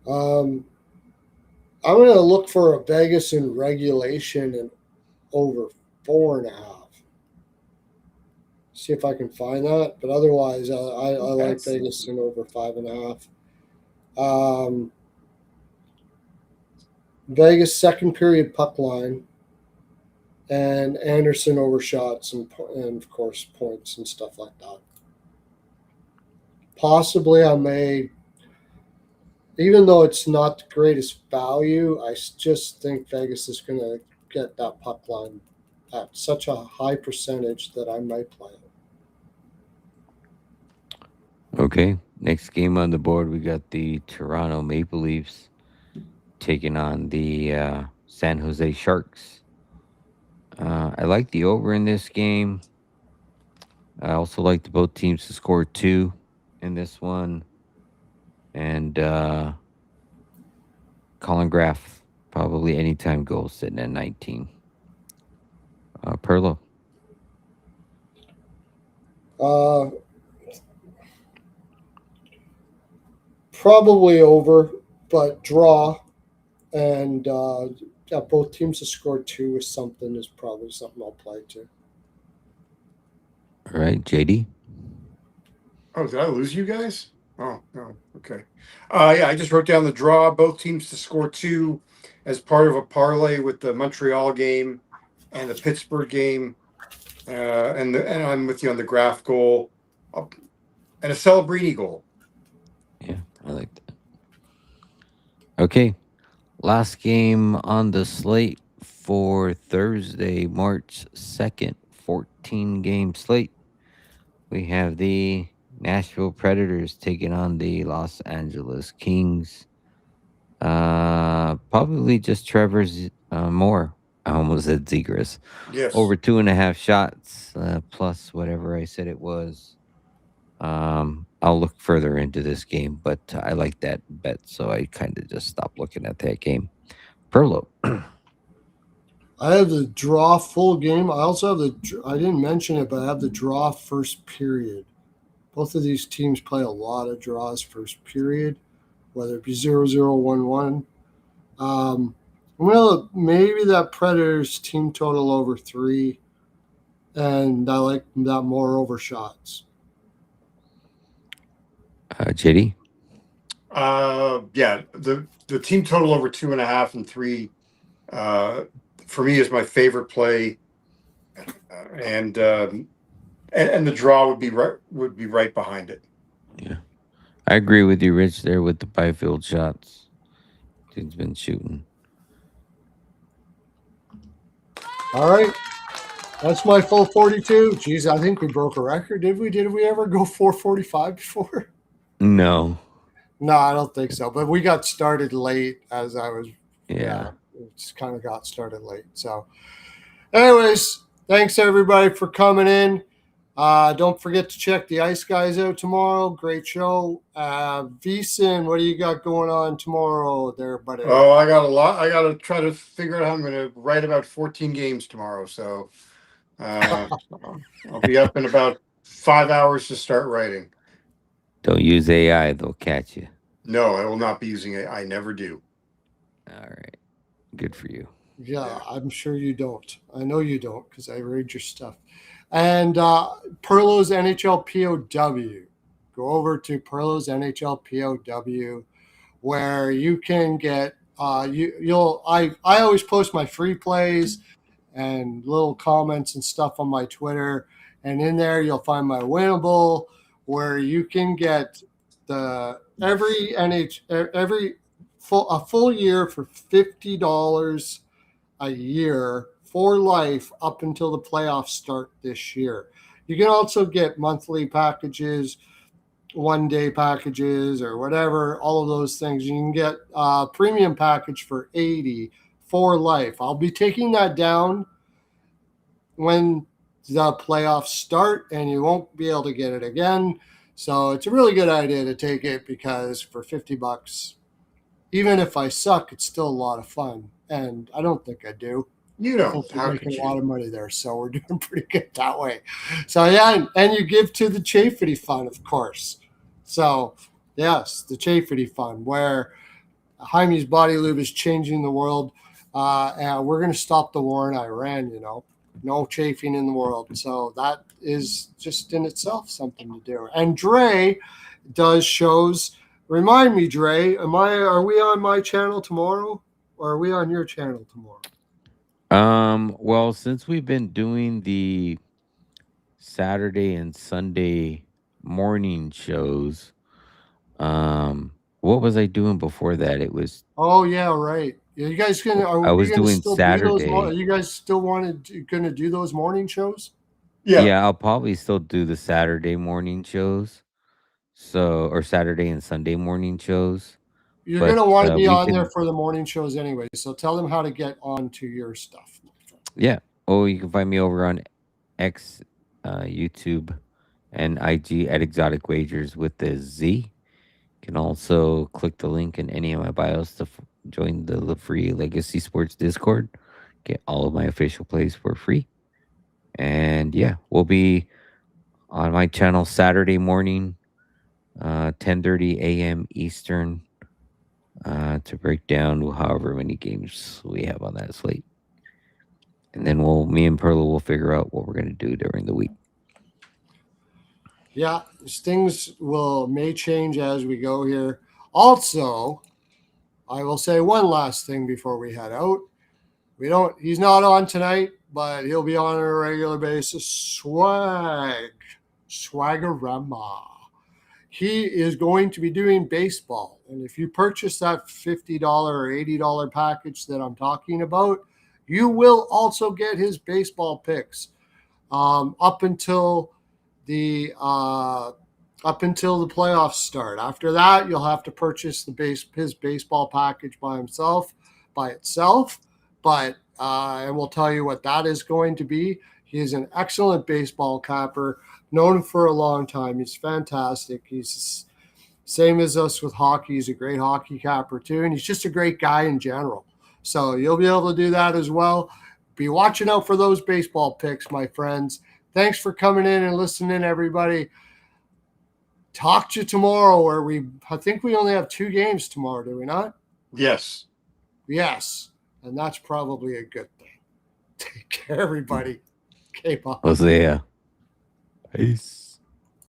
I'm going to look for a Vegas in regulation and over 4.5. See if I can find that, but otherwise, I like Vegas in over 5.5. Vegas second period puck line, and Anderson over shots and of course points and stuff like that. Possibly, I may, even though it's not the greatest value, I just think Vegas is going to get that puck line at such a high percentage that I might play it. Okay. Next game on the board, we got the Toronto Maple Leafs taking on the San Jose Sharks. I like the over in this game. I also like both teams to score 2 in this one. And Colin Graff, probably anytime goal, sitting at 19. Pearlo. Probably over, but draw, and both teams to score 2 is probably something I'll play to. All right, JD. Oh, did I lose you guys? Oh, no. Okay. Yeah, I just wrote down the draw. Both teams to score 2 as part of a parlay with the Montreal game and the Pittsburgh game. And I'm with you on the Graf goal and a Celebrini goal. Yeah, I like that. Okay. Last game on the slate for Thursday, March 2nd, 14-game slate. We have the Nashville Predators taking on the Los Angeles Kings. Probably just Trevor Moore. I almost said Zegras. Yes. Over 2.5 shots, plus whatever I said it was. I'll look further into this game, but I like that bet, so I kind of just stopped looking at that game. Pearlo. I have the draw full game. I also have I didn't mention it, but I have the draw first period. Both of these teams play a lot of draws first period, whether it be 0-0, 1-1. Well, maybe that Predators team total over 3, and I like that more over shots. JD? Yeah, the team total over 2.5 and 3 for me is my favorite play, and the draw would be right behind it. Yeah, I agree with you, Rich. There with the Byfield shots, dude's been shooting. All right, that's my full 42. Geez, I think we broke a record. Did we? Did we ever go 445 before? No. No, I don't think so. But we got started late as I was. Yeah. Just kind of got started late. So, anyways, thanks everybody for coming in. Don't forget to check the Ice Guys out tomorrow. Great show. Veason, what do you got going on tomorrow there, buddy? Oh, I got a lot. I got to try to figure out how I'm going to write about 14 games tomorrow. So I'll be up in about 5 hours to start writing. Don't use AI; they'll catch you. No, I will not be using it. I never do. All right, good for you. Yeah, I'm sure you don't. I know you don't because I read your stuff. And Pearlo's NHL POW. Go over to Pearlo's NHL POW where you can get I always post my free plays and little comments and stuff on my Twitter, and in there you'll find my winnable where you can get the every full year for $50 a year for life up until the playoffs start this year. You can also get monthly packages, 1 day packages, or whatever, all of those things. You can get a premium package for $80 for life. I'll be taking that down when the playoffs start, and you won't be able to get it again. So it's a really good idea to take it because for $50, even if I suck, it's still a lot of fun. And I don't think I do. You I don't. think we're How making could a lot you? of money there, so we're doing pretty good that way. So yeah, and you give to the Chafety Fund, of course. So yes, the Chafety Fund, where Hymes Body Lube is changing the world, and we're going to stop the war in Iran. No chafing in the world. So that is just in itself something to do. And Dre does shows. Remind me, Dre, are we on my channel tomorrow, or are we on your channel tomorrow? Well, since we've been doing the Saturday and Sunday morning shows, what was I doing before that? It was Oh yeah, right. You guys gonna are I we was gonna doing still do those? Are Saturday. you guys still gonna do those morning shows? Yeah. Yeah, I'll probably still do the Saturday morning shows. So, or Saturday and Sunday morning shows. You're But gonna want to be we on there can, for the morning shows anyway. So tell them how to get onto your stuff, my friend. yeah. Oh, you can find me over on X, YouTube, and IG at Exotic Wagers with the Z. You can also click the link in any of my bios to join the free Legacy Sports Discord. Get all of my official plays for free. And yeah, we'll be on my channel Saturday morning, 10:30 a.m. Eastern, to break down however many games we have on that slate. And then me and Perla will figure out what we're going to do during the week. Yeah, things may change as we go here. Also, I will say one last thing before we head out. He's not on tonight, but he'll be on a regular basis. Swaggerama. He is going to be doing baseball. And if you purchase that $50 or $80 package that I'm talking about, you will also get his baseball picks up until the playoffs start. After that, you'll have to purchase his baseball package by itself. But and we'll tell you what that is going to be. He is an excellent baseball capper, known him for a long time. He's fantastic. He's same as us with hockey. He's a great hockey capper too, and he's just a great guy in general. So you'll be able to do that as well. Be watching out for those baseball picks, my friends. Thanks for coming in and listening, everybody. Talk to you tomorrow, I think we only have 2 games tomorrow, do we not? Yes. Yes, and that's probably a good thing. Take care, everybody. Okay, bye. Hosea. Peace.